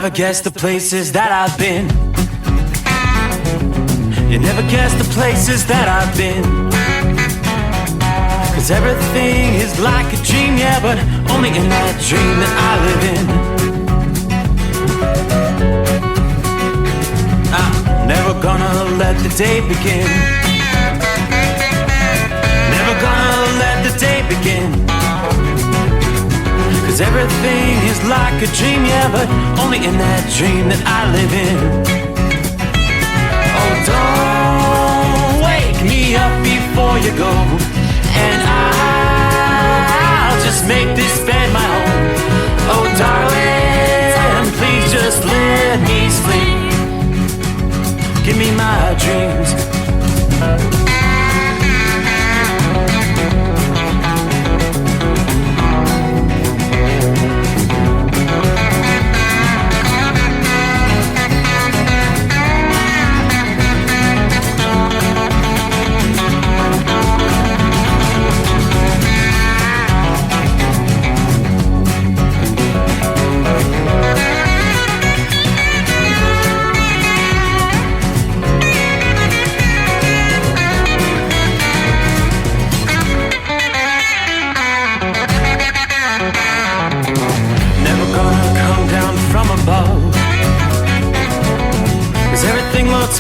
never guess the places that I've been. You never guess the places that I've been. 'Cause everything is like a dream, yeah, but only in that dream that I live in. I'm never gonna let the day begin. Never gonna let the day begin. 'Cause everything is like a dream, yeah, but only in that dream that I live in. Oh, don't wake me up before you go, and I'll just make this bed my home. Oh, darling, please just let me sleep. Give me my dreams.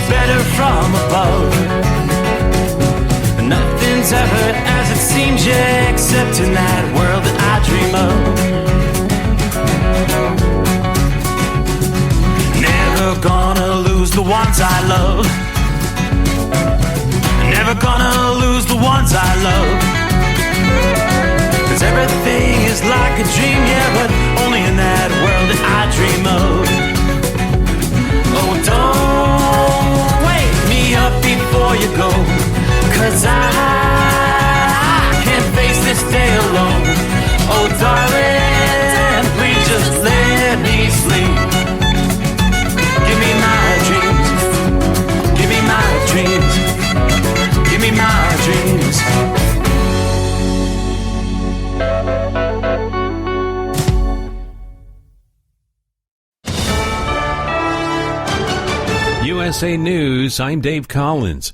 Better from above. Nothing's ever as it seems, yeah, except in that world that I dream of. Never gonna lose the ones I love. Never gonna lose the ones I love. 'Cause everything is like a dream, yeah, but only in that world that I dream of. Oh, don't wake me up before you go, 'cause I can't face this day alone. Oh, darling, please just let me sleep. Give me my dreams. Give me my dreams. Give me my dreams. USA News, I'm Dave Collins.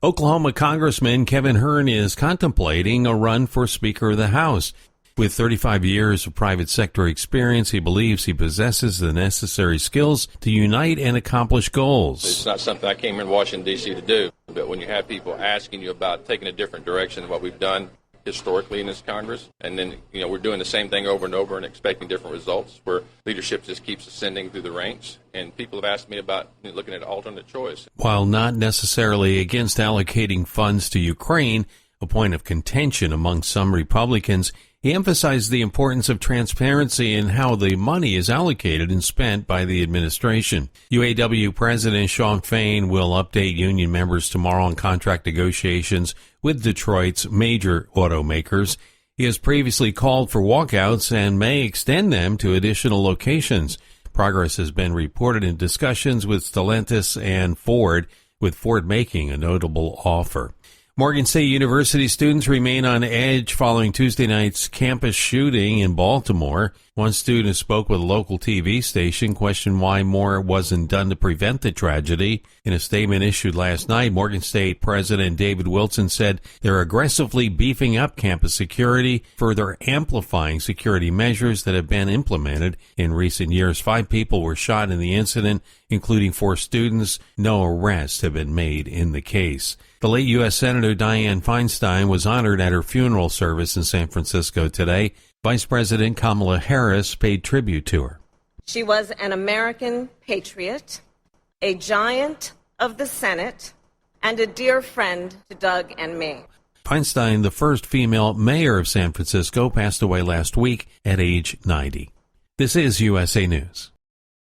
Oklahoma Congressman Kevin Hern is contemplating a run for Speaker of the House. With 35 years of private sector experience, he believes he possesses the necessary skills to unite and accomplish goals. It's not something I came in Washington, D.C. to do, but when you have people asking you about taking a different direction than what we've done historically in this Congress, and then we're doing the same thing over and over and expecting different results, where leadership just keeps ascending through the ranks, and people have asked me about looking at alternate choice. While not necessarily against allocating funds to Ukraine, a point of contention among some Republicans, he emphasized the importance of transparency in how the money is allocated and spent by the administration. UAW President Shawn Fain will update union members tomorrow on contract negotiations with Detroit's major automakers. He has previously called for walkouts and may extend them to additional locations. Progress has been reported in discussions with Stellantis and Ford, with Ford making a notable offer. Morgan State University students remain on edge following Tuesday night's campus shooting in Baltimore. One student who spoke with a local TV station questioned why more wasn't done to prevent the tragedy. In a statement issued last night, Morgan State President David Wilson said they're aggressively beefing up campus security, further amplifying security measures that have been implemented in recent years. 5 people were shot in the incident, including 4 students. No arrests have been made in the case. The late U.S. Senator Dianne Feinstein was honored at her funeral service in San Francisco today. Vice President Kamala Harris paid tribute to her. She was an American patriot, a giant of the Senate, and a dear friend to Doug and me. Feinstein, the first female mayor of San Francisco, passed away last week at age 90. This is USA News.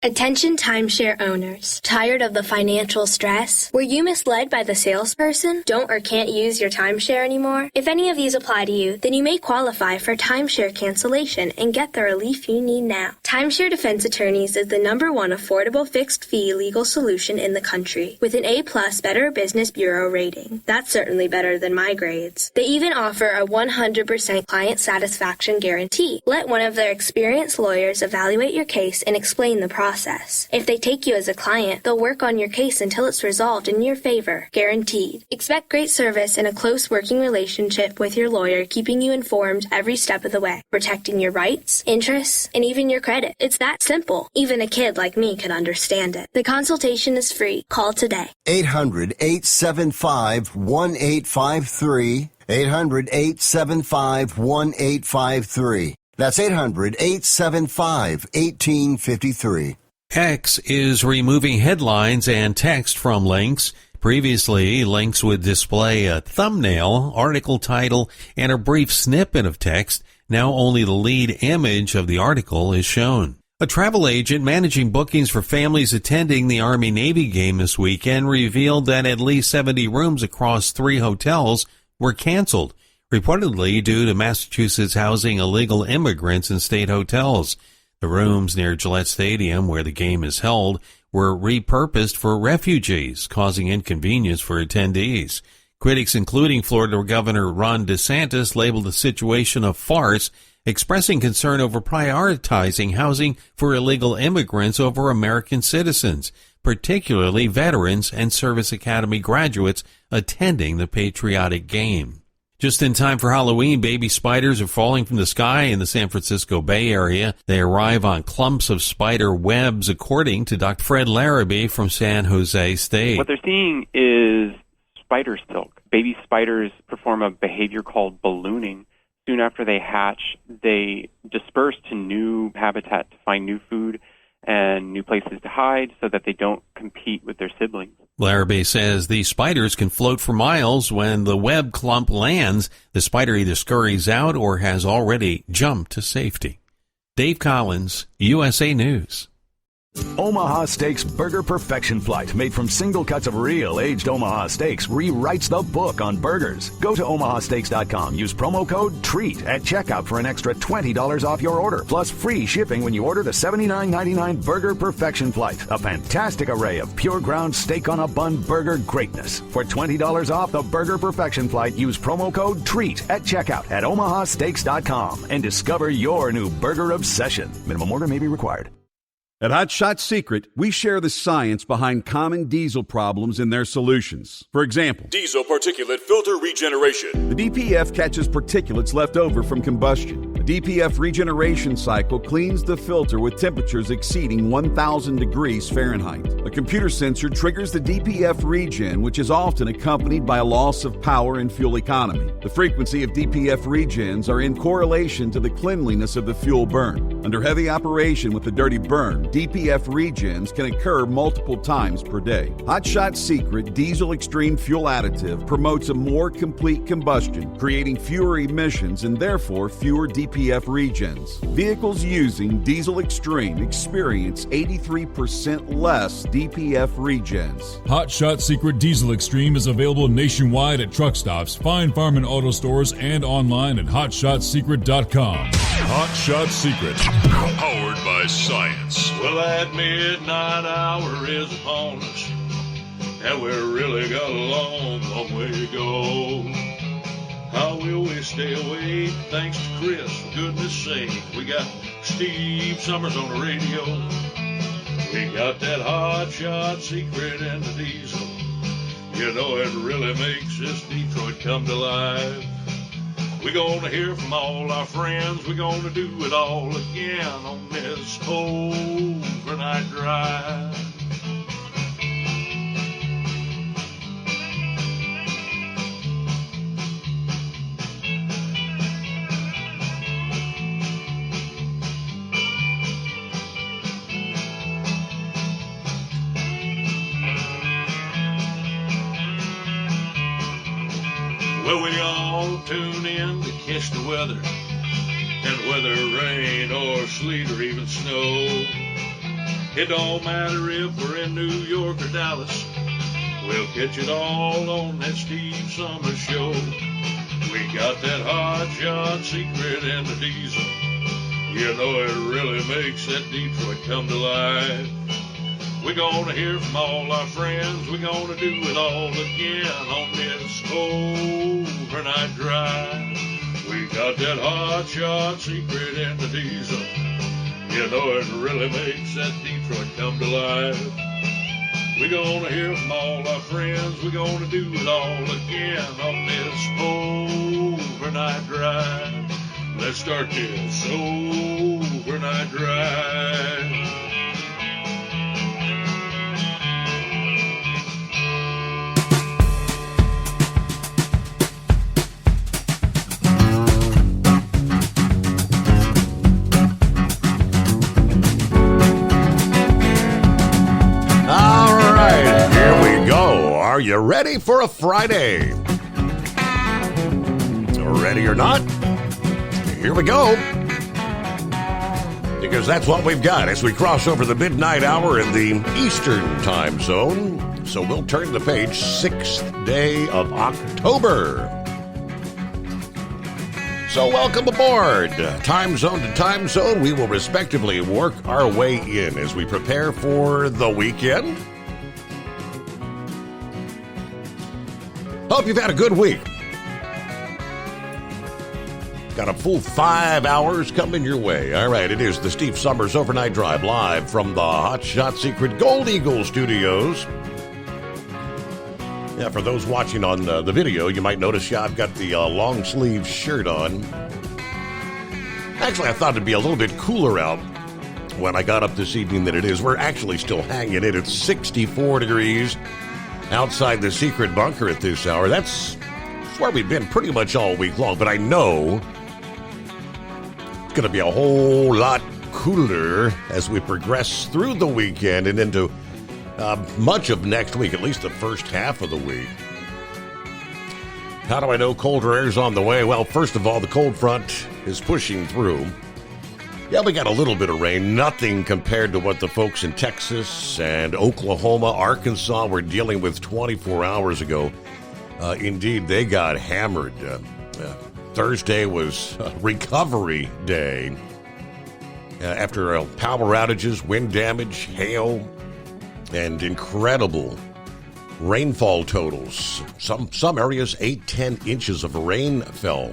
Attention timeshare owners. Tired of the financial stress? Were you misled by the salesperson? Don't or can't use your timeshare anymore? If any of these apply to you, then you may qualify for timeshare cancellation and get the relief you need now. Timeshare Defense Attorneys is the #1 affordable fixed-fee legal solution in the country, with an A+ Better Business Bureau rating. That's certainly better than my grades. They even offer a 100% client satisfaction guarantee. Let one of their experienced lawyers evaluate your case and explain the process. process. If they take you as a client, they'll work on your case until it's resolved in your favor, guaranteed. Expect great service and a close working relationship with your lawyer, keeping you informed every step of the way, protecting your rights, interests, and even your credit. It's that simple. Even a kid like me could understand it. The consultation is free. Call today. 800-875-1853. 800-875-1853. That's 800-875-1853. X is removing headlines and text from links. Previously, links would display a thumbnail, article title, and a brief snippet of text. Now only the lead image of the article is shown. A travel agent managing bookings for families attending the Army-Navy game this weekend revealed that at least 70 rooms across 3 hotels were canceled, reportedly due to Massachusetts housing illegal immigrants in state hotels. The rooms near Gillette Stadium, where the game is held, were repurposed for refugees, causing inconvenience for attendees. Critics, including Florida Governor Ron DeSantis, labeled the situation a farce, expressing concern over prioritizing housing for illegal immigrants over American citizens, particularly veterans and Service Academy graduates attending the patriotic game. Just in time for Halloween, baby spiders are falling from the sky in the San Francisco Bay Area. They arrive on clumps of spider webs, according to Dr. Fred Larrabee from San Jose State. What they're seeing is spider silk. Baby spiders perform a behavior called ballooning. Soon after they hatch, they disperse to new habitat to find new food and new places to hide so that they don't compete with their siblings. Larrabee says these spiders can float for miles. When the web clump lands, the spider either scurries out or has already jumped to safety. Dave Collins, USA News. Omaha Steaks Burger Perfection Flight, made from single cuts of real aged Omaha steaks, rewrites the book on burgers. Go to omahasteaks.com. Use promo code TREAT at checkout for an extra $20 off your order, plus free shipping when you order the $79.99 Burger Perfection Flight. A fantastic array of pure ground steak on a bun burger greatness. For $20 off the Burger Perfection Flight, use promo code TREAT at checkout at omahasteaks.com and discover your new burger obsession. Minimum order may be required. At Hot Shot Secret, we share the science behind common diesel problems and their solutions. For example, diesel particulate filter regeneration. The DPF catches particulates left over from combustion. The DPF regeneration cycle cleans the filter with temperatures exceeding 1,000 degrees Fahrenheit. A computer sensor triggers the DPF regen, which is often accompanied by a loss of power and fuel economy. The frequency of DPF regens are in correlation to the cleanliness of the fuel burn. Under heavy operation with the dirty burn, DPF regens can occur multiple times per day. Hot Shot Secret Diesel Extreme Fuel Additive promotes a more complete combustion, creating fewer emissions and therefore fewer DPF regens. Vehicles using Diesel Extreme experience 83% less DPF regens. Hot Shot Secret Diesel Extreme is available nationwide at truck stops, fine farm and auto stores, and online at hotshotsecret.com. Hot Shot Secret, powered by science. Well, that midnight hour is upon us, and we're really got a long, long way to go. How will we stay awake? Thanks to Chris, for goodness sake. We got Steve Summers on the radio. We got that Hot Shot Secret and the diesel. You know, it really makes this Detroit come to life. We're going to hear from all our friends. We're going to do it all again on this overnight drive. Well, we all tune in to catch the weather, and whether rain or sleet or even snow, it don't matter if we're in New York or Dallas, we'll catch it all on that Steve Summers Show. We got that Hot Shot Secret and the diesel. You know, it really makes that Detroit come to life. We're gonna hear from all our friends. We're gonna do it all again on this overnight drive. We got that Hot Shot Secret and the diesel. You know it really makes that Detroit come to life. We're gonna hear from all our friends. We're gonna do it all again on this overnight drive. Let's start this overnight drive. Are you ready for a Friday? Ready or not? Here we go. Because that's what we've got as we cross over the midnight hour in the Eastern time zone. So we'll turn the page, 6th day of October. So welcome aboard. Time zone to time zone, we will respectively work our way in as we prepare for the weekend. Hope you've had a good week. Got a full 5 hours coming your way. All right, it is the Steve Summers Overnight Drive live from the Hot Shot Secret Gold Eagle Studios. Yeah, for those watching on the video, you might notice, I've got the long sleeve shirt on. Actually, I thought it'd be a little bit cooler out when I got up this evening than it is. We're actually still hanging in at 64 degrees. Outside the secret bunker at this hour. That's where we've been pretty much all week long, but I know it's going to be a whole lot cooler as we progress through the weekend and into much of next week, at least the first half of the week. How do I know colder air's on the way? Well, first of all, the cold front is pushing through. Yeah, we got a little bit of rain, nothing compared to what the folks in Texas and Oklahoma, Arkansas were dealing with 24 hours ago. Indeed, they got hammered. Thursday was recovery day. After power outages, wind damage, hail, and incredible rainfall totals. Some areas, 8-10 inches of rain fell.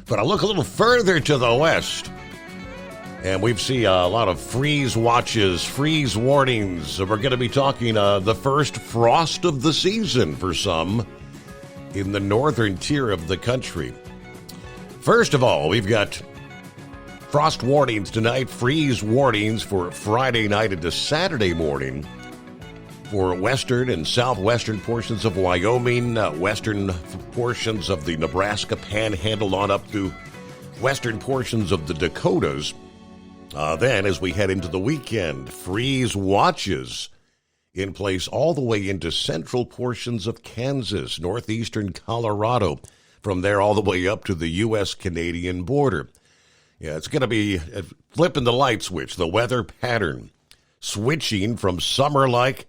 But I look a little further to the west, and we see a lot of freeze watches, freeze warnings. We're going to be talking the first frost of the season for some in the northern tier of the country. First of all, we've got frost warnings tonight, freeze warnings for Friday night into Saturday morning for western and southwestern portions of Wyoming, western portions of the Nebraska Panhandle on up through western portions of the Dakotas. Then, as we head into the weekend, freeze watches in place all the way into central portions of Kansas, northeastern Colorado, from there all the way up to the U.S.-Canadian border. Yeah, it's going to be flipping the light switch, the weather pattern, switching from summer-like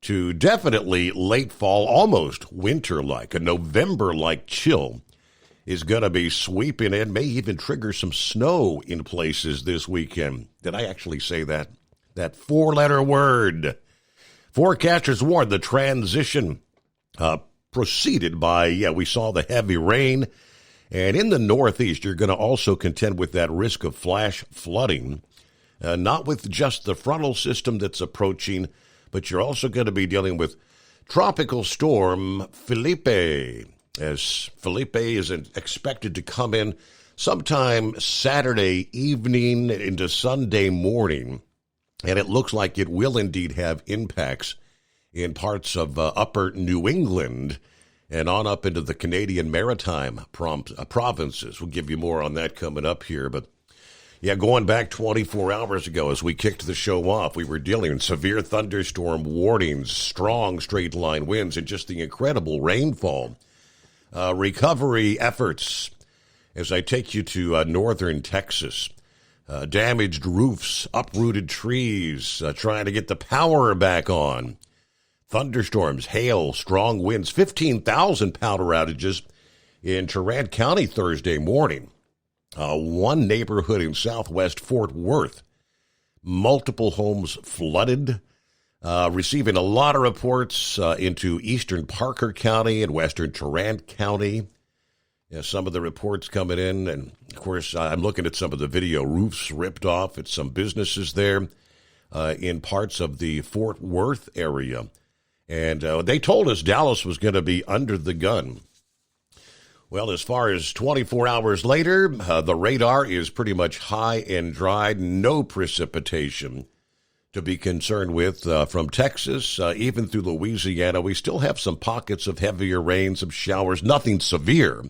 to definitely late fall, almost winter-like, a November-like chill is going to be sweeping in, may even trigger some snow in places this weekend. Did I actually say that? That four-letter word. Forecasters warn the transition preceded by, we saw the heavy rain. And in the Northeast, you're going to also contend with that risk of flash flooding, not with just the frontal system that's approaching, but you're also going to be dealing with Tropical Storm Felipe, as Felipe is expected to come in sometime Saturday evening into Sunday morning, and it looks like it will indeed have impacts in parts of upper New England and on up into the Canadian Maritime provinces. We'll give you more on that coming up here, but going back 24 hours ago as we kicked the show off, we were dealing with severe thunderstorm warnings, strong straight-line winds, and just the incredible rainfall. Recovery efforts as I take you to northern Texas. Damaged roofs, uprooted trees, trying to get the power back on. Thunderstorms, hail, strong winds, 15,000 power outages in Tarrant County Thursday morning. One neighborhood in southwest Fort Worth, multiple homes flooded, receiving a lot of reports into eastern Parker County and western Tarrant County. Some of the reports coming in, and of course, I'm looking at some of the video. Roofs ripped off at some businesses there in parts of the Fort Worth area. And they told us Dallas was going to be under the gun. Well, as far as 24 hours later, the radar is pretty much high and dry. No precipitation to be concerned with from Texas, even through Louisiana. We still have some pockets of heavier rain, some showers, nothing severe.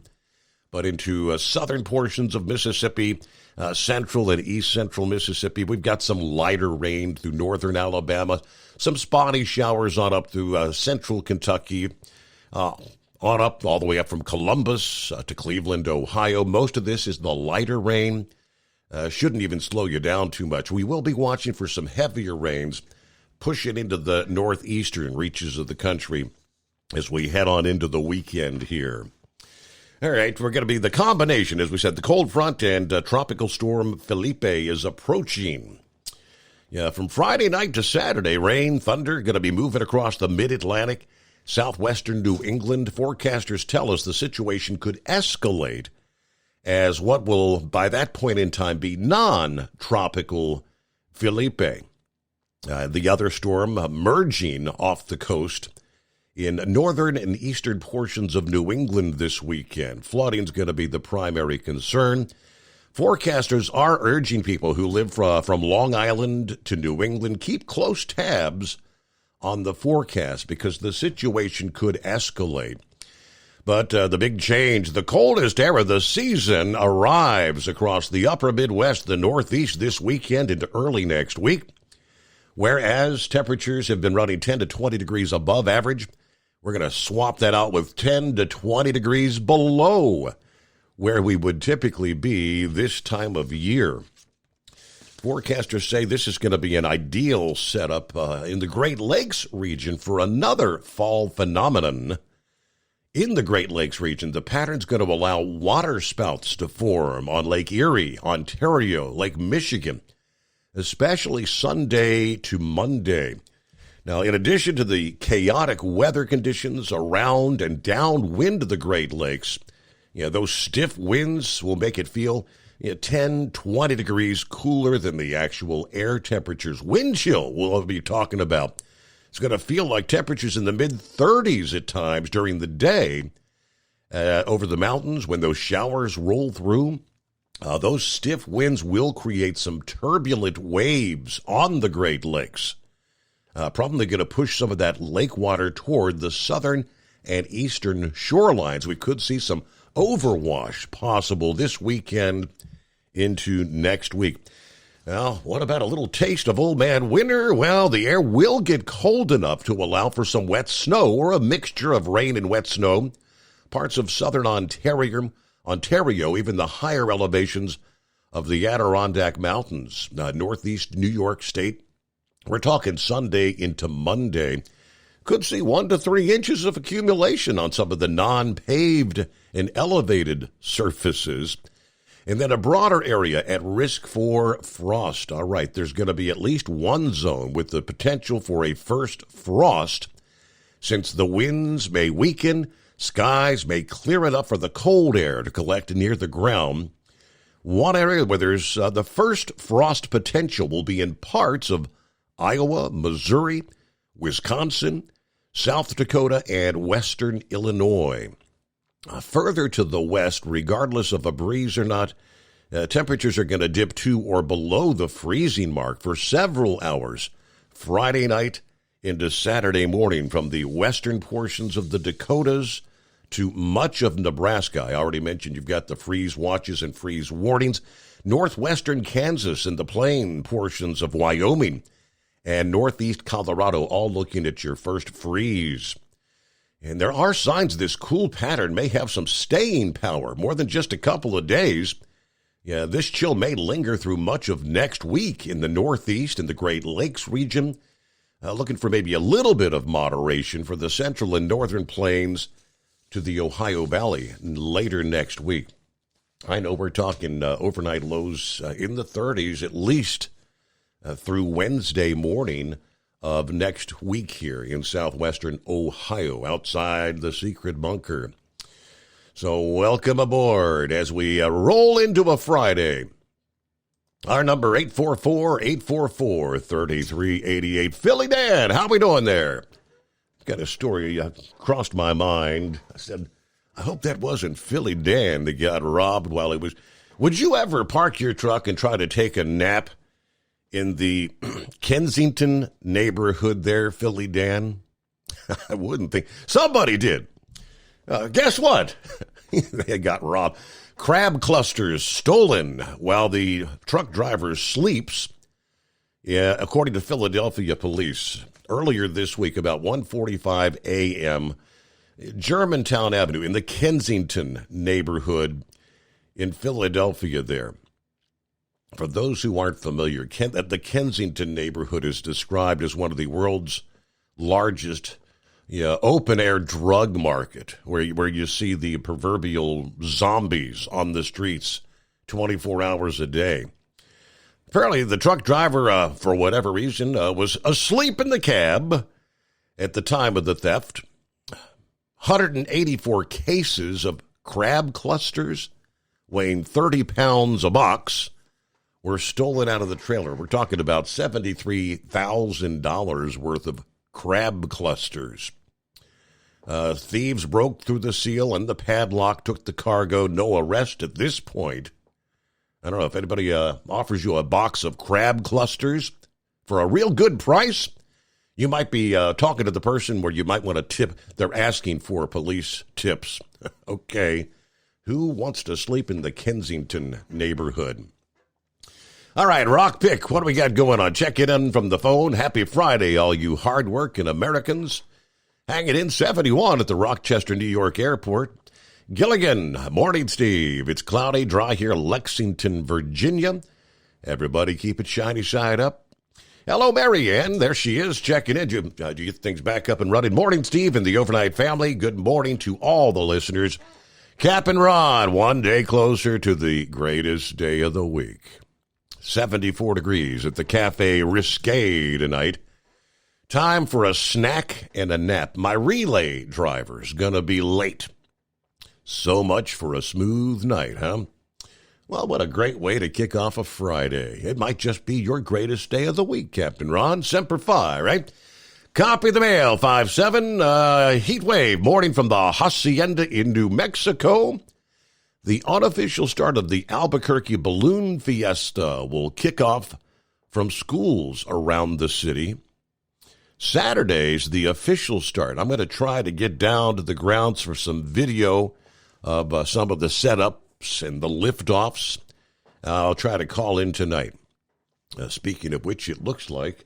But into southern portions of Mississippi, central and east central Mississippi, we've got some lighter rain through northern Alabama, some spotty showers on up through central Kentucky, on up all the way up from Columbus to Cleveland, Ohio. Most of this is the lighter rain. Shouldn't even slow you down too much. We will be watching for some heavier rains pushing into the northeastern reaches of the country as we head on into the weekend here. All right, we're going to be the combination, as we said, the cold front and tropical storm Felipe is approaching. Yeah, from Friday night to Saturday, rain, thunder, going to be moving across the mid-Atlantic, southwestern New England. Forecasters tell us the situation could escalate as what will, by that point in time, be non-tropical Felipe. The other storm merging off the coast in northern and eastern portions of New England this weekend. Flooding's going to be the primary concern. Forecasters are urging people who live from Long Island to New England, keep close tabs on the forecast because the situation could escalate. But the big change, the coldest air of the season arrives across the upper Midwest, the Northeast this weekend into early next week, whereas temperatures have been running 10 to 20 degrees above average. We're going to swap that out with 10 to 20 degrees below where we would typically be this time of year. Forecasters say this is going to be an ideal setup in the Great Lakes region for another fall phenomenon. In the Great Lakes region, the pattern's going to allow water spouts to form on Lake Erie, Ontario, Lake Michigan, especially Sunday to Monday. Now, in addition to the chaotic weather conditions around and downwind of the Great Lakes, those stiff winds will make it feel 10, 20 degrees cooler than the actual air temperatures. Wind chill we'll be talking about. It's going to feel like temperatures in the mid-30s at times during the day over the mountains when those showers roll through. Those stiff winds will create some turbulent waves on the Great Lakes. Probably going to push some of that lake water toward the southern and eastern shorelines. We could see some overwash possible this weekend into next week. Well, what about a little taste of old man winter? Well, the air will get cold enough to allow for some wet snow or a mixture of rain and wet snow. Parts of southern Ontario, even the higher elevations of the Adirondack Mountains, northeast New York State. We're talking Sunday into Monday. Could see 1 to 3 inches of accumulation on some of the non-paved and elevated surfaces. And then a broader area at risk for frost. All right, there's going to be at least one zone with the potential for a first frost. Since the winds may weaken, skies may clear enough for the cold air to collect near the ground. One area where there's the first frost potential will be in parts of Iowa, Missouri, Wisconsin, South Dakota, and western Illinois. Further to the west, regardless of a breeze or not, temperatures are going to dip to or below the freezing mark for several hours Friday night into Saturday morning from the western portions of the Dakotas to much of Nebraska. I already mentioned you've got the freeze watches and freeze warnings. Northwestern Kansas and the plain portions of Wyoming and northeast Colorado all looking at your first freeze. And there are signs this cool pattern may have some staying power, more than just a couple of days. Yeah, this chill may linger through much of next week in the Northeast and the Great Lakes region. Looking for maybe a little bit of moderation for the central and northern plains to the Ohio Valley later next week. I know we're talking overnight lows in the 30s at least through Wednesday morning of next week here in southwestern Ohio, outside the secret bunker. So welcome aboard as we roll into a Friday. Our number 844-844-3388. Philly Dan, how we doing there? Got a story crossed my mind. I said, I hope that wasn't Philly Dan that got robbed while he was... Would you ever park your truck and try to take a nap in the Kensington neighborhood there, Philly Dan? I wouldn't think. Somebody did. Guess what? They got robbed. Crab clusters stolen while the truck driver sleeps. Yeah, according to Philadelphia police, earlier this week, about 1:45 a.m., Germantown Avenue in the Kensington neighborhood in Philadelphia there. For those who aren't familiar, the Kensington neighborhood is described as one of the world's largest open-air drug market, where you see the proverbial zombies on the streets 24 hours a day. Apparently, the truck driver, for whatever reason, was asleep in the cab at the time of the theft. 184 cases of crab clusters weighing 30 pounds a box were stolen out of the trailer. We're talking about $73,000 worth of crab clusters. Thieves broke through the seal and the padlock, took the cargo. No arrest at this point. I don't know if anybody offers you a box of crab clusters for a real good price. You might be talking to the person where you might want to tip. They're asking for police tips. Okay. Who wants to sleep in the Kensington neighborhood? All right, Rock Pick, what do we got going on? Check it in from the phone. Happy Friday, all you hardworking Americans. Hanging in 71 at the Rochester, New York airport. Gilligan, morning, Steve. It's cloudy, dry here, Lexington, Virginia. Everybody keep it shiny side up. Hello, Marianne. There she is, checking in. Do you get things back up and running? Morning, Steve, and the Overnight family. Good morning to all the listeners. Cap and Ron, one day closer to the greatest day of the week. 74 degrees at the Cafe Risque tonight. Time for a snack and a nap. My relay driver's gonna be late. So much for a smooth night, huh? Well, what a great way to kick off a Friday. It might just be your greatest day of the week, Captain Ron. Semper Fi, right? Copy the mail, 5-7. Heat wave, morning from the Hacienda in New Mexico. The unofficial start of the Albuquerque Balloon Fiesta will kick off from schools around the city. Saturday's the official start. I'm going to try to get down to the grounds for some video of some of the setups and the liftoffs. I'll try to call in tonight. Speaking of which, it looks like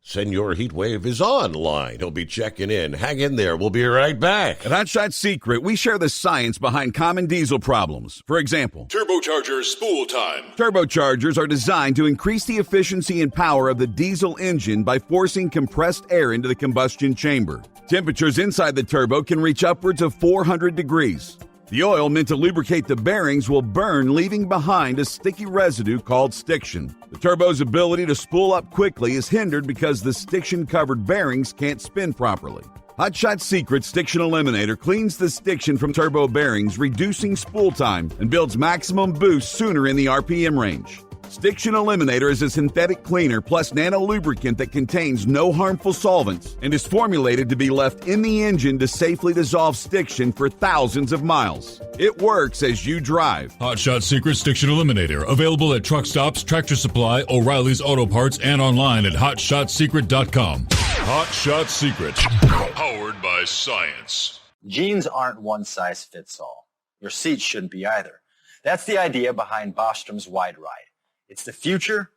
Senor Heatwave is online. He'll be checking in. Hang in there. We'll be right back. At Hot Shot Secret, we share the science behind common diesel problems. For example, Turbochargers spool time. Turbochargers are designed to increase the efficiency and power of the diesel engine by forcing compressed air into the combustion chamber. Temperatures inside the turbo can reach upwards of 400 degrees. The oil meant to lubricate the bearings will burn, leaving behind a sticky residue called stiction. The turbo's ability to spool up quickly is hindered because the stiction-covered bearings can't spin properly. Hot Shot Secret Stiction Eliminator cleans the stiction from turbo bearings, reducing spool time, and builds maximum boost sooner in the RPM range. Stiction Eliminator is a synthetic cleaner plus nano-lubricant that contains no harmful solvents and is formulated to be left in the engine to safely dissolve stiction for thousands of miles. It works as you drive. Hot Shot Secret Stiction Eliminator. Available at truck stops, Tractor Supply, O'Reilly's Auto Parts, and online at HotShotSecret.com. Hot Shot Secret. Powered by science. Jeans aren't one size fits all. Your seats shouldn't be either. That's the idea behind Bostrom's Wide Ride. It's the future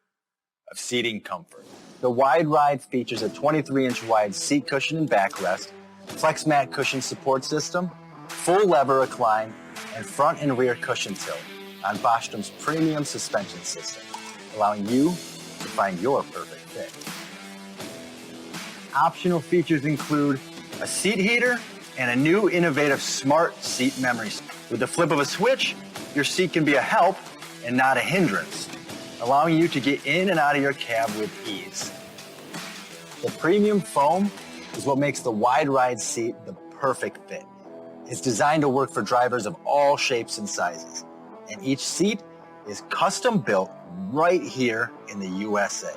of seating comfort. The Wide Ride features a 23-inch wide seat cushion and backrest, flex mat cushion support system, full lever recline, and front and rear cushion tilt on Bostrom's premium suspension system, allowing you to find your perfect fit. Optional features include a seat heater and a new innovative smart seat memory. With the flip of a switch, your seat can be a help and not a hindrance, allowing you to get in and out of your cab with ease. The premium foam is what makes the Wide Ride seat the perfect fit. It's designed to work for drivers of all shapes and sizes. And each seat is custom built right here in the USA.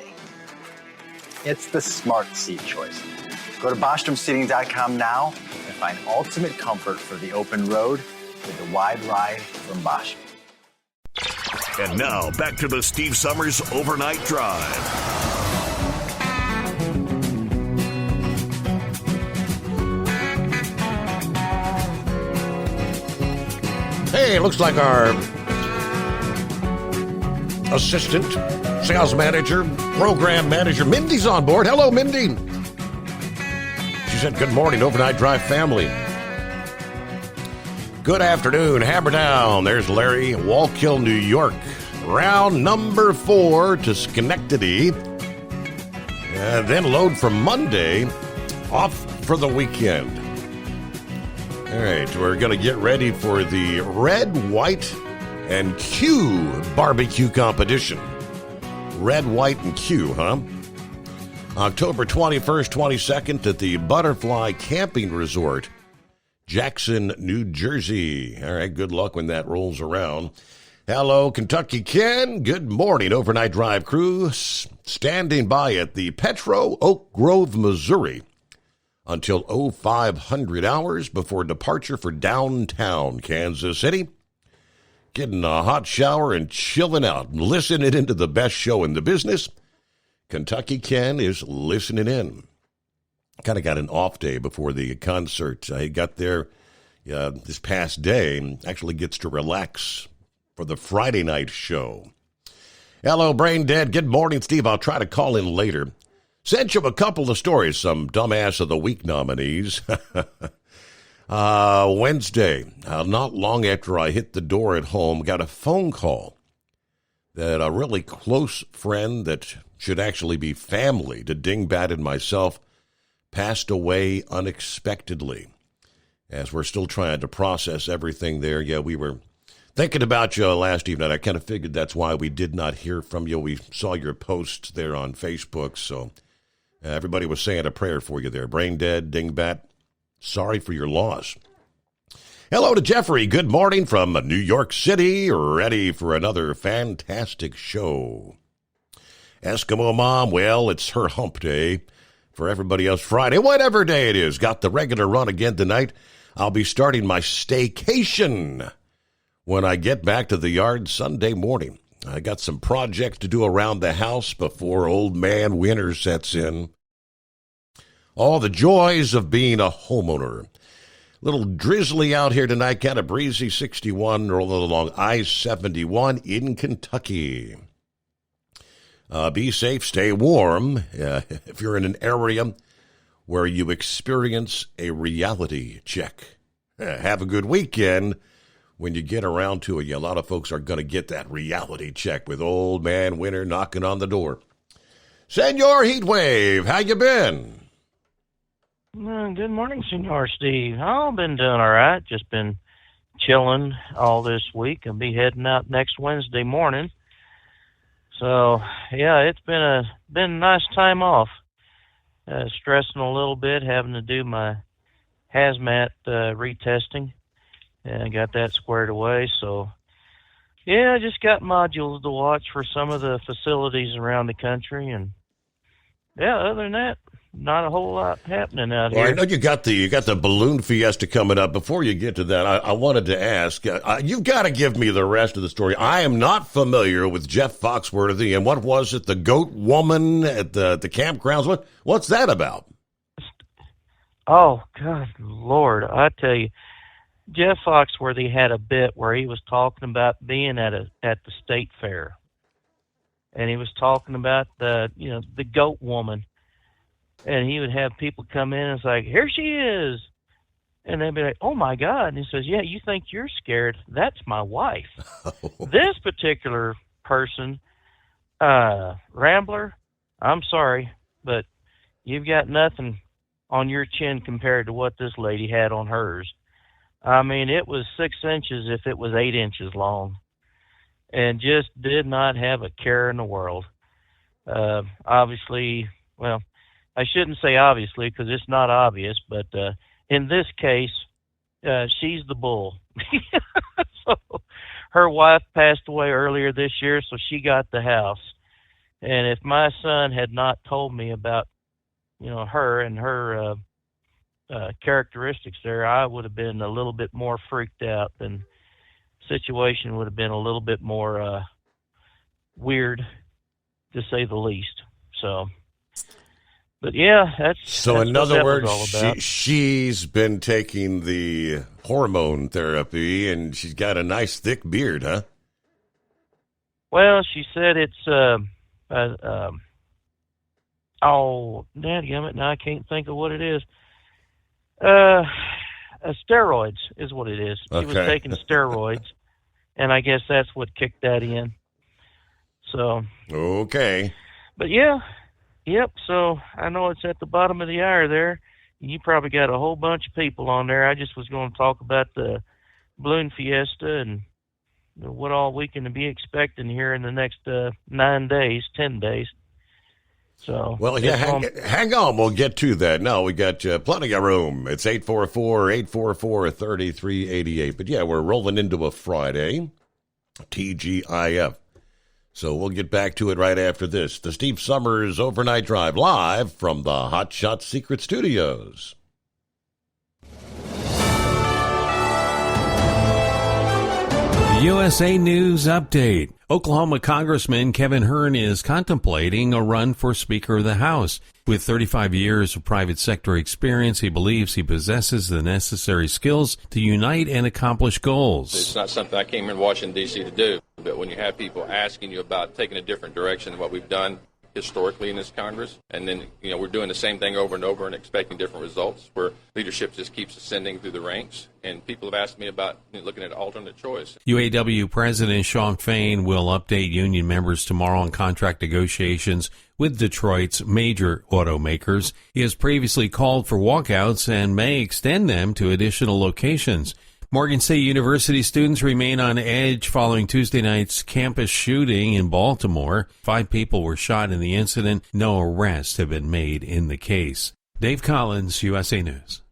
It's the smart seat choice. Go to BostromSeating.com now and find ultimate comfort for the open road with the Wide Ride from Bostrom. And now, back to the Steve Summers Overnight Drive. Hey, it looks like our assistant, sales manager, program manager, Mindy's on board. Hello, Mindy. She said, good morning, Overnight Drive family. Good afternoon, Hammer Down. There's Larry, Wallkill, New York. Round number 4 to Schenectady. And then load for Monday, off for the weekend. All right, we're going to get ready for the Red, White, and Q barbecue competition. Red, White, and Q, huh? October 21st, 22nd at the Butterfly Camping Resort, Jackson, New Jersey. All right, good luck when that rolls around. Hello, Kentucky Ken. Good morning, Overnight Drive crew. Standing by at the Petro Oak Grove, Missouri, until 0500 hours before departure for downtown Kansas City. Getting a hot shower and chilling out, listening into the best show in the business. Kentucky Ken is listening in. Kind of got an off day before the concert. I got there this past day. Actually gets to relax for the Friday night show. Hello, Brain Dead. Good morning, Steve. I'll try to call in later. Sent you a couple of stories, some Dumbass of the Week nominees. Wednesday, not long after I hit the door at home, got a phone call that a really close friend that should actually be family to Dingbat and myself passed away unexpectedly. As we're still trying to process everything there, yeah, we were thinking about you last evening. I kind of figured that's why we did not hear from you. We saw your post there on Facebook, so everybody was saying a prayer for you there. Brain Dead, Dingbat, sorry for your loss. Hello to Jeffrey. Good morning from New York City. Ready for another fantastic show. Eskimo Mom, well, it's her hump day. For everybody else, Friday, whatever day it is. Got the regular run again tonight. I'll be starting my staycation when I get back to the yard Sunday morning. I got some projects to do around the house before old man winter sets in. All the joys of being a homeowner. Little drizzly out here tonight, kind of breezy, 61, rolling along I-71 in Kentucky. Be safe, stay warm. If you're in an area where you experience a reality check, have a good weekend. When you get around to it, a lot of folks are going to get that reality check with old man winter knocking on the door. Senor Heatwave, how you been? Good morning, Senor Steve. I've been doing all right. Just been chilling all this week. I'll be heading out next Wednesday morning. So, yeah, it's been a nice time off. Stressing a little bit, having to do my hazmat retesting. And I got that squared away. So, yeah, I just got modules to watch for some of the facilities around the country. And, yeah, other than that, not a whole lot happening out here. I know you got the balloon fiesta coming up. Before you get to that, I wanted to ask, you've got to give me the rest of the story. I am not familiar with Jeff Foxworthy, and what was it, the goat woman at the campgrounds? What's that about? Oh, God, Lord, I tell you, Jeff Foxworthy had a bit where he was talking about being at the state fair, and he was talking about the goat woman. And he would have people come in and it's like, here she is. And they'd be like, oh, my God. And he says, yeah, you think you're scared? That's my wife. This particular person, Rambler, I'm sorry, but you've got nothing on your chin compared to what this lady had on hers. I mean, it was 6 inches if it was 8 inches long. And just did not have a care in the world. Obviously, well, I shouldn't say obviously because it's not obvious, but in this case, she's the bull. So her wife passed away earlier this year, so she got the house. And if my son had not told me about, her and her characteristics there, I would have been a little bit more freaked out, and situation would have been a little bit more weird, to say the least. So, but yeah, that's in other words, all about. she's been taking the hormone therapy, and she's got a nice thick beard, huh? Well, she said it's dadgummit, now I can't think of what it is. Steroids is what it is. She was taking steroids, and I guess that's what kicked that in. So. Okay. But yeah, yep. So I know it's at the bottom of the hour there. You probably got a whole bunch of people on there. I just was going to talk about the balloon fiesta and what all we can be expecting here in the next 10 days. So, well, yeah, hang on. We'll get to that. No, we got plenty of room. It's 844-844-3388. But yeah, we're rolling into a Friday, TGIF. So we'll get back to it right after this. The Steve Summers Overnight Drive, live from the Hot Shot Secret Studios. USA News Update. Oklahoma Congressman Kevin Hern is contemplating a run for Speaker of the House. With 35 years of private sector experience, he believes he possesses the necessary skills to unite and accomplish goals. It's not something I came in Washington, D.C. to do, but when you have people asking you about taking a different direction than what we've done historically in this Congress, and then we're doing the same thing over and over and expecting different results, where leadership just keeps ascending through the ranks, and people have asked me about looking at alternate choice. UAW President Shawn Fain will update union members tomorrow on contract negotiations with Detroit's major automakers. He has previously called for walkouts and may extend them to additional locations. Morgan State University students remain on edge following Tuesday night's campus shooting in Baltimore. 5 people were shot in the incident. No arrests have been made in the case. Dave Collins, USA News.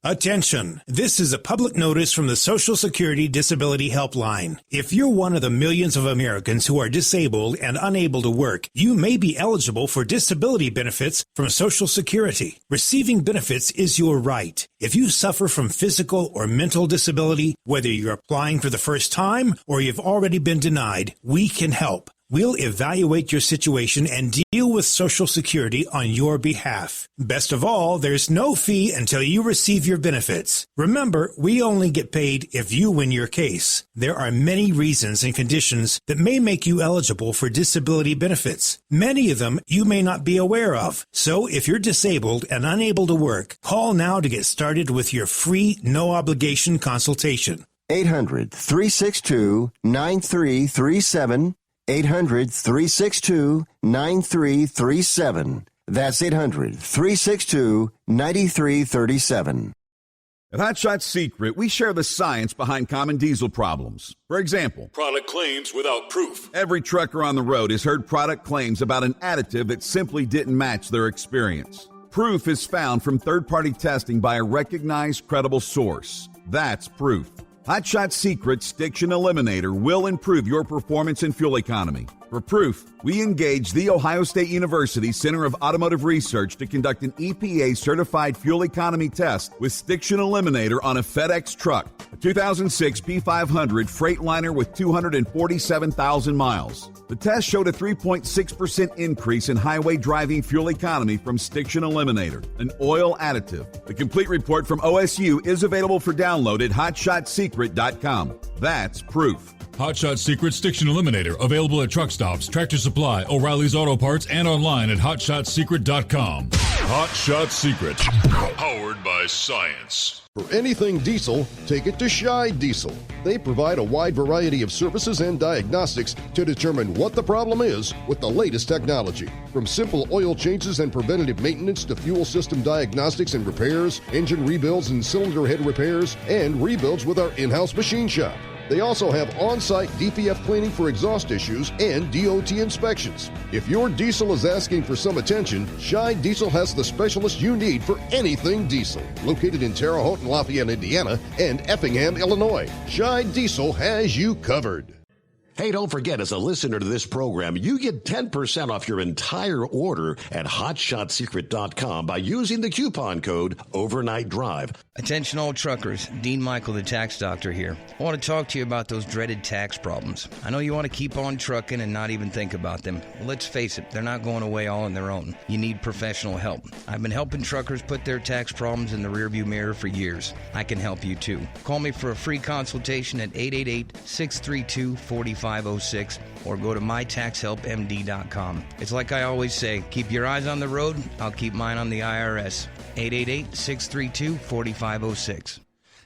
Attention! This is a public notice from the Social Security Disability Helpline. If you're one of the millions of Americans who are disabled and unable to work, you may be eligible for disability benefits from Social Security. Receiving benefits is your right. If you suffer from physical or mental disability, whether you're applying for the first time or you've already been denied, we can help. We'll evaluate your situation and deal with Social Security on your behalf. Best of all, there's no fee until you receive your benefits. Remember, we only get paid if you win your case. There are many reasons and conditions that may make you eligible for disability benefits. Many of them you may not be aware of. So if you're disabled and unable to work, call now to get started with your free, no-obligation consultation. 800-362-9337. 800-362-9337. That's 800-362-9337. At Hot Shot Secret, we share the science behind common diesel problems. For example, product claims without proof. Every trucker on the road has heard product claims about an additive that simply didn't match their experience. Proof is found from third-party testing by a recognized, credible source. That's proof. Hot Shot Secret's Stiction Eliminator will improve your performance and fuel economy. For proof, we engaged the Ohio State University Center of Automotive Research to conduct an EPA-certified fuel economy test with Stiction Eliminator on a FedEx truck, a 2006 P500 Freightliner with 247,000 miles. The test showed a 3.6% increase in highway driving fuel economy from Stiction Eliminator, an oil additive. The complete report from OSU is available for download at hotshotsecret.com. That's proof. Hot Shot Secret Stiction Eliminator, available at truck stops, Tractor Supply, O'Reilly's Auto Parts, and online at hotshotsecret.com. Hot Shot Secret, powered by science. For anything diesel, take it to Shy Diesel. They provide a wide variety of services and diagnostics to determine what the problem is with the latest technology. From simple oil changes and preventative maintenance to fuel system diagnostics and repairs, engine rebuilds and cylinder head repairs, and rebuilds with our in-house machine shop. They also have on-site DPF cleaning for exhaust issues and DOT inspections. If your diesel is asking for some attention, Scheid Diesel has the specialist you need for anything diesel. Located in Terre Haute and Lafayette, Indiana, and Effingham, Illinois, Scheid Diesel has you covered. Hey, don't forget, as a listener to this program, you get 10% off your entire order at hotshotsecret.com by using the coupon code Overnight Drive. Attention all truckers, Dean Michael, the tax doctor here. I want to talk to you about those dreaded tax problems. I know you want to keep on trucking and not even think about them. Well, let's face it, they're not going away all on their own. You need professional help. I've been helping truckers put their tax problems in the rearview mirror for years. I can help you too. Call me for a free consultation at 888-632-4506 or go to mytaxhelpmd.com. It's like I always say, keep your eyes on the road, I'll keep mine on the IRS. 888-632-4506.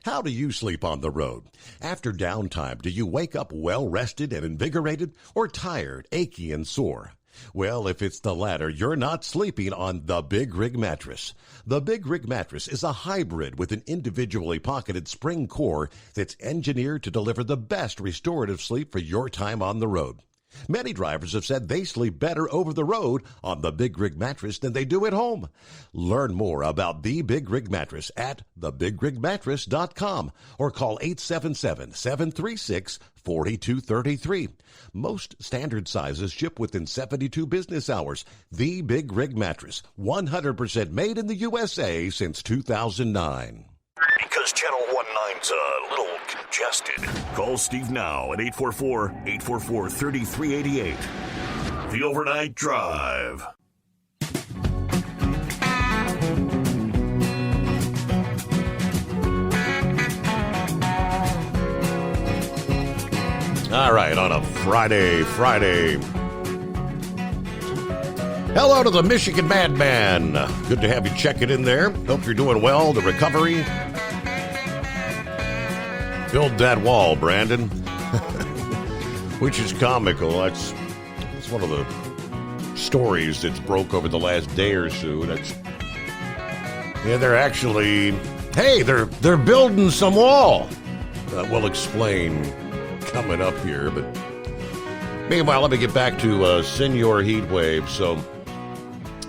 How do you sleep on the road? After downtime, do you wake up well-rested and invigorated or tired, achy, and sore? Well, if it's the latter, you're not sleeping on the Big Rig Mattress. The Big Rig Mattress is a hybrid with an individually pocketed spring core that's engineered to deliver the best restorative sleep for your time on the road. Many drivers have said they sleep better over the road on the Big Rig Mattress than they do at home. Learn more about the Big Rig Mattress at thebigrigmattress.com or call 877-736-4233. Most standard sizes ship within 72 business hours. The Big Rig Mattress, 100% made in the USA since 2009. Because Channel 19's a little congested. Call Steve now at 844-844-3388. The Overnight Drive. All right, on a Friday. Hello to the Michigan Madman. Good to have you checking in there. Hope you're doing well. The recovery. Build that wall, Brandon. Which is comical. That's one of the stories that's broke over the last day or so. They're actually, they're building some wall. We'll explain coming up here, but meanwhile, let me get back to Senior Heat Wave. So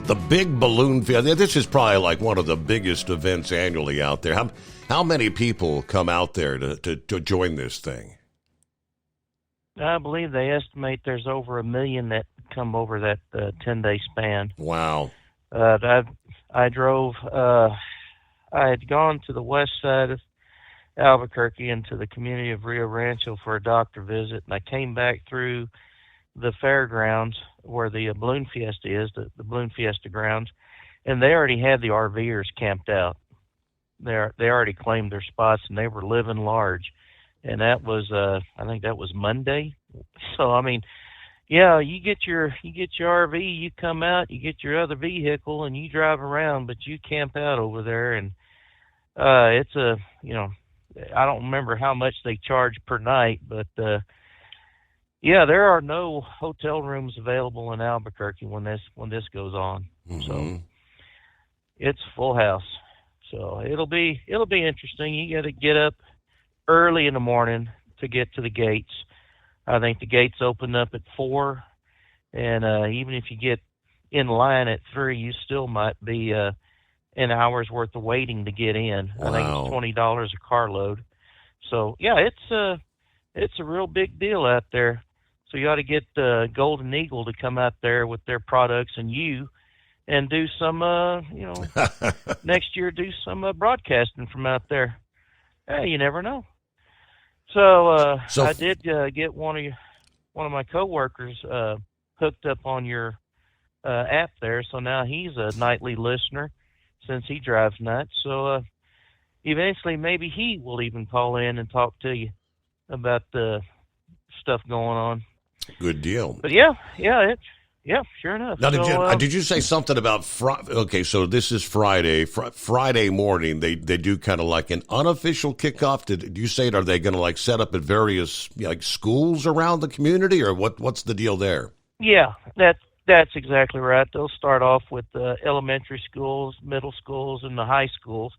the big balloon field, this is probably like one of the biggest events annually out there. How many people come out there to join this thing? I believe they estimate there's over 1 million that come over that 10-day span. Wow. I drove, I had gone to the west side of Albuquerque into the community of Rio Rancho for a doctor visit, and I came back through the fairgrounds where the Balloon Fiesta is, the Balloon Fiesta grounds, and they already had the RVers camped out. They already claimed their spots, and they were living large. And that was, I think that was Monday. So, I mean, yeah, you get your RV, you come out, you get your other vehicle, and you drive around, but you camp out over there, and it's a, I don't remember how much they charge per night, but yeah, there are no hotel rooms available in Albuquerque when this goes on. Mm-hmm. So it's full house. So it'll be interesting. You got to get up early in the morning to get to the gates. I think the gates open up at 4, and even if you get in line at 3, you still might be an hour's worth of waiting to get in. Wow. I think it's $20 a carload. So yeah, it's a real big deal out there. So you ought to get Golden Eagle to come out there with their products and do some next year do some broadcasting from out there. Hey, you never know. So I did get one of my coworkers hooked up on your app there. So now he's a nightly listener since he drives nights. So eventually maybe he will even call in and talk to you about the stuff going on. Good deal. But yeah, sure enough. Now, So, did you say something about okay, so this is Friday. Friday morning, they do kind of like an unofficial kickoff. Did you say, are they going to like set up at various like schools around the community, or what's the deal there? Yeah, that's exactly right. They'll start off with elementary schools, middle schools, and the high schools.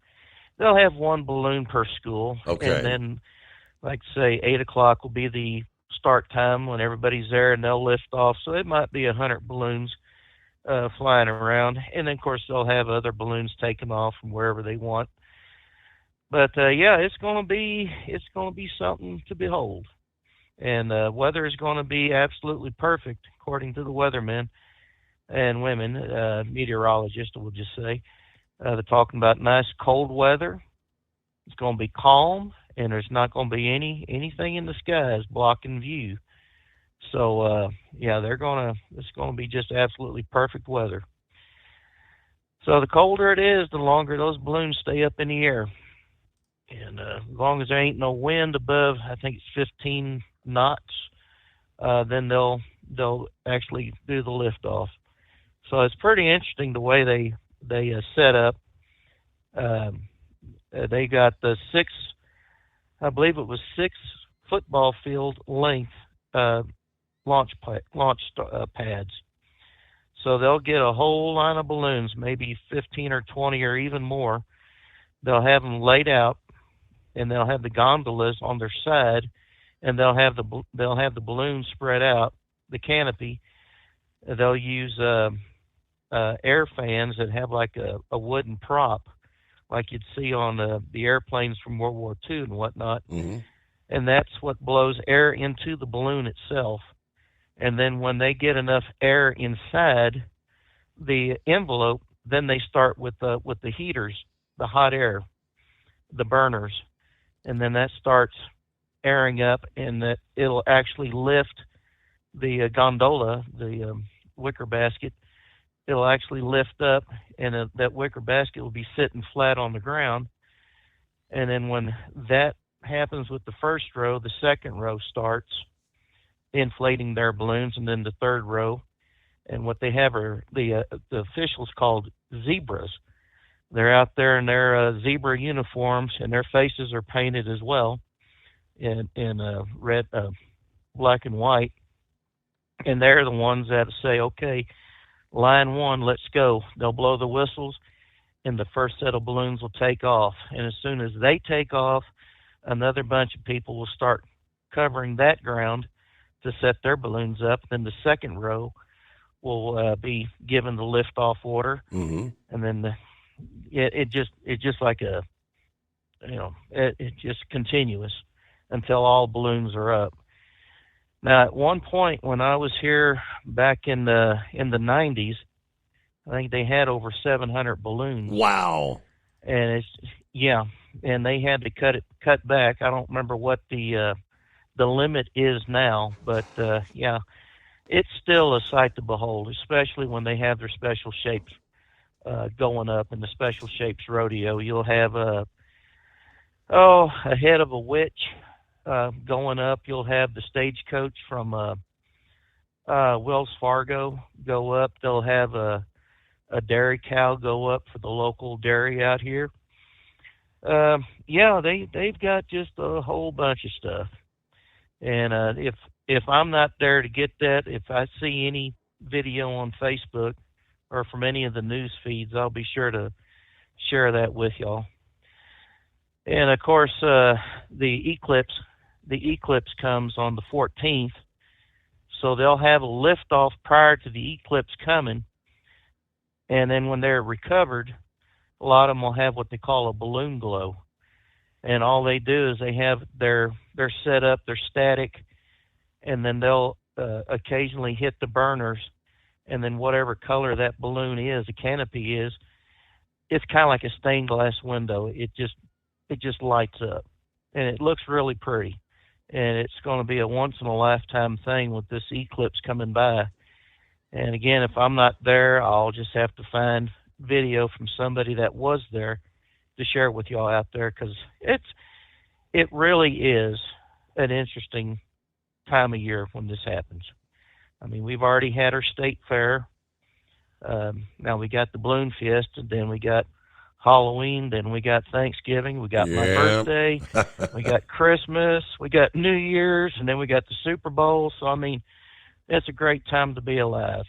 They'll have one balloon per school. Okay. And then like say 8 o'clock will be the start time when everybody's there, and they'll lift off. So it might be 100 balloons flying around, and then of course they'll have other balloons taken off from wherever they want. But yeah, it's going to be something to behold, and weather is going to be absolutely perfect according to the weathermen and women, meteorologists, we'll just say. They're talking about nice cold weather. It's going to be calm, and there's not going to be anything in the skies blocking view. So yeah, it's going to be just absolutely perfect weather. So the colder it is, the longer those balloons stay up in the air. And as long as there ain't no wind above, I think it's 15 knots, then they'll actually do the liftoff. So it's pretty interesting the way they set up. They got the I believe it was 6 football field length launch pads. So they'll get a whole line of balloons, maybe 15 or 20 or even more. They'll have them laid out, and they'll have the gondolas on their side, and they'll have the balloons spread out, the canopy. They'll use air fans that have like a wooden prop, like you'd see on the airplanes from World War II and whatnot. Mm-hmm. And that's what blows air into the balloon itself. And then when they get enough air inside the envelope, then they start with the heaters, the hot air, the burners. And then that starts airing up, and that it'll actually lift the gondola, the wicker basket. It'll actually lift up, and that wicker basket will be sitting flat on the ground. And then when that happens with the first row, the second row starts inflating their balloons, and then the third row. And what they have are the officials called zebras. They're out there in their zebra uniforms, and their faces are painted as well in red, black, and white. And they're the ones that say, okay, line 1, let's go. They'll blow the whistles, and the first set of balloons will take off. And as soon as they take off, another bunch of people will start covering that ground to set their balloons up. Then the second row will be given the liftoff order, mm-hmm. and then it's just like it's just continuous until all balloons are up. Now, at one point when I was here back in the 90s, I think they had over 700 balloons. Wow! And and they had to cut back. I don't remember what the limit is now, but yeah, it's still a sight to behold, especially when they have their special shapes going up in the special shapes rodeo. You'll have a head of a witch going up. You'll have the stagecoach from Wells Fargo go up. They'll have a dairy cow go up for the local dairy out here. Yeah, they've got just a whole bunch of stuff. And if I'm not there to get that, if I see any video on Facebook or from any of the news feeds, I'll be sure to share that with y'all. And of course, the eclipse comes on the 14th, so they'll have a liftoff prior to the eclipse coming, and then when they're recovered, a lot of them will have what they call a balloon glow. And all they do is they have their set up, they're static, and then they'll occasionally hit the burners, and then whatever color that balloon is, the canopy is, it's kind of like a stained glass window. It just lights up, and it looks really pretty. And it's going to be a once-in-a-lifetime thing with this eclipse coming by. And again, if I'm not there, I'll just have to find video from somebody that was there to share with y'all out there, because it really is an interesting time of year when this happens. I mean, we've already had our state fair. Now we got the Balloon Fiesta, then we got Halloween, then we got Thanksgiving, we got my birthday, we got Christmas, we got New Year's, and then we got the Super Bowl. So, I mean, it's a great time to be alive.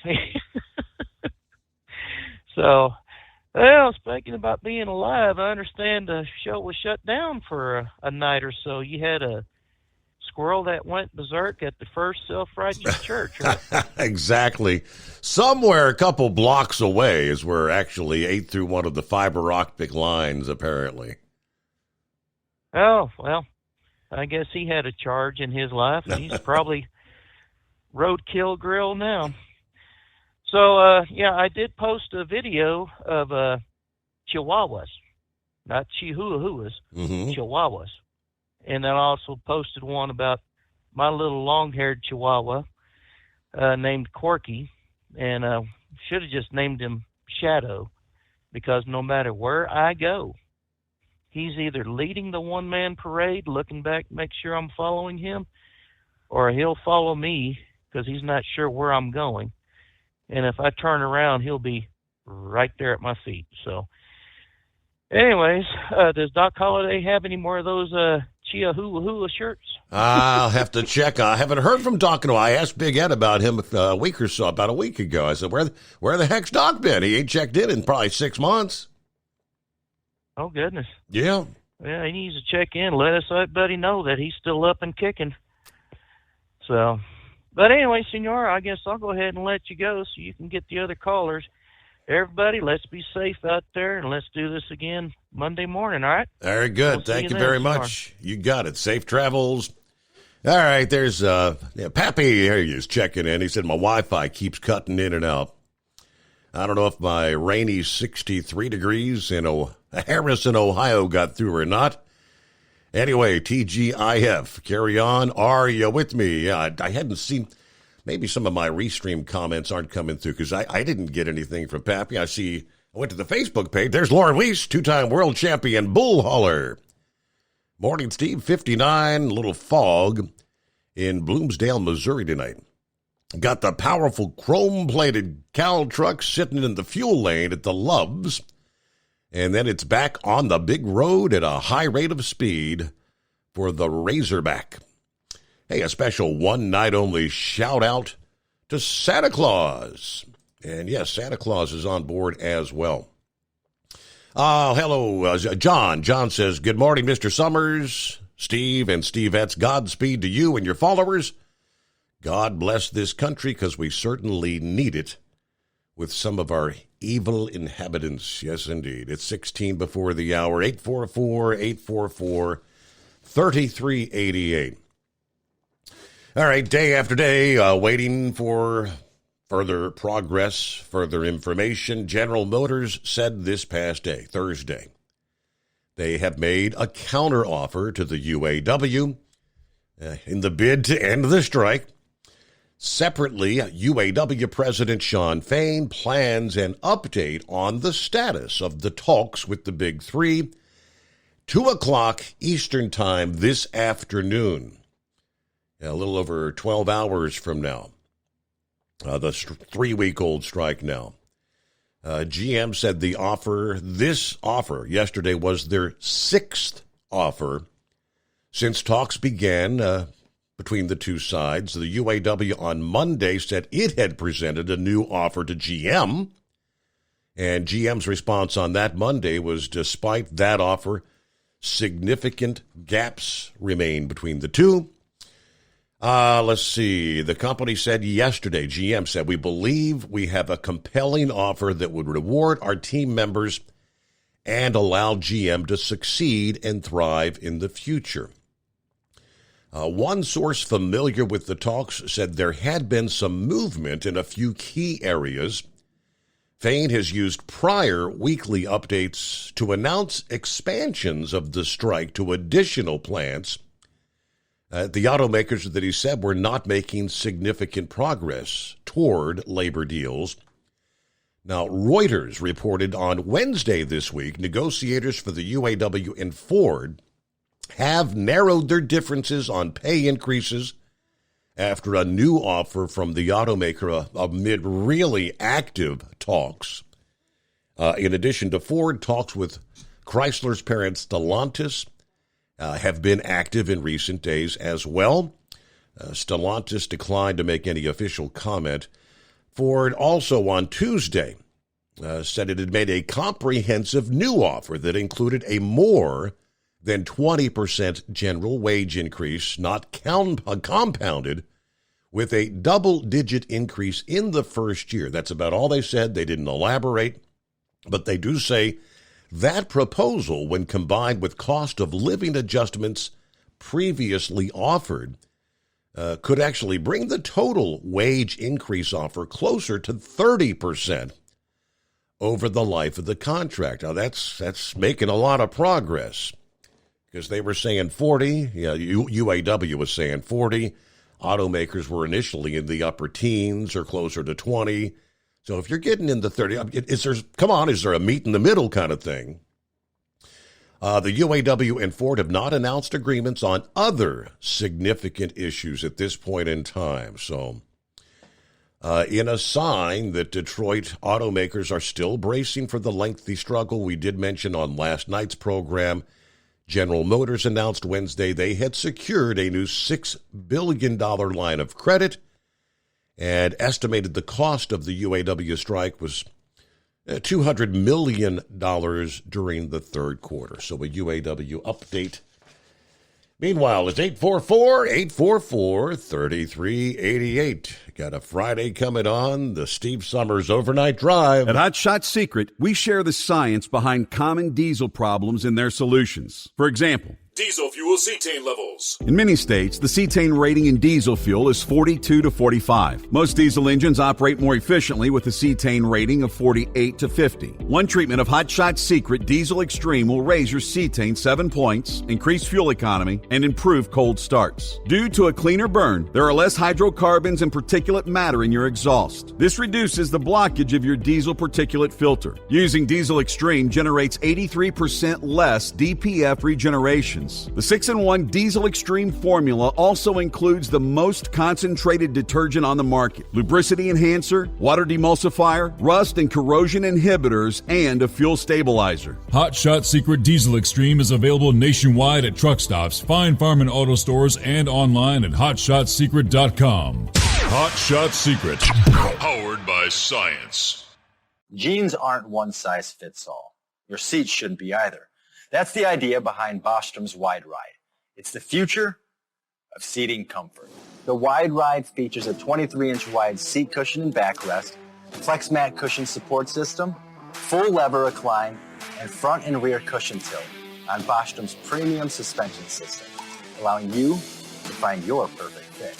So, well, speaking about being alive, I understand the show was shut down for a night or so. You had a squirrel that went berserk at the first self-righteous church. Right? Exactly. Somewhere a couple blocks away is where actually ate through one of the fiber optic lines, apparently. Oh, well, I guess he had a charge in his life, and he's probably roadkill grill now. So, yeah, I did post a video of chihuahuas, not chihuahuas, chihuahuas. And then I also posted one about my little long-haired chihuahua named Corky, and should have just named him Shadow, because no matter where I go, he's either leading the one-man parade, looking back to make sure I'm following him, or he'll follow me because he's not sure where I'm going. And if I turn around, he'll be right there at my feet. So, anyways, does Doc Holliday have any more of those Chihuahua shirts? I'll have to check. I haven't heard from Doc in a while. I asked Big Ed about him about a week ago. I said, where the heck's Doc been? He ain't checked in probably 6 months. Oh, goodness. Yeah. Yeah, he needs to check in. Let us everybody know that he's still up and kicking. So, but anyway, Senor, I guess I'll go ahead and let you go so you can get the other callers. Everybody, let's be safe out there, and let's do this again Monday morning, all right? Very good. We'll Thank you very much. You got it. Safe travels. All right, there's Pappy. Here he is checking in. He said, my Wi-Fi keeps cutting in and out. I don't know if my rainy 63 degrees in Harrison, Ohio got through or not. Anyway, TGIF, carry on. Are you with me? Yeah, I hadn't seen, maybe some of my restream comments aren't coming through because I didn't get anything from Pappy. I went to the Facebook page. There's Lauren Weiss, two-time world champion bull hauler. Morning, Steve. 59, little fog in Bloomsdale, Missouri tonight. Got the powerful chrome-plated cow truck sitting in the fuel lane at the Loves. And then it's back on the big road at a high rate of speed for the Razorback. Hey, a special one-night-only shout-out to Santa Claus. And yes, Santa Claus is on board as well. Hello, John. John says, good morning, Mr. Summers, Steve, and Stevettes. Godspeed to you and your followers. God bless this country because we certainly need it with some of our evil inhabitants. Yes, indeed. It's 16 before the hour. 844-844-3388. All right, day after day, waiting for further progress, further information. General Motors said this past day, Thursday, they have made a counteroffer to the UAW in the bid to end the strike. Separately, UAW President Shawn Fain plans an update on the status of the talks with the Big Three, 2 o'clock Eastern Time this afternoon, a little over 12 hours from now. The 3-week-old strike now. GM said this offer yesterday was their 6th offer since talks began between the two sides. The UAW on Monday said it had presented a new offer to GM, and GM's response on that Monday was, despite that offer, significant gaps remain between the two. Let's see. The company said yesterday, GM said, we believe we have a compelling offer that would reward our team members and allow GM to succeed and thrive in the future. One source familiar with the talks said there had been some movement in a few key areas. Fain has used prior weekly updates to announce expansions of the strike to additional plants. The automakers that he said were not making significant progress toward labor deals. Now, Reuters reported on Wednesday this week, negotiators for the UAW and Ford have narrowed their differences on pay increases after a new offer from the automaker amid really active talks. In addition to Ford, talks with Chrysler's parent Stellantis have been active in recent days as well. Stellantis declined to make any official comment. Ford also on Tuesday said it had made a comprehensive new offer that included a more then 20% general wage increase, not compounded with a double-digit increase in the first year. That's about all they said. They didn't elaborate, but they do say that proposal, when combined with cost of living adjustments previously offered, could actually bring the total wage increase offer closer to 30% over the life of the contract. Now, that's making a lot of progress, because they were saying 40. UAW was saying 40. Automakers were initially in the upper teens or closer to 20. So if you're getting in the 30, is there a meet in the middle kind of thing? The UAW and Ford have not announced agreements on other significant issues at this point in time. So in a sign that Detroit automakers are still bracing for the lengthy struggle we did mention on last night's program, General Motors announced Wednesday they had secured a new $6 billion line of credit and estimated the cost of the UAW strike was $200 million during the third quarter. So a UAW update. Meanwhile, it's 844-844-3388. Got a Friday coming on, the Steve Summers Overnight Drive. At Hot Shot Secret, we share the science behind common diesel problems and their solutions. For example, Diesel fuel cetane levels. in many states, the cetane rating in diesel fuel is 42 to 45. Most diesel engines operate more efficiently with a cetane rating of 48 to 50. One treatment of Hot Shot Secret Diesel Extreme will raise your cetane 7 points, increase fuel economy, and improve cold starts. Due to a cleaner burn, there are less hydrocarbons and particulate matter in your exhaust. This reduces the blockage of your diesel particulate filter. Using Diesel Extreme generates 83% less DPF regeneration. The 6-in-1 Diesel Extreme formula also includes the most concentrated detergent on the market, lubricity enhancer, water demulsifier, rust and corrosion inhibitors, and a fuel stabilizer. Hot Shot Secret Diesel Extreme is available nationwide at truck stops, Fine Farm and auto stores, and online at hotshotsecret.com. Hot Shot Secret, powered by science. Jeans aren't one size fits all. Your seat shouldn't be either. That's the idea behind Bostrom's Wide Ride. It's the future of seating comfort. The Wide Ride features a 23-inch wide seat cushion and backrest, flex mat cushion support system, full lever recline, and front and rear cushion tilt on Bostrom's premium suspension system, allowing you to find your perfect fit.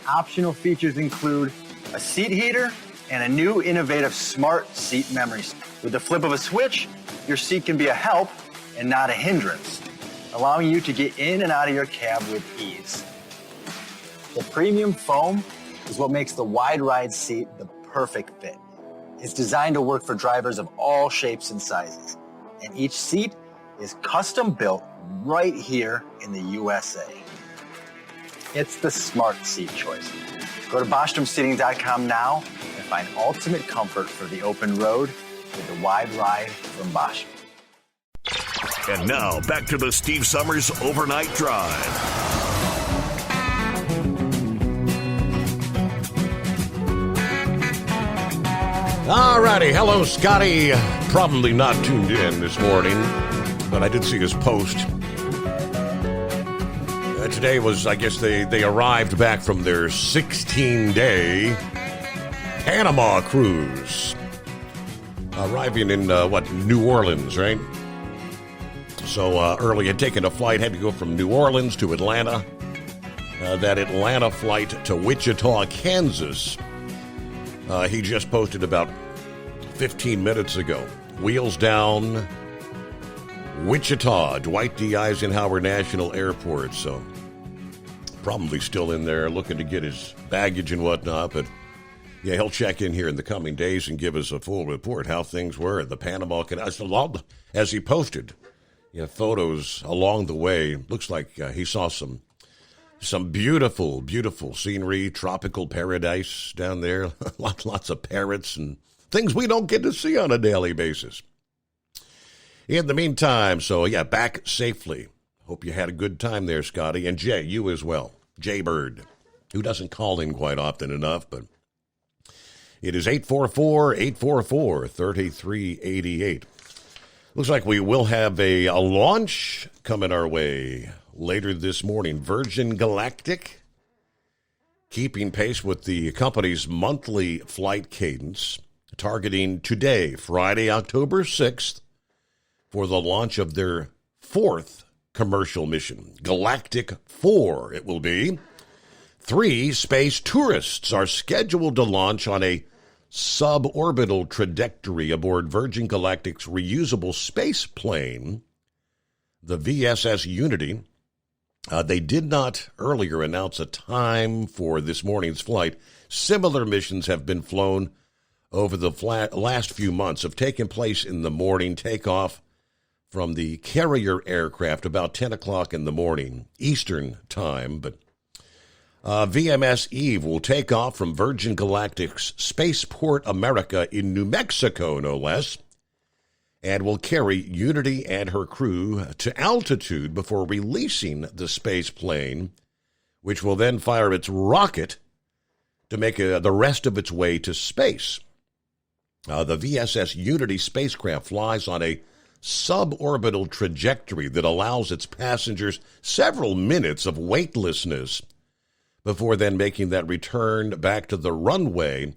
Optional features include a seat heater and a new innovative smart seat memory. With the flip of a switch, your seat can be a help and not a hindrance, allowing you to get in and out of your cab with ease. The premium foam is what makes the Wide Ride seat the perfect fit. It's designed to work for drivers of all shapes and sizes, and each seat is custom built right here in the USA. It's the smart seat choice. Go to BostromSeating.com now and find ultimate comfort for the open road with the Wide Ride from Bosch. And now, back to the Steve Summers Overnight Drive. All righty. Hello, Scotty. Probably not tuned in this morning, but I did see his post. Today was, I guess, they arrived back from their 16-day Panama cruise. Arriving in, New Orleans, right? So early, had taken a flight, had to go from New Orleans to Atlanta. That Atlanta flight to Wichita, Kansas, he just posted about 15 minutes ago. Wheels down, Wichita, Dwight D. Eisenhower National Airport. So probably still in there looking to get his baggage and whatnot, but yeah, he'll check in here in the coming days and give us a full report how things were at the Panama Canal. As he posted, photos along the way. Looks like he saw some beautiful, beautiful scenery, tropical paradise down there. lots of parrots and things we don't get to see on a daily basis. In the meantime, back safely. Hope you had a good time there, Scotty. And Jay, you as well. Jay Bird, who doesn't call in quite often enough, but it is 844-844-3388. Looks like we will have a launch coming our way later this morning. Virgin Galactic, keeping pace with the company's monthly flight cadence, targeting today, Friday, October 6th, for the launch of their fourth commercial mission. Galactic 4, it will be. 3 space tourists are scheduled to launch on a suborbital trajectory aboard Virgin Galactic's reusable space plane, the VSS Unity. They did not earlier announce a time for this morning's flight. Similar missions have been flown over the last few months, have taken place in the morning, takeoff from the carrier aircraft about 10 o'clock in the morning, Eastern time, but VMS Eve will take off from Virgin Galactic's Spaceport America in New Mexico, no less, and will carry Unity and her crew to altitude before releasing the space plane, which will then fire its rocket to make the rest of its way to space. The VSS Unity spacecraft flies on a suborbital trajectory that allows its passengers several minutes of weightlessness before then making that return back to the runway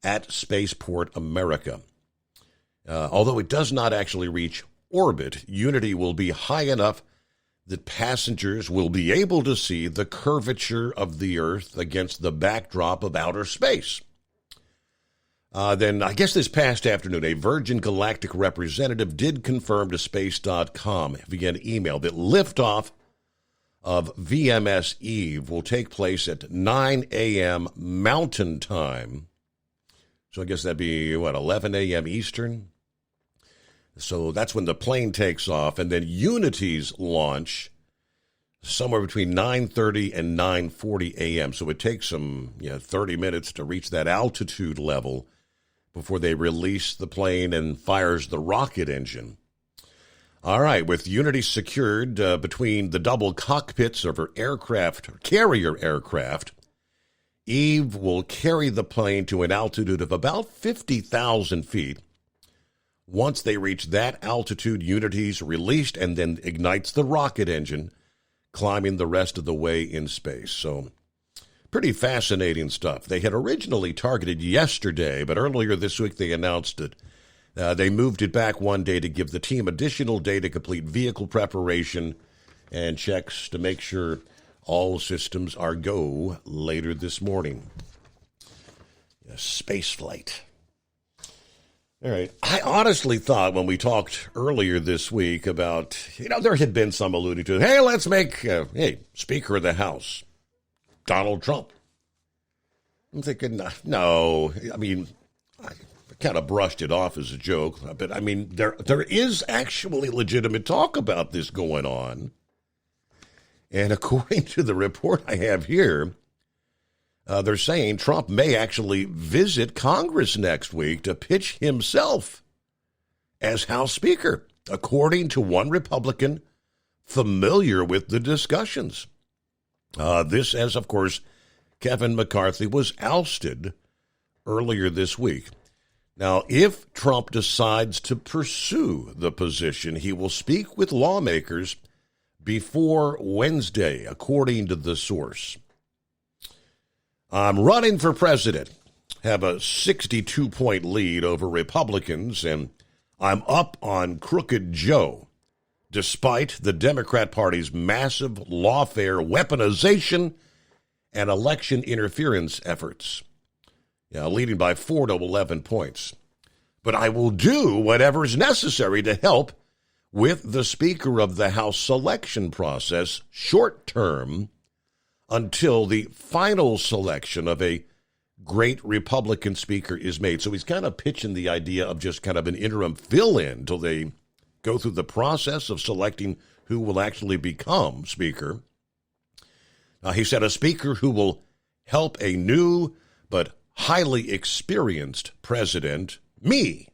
at Spaceport America. Although it does not actually reach orbit, Unity will be high enough that passengers will be able to see the curvature of the Earth against the backdrop of outer space. Then, I guess this past afternoon, a Virgin Galactic representative did confirm to Space.com via email that liftoff of VMS Eve will take place at 9 a.m. Mountain Time. So I guess that'd be, 11 a.m. Eastern? So that's when the plane takes off, and then Unity's launch somewhere between 9:30 and 9:40 a.m. So it takes them 30 minutes to reach that altitude level before they release the plane and fires the rocket engine. All right, with Unity secured between the double cockpits of her carrier aircraft, Eve will carry the plane to an altitude of about 50,000 feet. Once they reach that altitude, Unity's released and then ignites the rocket engine, climbing the rest of the way in space. So, pretty fascinating stuff. They had originally targeted yesterday, but earlier this week they announced it. They moved it back one day to give the team additional day to complete vehicle preparation and checks to make sure all systems are go later this morning. Space flight. All right. I honestly thought when we talked earlier this week about, there had been some alluding to, hey, let's make, Speaker of the House, Donald Trump. I'm thinking, no, I kind of brushed it off as a joke, but there is actually legitimate talk about this going on. And according to the report I have here, they're saying Trump may actually visit Congress next week to pitch himself as House Speaker, according to one Republican familiar with the discussions. This as, of course, Kevin McCarthy was ousted earlier this week. Now, if Trump decides to pursue the position, he will speak with lawmakers before Wednesday, according to the source. I'm running for president, have a 62-point lead over Republicans, and I'm up on Crooked Joe, despite the Democrat Party's massive lawfare weaponization and election interference efforts. Leading by 4 to 11 points. But I will do whatever is necessary to help with the Speaker of the House selection process short term until the final selection of a great Republican Speaker is made. So he's kind of pitching the idea of just kind of an interim fill-in until they go through the process of selecting who will actually become Speaker. He said a Speaker who will help a new but highly experienced president, me,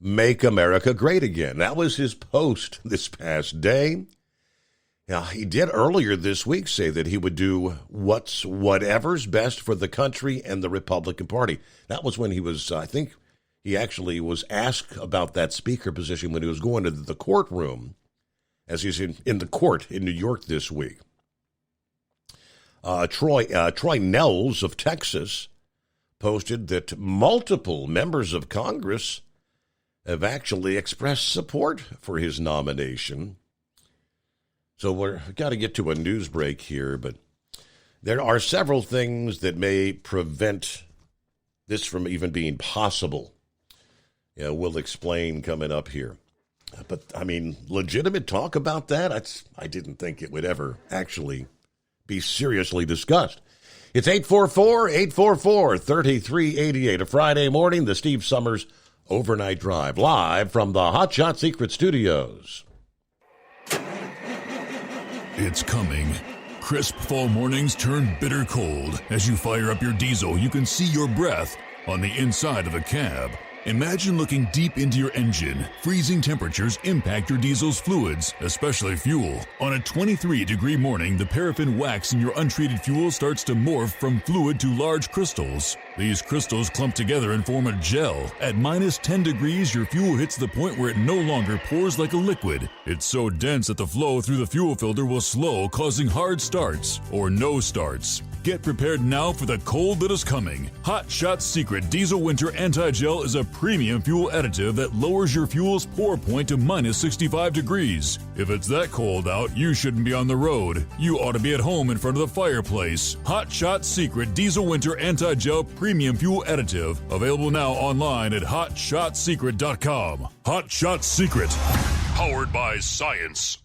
make America great again. That was his post this past day. Now, he did earlier this week say that he would do whatever's best for the country and the Republican Party. That was when he was, I think, He actually was asked about that speaker position when he was going to the courtroom, as he's in the court in New York this week. Troy Nels of Texas posted that multiple members of Congress have actually expressed support for his nomination. So we've got to get to a news break here, but there are several things that may prevent this from even being possible. We'll explain coming up here. But, I mean, legitimate talk about that? I didn't think it would ever actually be seriously discussed. It's 844-844-3388, a Friday morning, the Steve Summers Overnight Drive, live from the Hot Shot Secret Studios. It's coming. Crisp fall mornings turn bitter cold. As you fire up your diesel, you can see your breath on the inside of a cab. Imagine looking deep into your engine. Freezing temperatures impact your diesel's fluids, especially fuel. On a 23-degree morning, the paraffin wax in your untreated fuel starts to morph from fluid to large crystals. These crystals clump together and form a gel. At minus 10 degrees, your fuel hits the point where it no longer pours like a liquid. It's so dense that the flow through the fuel filter will slow, causing hard starts or no starts. Get prepared now for the cold that is coming. Hot Shot Secret Diesel Winter Anti-Gel is a premium fuel additive that lowers your fuel's pour point to minus 65 degrees. If it's that cold out, you shouldn't be on the road. You ought to be at home in front of the fireplace. Hot Shot Secret Diesel Winter Anti-Gel Premium Fuel Additive. Available now online at HotShotSecret.com. Hot Shot Secret. Powered by science.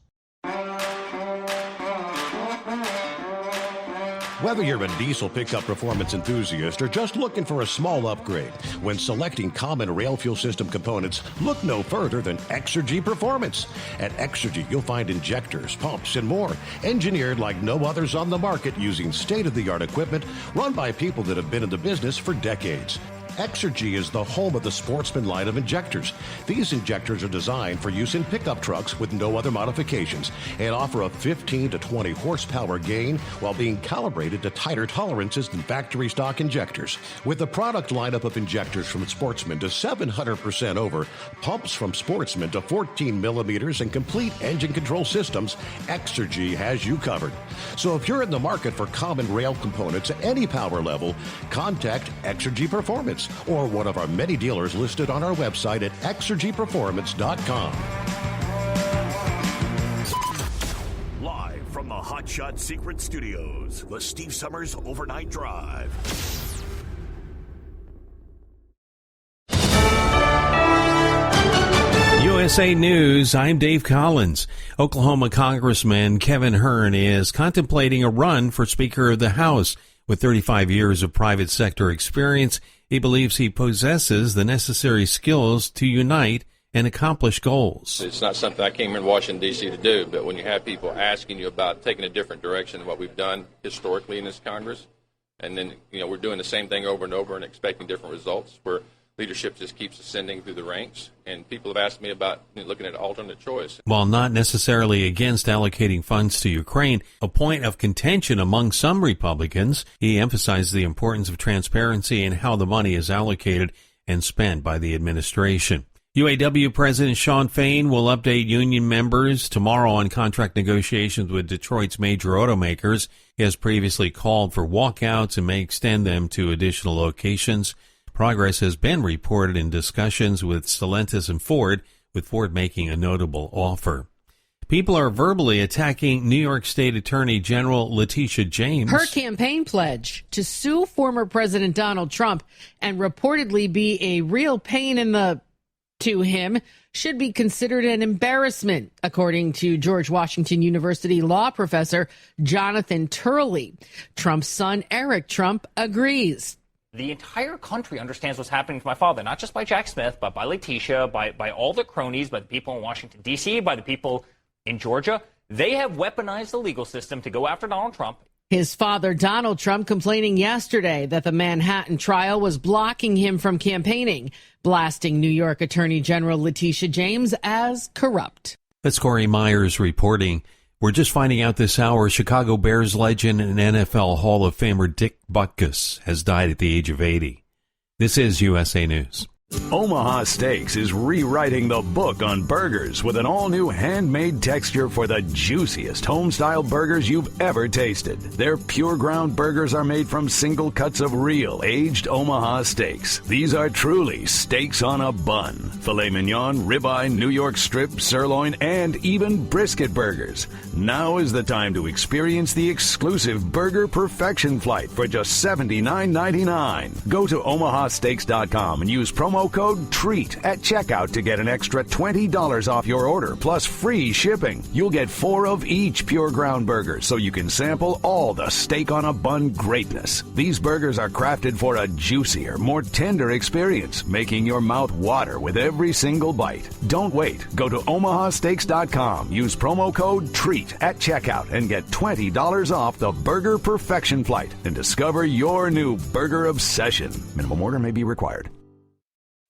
Whether you're a diesel pickup performance enthusiast or just looking for a small upgrade, when selecting common rail fuel system components, look no further than Exergy Performance. At Exergy, you'll find injectors, pumps, and more, engineered like no others on the market using state-of-the-art equipment run by people that have been in the business for decades. Exergy is the home of the Sportsman line of injectors. These injectors are designed for use in pickup trucks with no other modifications and offer a 15 to 20 horsepower gain while being calibrated to tighter tolerances than factory stock injectors. With a product lineup of injectors from Sportsman to 700% over, pumps from Sportsman to 14 millimeters, and complete engine control systems, Exergy has you covered. So if you're in the market for common rail components at any power level, contact Exergy Performance or one of our many dealers listed on our website at exergyperformance.com. Live from the Hot Shot Secret Studios, the Steve Summers Overnight Drive. USA News, I'm Dave Collins. Oklahoma Congressman Kevin Hern is contemplating a run for Speaker of the House. With 35 years of private sector experience, he believes he possesses the necessary skills to unite and accomplish goals. It's not something I came here in Washington, D.C. to do, but when you have people asking you about taking a different direction than what we've done historically in this Congress, and then, we're doing the same thing over and over and expecting different results, where leadership just keeps ascending through the ranks, and people have asked me about looking at alternate choice. While not necessarily against allocating funds to Ukraine, a point of contention among some Republicans, he emphasized the importance of transparency in how the money is allocated and spent by the administration. UAW President Shawn Fain will update union members tomorrow on contract negotiations with Detroit's major automakers. He has previously called for walkouts and may extend them to additional locations. Progress has been reported in discussions with Stellantis and Ford, with Ford making a notable offer. People are verbally attacking New York State Attorney General Letitia James. Her campaign pledge to sue former President Donald Trump and reportedly be a real pain to him should be considered an embarrassment, according to George Washington University law professor Jonathan Turley. Trump's son, Eric Trump, agrees. The entire country understands what's happening to my father, not just by Jack Smith, but by Letitia, by all the cronies, by the people in Washington, D.C., by the people in Georgia. They have weaponized the legal system to go after Donald Trump. His father, Donald Trump, complaining yesterday that the Manhattan trial was blocking him from campaigning, blasting New York Attorney General Letitia James as corrupt. That's Corey Myers reporting. We're just finding out this hour Chicago Bears legend and NFL Hall of Famer Dick Butkus has died at the age of 80. This is USA News. Omaha Steaks is rewriting the book on burgers with an all-new handmade texture for the juiciest home-style burgers you've ever tasted. Their pure ground burgers are made from single cuts of real aged Omaha steaks. These are truly steaks on a bun. Filet mignon, ribeye, New York strip, sirloin, and even brisket burgers. Now is the time to experience the exclusive Burger Perfection Flight for just $79.99. Go to omahasteaks.com and use promo code TREAT at checkout to get an extra $20 off your order plus free shipping. You'll get 4 of each pure ground burger so you can sample all the steak on a bun greatness. These burgers are crafted for a juicier, more tender experience, making your mouth water with every single bite. Don't wait. Go to omahasteaks.com. Use promo code TREAT at checkout and get $20 off the Burger Perfection Flight and discover your new burger obsession. Minimum order may be required.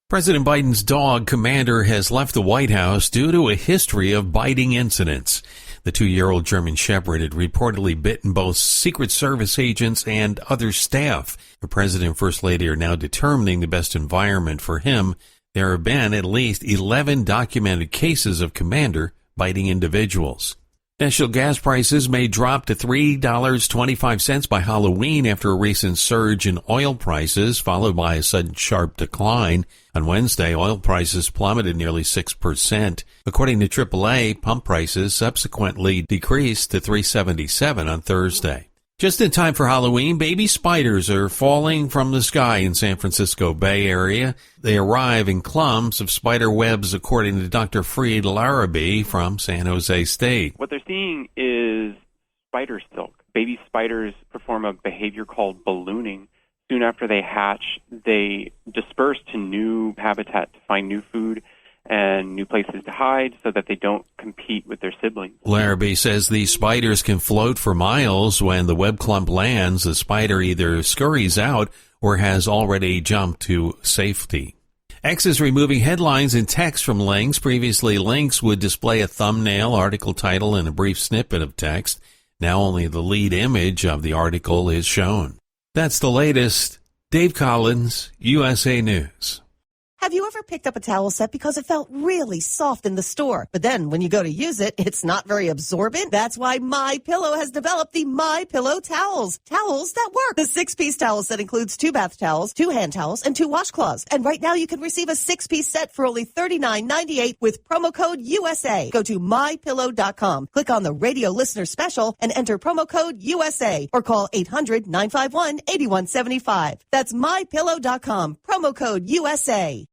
President Biden's dog, Commander, has left the White House due to a history of biting incidents. The 2-year-old German Shepherd had reportedly bitten both Secret Service agents and other staff. The President and First Lady are now determining the best environment for him. There have been at least 11 documented cases of Commander biting individuals. National gas prices may drop to $3.25 by Halloween after a recent surge in oil prices, followed by a sudden sharp decline. On Wednesday, oil prices plummeted nearly 6%. According to AAA, pump prices subsequently decreased to $3.77 on Thursday. Just in time for Halloween, baby spiders are falling from the sky in San Francisco Bay Area. They arrive in clumps of spider webs, according to Dr. Freed Larrabee from San Jose State. What they're seeing is spider silk. Baby spiders perform a behavior called ballooning. Soon after they hatch, they disperse to new habitat to find new food and new places to hide so that they don't compete with their siblings. Larrabee says these spiders can float for miles. When the web clump lands, the spider either scurries out or has already jumped to safety. X is removing headlines and text from links. Previously, links would display a thumbnail, article title, and a brief snippet of text. Now only the lead image of the article is shown. That's the latest. Dave Collins, USA News. Have you ever picked up a towel set because it felt really soft in the store, but then when you go to use it, it's not very absorbent? That's why MyPillow has developed the MyPillow towels. Towels that work. The 6-piece towel set includes 2 bath towels, 2 hand towels, and 2 washcloths. And right now you can receive a 6-piece set for only $39.98 with promo code USA. Go to MyPillow.com, click on the radio listener special, and enter promo code USA, or call 800-951-8175. That's MyPillow.com, promo code USA.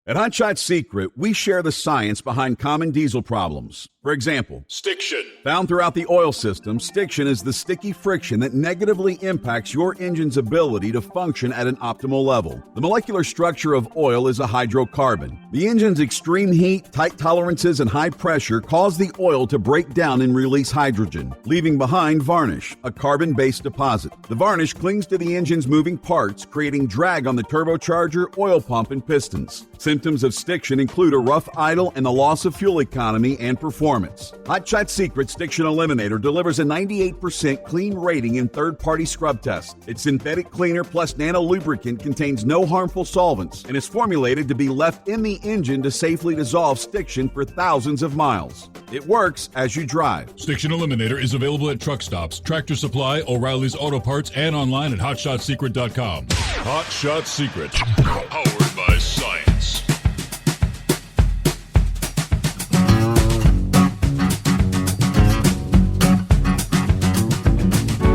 At Hot Shot Secret, we share the science behind common diesel problems. For example, Stiction. Found throughout the oil system, stiction is the sticky friction that negatively impacts your engine's ability to function at an optimal level. The molecular structure of oil is a hydrocarbon. The engine's extreme heat, tight tolerances, and high pressure cause the oil to break down and release hydrogen, leaving behind varnish, a carbon-based deposit. The varnish clings to the engine's moving parts, creating drag on the turbocharger, oil pump, and pistons. Symptoms of stiction include a rough idle and the loss of fuel economy and performance. Hot Shot Secret Stiction Eliminator delivers a 98% clean rating in third-party scrub tests. Its synthetic cleaner plus nano lubricant contains no harmful solvents and is formulated to be left in the engine to safely dissolve stiction for thousands of miles. It works as you drive. Stiction Eliminator is available at truck stops, Tractor Supply, O'Reilly's Auto Parts, and online at HotShotSecret.com. Hot Shot Secret, powered by science.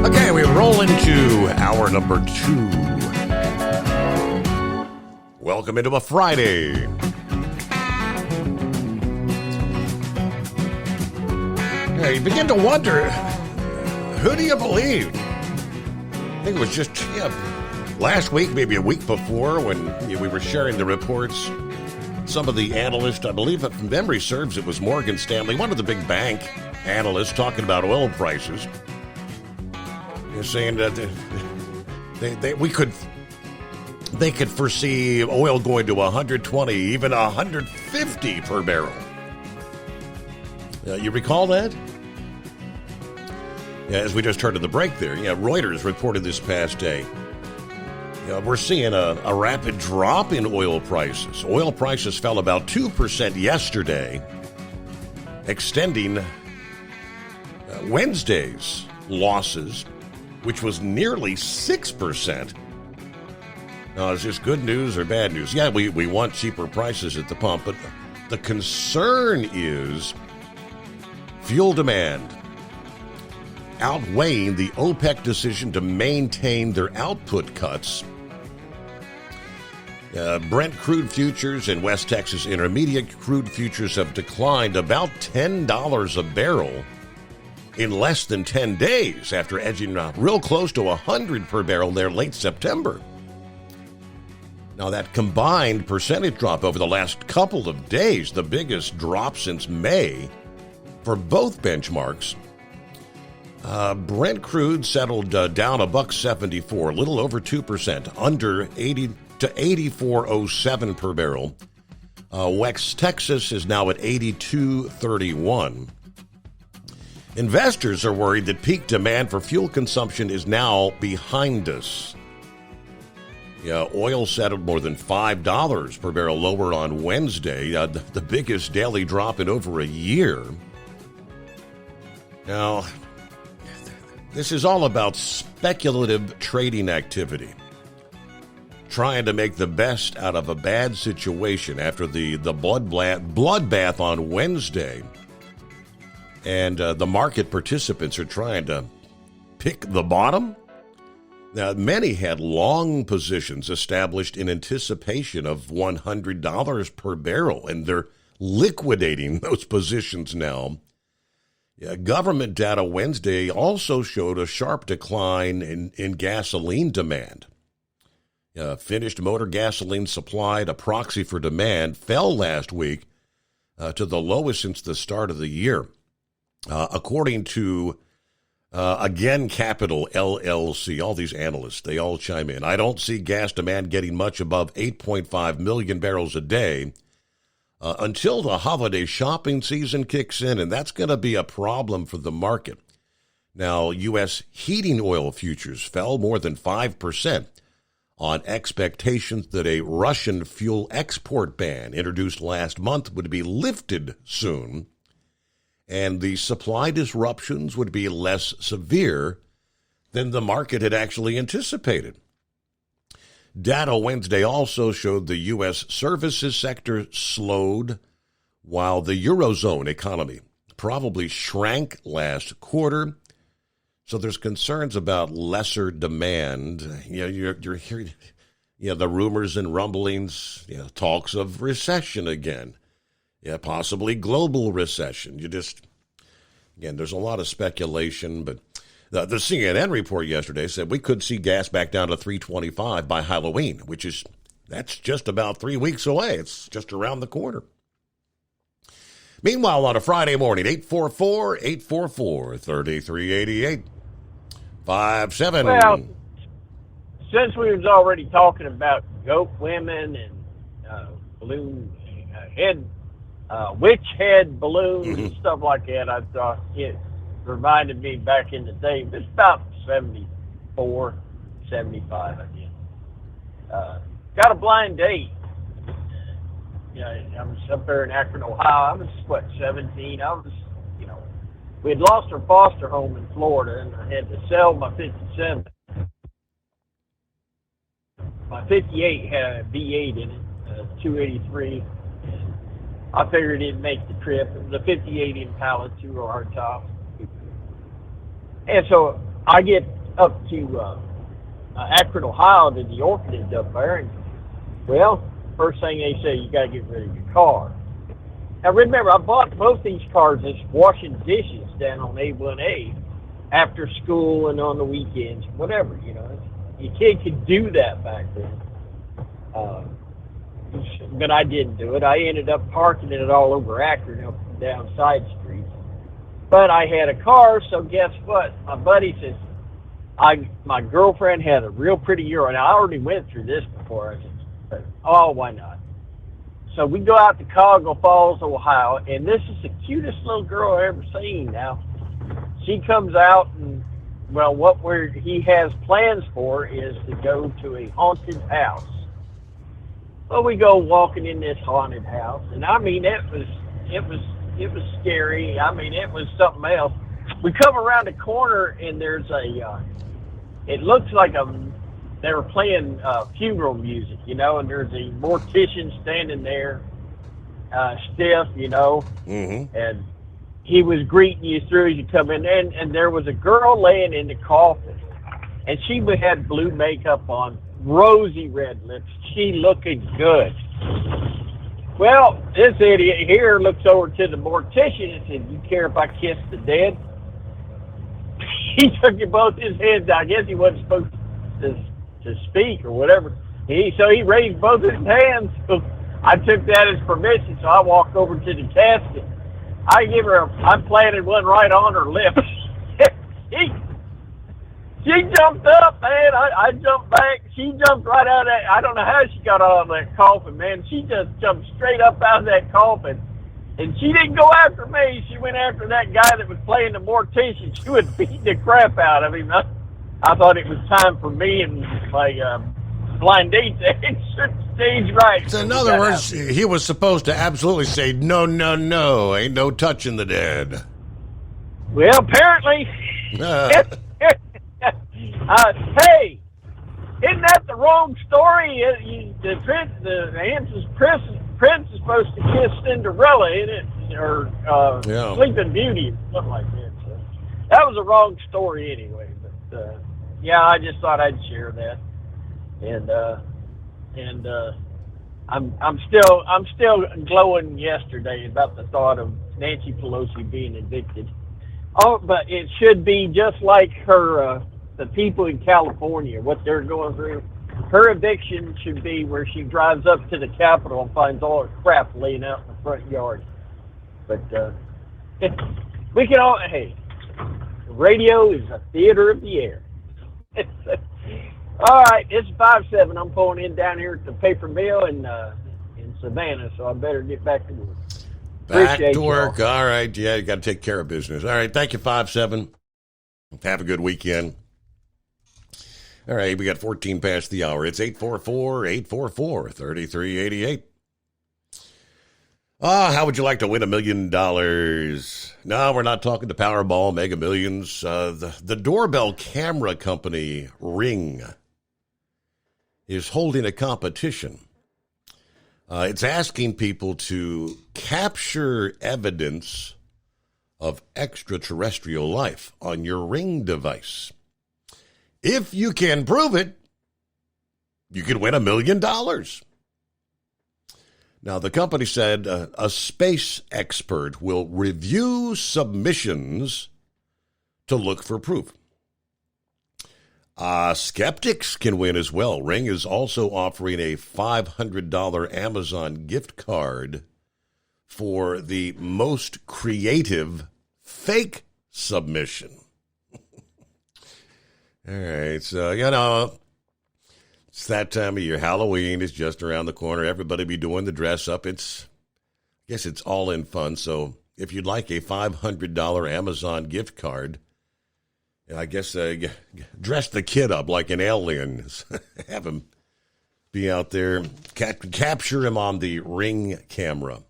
Okay, we roll into hour number 2. Welcome into a Friday. Yeah, you begin to wonder, who do you believe? I think it was just last week, maybe a week before, when we were sharing the reports. Some of the analysts, I believe, if memory serves, it was Morgan Stanley, one of the big bank analysts, talking about oil prices. You're saying that they could foresee oil going to 120, even 150 per barrel. You recall that? Yeah, as we just heard in the break there. Yeah, Reuters reported this past day. We're seeing a rapid drop in oil prices. Oil prices fell about 2% yesterday, extending Wednesday's losses, which was nearly 6%. Now, is this good news or bad news? Yeah, we want cheaper prices at the pump, but the concern is fuel demand outweighing the OPEC decision to maintain their output cuts. Brent crude futures and West Texas Intermediate crude futures have declined about $10 a barrel in less than 10 days after edging real close to 100 per barrel there late September. Now, that combined percentage drop over the last couple of days, the biggest drop since May for both benchmarks. Brent crude settled down $1.74, a little over 2%, under 80 to 84.07 per barrel. West Texas is now at 82.31. Investors are worried that peak demand for fuel consumption is now behind us. Oil settled more than $5 per barrel lower on Wednesday, the biggest daily drop in over a year. Now, this is all about speculative trading activity, trying to make the best out of a bad situation after the bloodbath on Wednesday. And the market participants are trying to pick the bottom. Now, many had long positions established in anticipation of $100 per barrel, and they're liquidating those positions now. Government data Wednesday also showed a sharp decline in gasoline demand. Finished motor gasoline supplied, a proxy for demand, fell last week to the lowest since the start of the year. According to, again, Capital LLC, all these analysts, they all chime in. I don't see gas demand getting much above 8.5 million barrels a day until the holiday shopping season kicks in, and that's going to be a problem for the market. Now, U.S. heating oil futures fell more than 5% on expectations that a Russian fuel export ban introduced last month would be lifted soon, and the supply disruptions would be less severe than the market had actually anticipated. Data Wednesday also showed the U.S. services sector slowed, while the Eurozone economy probably shrank last quarter. So there's concerns about lesser demand. You're hearing the rumors and rumblings, talks of recession again. Possibly global recession. There's a lot of speculation, but the CNN report yesterday said we could see gas back down to $3.25 by Halloween, that's just about 3 weeks away. It's just around the corner. Meanwhile, on a Friday morning, 844-844-3388. 57. Well, since we was already talking about goat women and balloon head, witch head balloons and stuff like that, I thought it reminded me back in the day. It's about 74, 75, I guess. Got a blind date. I was up there in Akron, Ohio. I was, 17? We had lost our foster home in Florida, and I had to sell my 57. My 58 had a V8 in it, 283. And I figured it'd make the trip. It was a 58 Impala, 2 hardtop. And so I get up to Akron, Ohio, to the orphanage up there, and, first thing they say, you got to get rid of your car. Now, remember, I bought both these cars as washing dishes down on A1A after school and on the weekends, whatever, Your kid could do that back then. But I didn't do it. I ended up parking it all over Akron, up and down side streets. But I had a car, so guess what? My buddy says, my girlfriend had a real pretty Euro. Now, I already went through this before. I said, why not? So we go out to Cuyahoga Falls, Ohio, and this is the cutest little girl I've ever seen now. She comes out, and well, what he has plans for is to go to a haunted house. Well, we go walking in this haunted house, and I mean, it was scary. I mean, it was something else. We come around the corner, and there's it looks like they were playing funeral music, you know, and there's a mortician standing there, stiff, you know, and he was greeting you through as you come in, and there was a girl laying in the coffin, and she had blue makeup on, rosy red lips. She looking good. Well, this idiot here looks over to the mortician and said, "You care if I kiss the dead?" He took both his hands. I guess he wasn't supposed to speak or whatever. So he raised both his hands. So I took that as permission. So I walked over to the casket. I planted one right on her lip. She jumped up, man. I jumped back. She jumped right out of that. I don't know how she got out of that coffin, man. She just jumped straight up out of that coffin. And she didn't go after me. She went after that guy that was playing the mortician. She was beating the crap out of him. I thought it was time for me and my blind date to exit stage right. So in other words, he was supposed to absolutely say, no, ain't no touching the dead. Well, apparently. Hey, isn't that the wrong story? The prince is supposed to kiss Cinderella, isn't it? Or Sleeping Beauty, or something like that. So that was a wrong story anyway. But yeah, I just thought I'd share that. And I'm still glowing yesterday about the thought of Nancy Pelosi being evicted. Oh, but it should be just like her. The people in California, what they're going through. Her eviction should be where she drives up to the Capitol and finds all her crap laying out in the front yard. But we can all, hey, radio is a theater of the air. All right, it's 5-7. I'm pulling in down here at the paper mill in Savannah, so I better get back to work. Back to work. Y'all. All right. Yeah, you got to take care of business. All right. Thank you, 5-7. Have a good weekend. All right, we got 14 past the hour. It's 844-844-3388. How would you like to win $1 million? No, we're not talking to Powerball, Mega Millions. The doorbell camera company, Ring, is holding a competition. It's asking people to capture evidence of extraterrestrial life on your Ring device. If you can prove it, you could win $1 million. Now, the company said a space expert will review submissions to look for proof. Skeptics can win as well. Ring is also offering a $500 Amazon gift card for the most creative fake submission. All right, so, it's that time of year. Halloween is just around the corner. Everybody be doing the dress up. I guess it's all in fun. So if you'd like a $500 Amazon gift card, I guess dress the kid up like an alien. Have him be out there. Capture him on the Ring camera.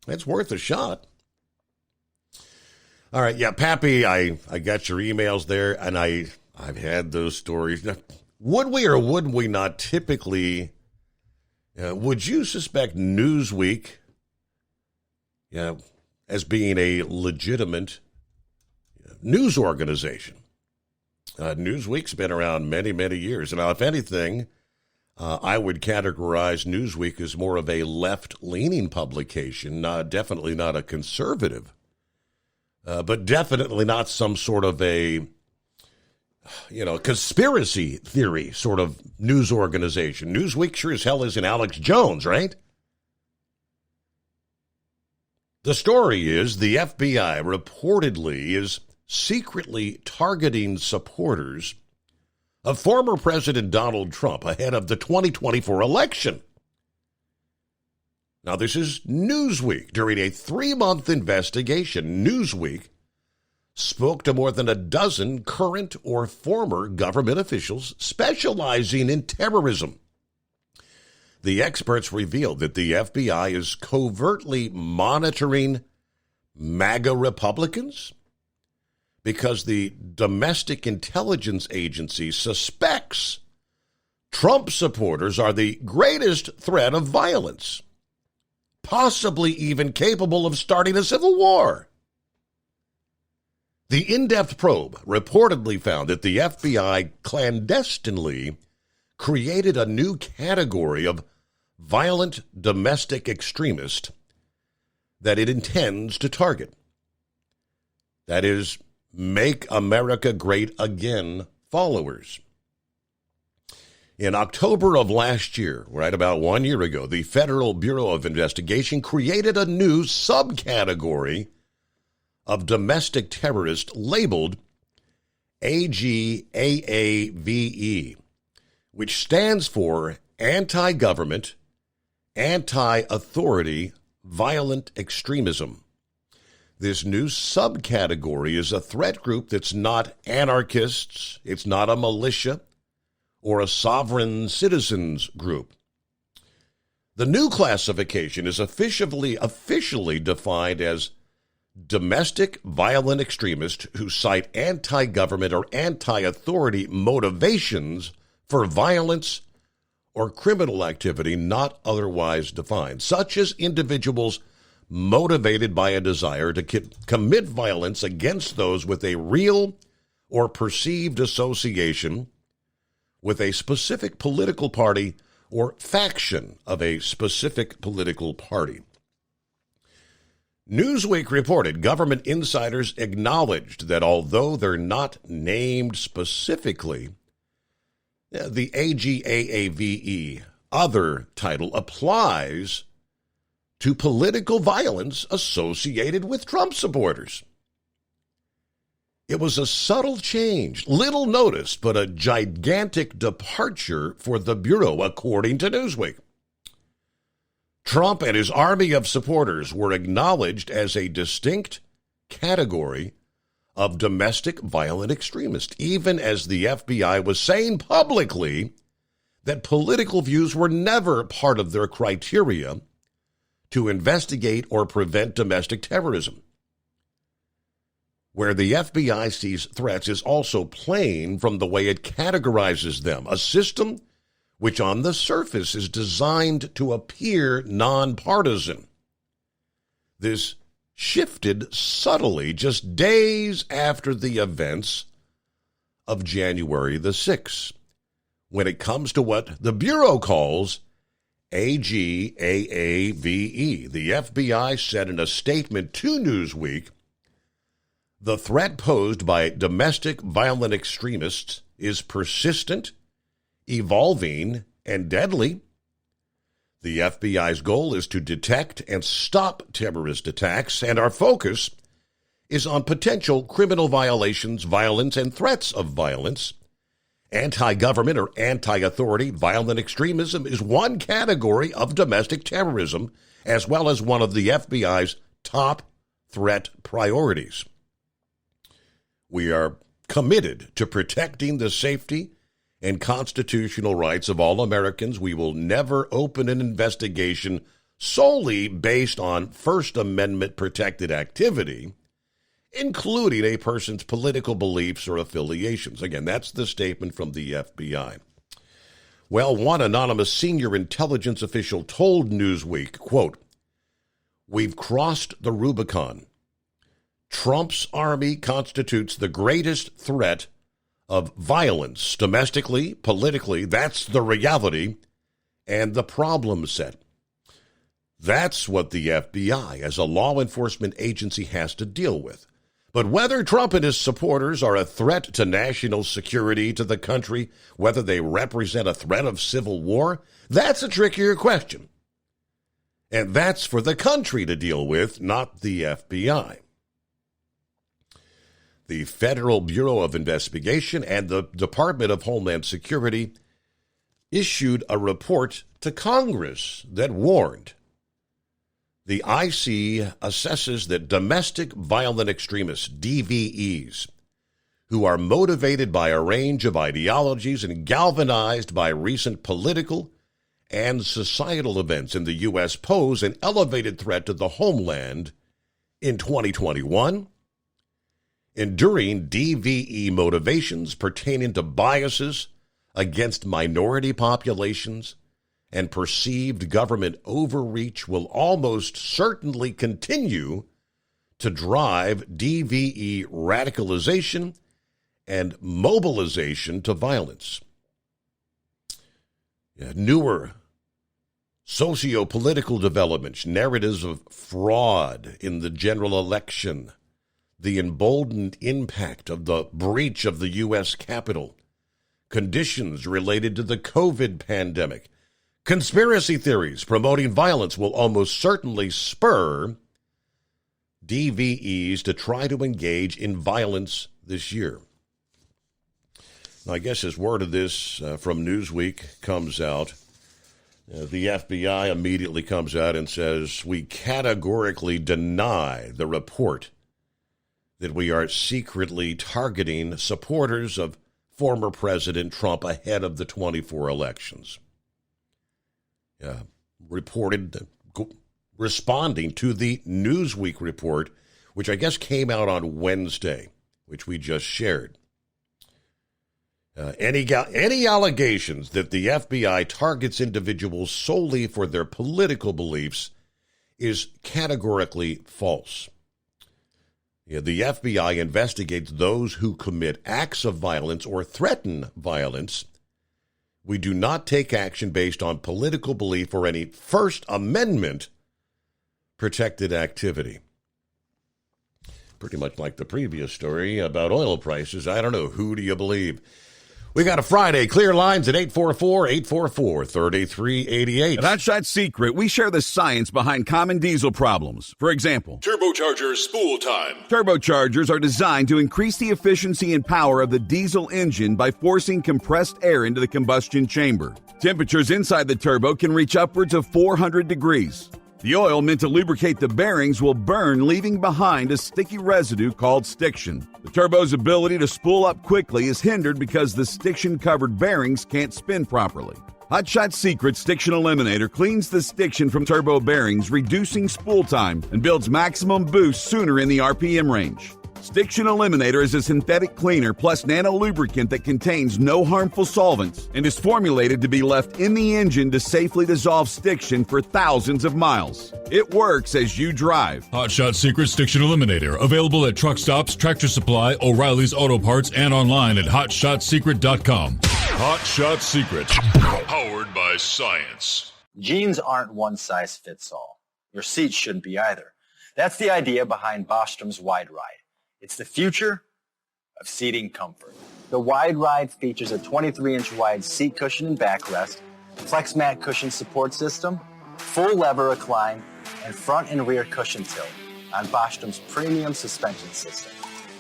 It's worth a shot. All right, yeah, Pappy, I got your emails there, and I've had those stories. Now, would we or would we not typically, would you suspect Newsweek as being a legitimate news organization? Newsweek's been around many, many years. Now, if anything, I would categorize Newsweek as more of a left-leaning publication, definitely not a conservative. But definitely not some sort of a, conspiracy theory sort of news organization. Newsweek sure as hell isn't Alex Jones, right? The story is the FBI reportedly is secretly targeting supporters of former President Donald Trump ahead of the 2024 election. Now, this is Newsweek. During a 3-month investigation, Newsweek spoke to more than a dozen current or former government officials specializing in terrorism. The experts revealed that the FBI is covertly monitoring MAGA Republicans because the Domestic Intelligence Agency suspects Trump supporters are the greatest threat of violence, possibly even capable of starting a civil war. The in-depth probe reportedly found that the FBI clandestinely created a new category of violent domestic extremist that it intends to target. That is, Make America Great Again followers. In October of last year, right about 1 year ago, the Federal Bureau of Investigation created a new subcategory of domestic terrorist labeled AGAAVE, which stands for Anti-Government, Anti-Authority, Violent Extremism. This new subcategory is a threat group that's not anarchists, it's not a militia, or a sovereign citizens group. The new classification is officially defined as domestic violent extremists who cite anti-government or anti-authority motivations for violence or criminal activity not otherwise defined, such as individuals motivated by a desire to commit violence against those with a real or perceived association with a specific political party or faction of a specific political party. Newsweek reported government insiders acknowledged that although they're not named specifically, the AGAAVE other title applies to political violence associated with Trump supporters. It was a subtle change, little noticed, but a gigantic departure for the Bureau, according to Newsweek. Trump and his army of supporters were acknowledged as a distinct category of domestic violent extremists, even as the FBI was saying publicly that political views were never part of their criteria to investigate or prevent domestic terrorism. Where the FBI sees threats is also plain from the way it categorizes them, a system which on the surface is designed to appear nonpartisan. This shifted subtly just days after the events of January the 6th, when it comes to what the Bureau calls AGAAVE. The FBI said in a statement to Newsweek, the threat posed by domestic violent extremists is persistent, evolving, and deadly. The FBI's goal is to detect and stop terrorist attacks, and our focus is on potential criminal violations, violence, and threats of violence. Anti-government or anti-authority violent extremism is one category of domestic terrorism, as well as one of the FBI's top threat priorities. We are committed to protecting the safety and constitutional rights of all Americans. We will never open an investigation solely based on First Amendment protected activity, including a person's political beliefs or affiliations. Again, that's the statement from the FBI. Well, one anonymous senior intelligence official told Newsweek, quote, "We've crossed the Rubicon. Trump's army constitutes the greatest threat of violence domestically, politically. That's the reality and the problem set. That's what the FBI as a law enforcement agency has to deal with. But whether Trump and his supporters are a threat to national security to the country, whether they represent a threat of civil war, that's a trickier question. And that's for the country to deal with, not the FBI." The Federal Bureau of Investigation and the Department of Homeland Security issued a report to Congress that warned The IC assesses that domestic violent extremists, DVEs, who are motivated by a range of ideologies and galvanized by recent political and societal events in the U.S., pose an elevated threat to the homeland in 2021. Enduring DVE motivations pertaining to biases against minority populations and perceived government overreach will almost certainly continue to drive DVE radicalization and mobilization to violence. Newer socio-political developments, narratives of fraud in the general election, the emboldened impact of the breach of the U.S. Capitol, conditions related to the COVID pandemic, conspiracy theories promoting violence will almost certainly spur DVEs to try to engage in violence this year. Now, I guess as word of this from Newsweek comes out, the FBI immediately comes out and says, we categorically deny the report that we are secretly targeting supporters of former President Trump ahead of the 24 elections. Reported responding to the Newsweek report, which I guess came out on Wednesday, which we just shared. Any allegations that the FBI targets individuals solely for their political beliefs is categorically false. The FBI investigates those who commit acts of violence or threaten violence. We do not take action based on political belief or any First Amendment protected activity. Pretty much like the previous story about oil prices. I don't know. Who do you believe? We got a Friday. Clear lines at 844-844-3388. At Hot Shot Secret, we share the science behind common diesel problems. For example, Turbocharger spool time. Turbochargers are designed to increase the efficiency and power of the diesel engine by forcing compressed air into the combustion chamber. Temperatures inside the turbo can reach upwards of 400 degrees. The oil meant to lubricate the bearings will burn, leaving behind a sticky residue called stiction. The turbo's ability to spool up quickly is hindered because the stiction-covered bearings can't spin properly. Hot Shot Secret Stiction Eliminator cleans the stiction from turbo bearings, reducing spool time, and builds maximum boost sooner in the RPM range. Stiction Eliminator is a synthetic cleaner plus nano-lubricant that contains no harmful solvents and is formulated to be left in the engine to safely dissolve stiction for thousands of miles. It works as you drive. Hot Shot Secret Stiction Eliminator. Available at truck stops, Tractor Supply, O'Reilly's Auto Parts, and online at HotShotSecret.com. Hot Shot Secret. Powered by science. Jeans aren't one size fits all. Your seat shouldn't be either. That's the idea behind Bostrom's Wide Ride. It's the future of seating comfort. The Wide Ride features a 23-inch wide seat cushion and backrest, flex mat cushion support system, full lever recline, and front and rear cushion tilt on Bostrom's premium suspension system,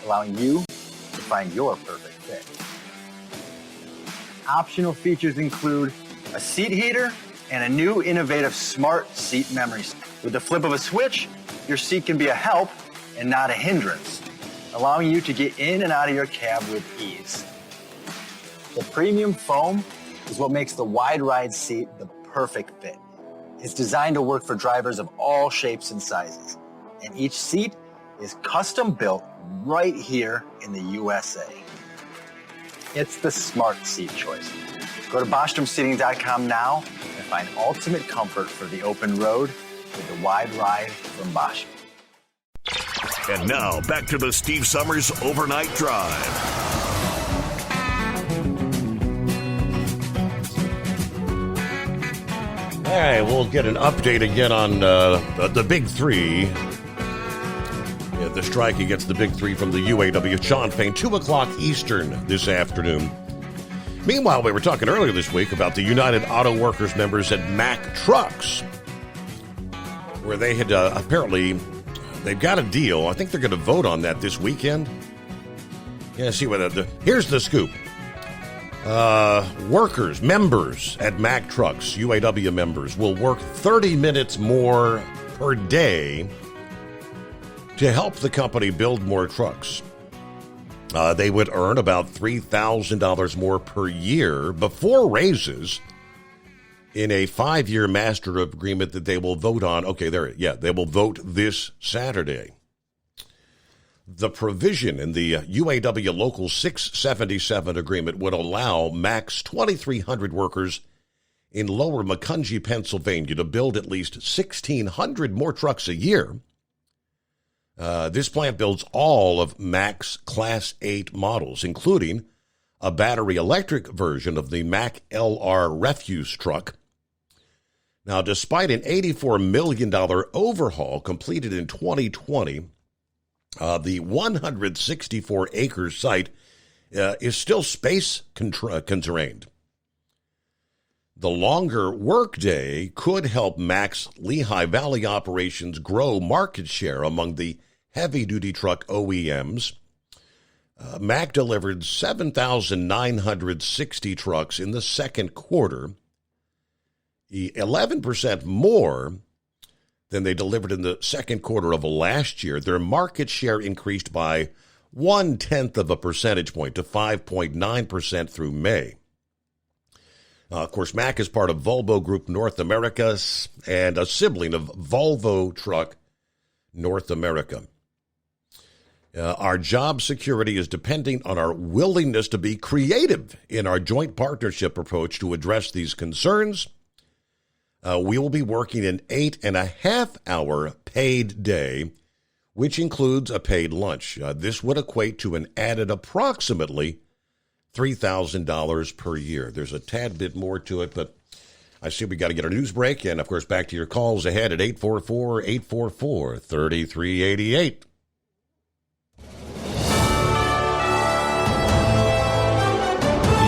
allowing you to find your perfect fit. Optional features include a seat heater and a new innovative smart seat memory. With the flip of a switch, your seat can be a help and not a hindrance, allowing you to get in and out of your cab with ease. The premium foam is what makes the Wide Ride seat the perfect fit. It's designed to work for drivers of all shapes and sizes, and each seat is custom built right here in the USA. It's the smart seat choice. Go to BostromSeating.com now and find ultimate comfort for the open road with the Wide Ride from Bostrom. And now, back to the Steve Summers Overnight Drive. All right, we'll get an update again on the Big Three. The strike against the Big Three from the UAW. Sean Fain, 2 o'clock Eastern this afternoon. Meanwhile, we were talking earlier this week about the United Auto Workers members at Mack Trucks, where they had apparently... They've got a deal. I think they're going to vote on that this weekend. Yeah, see what here's the scoop. Members at Mack Trucks, UAW members, will work 30 minutes more per day to help the company build more trucks. They would earn about $3,000 more per year before raises in a 5-year master agreement that they will vote on. Okay, they will vote this Saturday. The provision in the UAW Local 677 agreement would allow max 2,300 workers in Lower Macungie, Pennsylvania, to build at least 1,600 more trucks a year. This plant builds all of Mac's Class 8 models, including a battery electric version of the Mac LR refuse truck. Now, despite an $84 million overhaul completed in 2020, the 164-acre site is still space constrained. The longer workday could help Mac's Lehigh Valley operations grow market share among the heavy-duty truck OEMs. Mac delivered 7,960 trucks in the second quarter, 11% more than they delivered in the second quarter of last year. Their market share increased by 0.1 of a percentage point to 5.9% through May. Of course, Mac is part of Volvo Group North America and a sibling of Volvo Truck North America. Our job security is depending on our willingness to be creative in our joint partnership approach to address these concerns. We will be working an 8.5-hour paid day, which includes a paid lunch. This would equate to an added approximately $3,000 per year. There's a tad bit more to it, but I see we got to get our news break. And, of course, back to your calls ahead at 844-844-3388.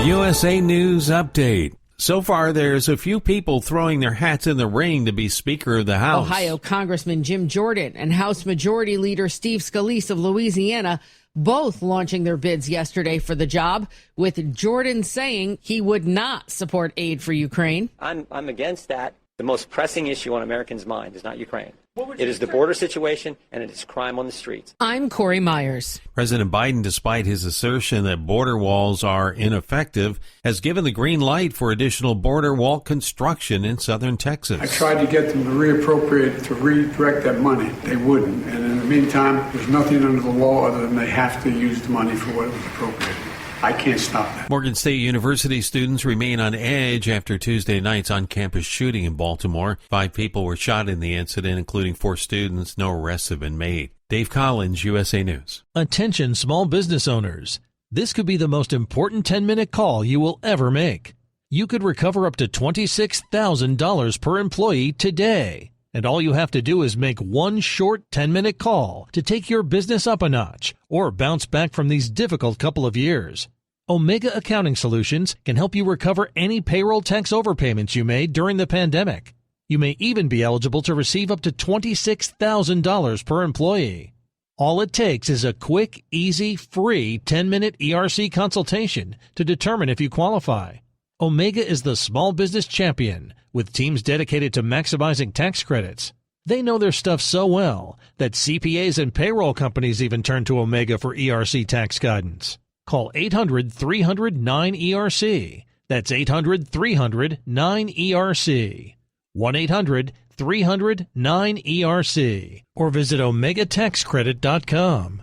USA News Update. So far, there's a few people throwing their hats in the ring to be Speaker of the House. Ohio Congressman Jim Jordan and House Majority Leader Steve Scalise of Louisiana both launching their bids yesterday for the job, with Jordan saying he would not support aid for Ukraine. I'm against that. The most pressing issue on Americans' mind is not Ukraine. It is the border situation, and it is crime on the streets. I'm Corey Myers. President Biden, despite his assertion that border walls are ineffective, has given the green light for additional border wall construction in southern Texas. I tried to get them to redirect that money. They wouldn't. And in the meantime, there's nothing under the law other than they have to use the money for what it was appropriated. I can't stop that. Morgan State University students remain on edge after Tuesday night's on-campus shooting in Baltimore. 5 people were shot in the incident, including 4 students. No arrests have been made. Dave Collins, USA News. Attention small business owners. This could be the most important 10-minute call you will ever make. You could recover up to $26,000 per employee today. And all you have to do is make one short 10-minute call to take your business up a notch or bounce back from these difficult couple of years. Omega Accounting Solutions can help you recover any payroll tax overpayments you made during the pandemic. You may even be eligible to receive up to $26,000 per employee. All it takes is a quick, easy, free 10-minute ERC consultation to determine if you qualify. Omega is the small business champion with teams dedicated to maximizing tax credits. They know their stuff so well that CPAs and payroll companies even turn to Omega for ERC tax guidance. Call 800-300-9ERC. That's 800-300-9ERC. 1-800-300-9ERC. Or visit OmegaTaxCredit.com.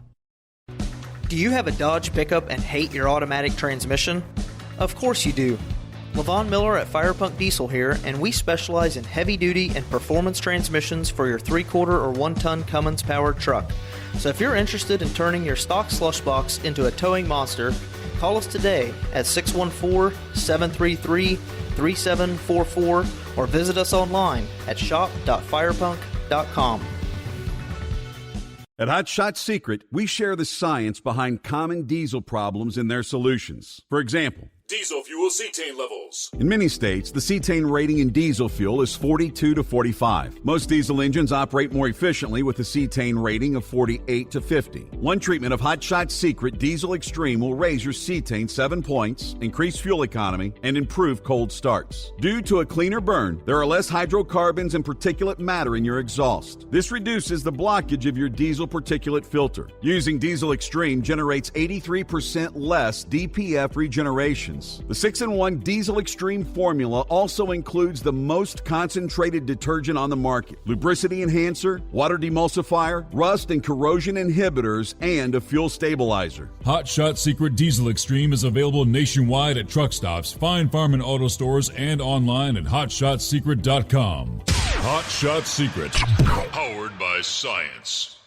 Do you have a Dodge pickup and hate your automatic transmission? Of course you do. LaVon Miller at Firepunk Diesel here, and we specialize in heavy-duty and performance transmissions for your 3-quarter or 1-ton Cummins-powered truck. So if you're interested in turning your stock slush box into a towing monster, call us today at 614-733-3744 or visit us online at shop.firepunk.com. At Hot Shot Secret, we share the science behind common diesel problems and their solutions. For example, diesel fuel cetane levels. In many states, the cetane rating in diesel fuel is 42 to 45. Most diesel engines operate more efficiently with a cetane rating of 48 to 50. One treatment of Hot Shot Secret Diesel Extreme will raise your cetane 7 points, increase fuel economy, and improve cold starts. Due to a cleaner burn, there are less hydrocarbons and particulate matter in your exhaust. This reduces the blockage of your diesel particulate filter. Using Diesel Extreme generates 83% less DPF regenerations. The 6-in-1 Diesel Extreme formula also includes the most concentrated detergent on the market, lubricity enhancer, water demulsifier, rust and corrosion inhibitors, and a fuel stabilizer. Hot Shot Secret Diesel Extreme is available nationwide at truck stops, Fine Farm and auto stores, and online at hotshotsecret.com. Hot Shot Secret, powered by science.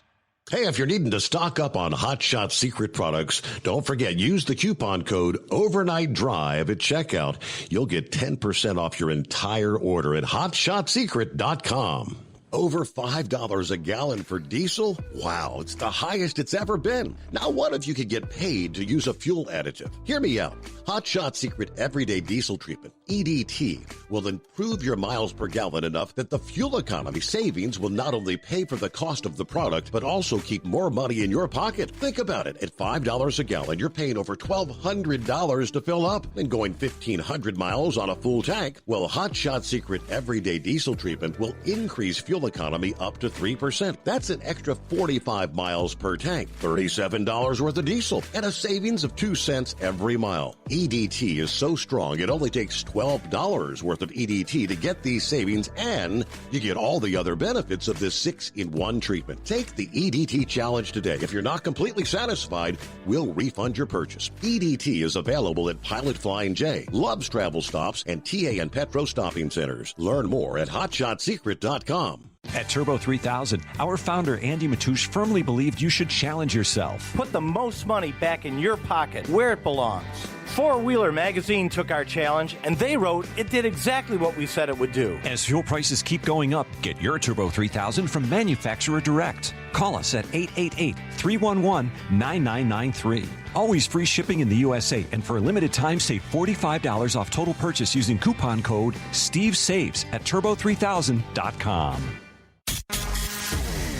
Hey, if you're needing to stock up on Hot Shot Secret products, don't forget, use the coupon code OvernightDrive at checkout. You'll get 10% off your entire order at hotshotsecret.com. Over $5 a gallon for diesel? Wow, it's the highest it's ever been. Now, what if you could get paid to use a fuel additive? Hear me out. Hot Shot Secret Everyday Diesel Treatment, EDT, will improve your miles per gallon enough that the fuel economy savings will not only pay for the cost of the product, but also keep more money in your pocket. Think about it. At $5 a gallon, you're paying over $1,200 to fill up and going 1,500 miles on a full tank. Well, Hot Shot Secret Everyday Diesel Treatment will increase fuel economy up to 3%. That's an extra 45 miles per tank, $37 worth of diesel, and a savings of 2 cents every mile. EDT is so strong, it only takes $12 worth of EDT to get these savings, and you get all the other benefits of this 6-in-1 treatment. Take the EDT challenge today. If you're not completely satisfied, we'll refund your purchase. EDT is available at Pilot Flying J, Love's Travel Stops, and TA and Petro Stopping Centers. Learn more at hotshotsecret.com. At Turbo 3000, our founder Andy Matouche firmly believed you should challenge yourself. Put the most money back in your pocket, where it belongs. Four Wheeler Magazine took our challenge, and they wrote it did exactly what we said it would do. As fuel prices keep going up, get your Turbo 3000 from manufacturer direct. Call us at 888-311-9993. Always free shipping in the USA, and for a limited time, save $45 off total purchase using coupon code STEVESAVES at turbo3000.com.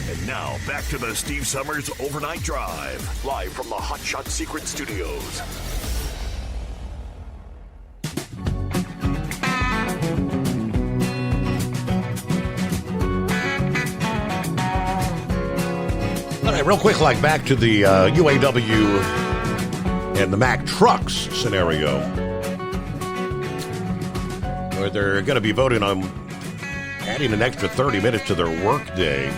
And now, back to the Steve Summers Overnight Drive, live from the Hot Shot Secret Studios. All right, real quick, like back to the UAW and the Mack trucks scenario, where they're going to be voting on adding an extra 30 minutes to their workday.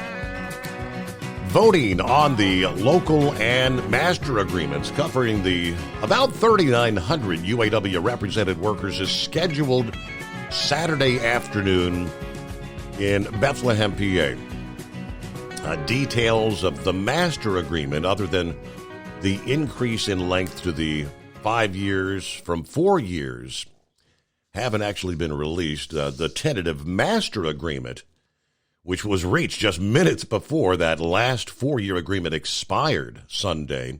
Voting on the local and master agreements covering the about 3,900 UAW represented workers is scheduled Saturday afternoon in Bethlehem, PA. Details of the master agreement, other than the increase in length to the 5 years from 4 years, haven't actually been released. The tentative master agreement, which was reached just minutes before that last 4-year agreement expired Sunday,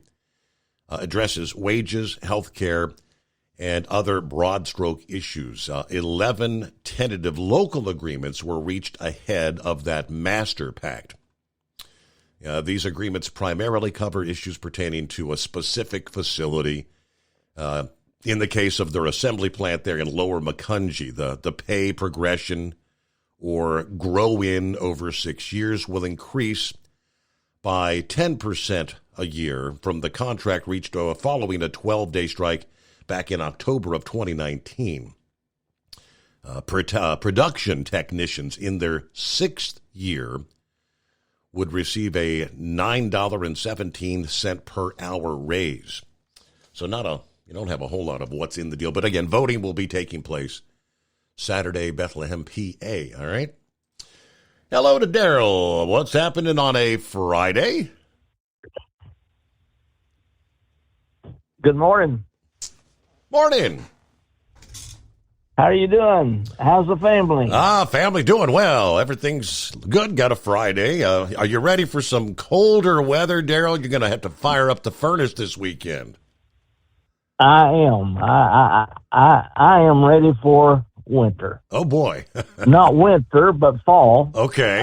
addresses wages, health care, and other broad stroke issues. 11 tentative local agreements were reached ahead of that master pact. These agreements primarily cover issues pertaining to a specific facility. In the case of their assembly plant there in Lower Macungie, the pay progression or grow in over 6 years will increase by 10% a year from the contract reached following a 12-day strike back in October of 2019. Production technicians in their 6th year would receive a $9.17 per hour raise. So you don't have a whole lot of what's in the deal. But again, voting will be taking place Saturday, Bethlehem, PA. All right. Hello to Daryl. What's happening on a Friday? Good morning. Morning. How are you doing? How's the family? Family doing well. Everything's good. Got a Friday. Are you ready for some colder weather, Daryl? You're going to have to fire up the furnace this weekend. I am. I am ready for winter. Oh boy. Not winter, but fall. Okay.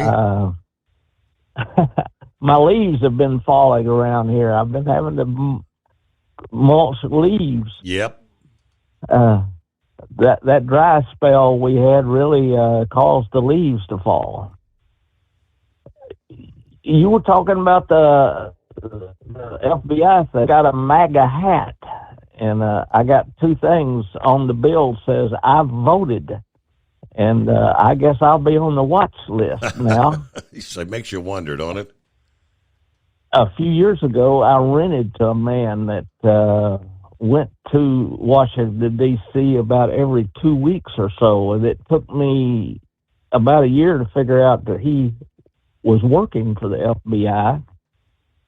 My leaves have been falling around here. I've been having to mulch leaves. Yep. That dry spell we had really caused the leaves to fall. You were talking about the FBI. They got a MAGA hat, and I got two things on the bill says I voted, and I guess I'll be on the watch list now. So it makes you wonder, don't it? A few years ago, I rented to a man that went to Washington, D.C. about every 2 weeks or so, and it took me about a year to figure out that he was working for the FBI.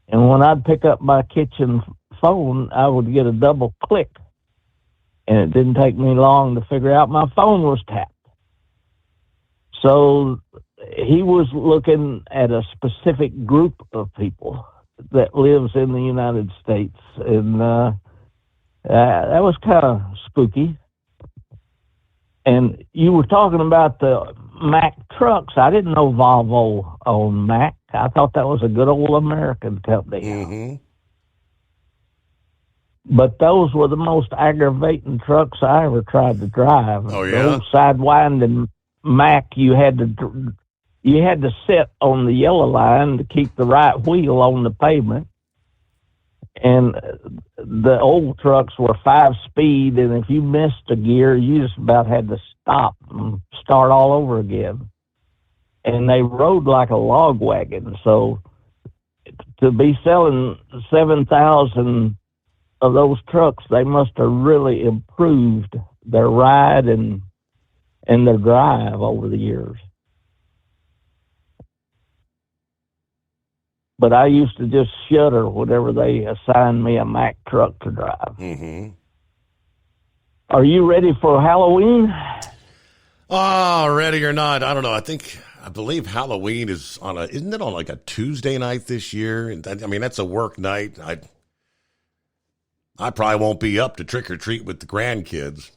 And when I'd pick up my kitchen phone, I would get a double click, and it didn't take me long to figure out my phone was tapped. So he was looking at a specific group of people that lives in the United States, and that was kind of spooky. And you were talking about the Mack trucks. I didn't know Volvo owned Mack. I thought that was a good old American company. Mm-hmm. But those were the most aggravating trucks I ever tried to drive. Oh, yeah? The old sidewinding Mack, you had to sit on the yellow line to keep the right wheel on the pavement. And the old trucks were 5-speed, and if you missed a gear, you just about had to stop and start all over again. And they rode like a log wagon. So to be selling 7,000 of those trucks, they must have really improved their ride and their drive over the years. But I used to just shudder whenever they assigned me a Mack truck to drive. Mm-hmm. Are you ready for Halloween? Oh, ready or not, I don't know. I believe Halloween is isn't it on like a Tuesday night this year? And that's a work night. I probably won't be up to trick or treat with the grandkids.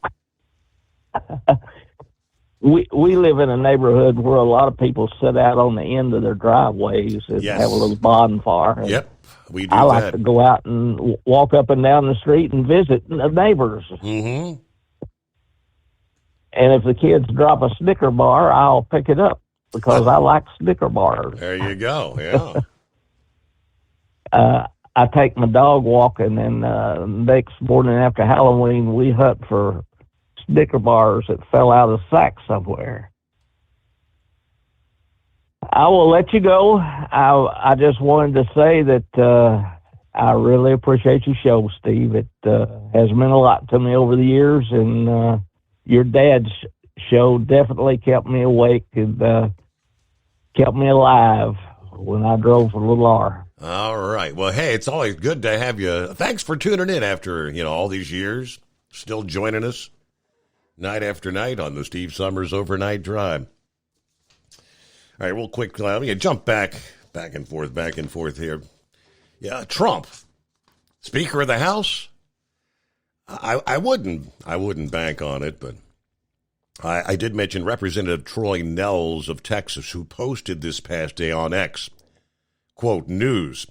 We live in a neighborhood where a lot of people sit out on the end of their driveways and have a little bonfire. Yep, we do. I like to go out and walk up and down the street and visit the neighbors. Mm-hmm. And if the kids drop a Snicker bar, I'll pick it up because I like Snicker bars. There you go. Yeah. I take my dog walking, and next morning after Halloween, we hunt for Snicker bars that fell out of the sack somewhere. I will let you go. I just wanted to say that I really appreciate your show, Steve. It has meant a lot to me over the years, and your dad's show definitely kept me awake and kept me alive when I drove a little R. All right. Well, hey, it's always good to have you. Thanks for tuning in after all these years. Still joining us night after night on the Steve Summers Overnight Drive. All right, real quick, let me jump back and forth here. Yeah, Trump, Speaker of the House. I wouldn't bank on it, but I did mention Representative Troy Nehls of Texas, who posted this past day on X, quote, news.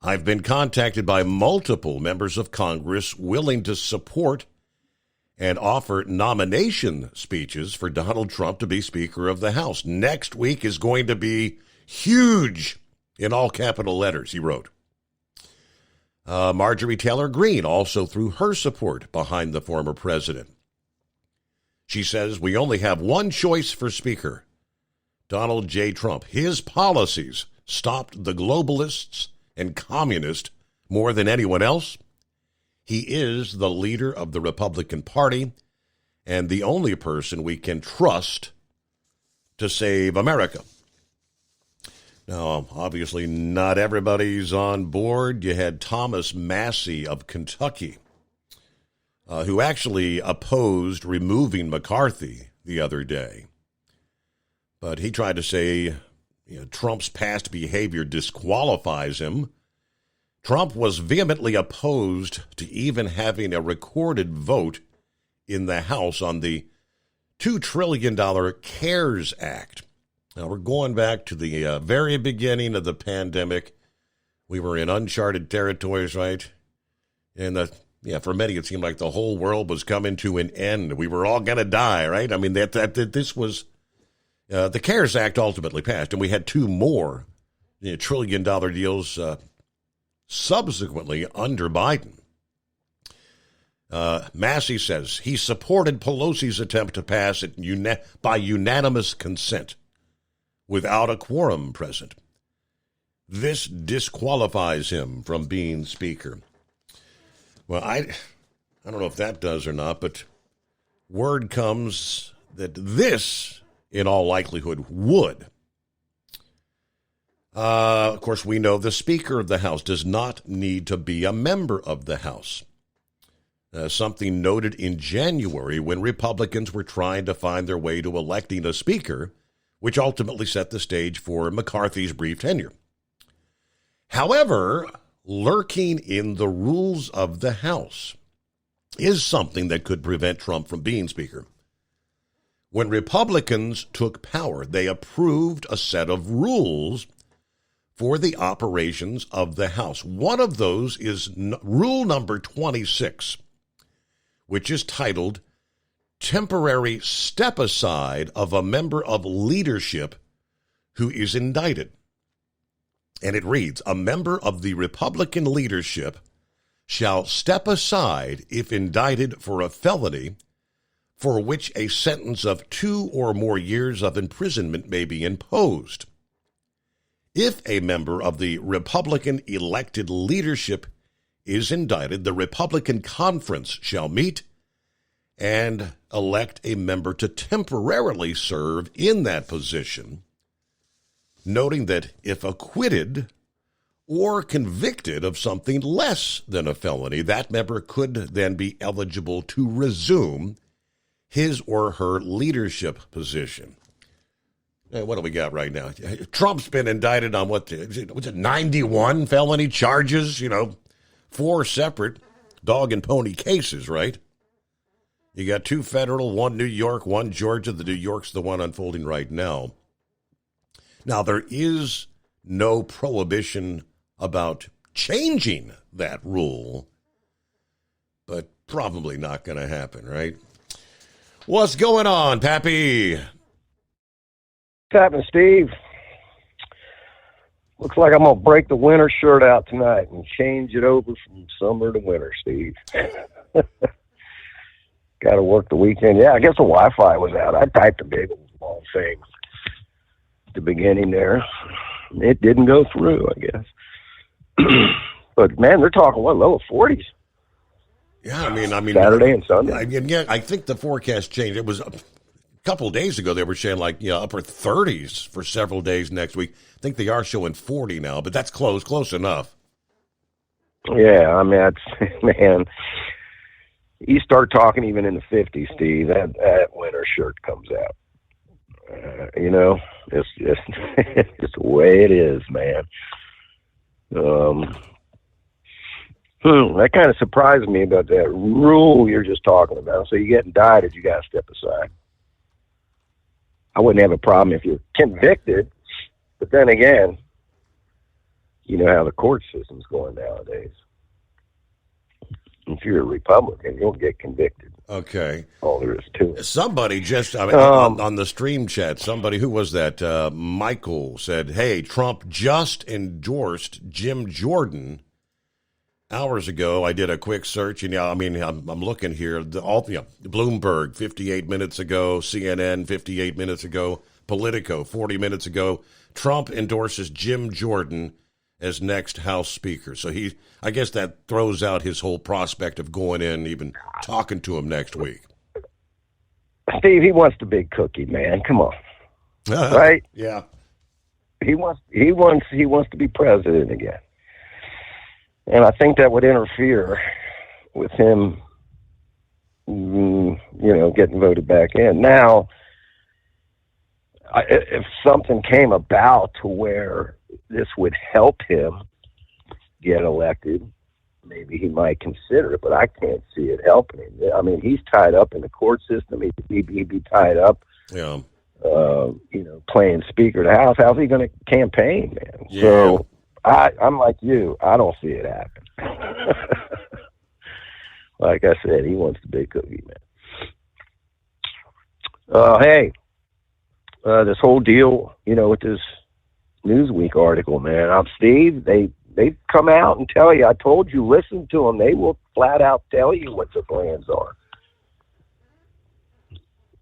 I've been contacted by multiple members of Congress willing to support and offer nomination speeches for Donald Trump to be Speaker of the House. Next week is going to be huge in all capital letters, he wrote. Marjorie Taylor Greene also threw her support behind the former president. She says, we only have one choice for Speaker, Donald J. Trump. His policies stopped the globalists and communists more than anyone else. He is the leader of the Republican Party and the only person we can trust to save America. Now, obviously, not everybody's on board. You had Thomas Massie of Kentucky, who actually opposed removing McCarthy the other day. But he tried to say Trump's past behavior disqualifies him. Trump was vehemently opposed to even having a recorded vote in the House on the $2 trillion CARES Act. Now, we're going back to the very beginning of the pandemic. We were in uncharted territories, right? And for many, it seemed like the whole world was coming to an end. We were all going to die, right? I mean, this was the CARES Act ultimately passed, and we had two more $1 trillion deals subsequently under Biden. Massey says he supported Pelosi's attempt to pass it by unanimous consent without a quorum present. This disqualifies him from being Speaker. Well, I don't know if that does or not, but word comes that this, in all likelihood, would. Of course, we know the Speaker of the House does not need to be a member of the House. Something noted in January when Republicans were trying to find their way to electing a Speaker, which ultimately set the stage for McCarthy's brief tenure. However, lurking in the rules of the House is something that could prevent Trump from being Speaker. When Republicans took power, they approved a set of rules for the operations of the House. One of those is rule number 26, which is titled Temporary Step Aside of a Member of Leadership Who is Indicted. And it reads, a member of the Republican leadership shall step aside if indicted for a felony for which a sentence of 2 or more years of imprisonment may be imposed. If a member of the Republican elected leadership is indicted, the Republican conference shall meet and elect a member to temporarily serve in that position, noting that if acquitted or convicted of something less than a felony, that member could then be eligible to resume his or her leadership position. What do we got right now? Trump's been indicted on what's it, 91 felony charges, 4 separate dog and pony cases, right? You got 2 federal, 1 New York, 1 Georgia. The New York's the one unfolding right now. Now, there is no prohibition about changing that rule, but probably not going to happen, right? What's going on, Pappy? What's happening, Steve? Looks like I'm going to break the winter shirt out tonight and change it over from summer to winter, Steve. Got to work the weekend. Yeah, I guess the Wi-Fi was out. I typed a big long thing at the beginning there. It didn't go through, I guess. But, man, they're talking, low 40s? Yeah, I mean, Saturday and Sunday. I think the forecast changed. It was a couple of days ago they were saying upper 30s for several days next week. I think they are showing 40 now, but that's close enough. Yeah, I mean, man, you start talking even in the 50s, Steve, that winter shirt comes out. It's just it's the way it is, man. That kind of surprised me about that rule you're just talking about. So you get indicted, you got to step aside. I wouldn't have a problem if you're convicted, but then again, you know how the court system's going nowadays. If you're a Republican, you'll get convicted. Okay. All there is to it. Somebody just, on the stream chat, who was that? Michael said, hey, Trump just endorsed Jim Jordan hours ago. I did a quick search, and I'm looking here. Bloomberg 58 minutes ago, CNN 58 minutes ago, Politico 40 minutes ago. Trump endorses Jim Jordan as next House Speaker. So I guess that throws out his whole prospect of going in, even talking to him next week. Steve, he wants the big cookie, man. Come on, right? Yeah. He wants to be president again. And I think that would interfere with him, getting voted back in. Now, if something came about to where this would help him get elected, maybe he might consider it, but I can't see it helping him. I mean, he's tied up in the court system. He'd be tied up, playing Speaker of the House. How's he going to campaign, man? Yeah. So I'm like you. I don't see it happen. Like I said, he wants the big cookie, man. Hey, this whole deal, with this Newsweek article, man. Steve, they come out and tell you. I told you, listen to them. They will flat out tell you what their plans are.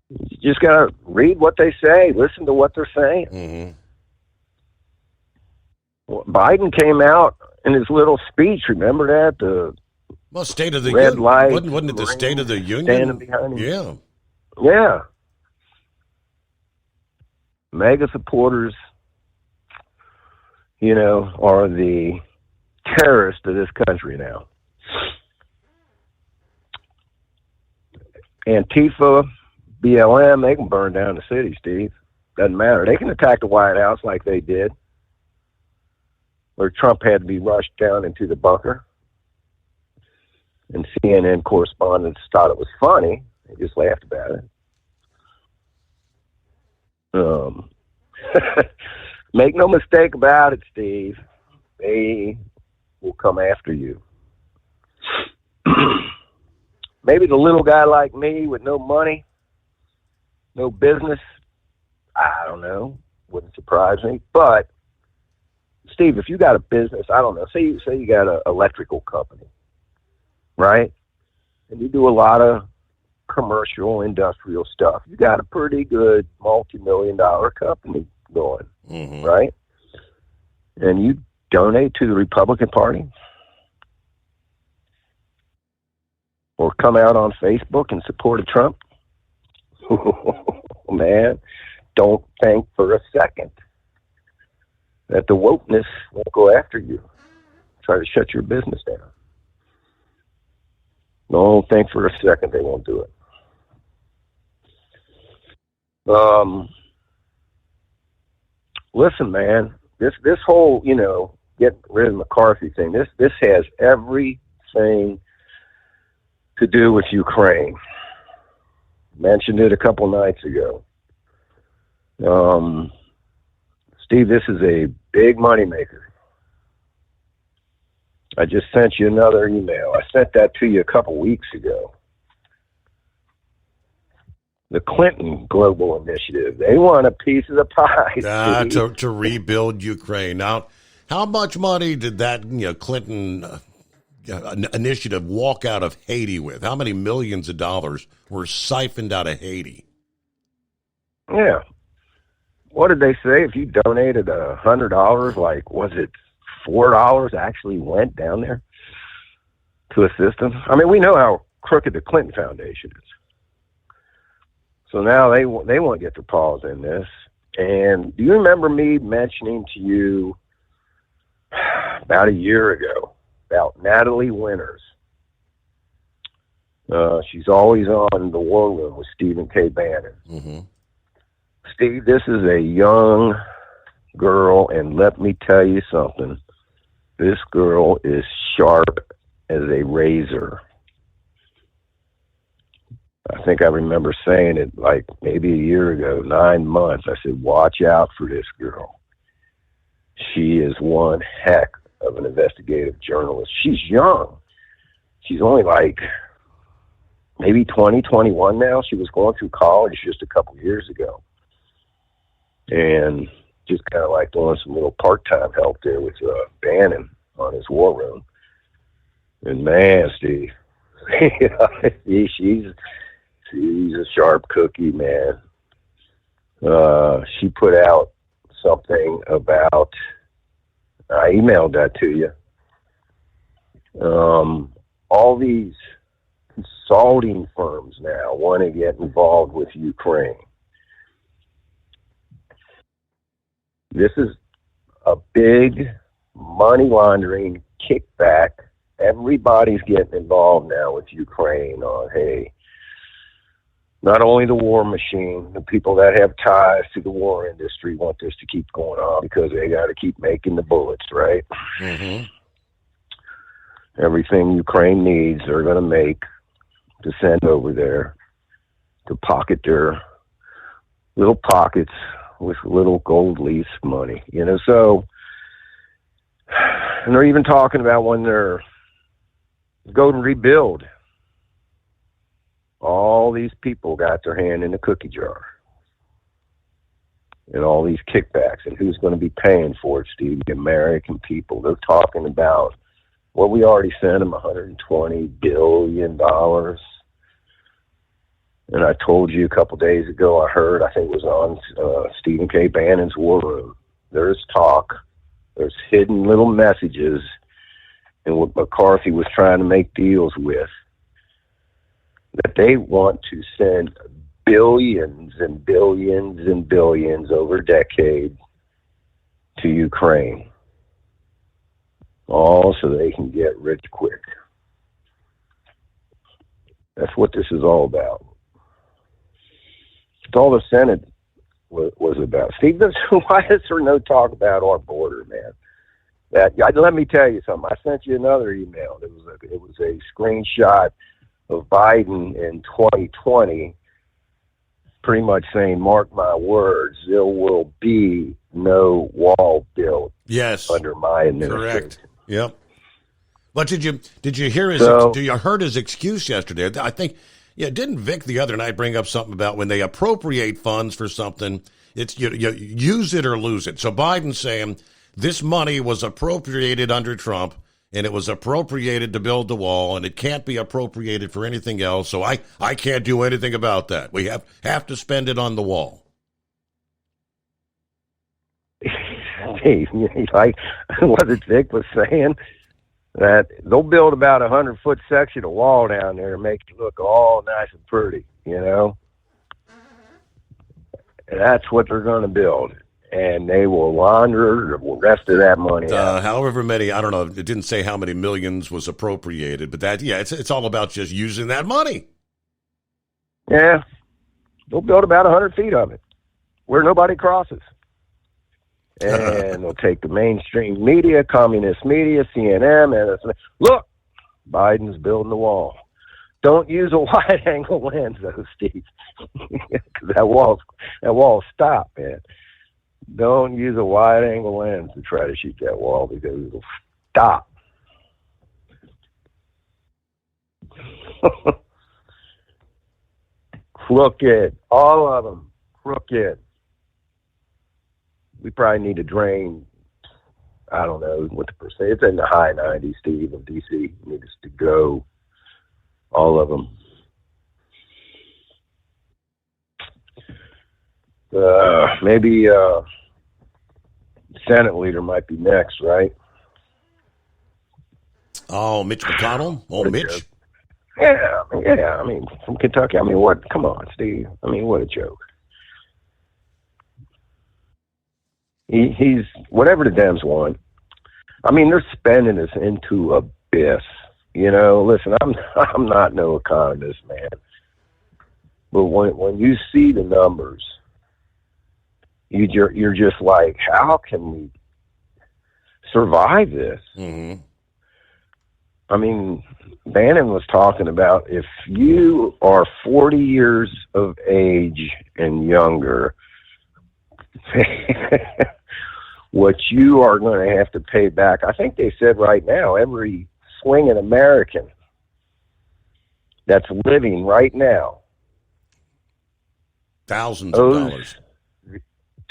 You just got to read what they say, listen to what they're saying. Mm-hmm. Well, Biden came out in his little speech. Remember that? Well, State of the red Union. light. Wasn't it the State of the Union? Standing behind him. Yeah. Yeah. MAGA supporters, are the terrorists of this country now. Antifa, BLM, they can burn down the city, Steve. Doesn't matter. They can attack the White House like they did, where Trump had to be rushed down into the bunker. And CNN correspondents thought it was funny. They just laughed about it. Make no mistake about it, Steve. They will come after you. Maybe the little guy like me with no money, no business, I don't know, wouldn't surprise me. But, Steve, if you got a business, I don't know, say you got an electrical company, right? And you do a lot of commercial, industrial stuff. You got a pretty good multi-million-dollar company going, right? And you donate to the Republican Party or come out on Facebook in support of Trump, man, don't think for a second that the wokeness won't go after you, try to shut your business down. Don't think for a second they won't do it. Listen, man, this whole, getting rid of McCarthy thing, this has everything to do with Ukraine. Mentioned it a couple nights ago. Steve, this is a big moneymaker. I just sent you another email. I sent that to you a couple weeks ago. The Clinton Global Initiative. They want a piece of the pie. To rebuild Ukraine. Now, how much money did that Clinton initiative walk out of Haiti with? How many millions of dollars were siphoned out of Haiti? Yeah. What did they say? If you donated $100, like, was it $4 actually went down there to assist them? I mean, we know how crooked the Clinton Foundation is. So now they want to get their paws in this. And do you remember me mentioning to you about a year ago about Natalie Winters? She's always on the War Room with Stephen K. Bannon. Mm-hmm. Steve, this is a young girl, and let me tell you something. This girl is sharp as a razor. I think I remember saying it like maybe a year ago, 9 months. I said, watch out for this girl. She is one heck of an investigative journalist. She's young. She's only like maybe 20, 21 now. She was going through college just a couple years ago. And just kind of like doing some little part-time help there with Bannon on his War Room. And man, Steve, she's a sharp cookie, man. She put out something about, I emailed that to you. All these consulting firms now want to get involved with Ukraine. This is a big money laundering kickback. Everybody's getting involved now with Ukraine on, hey, not only the war machine, the people that have ties to the war industry want this to keep going on because they got to keep making the bullets, right? Mm-hmm. everything Ukraine needs, they're going to make to send over there to pocket their little pockets with little gold leaf money, so, and they're even talking about when they're go and rebuild, all these people got their hand in the cookie jar and all these kickbacks, and who's going to be paying for it, Steve? The American people. They're talking about, well, we already sent them $120 billion. And I told you a couple days ago, I think it was on Stephen K. Bannon's War Room. There's talk. There's hidden little messages in what McCarthy was trying to make deals with, that they want to send billions and billions and billions over a decade to Ukraine, all so they can get rich quick. That's what this is all about. It's all the Senate was about. Steve, why is there no talk about our border, man? Let me tell you something. I sent you another email. It was a screenshot of Biden in 2020, pretty much saying, "Mark my words, there will be no wall built." Yes, under my administration. Correct. Yep. But did you hear his? You heard his excuse yesterday? I think. Yeah, didn't Vic the other night bring up something about when they appropriate funds for something, it's you use it or lose it. So Biden's saying this money was appropriated under Trump, and it was appropriated to build the wall, and it can't be appropriated for anything else. So I can't do anything about that. We have to spend it on the wall. Hey, like what Vic was saying, that they'll build about 100-foot section of wall down there and make it look all nice and pretty, And that's what they're going to build. And they will launder the rest of that money out. However many, I don't know, it didn't say how many millions was appropriated, but it's all about just using that money. Yeah. They'll build about 100 feet of it where nobody crosses. And they'll take the mainstream media, communist media, CNN, and look, Biden's building the wall. Don't use a wide-angle lens, though, Steve, because that wall stop, man. Don't use a wide-angle lens to try to shoot that wall because it'll stop. Crooked, all of them, crooked. We probably need to drain, I don't know what the percent, it's in the high 90s, Steve, of D.C. Need us to go, all of them. Maybe Senate leader might be next, right? Oh, Mitch McConnell? Oh, Mitch? Yeah, I mean, from Kentucky. I mean, what? Come on, Steve. I mean, what a joke. He's whatever the Dems want. I mean, they're spending us into abyss. Listen, I'm not no economist, man. But when you see the numbers, you're just like, how can we survive this? Mm-hmm. I mean, Bannon was talking about if you are 40 years of age and younger, what you are going to have to pay back. I think they said right now, every swinging American that's living right now thousands of dollars.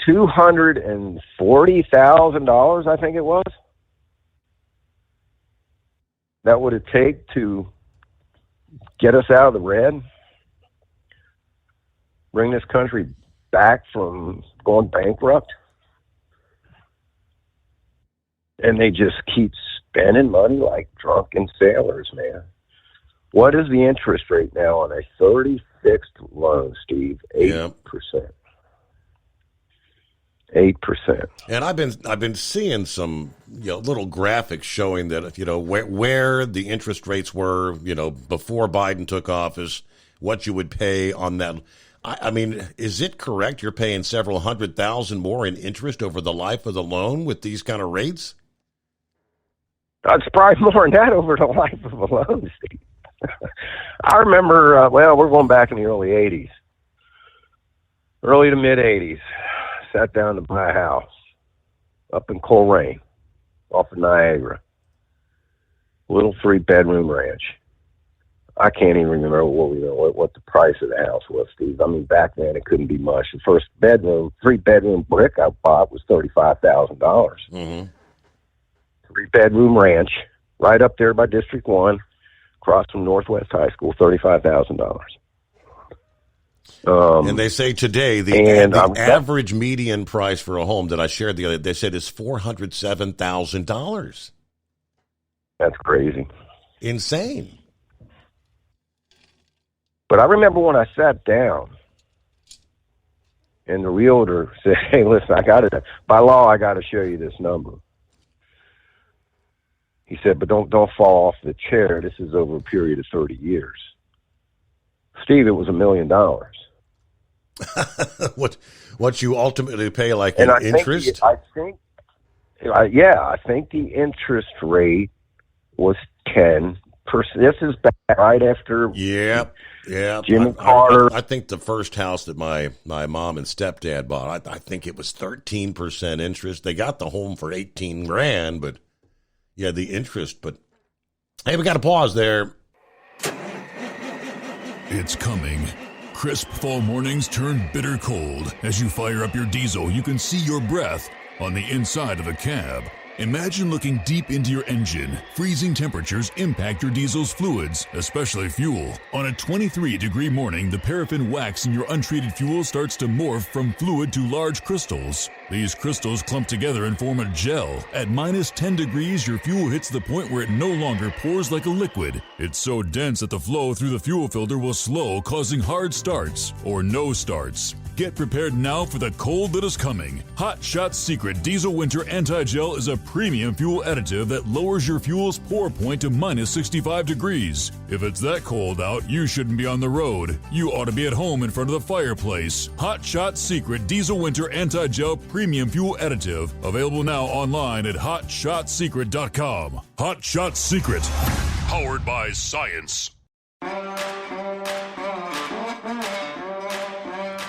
$240,000, I think it was. That would it take to get us out of the red, bring this country back from going bankrupt. And they just keep spending money like drunken sailors, man. What is the interest rate now on a 30 fixed loan, Steve? 8%. 8%. And I've been seeing some little graphics showing that where the interest rates were before Biden took office, what you would pay on that. I mean, is it correct you're paying several $100,000 more in interest over the life of the loan with these kind of rates? It's probably more than that over the life of a loan, Steve. I remember, we're going back in the early 80s. Early to mid-80s. Sat down to buy a house up in Coleraine, off of Niagara. Little 3-bedroom ranch. I can't even remember what the price of the house was, Steve. I mean, back then it couldn't be much. The first bedroom, 3-bedroom brick I bought was $35,000. Mm-hmm. 3-bedroom ranch, right up there by District 1, across from Northwest High School, $35,000. And they say today the average median price for a home that I shared the other day, they said is $407,000. That's crazy. Insane. But I remember when I sat down and the realtor said, hey, listen, by law, I got to show you this number. He said, but don't fall off the chair. This is over a period of 30 years. Steve, it was $1 million. What you ultimately pay, like in interest? I think the interest rate was 10%. This is back right after Jimmy Carter. I think the first house that my mom and stepdad bought, I think it was 13% interest. They got the home for $18,000, but yeah, the interest. But hey, we got to pause there. It's coming. Crisp fall mornings turn bitter cold. As you fire up your diesel, you can see your breath on the inside of a cab. Imagine looking deep into your engine. Freezing temperatures impact your diesel's fluids, especially fuel. On a 23-degree morning, the paraffin wax in your untreated fuel starts to morph from fluid to large crystals. These crystals clump together and form a gel. At minus 10 degrees, your fuel hits the point where it no longer pours like a liquid. It's so dense that the flow through the fuel filter will slow, causing hard starts or no starts. Get prepared now for the cold that is coming. Hot Shot Secret Diesel Winter Anti-Gel is a premium fuel additive that lowers your fuel's pour point to minus 65 degrees. If it's that cold out, you shouldn't be on the road. You ought to be at home in front of the fireplace. Hot Shot Secret Diesel Winter Anti-Gel Premium Fuel Additive. Available now online at HotShotSecret.com. Hot Shot Secret. Powered by science.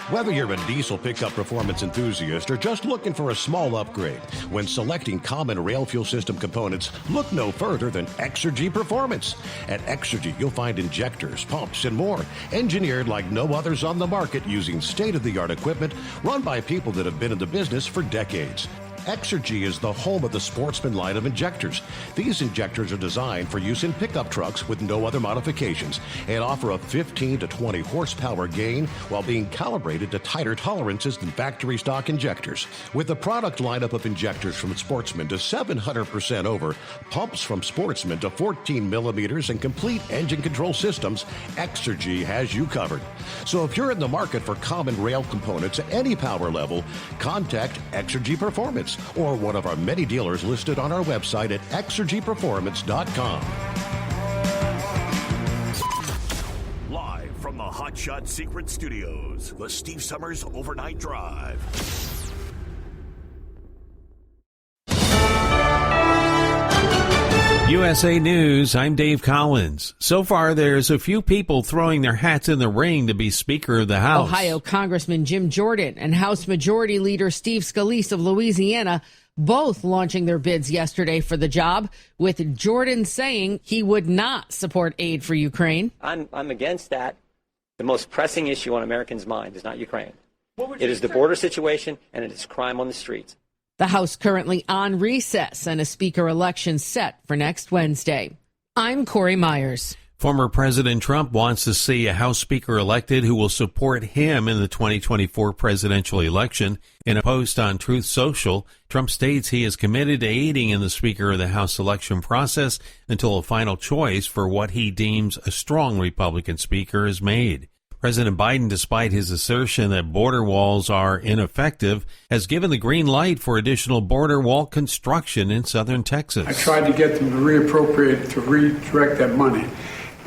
Whether you're a diesel pickup performance enthusiast or just looking for a small upgrade, when selecting common rail fuel system components, look no further than Exergy Performance. At Exergy, you'll find injectors, pumps, and more, engineered like no others on the market using state-of-the-art equipment run by people that have been in the business for decades. Exergy is the home of the Sportsman line of injectors. These injectors are designed for use in pickup trucks with no other modifications and offer a 15 to 20 horsepower gain while being calibrated to tighter tolerances than factory stock injectors. With a product lineup of injectors from Sportsman to 700% over, pumps from Sportsman to 14 millimeters, and complete engine control systems, Exergy has you covered. So if you're in the market for common rail components at any power level, contact Exergy Performance or one of our many dealers listed on our website at exergyperformance.com. Live from the Hot Shot Secret Studios, the Steve Summers Overnight Drive. USA News, I'm Dave Collins. So far, there's a few people throwing their hats in the ring to be Speaker of the House. Ohio Congressman Jim Jordan and House Majority Leader Steve Scalise of Louisiana both launching their bids yesterday for the job, with Jordan saying he would not support aid for Ukraine. I'm against that. The most pressing issue on Americans' mind is not Ukraine. It is the border situation, and it is crime on the streets. The House currently on recess and a speaker election set for next Wednesday. I'm Corey Myers. Former President Trump wants to see a House Speaker elected who will support him in the 2024 presidential election. In a post on Truth Social, Trump states he is committed to aiding in the Speaker of the House election process until a final choice for what he deems a strong Republican Speaker is made. President Biden, despite his assertion that border walls are ineffective, has given the green light for additional border wall construction in southern Texas. I tried to get them to reappropriate, to redirect that money.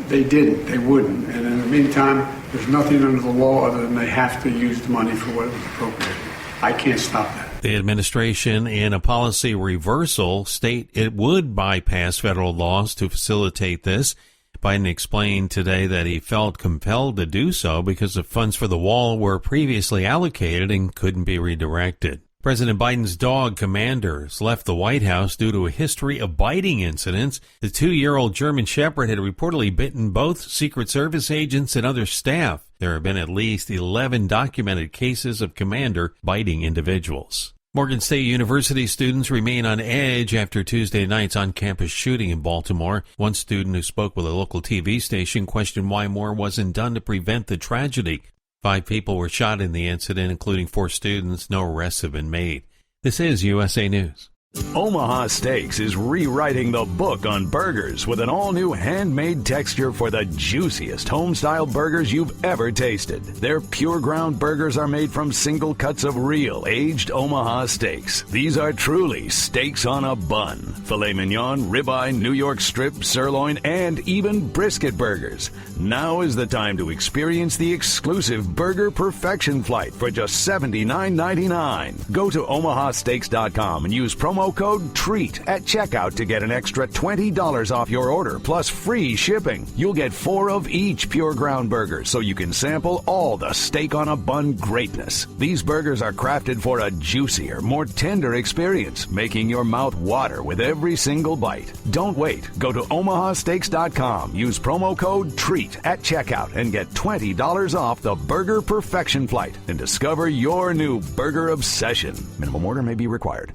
They didn't. They wouldn't. And in the meantime, there's nothing under the law other than they have to use the money for what it was appropriated. I can't stop that. The administration, in a policy reversal, state it would bypass federal laws to facilitate this. Biden explained today that he felt compelled to do so because the funds for the wall were previously allocated and couldn't be redirected. President Biden's dog, Commander, has left the White House due to a history of biting incidents. The 2-year-old German Shepherd had reportedly bitten both Secret Service agents and other staff. There have been at least 11 documented cases of Commander biting individuals. Morgan State University students remain on edge after Tuesday night's on-campus shooting in Baltimore. One student who spoke with a local TV station questioned why more wasn't done to prevent the tragedy. 5 people were shot in the incident, including 4 students. No arrests have been made. This is USA News. Omaha Steaks is rewriting the book on burgers with an all-new handmade texture for the juiciest home-style burgers you've ever tasted. Their pure ground burgers are made from single cuts of real aged Omaha steaks. These are truly steaks on a bun. Filet mignon, ribeye, New York strip, sirloin, and even brisket burgers. Now is the time to experience the exclusive Burger Perfection Flight for just $79.99. Go to omahasteaks.com and use promo code TREAT at checkout to get an extra $20 off your order, plus free shipping. You'll get 4 of each pure ground burger, so you can sample all the steak on a bun greatness. These burgers are crafted for a juicier, more tender experience, making your mouth water with every single bite. Don't wait. Go to omahasteaks.com, use promo code TREAT at checkout, and get $20 off the Burger Perfection Flight and discover your new burger obsession. Minimum order may be required.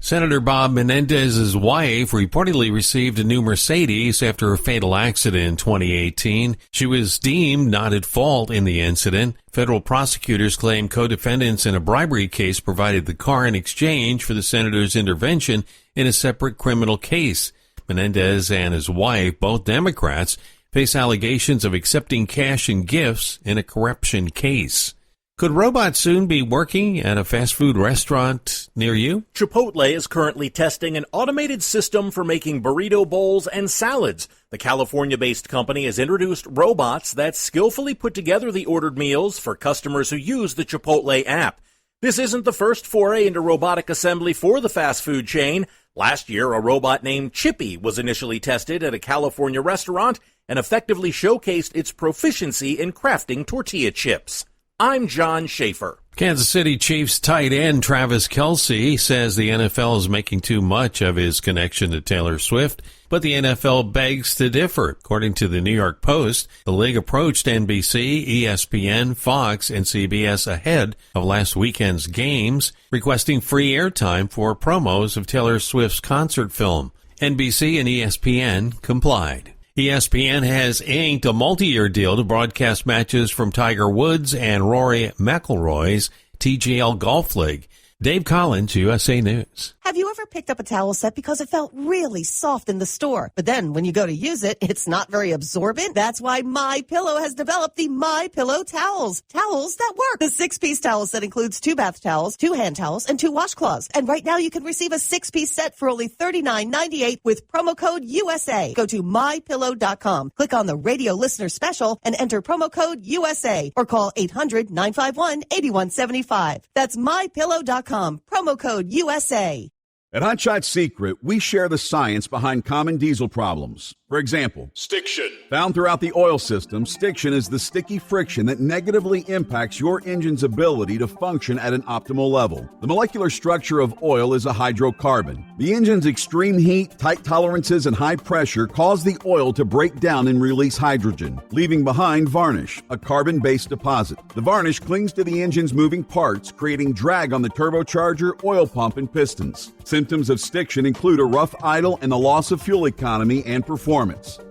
Senator Bob Menendez's wife reportedly received a new Mercedes after a fatal accident in 2018. She was deemed not at fault in the incident. Federal prosecutors claim co-defendants in a bribery case provided the car in exchange for the senator's intervention in a separate criminal case. Menendez and his wife, both Democrats, face allegations of accepting cash and gifts in a corruption case. Could robots soon be working at a fast food restaurant near you? Chipotle is currently testing an automated system for making burrito bowls and salads. The California-based company has introduced robots that skillfully put together the ordered meals for customers who use the Chipotle app. This isn't the first foray into robotic assembly for the fast food chain. Last year, a robot named Chippy was initially tested at a California restaurant and effectively showcased its proficiency in crafting tortilla chips. I'm John Schaefer. Kansas City Chiefs tight end Travis Kelce says the NFL is making too much of his connection to Taylor Swift, but the NFL begs to differ. According to the New York Post, the league approached NBC, ESPN, Fox, and CBS ahead of last weekend's games, requesting free airtime for promos of Taylor Swift's concert film. NBC and ESPN complied. ESPN has inked a multi-year deal to broadcast matches from Tiger Woods and Rory McIlroy's TGL Golf League. Dave Collins, USA News. Have you ever picked up a towel set because it felt really soft in the store, but then when you go to use it, it's not very absorbent? That's why MyPillow has developed the MyPillow towels. Towels that work. The 6-piece towel set includes 2 bath towels, 2 hand towels, and 2 washcloths. And right now you can receive a 6-piece set for only $39.98 with promo code USA. Go to MyPillow.com, click on the radio listener special, and enter promo code USA, or call 800-951-8175. That's MyPillow.com, promo code USA. At Hot Shot Secret, we share the science behind common diesel problems. For example, Stiction. Found throughout the oil system, stiction is the sticky friction that negatively impacts your engine's ability to function at an optimal level. The molecular structure of oil is a hydrocarbon. The engine's extreme heat, tight tolerances, and high pressure cause the oil to break down and release hydrogen, leaving behind varnish, a carbon-based deposit. The varnish clings to the engine's moving parts, creating drag on the turbocharger, oil pump, and pistons. Symptoms of stiction include a rough idle and the loss of fuel economy and performance.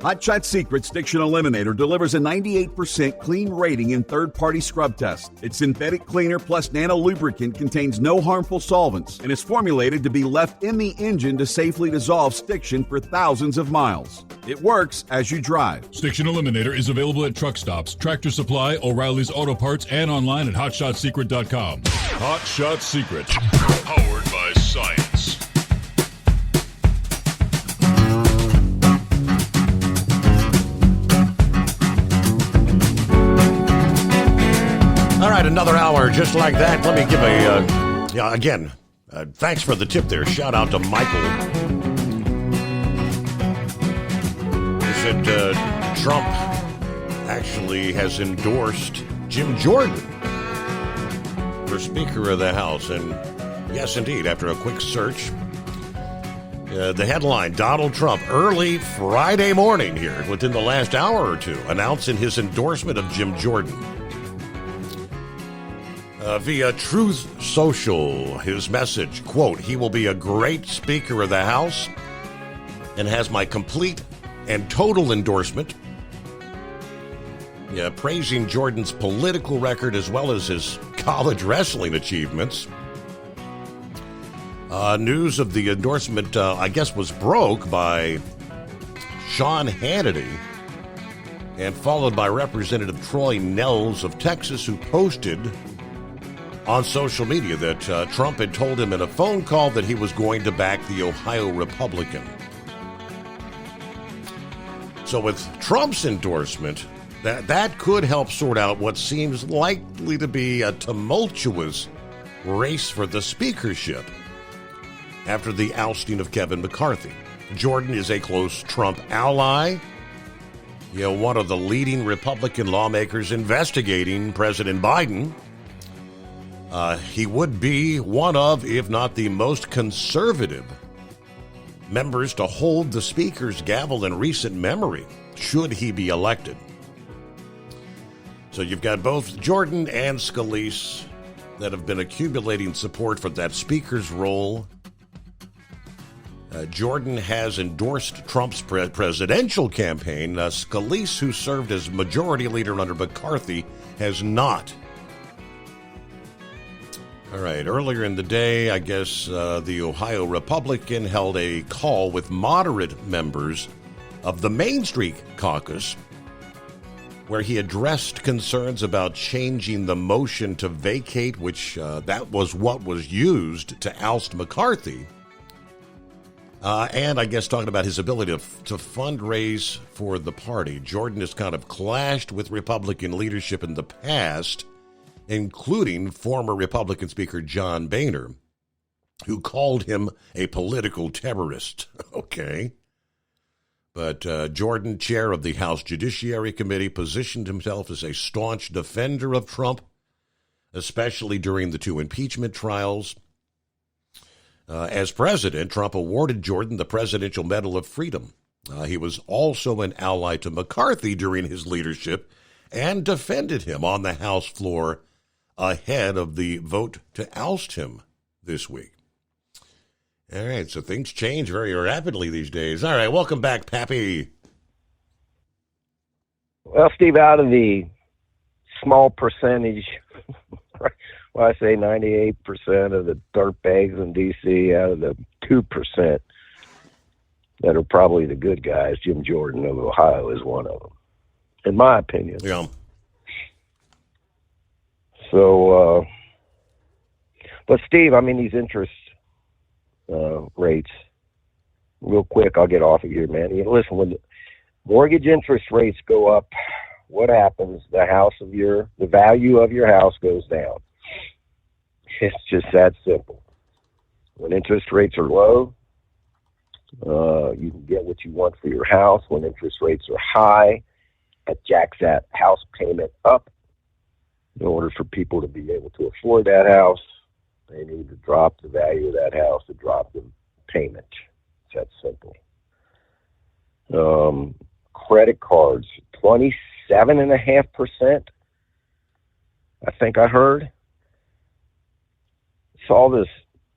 Hot Shot Secret Stiction Eliminator delivers a 98% clean rating in third-party scrub tests. Its synthetic cleaner plus nano lubricant contains no harmful solvents and is formulated to be left in the engine to safely dissolve stiction for thousands of miles. It works as you drive. Stiction Eliminator is available at truck stops, Tractor Supply, O'Reilly's Auto Parts, and online at HotShotSecret.com. Hot Shot Secret, powered by science. All right, another hour just like that. Let me give a Yeah, again, thanks for the tip there. Shout out to Michael. He said Trump actually has endorsed Jim Jordan for Speaker of the House. And yes, indeed, after a quick search, the headline, Donald Trump, early Friday morning here, within the last hour or two, announcing his endorsement of Jim Jordan. Via Truth Social, his message, quote, he will be a great Speaker of the House and has my complete and total endorsement. Yeah, praising Jordan's political record as well as his college wrestling achievements. News of the endorsement, I guess, was broke by Sean Hannity and followed by Representative Troy Nehls of Texas, who posted on social media that Trump had told him in a phone call that he was going to back the Ohio Republican. So with Trump's endorsement, that could help sort out what seems likely to be a tumultuous race for the speakership after the ousting of Kevin McCarthy. Jordan is a close Trump ally, one of the leading Republican lawmakers investigating President Biden. He would be one of, if not the most conservative members to hold the Speaker's gavel in recent memory, should he be elected. So you've got both Jordan and Scalise that have been accumulating support for that Speaker's role. Jordan has endorsed Trump's presidential campaign. Scalise, who served as majority leader under McCarthy, has not. All right, earlier in the day, I guess the Ohio Republican held a call with moderate members of the Main Street Caucus, where he addressed concerns about changing the motion to vacate, which that was what was used to oust McCarthy. And I guess talking about his ability to fundraise for the party. Jordan has kind of clashed with Republican leadership in the past, including former Republican Speaker John Boehner, who called him a political terrorist. Okay. But Jordan, chair of the House Judiciary Committee, positioned himself as a staunch defender of Trump, especially during the two impeachment trials. As president, Trump awarded Jordan the Presidential Medal of Freedom. He was also an ally to McCarthy during his leadership and defended him on the House floor ahead of the vote to oust him this week. All right, so things change very rapidly these days. All right, welcome back, Pappy. Well, Steve, out of the small percentage, well, I say 98% of the dirtbags in D.C., out of the 2% that are probably the good guys, Jim Jordan of Ohio is one of them, in my opinion. Yeah. So, but Steve, I mean, these interest rates, real quick, I'll get off of here, man. Listen, when the mortgage interest rates go up, what happens? The value of your house goes down. It's just that simple. When interest rates are low, you can get what you want for your house. When interest rates are high, that jacks that house payment up. In order for people to be able to afford that house, they need to drop the value of that house to drop the payment. It's that simple. Credit cards, 27.5%. I think I heard. Saw this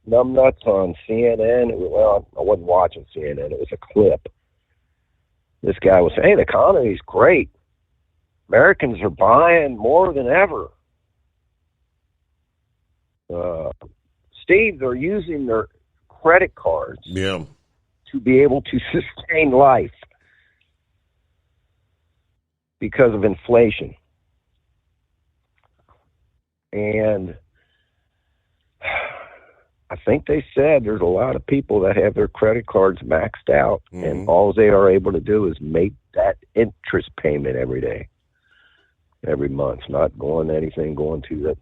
numbnuts on CNN. Well, I wasn't watching CNN. It was a clip. This guy was saying, hey, the economy's great. Americans are buying more than ever. Steve, they're using their credit cards to be able to sustain life because of inflation. And I think they said there's a lot of people that have their credit cards maxed out, and all they are able to do is make that interest payment every day, every month, not going to the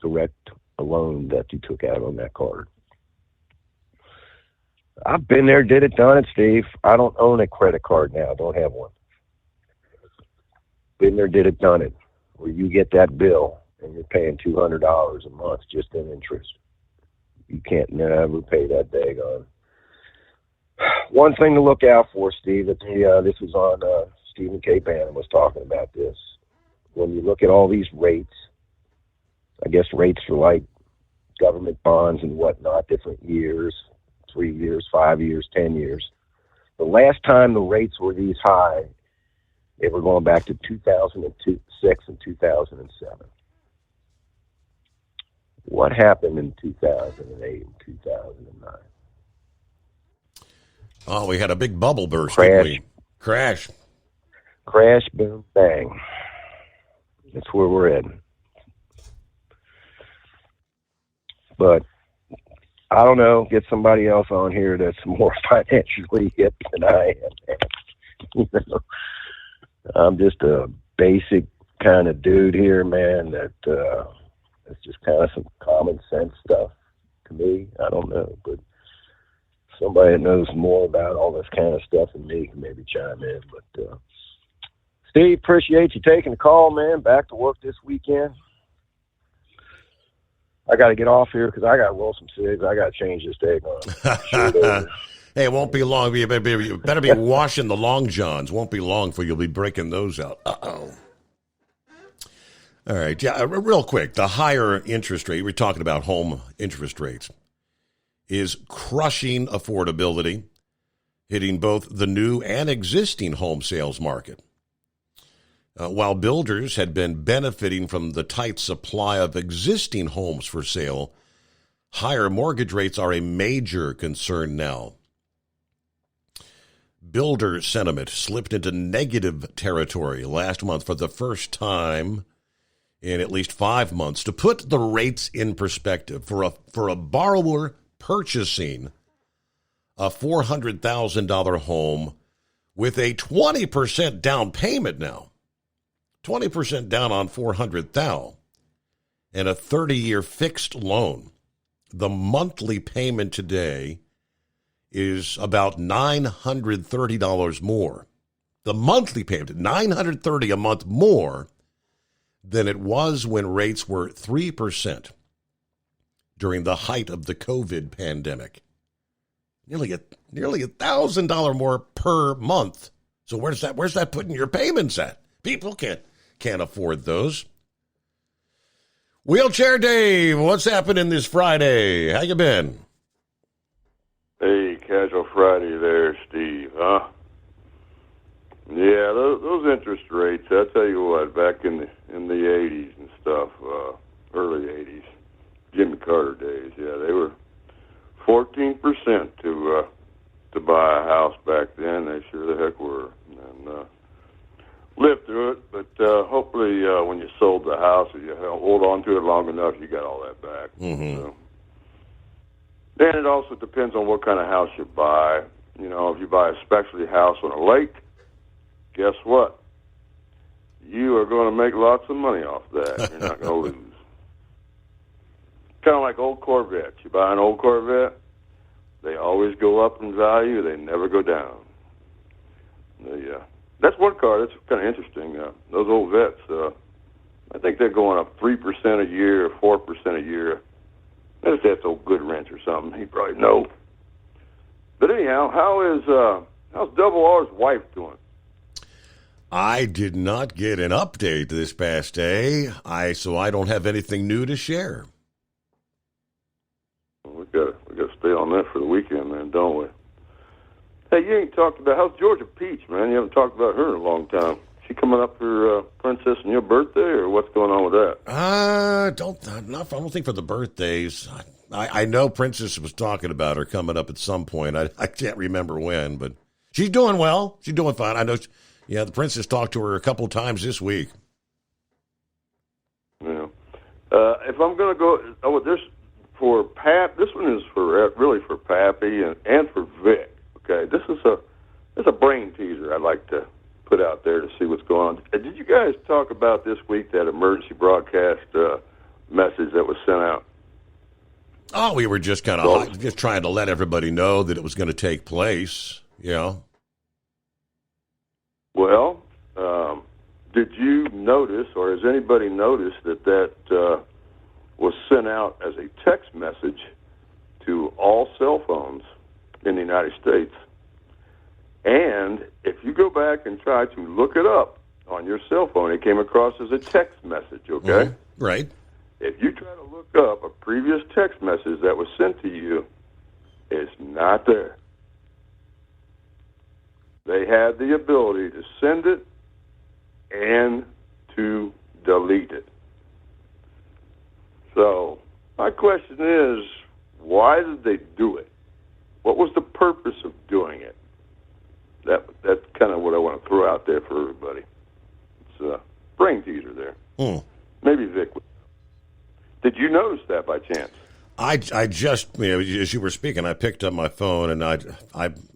direct a loan that you took out on that card. I've been there, did it, done it, Steve. I don't own a credit card now. I don't have one. Been there, did it, done it. Where you get that bill and you're paying $200 a month just in interest. You can't never pay that daggone. One thing to look out for, Steve, this was on Stephen K. Bannon was talking about this. When you look at all these rates, I guess rates for like government bonds and whatnot, different years, 3 years, 5 years, 10 years. The last time the rates were these high, they were going back to 2006 and 2007. What happened in 2008 and 2009? Oh, we had a big bubble burst, Crash. didn't we? Crash. Crash, boom, bang. That's where we're at. But I don't know, get somebody else on here that's more financially hip than I am. You know, I'm just a basic kind of dude here, man, that it's just kind of some common sense stuff to me. I don't know, but somebody that knows more about all this kind of stuff than me can maybe chime in. But Steve, appreciate you taking the call, man. Back to work this weekend. I got to get off here because I got to roll some cigs. I got to change this day. Hey, it won't be long. You better be washing the long johns. Won't be long for you'll be breaking those out. Uh-oh. All right. Yeah, real quick. The higher interest rate, we're talking about home interest rates, is crushing affordability, hitting both the new and existing home sales market. While builders had been benefiting from the tight supply of existing homes for sale, higher mortgage rates are a major concern now. Builder sentiment slipped into negative territory last month for the first time in at least 5 months. To put the rates in perspective, for a borrower purchasing a $400,000 home with a 20% down payment now, 20% down on $400,000 and a 30-year fixed loan, the monthly payment today is about $930 more. The monthly payment, $930 a month more than it was when rates were 3% during the height of the COVID pandemic. Nearly $1,000 more per month. So where's that putting your payments at? People can't afford those. Wheelchair Dave, what's happening this Friday? How you been? Hey, Casual Friday there, Steve, huh? Yeah, those interest rates, I tell you what, back in the 80s and stuff, early 80s, Jimmy Carter days, yeah, they were 14% to buy a house back then. They sure the heck were. And lived through it, but hopefully when you sold the house, if you hold on to it long enough, you got all that back. Mm-hmm. So. Then it also depends on what kind of house you buy. You know, if you buy a specialty house on a lake, guess what? You are going to make lots of money off that. You're not going to lose. Kind of like old Corvettes. You buy an old Corvette, they always go up in value. They never go down. That's one car that's kind of interesting. Those old vets, I think they're going up 3% a year or 4% a year. That's old Goodwrench or something. He probably know. But anyhow, how's Double R's wife doing? I did not get an update this past day, so I don't have anything new to share. We got to stay on that for the weekend, man, don't we? Hey, you ain't talked about how's Georgia Peach, man? You haven't talked about her in a long time. She coming up for Princess and your birthday, or what's going on with that? I don't think for the birthdays. I know Princess was talking about her coming up at some point. I can't remember when, but she's doing well. She's doing fine. I know. The Princess talked to her a couple times this week. Yeah. If I'm going to go, this for Pap. This one is really for Pappy and for Vic. Okay, this is a brain teaser I'd like to put out there to see what's going on. Did you guys talk about this week that emergency broadcast message that was sent out? Oh, we were just kind of just trying to let everybody know that it was going to take place, you know. Well, did you notice, or has anybody noticed that was sent out as a text message to all cell phones in the United States? And if you go back and try to look it up on your cell phone, it came across as a text message, okay? Mm-hmm. Right. If you try to look up a previous text message that was sent to you, it's not there. They had the ability to send it and to delete it. So my question is, why did they do it? What was the purpose of doing it? That's kind of what I want to throw out there for everybody. It's a brain teaser there. Maybe Vic. Did you notice that by chance? I just, as you were speaking, I picked up my phone and I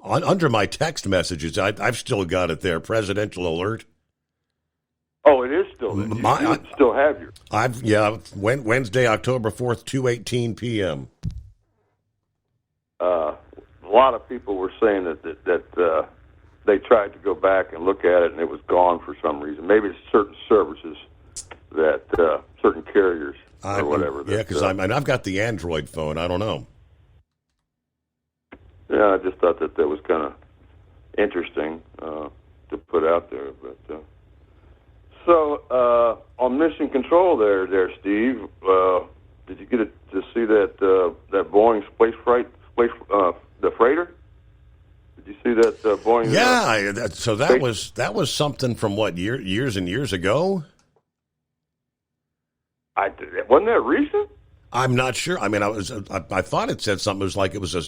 under my text messages, I've still got it there. Presidential alert. Oh, it is still there. You still have your. Wednesday, October 4th, 2:18 p.m. A lot of people were saying that they tried to go back and look at it and it was gone for some reason. Maybe it's certain services that certain carriers. Or whatever. Yeah, because I've got the Android phone. I don't know. Yeah, I just thought that was kind of interesting to put out there. But so on Mission Control, there, Steve, did you get to see that Boeing the freighter? Did you see that Boeing? Yeah, that was something from what years and years ago. Wasn't that recent? I'm not sure. I mean, I thought it said something. It was like it was a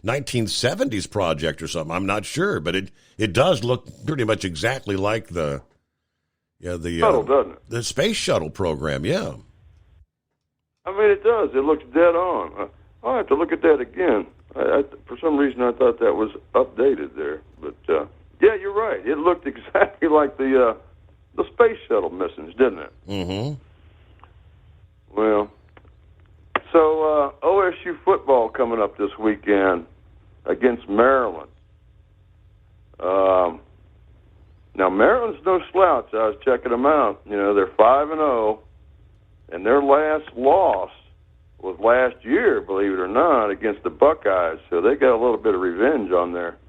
1970s project or something. I'm not sure, but it does look pretty much exactly like the shuttle, doesn't it? The space shuttle program. Yeah. I mean, it does. It looks dead on. I'll have to look at that again. For some reason, I thought that was updated there, but yeah, you're right. It looked exactly like the space shuttle missions, didn't it? Mm-hmm. Well, so OSU football coming up this weekend against Maryland. Now, Maryland's no slouch. I was checking them out. You know, they're 5-0, and their last loss was last year, believe it or not, against the Buckeyes. So they got a little bit of revenge on their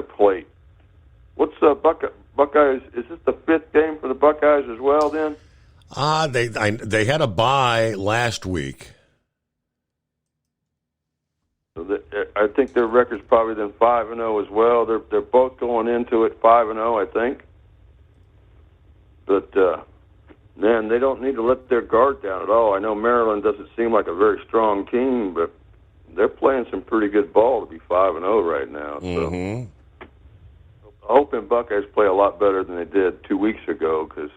plate. What's Buckeyes? Is this the fifth game for the Buckeyes as well? Then. They had a bye last week. So I think their record's probably then 5-0 as well. They're both going into it 5-0, I think. But man, they don't need to let their guard down at all. I know Maryland doesn't seem like a very strong team, but they're playing some pretty good ball to be 5-0 right now. So Mm-hmm. I hope the Buckeyes play a lot better than they did 2 weeks ago, because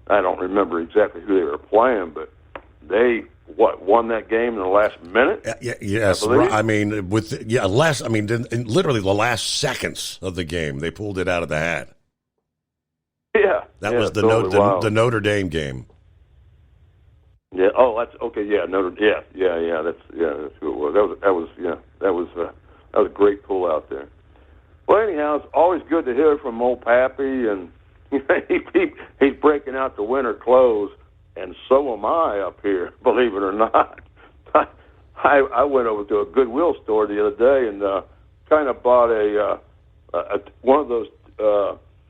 I don't remember exactly who they were playing, but they won that game in the last minute. Yes, I mean literally the last seconds of the game, they pulled it out of the hat. Yeah, that was the Notre Dame game. Yeah. Oh, that's okay. Yeah, Yeah. That's who it was. That was a great pull out there. Well, anyhow, it's always good to hear from old Pappy, and he's breaking out the winter clothes, and so am I up here, believe it or not. I went over to a Goodwill store the other day and kind of bought one of those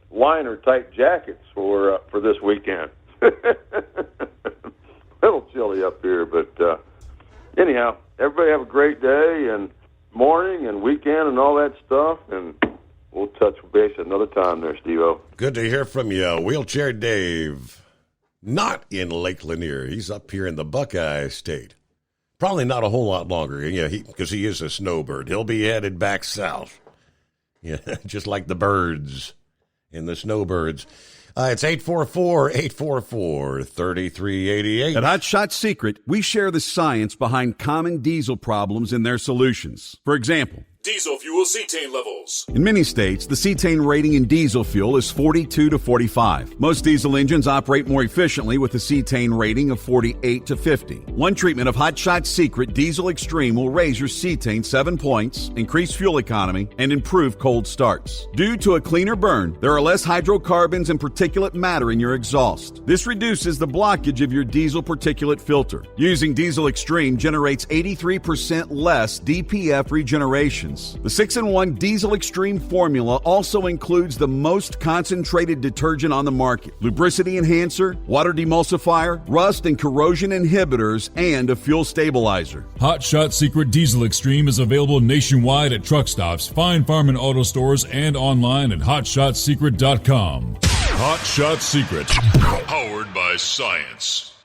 liner type jackets for this weekend. A little chilly up here, but anyhow, everybody have a great day and morning and weekend and all that stuff, and we'll touch base another time there, Steve-O. Good to hear from you, Wheelchair Dave. Not in Lake Lanier. He's up here in the Buckeye State. Probably not a whole lot longer, because he is a snowbird. He'll be headed back south. Yeah, just like the birds and the snowbirds. It's 844-844-3388. At Hot Shot Secret, we share the science behind common diesel problems and their solutions. For example, Diesel fuel cetane levels. In many states, the cetane rating in diesel fuel is 42 to 45. Most diesel engines operate more efficiently with a cetane rating of 48 to 50. One treatment of Hot Shot Secret Diesel Extreme will raise your cetane 7 points, increase fuel economy, and improve cold starts. Due to a cleaner burn, there are less hydrocarbons and particulate matter in your exhaust. This reduces the blockage of your diesel particulate filter. Using Diesel Extreme generates 83% less DPF regeneration. The 6-in-1 Diesel Extreme formula also includes the most concentrated detergent on the market, lubricity enhancer, water demulsifier, rust and corrosion inhibitors, and a fuel stabilizer. Hot Shot Secret Diesel Extreme is available nationwide at truck stops, fine farm and auto stores, and online at hotshotsecret.com. Hot Shot Secret, powered by science.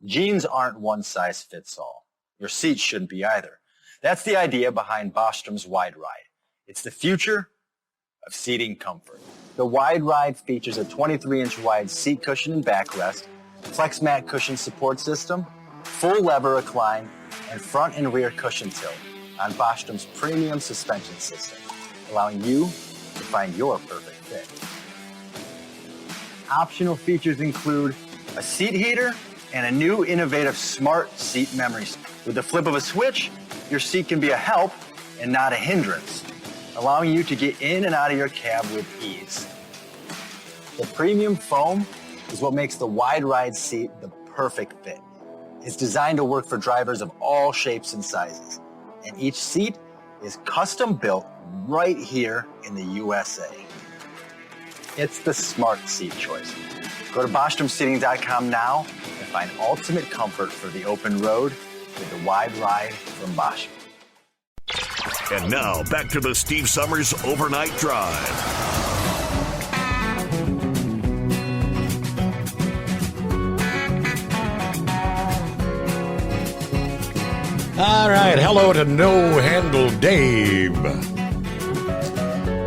Jeans aren't one size fits all. Your seat shouldn't be either. That's the idea behind Bostrom's Wide Ride. It's the future of seating comfort. The Wide Ride features a 23-inch wide seat cushion and backrest, flex mat cushion support system, full lever recline, and front and rear cushion tilt on Bostrom's premium suspension system, allowing you to find your perfect fit. Optional features include a seat heater and a new innovative smart seat memory. With the flip of a switch, your seat can be a help and not a hindrance, allowing you to get in and out of your cab with ease. The premium foam is what makes the Wide Ride seat the perfect fit. It's designed to work for drivers of all shapes and sizes, and each seat is custom built right here in the USA. It's the smart seat choice. Go to BostromSeating.com now and find ultimate comfort for the open road with the Wide Ride from Bosch. And now, back to the Steve Summers Overnight Drive. All right, hello to No Handle Dave.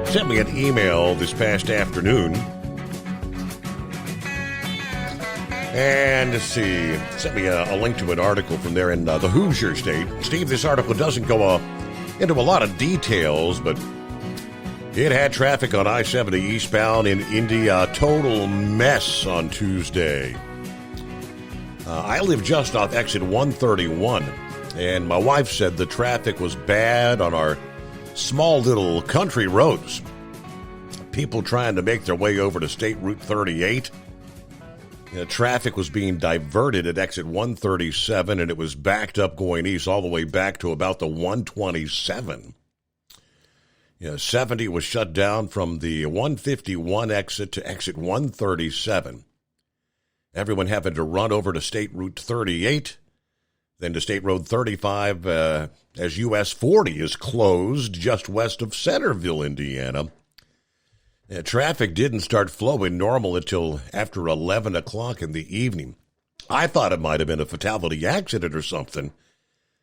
Sent me an email this past afternoon. And let's see, sent me a link to an article from there in the Hoosier State. Steve, this article doesn't go into a lot of details, but it had traffic on I-70 eastbound in Indy, a total mess on Tuesday. I live just off exit 131, and my wife said the traffic was bad on our small little country roads. People trying to make their way over to State Route 38. Traffic was being diverted at exit 137, and it was backed up going east all the way back to about the 127. 70 was shut down from the 151 exit to exit 137. Everyone having to run over to State Route 38, then to State Road 35 as US 40 is closed just west of Centerville, Indiana. Traffic didn't start flowing normal until after 11 o'clock in the evening. I thought it might have been a fatality accident or something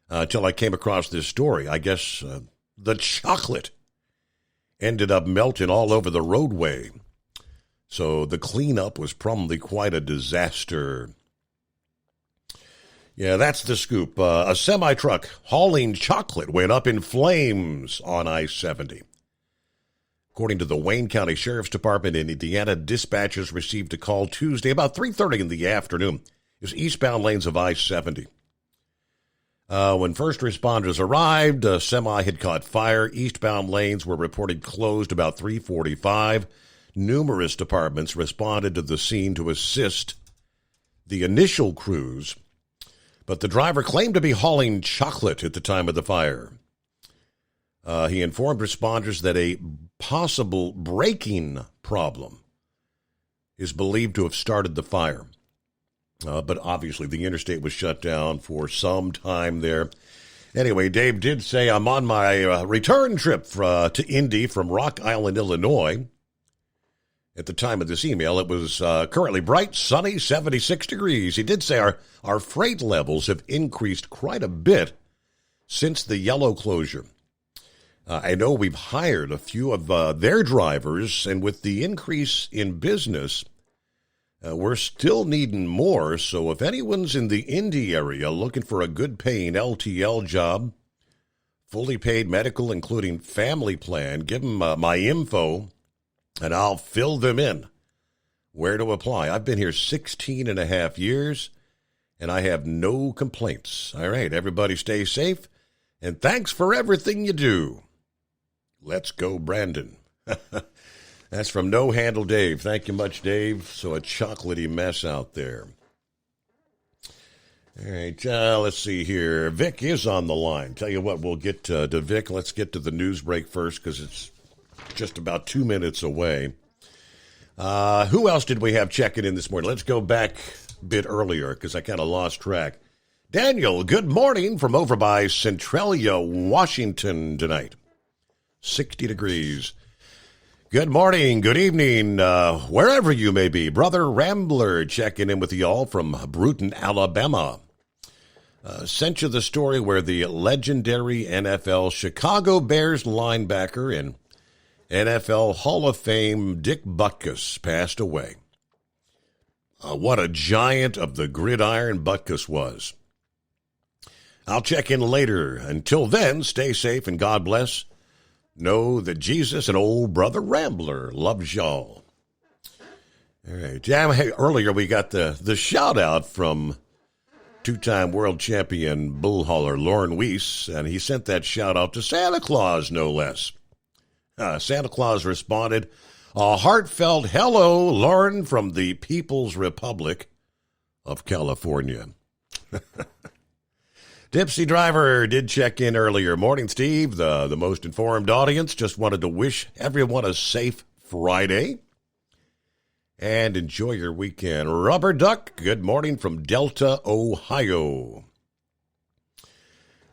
until I came across this story. I guess the chocolate ended up melting all over the roadway. So the cleanup was probably quite a disaster. Yeah, that's the scoop. A semi-truck hauling chocolate went up in flames on I-70. According to the Wayne County Sheriff's Department in Indiana, dispatchers received a call Tuesday about 3:30 in the afternoon. It was eastbound lanes of I-70. When first responders arrived, a semi had caught fire. Eastbound lanes were reported closed about 3:45. Numerous departments responded to the scene to assist the initial crews, but the driver claimed to be hauling chocolate at the time of the fire. He informed responders that a possible braking problem is believed to have started the fire. But obviously the interstate was shut down for some time there. Anyway, Dave did say, I'm on my return trip to Indy from Rock Island, Illinois. At the time of this email, it was currently bright, sunny, 76 degrees. He did say our freight levels have increased quite a bit since the yellow closure. I know we've hired a few of their drivers, and with the increase in business, we're still needing more. So if anyone's in the Indy area looking for a good-paying LTL job, Fully paid medical, including family plan. Give them my info, and I'll fill them in. Where to apply? I've been here 16 and a half years, and I have no complaints. All right, everybody stay safe, and thanks for everything you do. Let's go, Brandon. That's from No Handle Dave. Thank you much, Dave. So a chocolatey mess out there. All right, let's see here. Vic is on the line. Tell you what, we'll get to Vic. Let's get to the news break first because it's just about 2 minutes away. Who else did we have checking in this morning? Let's go back a bit earlier because I kind of lost track. Daniel, good morning from over by Centralia, Washington tonight. 60 degrees. Good morning, good evening, wherever you may be. Brother Rambler checking in with y'all from Bruton, Alabama. Sent you the story where the legendary NFL Chicago Bears linebacker and NFL Hall of Fame Dick Butkus passed away. What a giant of the gridiron Butkus was. I'll check in later. Until then, stay safe and God bless. Know that Jesus and old Brother Rambler loves y'all. All right. Yeah, hey, earlier we got the shout-out from two-time world champion bull hauler Lauren Weiss, and he sent that shout-out to Santa Claus, no less. Santa Claus responded, a heartfelt hello, Lauren, from the People's Republic of California. Dipsy Driver did check in earlier. Morning, Steve, the most informed audience. Just wanted to wish everyone a safe Friday and enjoy your weekend. Rubber Duck, good morning from Delta, Ohio.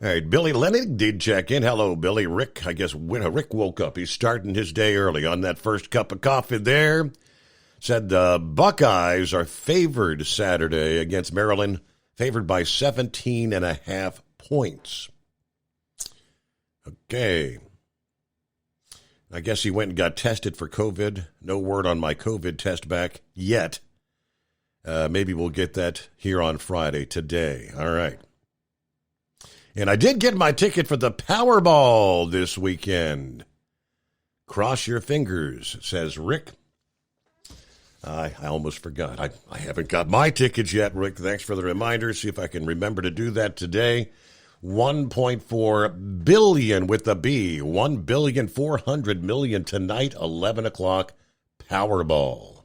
All right, Billy Lennig did check in. Hello, Billy. Rick, I guess when Rick woke up, he's starting his day early on that first cup of coffee there. Said the Buckeyes are favored Saturday against Maryland, favored by 17.5 points. Okay. I guess he went and got tested for COVID. No word on my COVID test back yet. Maybe we'll get that here on Friday today. All right. And I did get my ticket for the Powerball this weekend. Cross your fingers, says Rick. I almost forgot. I haven't got my tickets yet, Rick. Thanks for the reminder. See if I can remember to do that today. 1.4 billion with the B. 1.4 billion tonight, 11 o'clock, Powerball.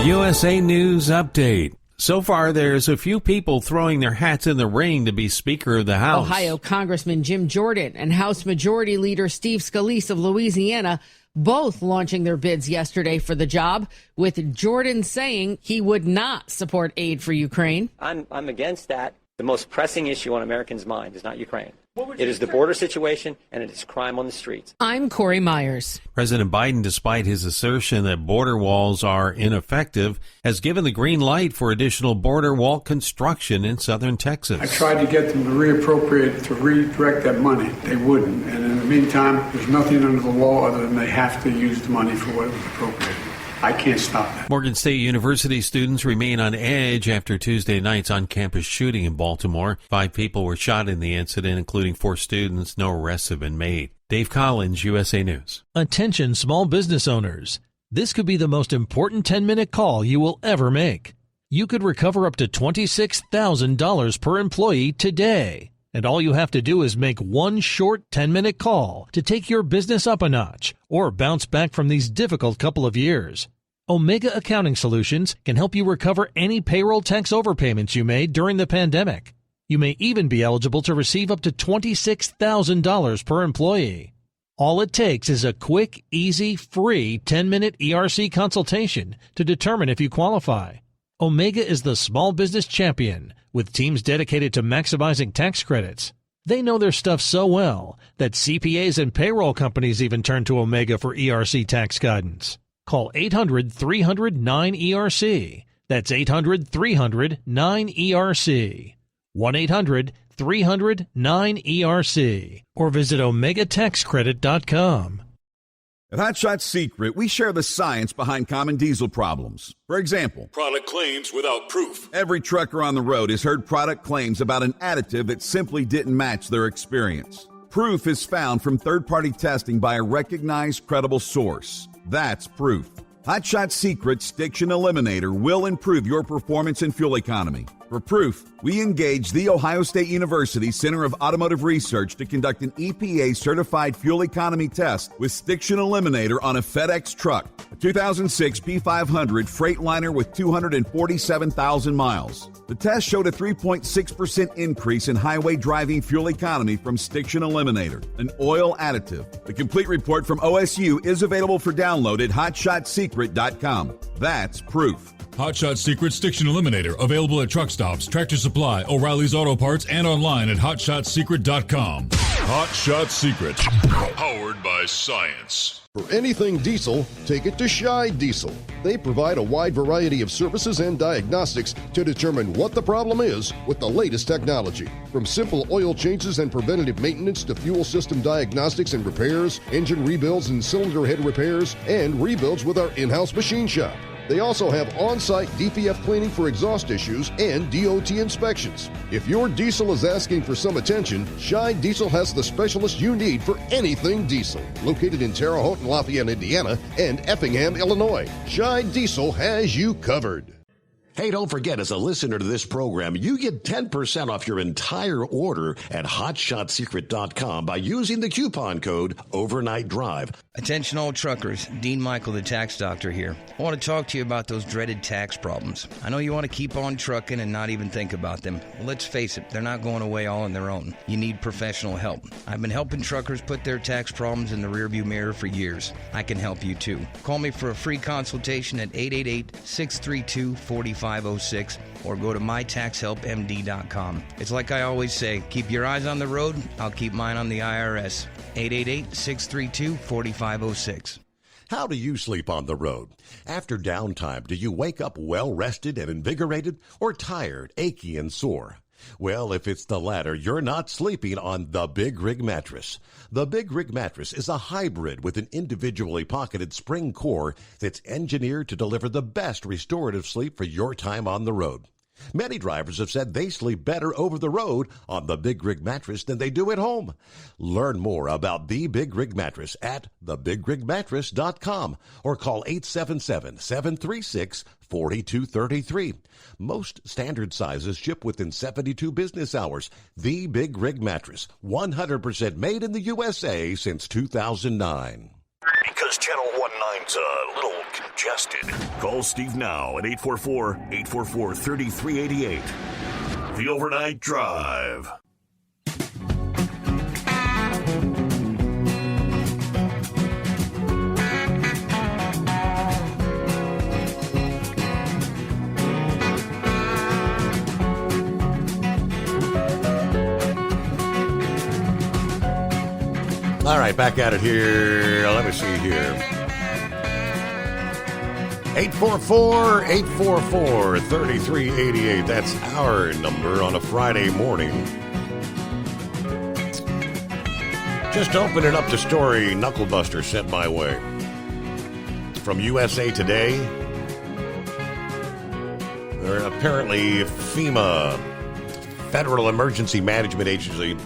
USA News Update. So far, there's a few people throwing their hats in the ring to be Speaker of the House. Ohio Congressman Jim Jordan and House Majority Leader Steve Scalise of Louisiana both launching their bids yesterday for the job, with Jordan saying he would not support aid for Ukraine. I'm against that. The most pressing issue on Americans' mind is not Ukraine. It is the border situation, and it is crime on the streets. I'm Corey Myers. President Biden, despite his assertion that border walls are ineffective, has given the green light for additional border wall construction in southern Texas. I tried to get them to reappropriate, to redirect that money. They wouldn't. And in the meantime, there's nothing under the law other than they have to use the money for what it was appropriated. I can't stop that. Morgan State University students remain on edge after Tuesday night's on-campus shooting in Baltimore. 5 people were shot in the incident, including 4 students. No arrests have been made. Dave Collins, USA News. Attention small business owners. This could be the most important 10-minute call you will ever make. You could recover up to $26,000 per employee today. And all you have to do is make one short 10-minute call to take your business up a notch or bounce back from these difficult couple of years. Omega Accounting Solutions can help you recover any payroll tax overpayments you made during the pandemic. You may even be eligible to receive up to $26,000 per employee. All it takes is a quick, easy, free 10-minute ERC consultation to determine if you qualify. Omega is the small business champion with teams dedicated to maximizing tax credits. They know their stuff so well that CPAs and payroll companies even turn to Omega for ERC tax guidance. Call 800-300-9ERC. That's 800-300-9ERC. 1-800-300-9ERC. Or visit OmegaTaxCredit.com. At Hot Shot Secret, we share the science behind common diesel problems. For example, Product claims without proof. every trucker on the road has heard product claims about an additive that simply didn't match their experience. Proof is found from third-party testing by a recognized, credible source. That's proof. Hot Shot Secret's Stiction Eliminator will improve your performance and fuel economy. For proof, we engaged the Ohio State University Center of Automotive Research to conduct an EPA-certified fuel economy test with Stiction Eliminator on a FedEx truck, a 2006 P500 Freightliner with 247,000 miles. The test showed a 3.6% increase in highway driving fuel economy from Stiction Eliminator, an oil additive. The complete report from OSU is available for download at hotshotsecret.com. That's proof. Hot Shot Secret Stiction Eliminator, available at truck stops, Tractor Supply, O'Reilly's Auto Parts, and online at hotshotsecret.com. Hot Shot Secret, powered by science. For anything diesel, take it to Scheid Diesel. They provide a wide variety of services and diagnostics to determine what the problem is with the latest technology. From simple oil changes and preventative maintenance to fuel system diagnostics and repairs, engine rebuilds and cylinder head repairs, and rebuilds with our in-house machine shop. They also have on-site DPF cleaning for exhaust issues and DOT inspections. If your diesel is asking for some attention, Scheid Diesel has the specialist you need for anything diesel. Located in Terre Haute and Lafayette, Indiana, and Effingham, Illinois, Scheid Diesel has you covered. Hey, don't forget, as a listener to this program, you get 10% off your entire order at hotshotsecret.com by using the coupon code Overnight Drive. Attention all truckers, Dean Michael, the tax doctor here. I want to talk to you about those dreaded tax problems. I know you want to keep on trucking and not even think about them. Well, let's face it, they're not going away all on their own. You need professional help. I've been helping truckers put their tax problems in the rearview mirror for years. I can help you too. Call me for a free consultation at 888-632-4506 or go to mytaxhelpmd.com. It's like I always say, keep your eyes on the road, I'll keep mine on the IRS. 888-632-4506. How do you sleep on the road? After downtime, do you wake up well-rested and invigorated or tired, achy, and sore? Well, if it's the latter, you're not sleeping on the Big Rig Mattress. The Big Rig Mattress is a hybrid with an individually pocketed spring core that's engineered to deliver the best restorative sleep for your time on the road. Many drivers have said they sleep better over the road on the Big Rig Mattress than they do at home. Learn more about the Big Rig Mattress at thebigrigmattress.com or call 877-736-4233. Most standard sizes ship within 72 business hours. The Big Rig Mattress, 100% made in the USA since 2009. Because Channel 19's a little congested. Call Steve now at 844-844-3388. The Overnight Drive. All right, back at it here. Let me see here. 844-844-3388. That's our number on a Friday morning. Just opening up the story Knucklebuster sent my way. From USA Today. Apparently FEMA, Federal Emergency Management Agency.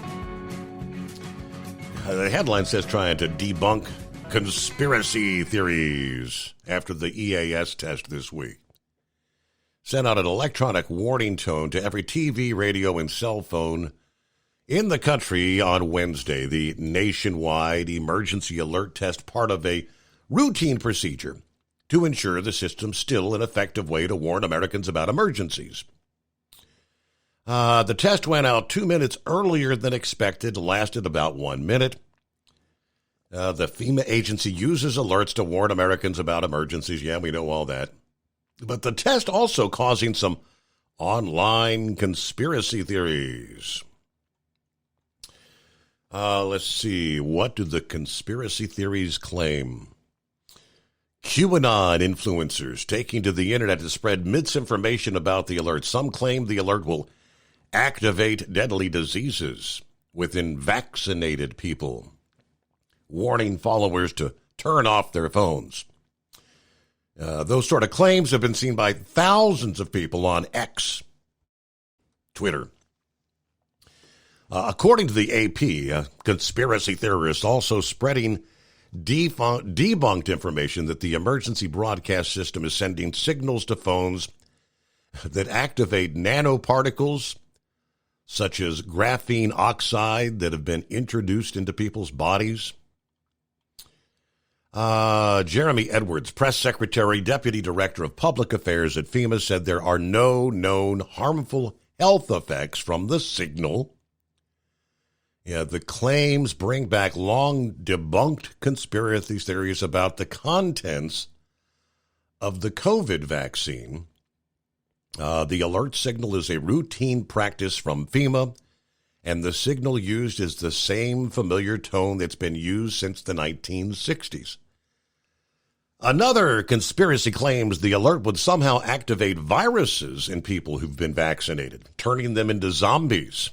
The headline says trying to debunk conspiracy theories after the EAS test this week. Sent out an electronic warning tone to every TV, radio, and cell phone in the country on Wednesday. The nationwide emergency alert test, part of a routine procedure to ensure the system's still an effective way to warn Americans about emergencies. The test went out 2 minutes earlier than expected, lasted about 1 minute. The FEMA agency uses alerts to warn Americans about emergencies. Yeah, we know all that. But the test also causing some online conspiracy theories. Let's see. What do the conspiracy theories claim? QAnon influencers taking to the internet to spread misinformation about the alert. Some claim the alert will activate deadly diseases within vaccinated people, warning followers to turn off their phones. Those sort of claims have been seen by thousands of people on X, Twitter. According to the AP, conspiracy theorists also spreading debunked information that the emergency broadcast system is sending signals to phones that activate nanoparticles such as graphene oxide that have been introduced into people's bodies. Jeremy Edwards, press secretary, deputy director of public affairs at FEMA, said there are no known harmful health effects from the signal. Yeah, the claims bring back long debunked conspiracy theories about the contents of the COVID vaccine. The alert signal is a routine practice from FEMA, and the signal used is the same familiar tone that's been used since the 1960s. Another conspiracy claims the alert would somehow activate viruses in people who've been vaccinated, turning them into zombies.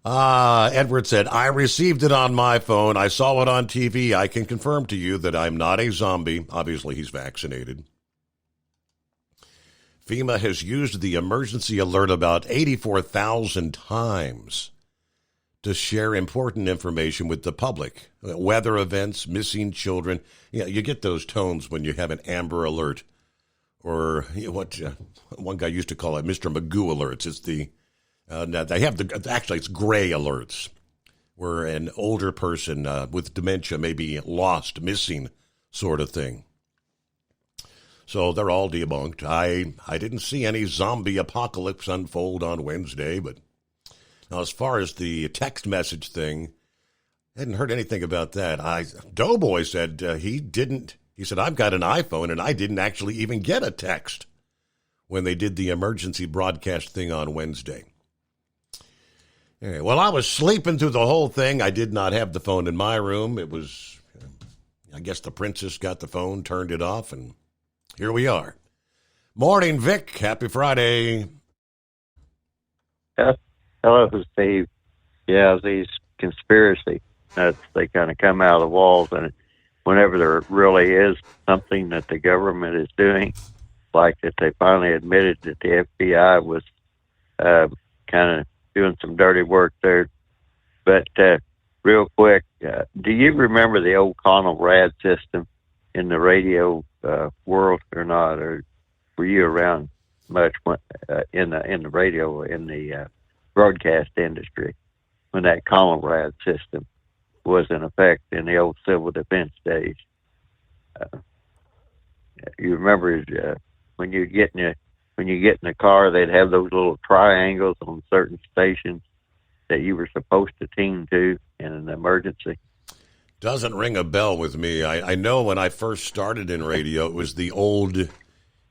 Edward said, I received it on my phone. I saw it on TV. I can confirm to you that I'm not a zombie. Obviously, he's vaccinated. FEMA has used the emergency alert about 84,000 times to share important information with the public. Weather events, missing children. Yeah, you get those tones when you have an Amber Alert, or what one guy used to call it, Mr. Magoo alerts. It's the they have it's gray alerts, where an older person with dementia may be lost, missing, sort of thing. So they're all debunked. I didn't see any zombie apocalypse unfold on Wednesday, but now as far as the text message thing, I hadn't heard anything about that. Doughboy said he didn't. He said, I've got an iPhone, and I didn't actually even get a text when they did the emergency broadcast thing on Wednesday. Anyway, well, I was sleeping through the whole thing. I did not have the phone in my room. It was, I guess the princess got the phone, turned it off, and here we are. Morning, Vic. Happy Friday. Hello, Steve. Yeah, these conspiracy nuts, they kind of come out of the walls, and whenever there really is something that the government is doing, like that they finally admitted that the FBI was kind of doing some dirty work there. But real quick, do you remember the old Conelrad system in the radio world or not? Or were you around much in the radio, in the broadcast industry, when that Conelrad system was in effect in the old civil defense days? You remember when you get in the car, they'd have those little triangles on certain stations that you were supposed to tune to in an emergency. Doesn't ring a bell with me. I know when I first started in radio, it was the old,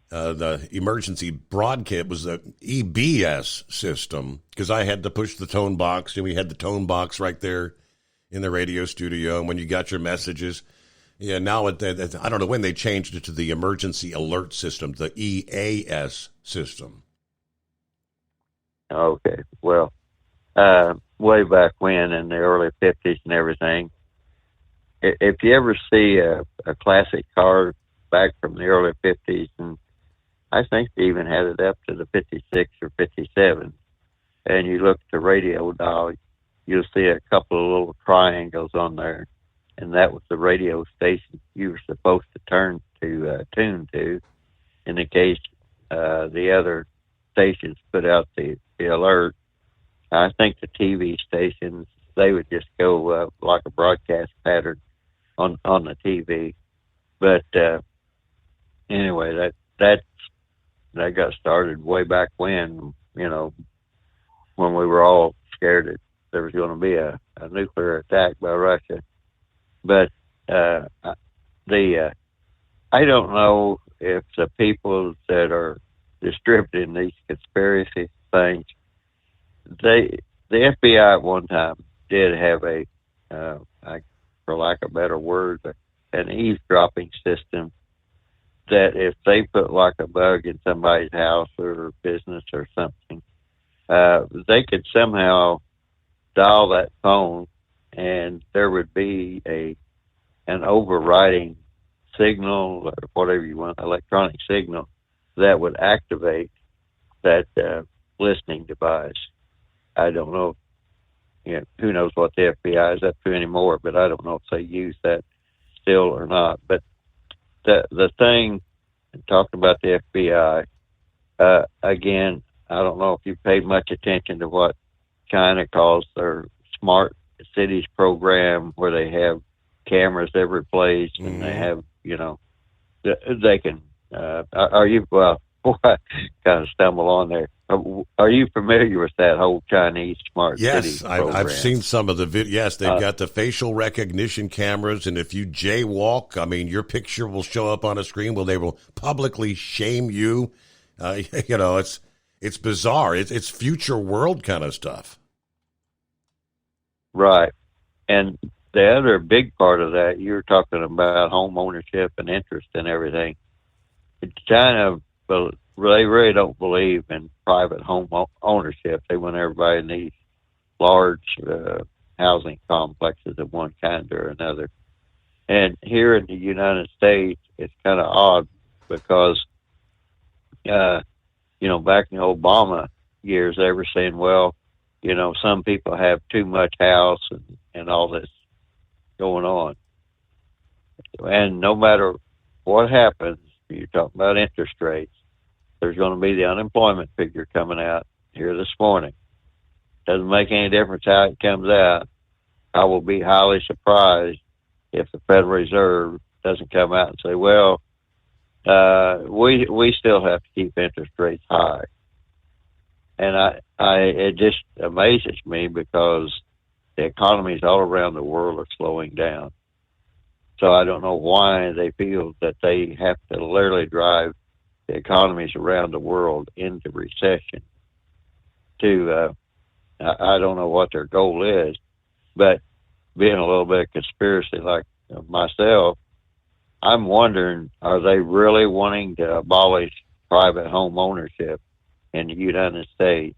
the emergency broadcast. It was the EBS system, because I had to push the tone box, and we had the tone box right there in the radio studio. And when you got your messages, yeah, now I don't know when they changed it to the emergency alert system, the EAS system. Okay, well, way back when in the early 50s and everything, if you ever see a classic car back from the early 50s, and I think they even had it up to the 56 or 57, and you look at the radio dial, you'll see a couple of little triangles on there, and that was the radio station you were supposed to tune to in the case the other stations put out the alert. I think the TV stations, they would just go like a broadcast pattern on the TV. But anyway, that got started way back when, when we were all scared that there was going to be a nuclear attack by Russia. But I don't know if the people that are distributing these conspiracy things, the FBI at one time did have for lack of a better word, an eavesdropping system that if they put like a bug in somebody's house or business or something, they could somehow dial that phone, and there would be a an overriding signal or whatever you want, electronic signal that would activate that listening device. I don't know. Who knows what the FBI is up to anymore, but I don't know if they use that still or not. But the thing, talking about the FBI, again, I don't know if you paid much attention to what China calls their smart cities program, where they have cameras every place, and they have, they can, are you, well, I kind of stumble on there. Are you familiar with that whole Chinese smart city program? Yes, I've seen some of the video. Yes, they've got the facial recognition cameras, and if you jaywalk, I mean, your picture will show up on a screen where they will publicly shame you. It's bizarre. It's future world kind of stuff. Right. And the other big part of that, you're talking about home ownership and interest and everything. China, well, they really don't believe in private home ownership. They want everybody in these large housing complexes of one kind or another. And here in the United States, it's kind of odd because, back in the Obama years, they were saying, well, some people have too much house and all this going on. And no matter what happens, you're talking about interest rates, there's going to be the unemployment figure coming out here this morning. Doesn't make any difference how it comes out. I will be highly surprised if the Federal Reserve doesn't come out and say, well, we still have to keep interest rates high. And it just amazes me because the economies all around the world are slowing down. So I don't know why they feel that they have to literally drive the economies around the world into recession. I don't know what their goal is, but being a little bit of conspiracy like myself, I'm wondering, are they really wanting to abolish private home ownership in the United States?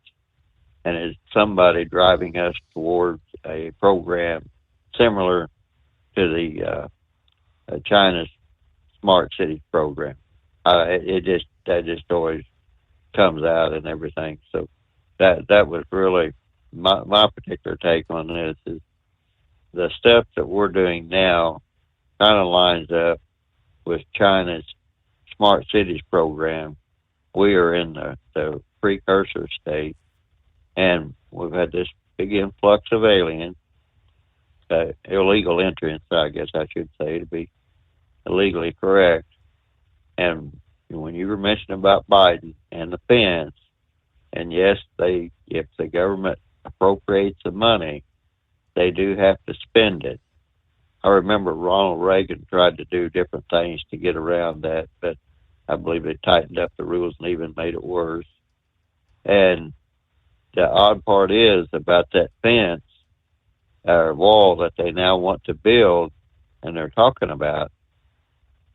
And is somebody driving us towards a program similar to the China's smart city program? That just always comes out and everything. So that was really my particular take on this. Is the stuff that we're doing now kind of lines up with China's smart cities program. We are in the precursor state, and we've had this big influx of aliens, illegal entrants, I guess I should say, to be legally correct. And when you were mentioning about Biden and the fence, and yes, if the government appropriates the money, they do have to spend it. I remember Ronald Reagan tried to do different things to get around that, but I believe they tightened up the rules and even made it worse. And the odd part is about that fence or wall that they now want to build and they're talking about.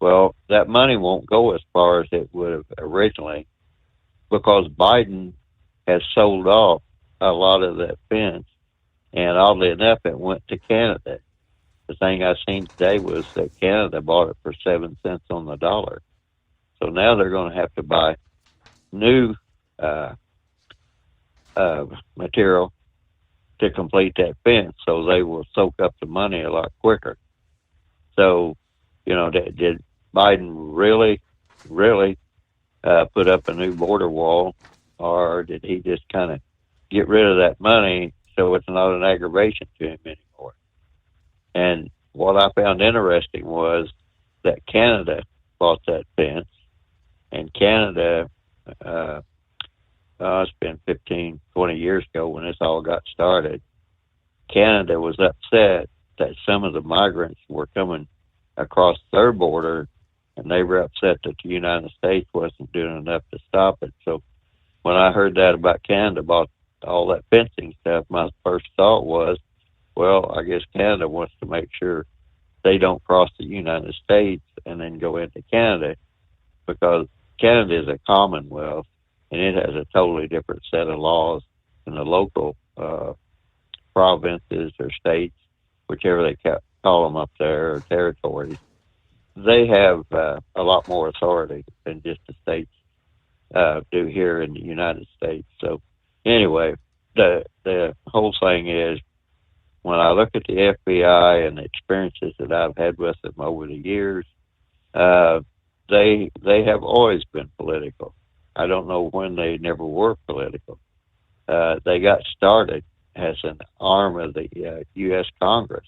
Well, that money won't go as far as it would have originally because Biden has sold off a lot of that fence. And oddly enough, it went to Canada. The thing I seen today was that Canada bought it for 7 cents on the dollar. So now they're going to have to buy new material to complete that fence, so they will soak up the money a lot quicker. So, did Biden really put up a new border wall, or did he just kind of get rid of that money so it's not an aggravation to him anymore? And what I found interesting was that Canada bought that fence, and Canada, it's been 15, 20 years ago when this all got started, Canada was upset that some of the migrants were coming across their border, and they were upset that the United States wasn't doing enough to stop it. So when I heard that about Canada bought all that fencing stuff, my first thought was, well, I guess Canada wants to make sure they don't cross the United States and then go into Canada, because Canada is a commonwealth and it has a totally different set of laws than the local provinces or states, whichever they call them up there, or territories, they have a lot more authority than just the states do here in the United States. So anyway, the whole thing is, when I look at the FBI and the experiences that I've had with them over the years, they have always been political. I don't know when they never were political. They got started as an arm of the U.S. Congress,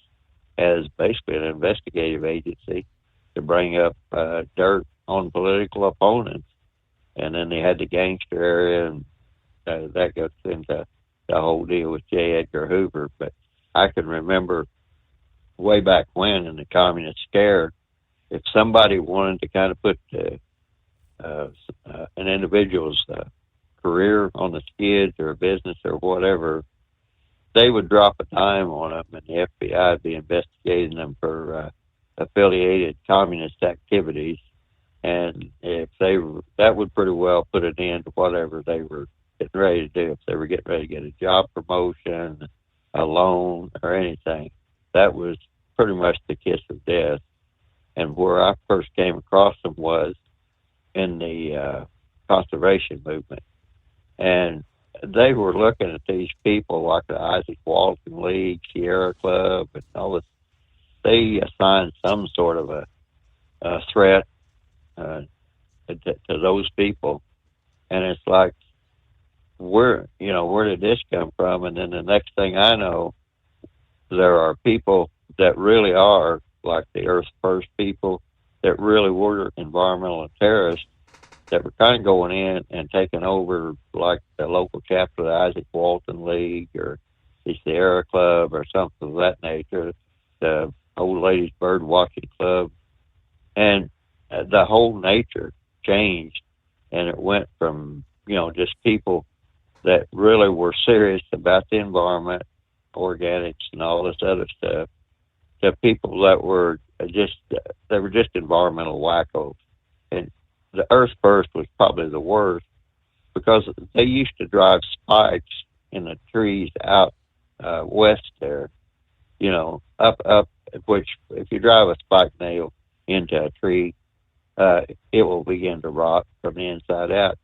as basically an investigative agency to bring up dirt on political opponents. And then they had the gangster area, and that goes into the whole deal with J. Edgar Hoover. But I can remember way back when in the communist scare, if somebody wanted to kind of put an individual's career on the skids or a business or whatever, they would drop a dime on them, and the FBI would be investigating them for affiliated communist activities. And if that would pretty well put an end to whatever they were getting ready to do. If they were getting ready to get a job promotion, a loan, or anything, that was pretty much the kiss of death. And where I first came across them was in the conservation movement. And they were looking at these people like the Isaac Walton League, Sierra Club, and all this. They assigned some sort of a threat to those people. And it's like, where did this come from? And then the next thing I know, there are people that really are like the Earth First people that really were environmental terrorists that were kind of going in and taking over like the local chapter of the Isaac Walton League or the Sierra Club or something of that nature, the Old Ladies Bird Watching Club. And the whole nature changed, and it went from, just people that really were serious about the environment, organics and all this other stuff, to people that were just environmental wackos. And the Earth First was probably the worst, because they used to drive spikes in the trees out west there, up, which if you drive a spike nail into a tree, it will begin to rot from the inside out.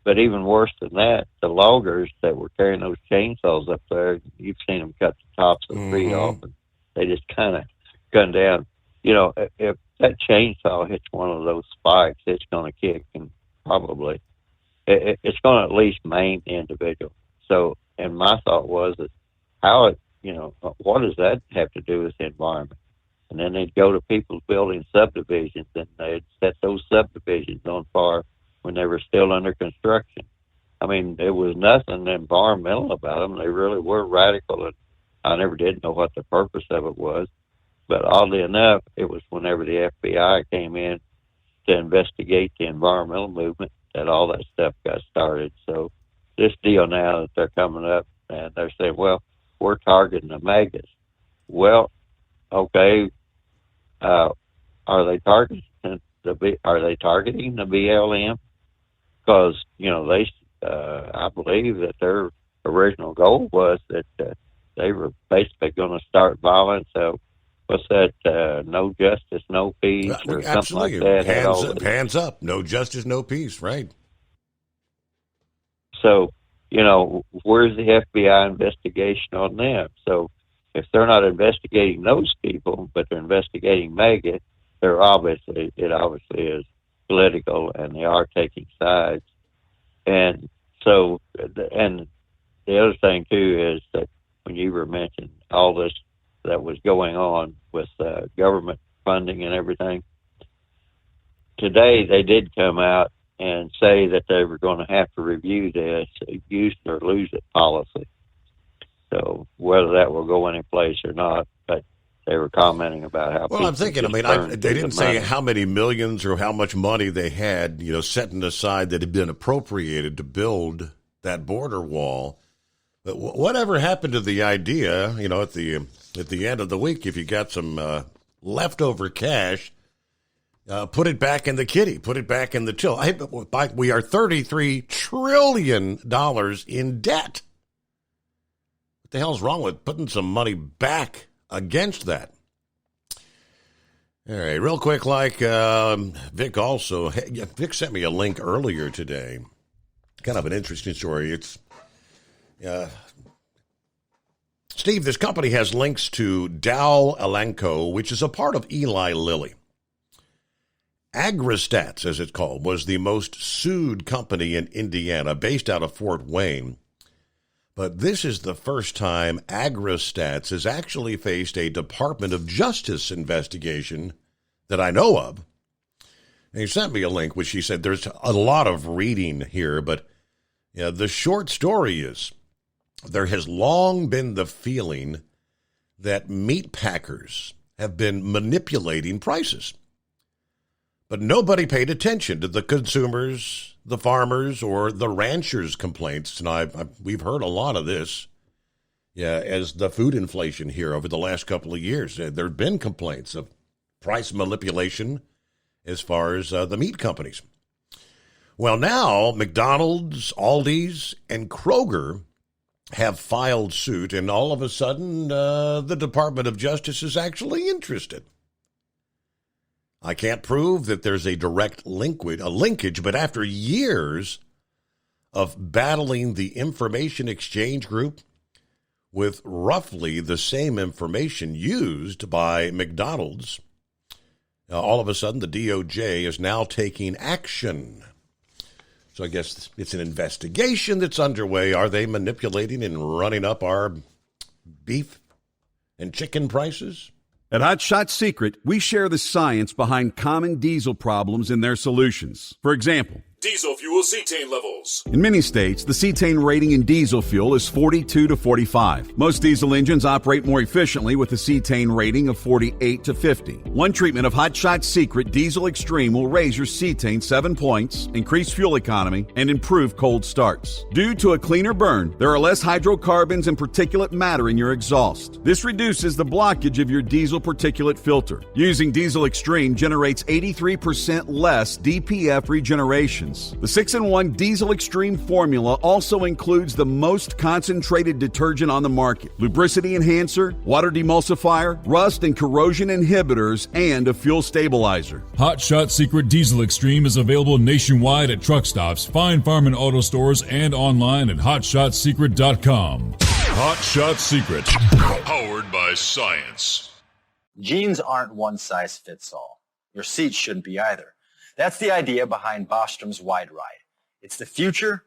But even worse than that, the loggers that were carrying those chainsaws up there, you've seen them cut the tops of the tree off, and they just kind of gun down. If that chainsaw hits one of those spikes, it's going to kick, and probably it's going to at least maim the individual. So, and my thought was that what does that have to do with the environment? And then they'd go to people building subdivisions, and they'd set those subdivisions on fire when they were still under construction. I mean, there was nothing environmental about them. They really were radical, and I never did know what the purpose of it was. But oddly enough, it was whenever the FBI came in to investigate the environmental movement that all that stuff got started. So this deal now that they're coming up, and they're saying, well, we're targeting the MAGAs. Well, okay, are they targeting the BLM? Because I believe that their original goal was that they were basically going to start violence. So what's that? No justice, no peace, or something like that. Hands up, no justice, no peace. Right. So where's the FBI investigation on them? So if they're not investigating those people, but they're investigating MAGA, it obviously is political, and they are taking sides. And so, and the other thing too is that when you were mentioning all this that was going on with government funding and everything, today they did come out and say that they were going to have to review this use it or lose it policy. So whether that will go any place or not, but they were commenting about how. Well, I'm thinking. They didn't say how many millions or how much money they had, setting aside that had been appropriated to build that border wall. But whatever happened to the idea? At the end of the week, if you got some leftover cash, put it back in the kitty, put it back in the till. We are $33 trillion in debt. What the hell's wrong with putting some money back against that? All right, real quick, Vic also, Vic sent me a link earlier today. Kind of an interesting story. It's, Steve, this company has links to Dow Elanco, which is a part of Eli Lilly. AgriStats, as it's called, was the most sued company in Indiana, based out of Fort Wayne. But this is the first time AgriStats has actually faced a Department of Justice investigation that I know of. And he sent me a link, which he said there's a lot of reading here, but the short story is there has long been the feeling that meat packers have been manipulating prices. But nobody paid attention to the consumers, the farmers, or the ranchers' complaints. And we've heard a lot of this as the food inflation here over the last couple of years. There have been complaints of price manipulation as far as the meat companies. Well, now McDonald's, Aldi's, and Kroger have filed suit, and all of a sudden the Department of Justice is actually interested. I can't prove that there's a direct linkage, but after years of battling the Information Exchange Group with roughly the same information used by McDonald's, all of a sudden the DOJ is now taking action. So I guess it's an investigation that's underway. Are they manipulating and running up our beef and chicken prices? At Hot Shot Secret, we share the science behind common diesel problems and their solutions. For example, Diesel fuel cetane levels. in many states, the cetane rating in diesel fuel is 42 to 45. Most diesel engines operate more efficiently with a cetane rating of 48 to 50. One treatment of Hot Shot Secret Diesel Extreme will raise your cetane 7 points, increase fuel economy, and improve cold starts. Due to a cleaner burn, there are less hydrocarbons and particulate matter in your exhaust. This reduces the blockage of your diesel particulate filter. Using Diesel Extreme generates 83% less DPF regeneration. The 6-in-1 Diesel Extreme formula also includes the most concentrated detergent on the market, lubricity enhancer, water demulsifier, rust and corrosion inhibitors, and a fuel stabilizer. Hot Shot Secret Diesel Extreme is available nationwide at truck stops, Fine Farm and auto stores, and online at hotshotsecret.com. Hot Shot Secret, powered by science. Jeans aren't one size fits all. Your seat shouldn't be either. That's the idea behind Bostrom's Wide Ride. It's the future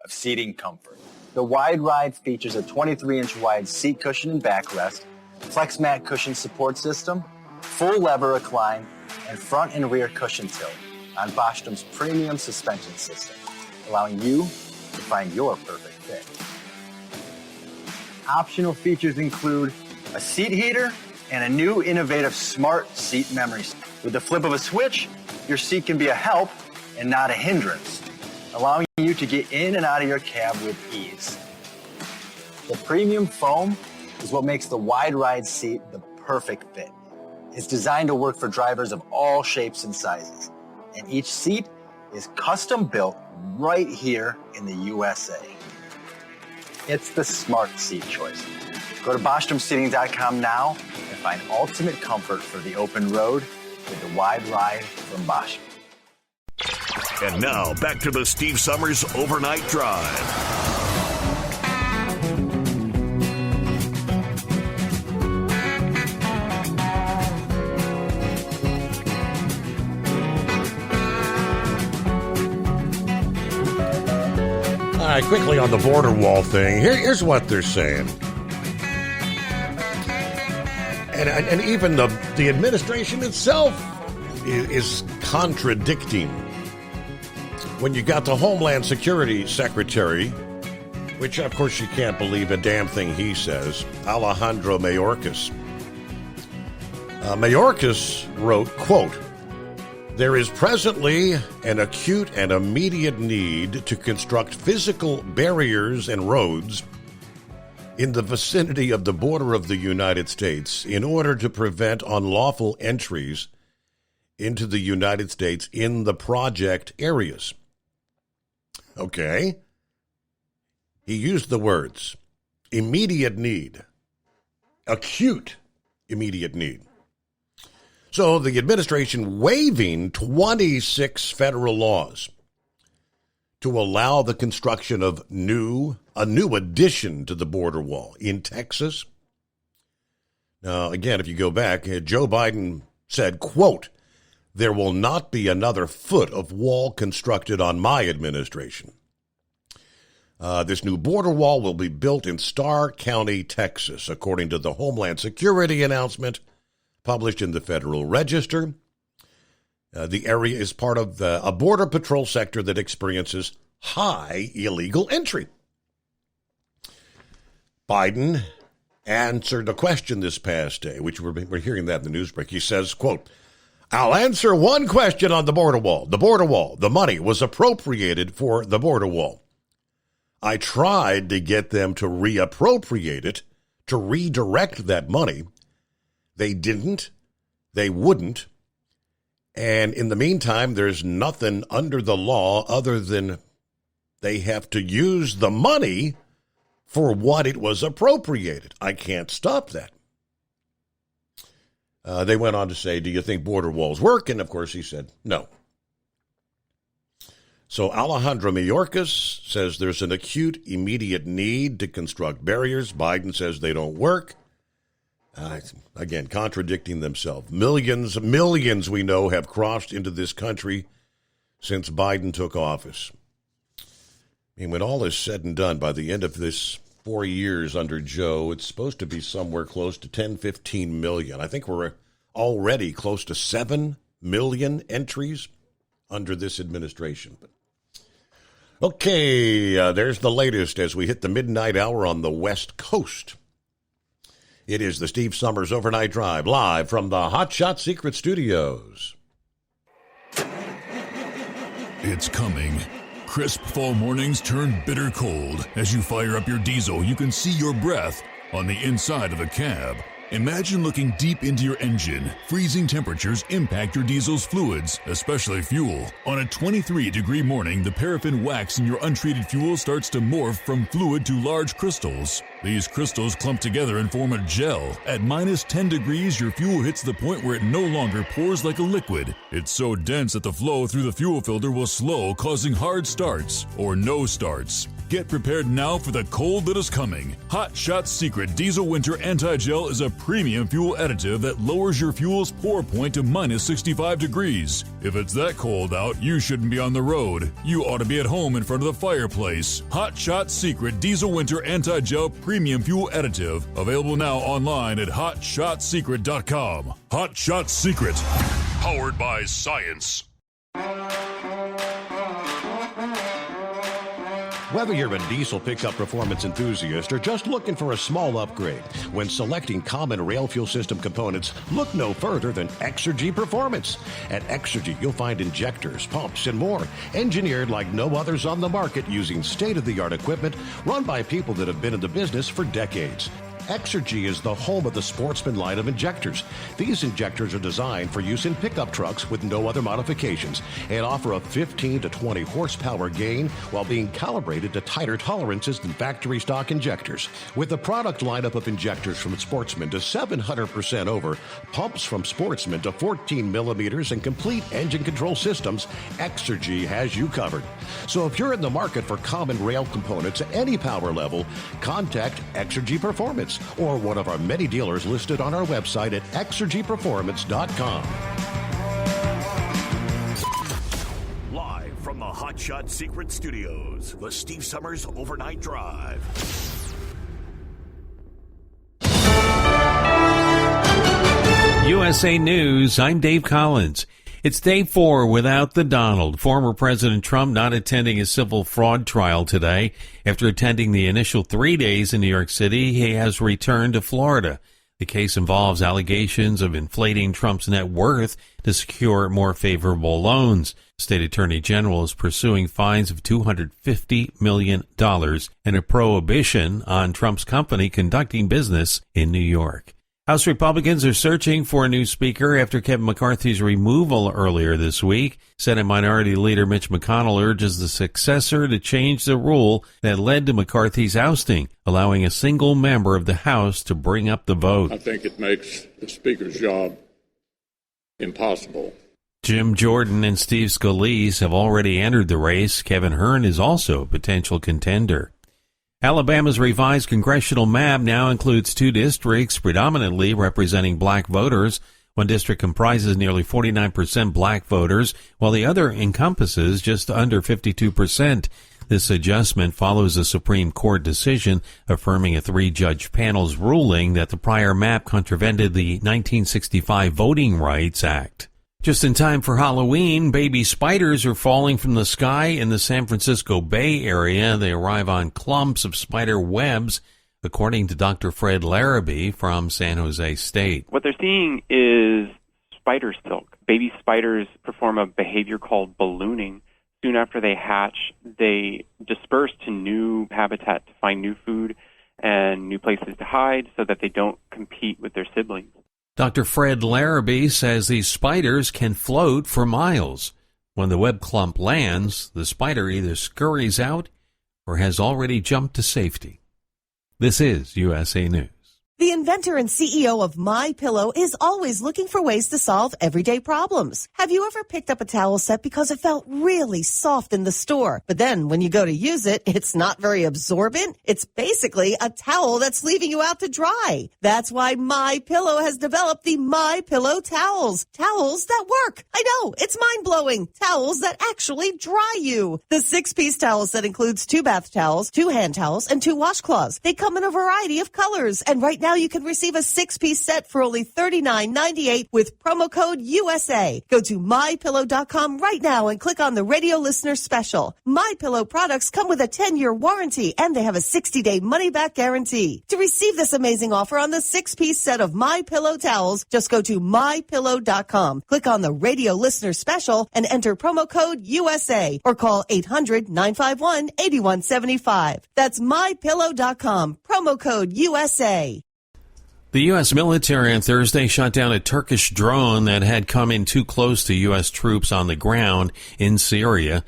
of seating comfort. The Wide Ride features a 23-inch wide seat cushion and backrest, flex mat cushion support system, full lever recline, and front and rear cushion tilt on Bostrom's premium suspension system, allowing you to find your perfect fit. Optional features include a seat heater and a new innovative smart seat memory. With the flip of a switch, your seat can be a help and not a hindrance, allowing you to get in and out of your cab with ease. The premium foam is what makes the Wide Ride seat the perfect fit. It's designed to work for drivers of all shapes and sizes, and each seat is custom built right here in the USA. It's the smart seat choice. Go to BostromSeating.com now and find ultimate comfort for the open road with the Wide Ride from Bostrom. And now, back to the Steve Summers Overnight Drive. All right, quickly on the border wall thing. Here's what they're saying. And even the administration itself is contradicting. When you got the Homeland Security Secretary, which of course you can't believe a damn thing he says, Alejandro Mayorkas. Mayorkas wrote, quote, "There is presently an acute and immediate need to construct physical barriers and roads in the vicinity of the border of the United States in order to prevent unlawful entries into the United States in the project areas." Okay. He used the words immediate need, acute immediate need. So the administration waiving 26 federal laws to allow the construction of a new addition to the border wall in Texas. Now, again, if you go back, Joe Biden said, quote, "There will not be another foot of wall constructed on my administration." This new border wall will be built in Starr County, Texas, according to the Homeland Security announcement published in the Federal Register. The area is part of a border patrol sector that experiences high illegal entry. Biden answered a question this past day, which we're hearing that in the news break. He says, quote, "I'll answer one question on the border wall. The border wall, the money was appropriated for the border wall. I tried to get them to reappropriate it, to redirect that money. They didn't. They wouldn't. And in the meantime, there's nothing under the law other than they have to use the money for what it was appropriated. I can't stop that." They went on to say, "Do you think border walls work?" And, of course, he said no. So Alejandro Mayorkas says there's an acute, immediate need to construct barriers. Biden says they don't work. Again, contradicting themselves. Millions we know have crossed into this country since Biden took office. I mean, when all is said and done, by the end of this 4 years under Joe, it's supposed to be somewhere close to 10, 15 million. I think we're already close to 7 million entries under this administration. Okay, there's the latest as we hit the midnight hour on the West Coast. It is the Steve Summers Overnight Drive, live from the Hot Shot Secret Studios. It's coming. Crisp fall mornings turn bitter cold. As you fire up your diesel, you can see your breath on the inside of the cab. Imagine looking deep into your engine. Freezing temperatures impact your diesel's fluids, especially fuel. On a 23-degree morning, the paraffin wax in your untreated fuel starts to morph from fluid to large crystals. These crystals clump together and form a gel. At minus 10 degrees, your fuel hits the point where it no longer pours like a liquid. It's so dense that the flow through the fuel filter will slow, causing hard starts or no starts. Get prepared now for the cold that is coming. Hot Shot Secret Diesel Winter Anti-Gel is a premium fuel additive that lowers your fuel's pour point to minus 65 degrees. If it's that cold out, you shouldn't be on the road. You ought to be at home in front of the fireplace. Hot Shot Secret Diesel Winter Anti-Gel Premium Fuel Additive. Available now online at hotshotsecret.com. Hot Shot Secret. Powered by science. Whether you're a diesel pickup performance enthusiast or just looking for a small upgrade, when selecting common rail fuel system components, look no further than Exergy Performance. At Exergy, you'll find injectors, pumps, and more, engineered like no others on the market using state-of-the-art equipment run by people that have been in the business for decades. Exergy is the home of the Sportsman line of injectors. These injectors are designed for use in pickup trucks with no other modifications and offer a 15 to 20 horsepower gain while being calibrated to tighter tolerances than factory stock injectors. With a product lineup of injectors from Sportsman to 700% over, pumps from Sportsman to 14 millimeters, and complete engine control systems, Exergy has you covered. So if you're in the market for common rail components at any power level, contact Exergy Performance or one of our many dealers listed on our website at exergyperformance.com. Live from the Hot Shot Secret Studios, the Steve Summers Overnight Drive. USA News, I'm Dave Collins. It's day 4 without the Donald. Former President Trump not attending his civil fraud trial today. After attending the initial 3 days in New York City, he has returned to Florida. The case involves allegations of inflating Trump's net worth to secure more favorable loans. State Attorney General is pursuing fines of $250 million and a prohibition on Trump's company conducting business in New York. House Republicans are searching for a new speaker after Kevin McCarthy's removal earlier this week. Senate Minority Leader Mitch McConnell urges the successor to change the rule that led to McCarthy's ousting, allowing a single member of the House to bring up the vote. I think it makes the Speaker's job impossible. Jim Jordan and Steve Scalise have already entered the race. Kevin Hern is also a potential contender. Alabama's revised congressional map now includes 2 districts predominantly representing black voters. One district comprises nearly 49% black voters, while the other encompasses just under 52%. This adjustment follows a Supreme Court decision affirming a 3-judge panel's ruling that the prior map contravened the 1965 Voting Rights Act. Just in time for Halloween, baby spiders are falling from the sky in the San Francisco Bay Area. They arrive on clumps of spider webs, according to Dr. Fred Larrabee from San Jose State. What they're seeing is spider silk. Baby spiders perform a behavior called ballooning. Soon after they hatch, they disperse to new habitat to find new food and new places to hide so that they don't compete with their siblings. Dr. Fred Larrabee says these spiders can float for miles. When the web clump lands, the spider either scurries out or has already jumped to safety. This is USA News. The inventor and CEO of MyPillow is always looking for ways to solve everyday problems. Have you ever picked up a towel set because it felt really soft in the store, but then when you go to use it, it's not very absorbent? It's basically a towel that's leaving you out to dry. That's why MyPillow has developed the MyPillow towels. Towels that work. I know, it's mind-blowing. Towels that actually dry you. The 6-piece towel set includes 2 bath towels, 2 hand towels, and 2 washcloths. They come in a variety of colors, and right now you can receive a 6-piece set for only $39.98 with promo code USA. Go to MyPillow.com right now and click on the radio listener special. MyPillow products come with a 10-year warranty and they have a 60-day money-back guarantee. To receive this amazing offer on the 6-piece set of MyPillow towels, just go to MyPillow.com, click on the radio listener special, and enter promo code USA or call 800-951-8175. That's MyPillow.com, promo code USA. The U.S. military on Thursday shot down a Turkish drone that had come in too close to U.S. troops on the ground in Syria.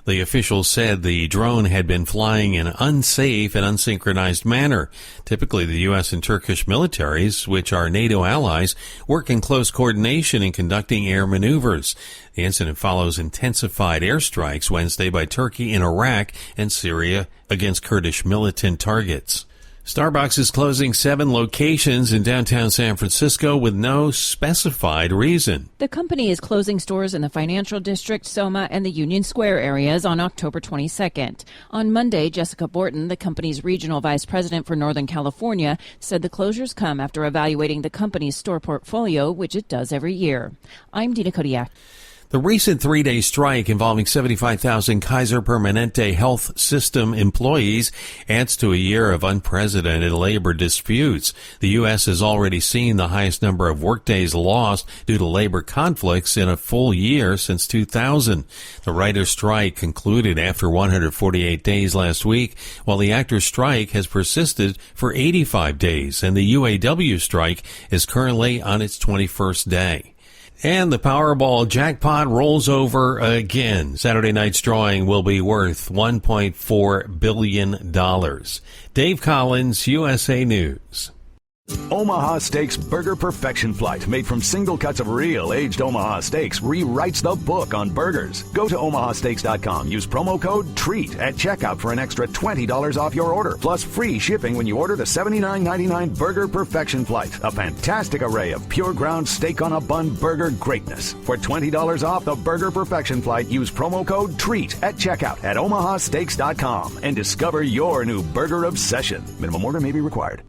The officials said the drone had been flying in an unsafe and unsynchronized manner. Typically, the U.S. and Turkish militaries, which are NATO allies, work in close coordination in conducting air maneuvers. The incident follows intensified airstrikes Wednesday by Turkey in Iraq and Syria against Kurdish militant targets. Starbucks is closing 7 locations in downtown San Francisco with no specified reason. The company is closing stores in the Financial District, Soma, and the Union Square areas on October 22nd. On Monday, Jessica Borton, the company's regional vice president for Northern California, said the closures come after evaluating the company's store portfolio, which it does every year. I'm Dina Kodiak. The recent 3-day strike involving 75,000 Kaiser Permanente health system employees adds to a year of unprecedented labor disputes. The U.S. has already seen the highest number of workdays lost due to labor conflicts in a full year since 2000. The writers' strike concluded after 148 days last week, while the actors' strike has persisted for 85 days, and the UAW strike is currently on its 21st day. And the Powerball jackpot rolls over again. Saturday night's drawing will be worth $1.4 billion. Dave Collins, USA News. Omaha Steaks Burger Perfection Flight, made from single cuts of real aged Omaha steaks, rewrites the book on burgers. Go to omahasteaks.com. Use promo code TREAT at checkout for an extra $20 off your order, plus free shipping when you order the $79.99 Burger Perfection Flight, a fantastic array of pure ground steak on a bun burger greatness. For $20 off the Burger Perfection Flight, use promo code TREAT at checkout at omahasteaks.com and discover your new burger obsession. Minimum order may be required.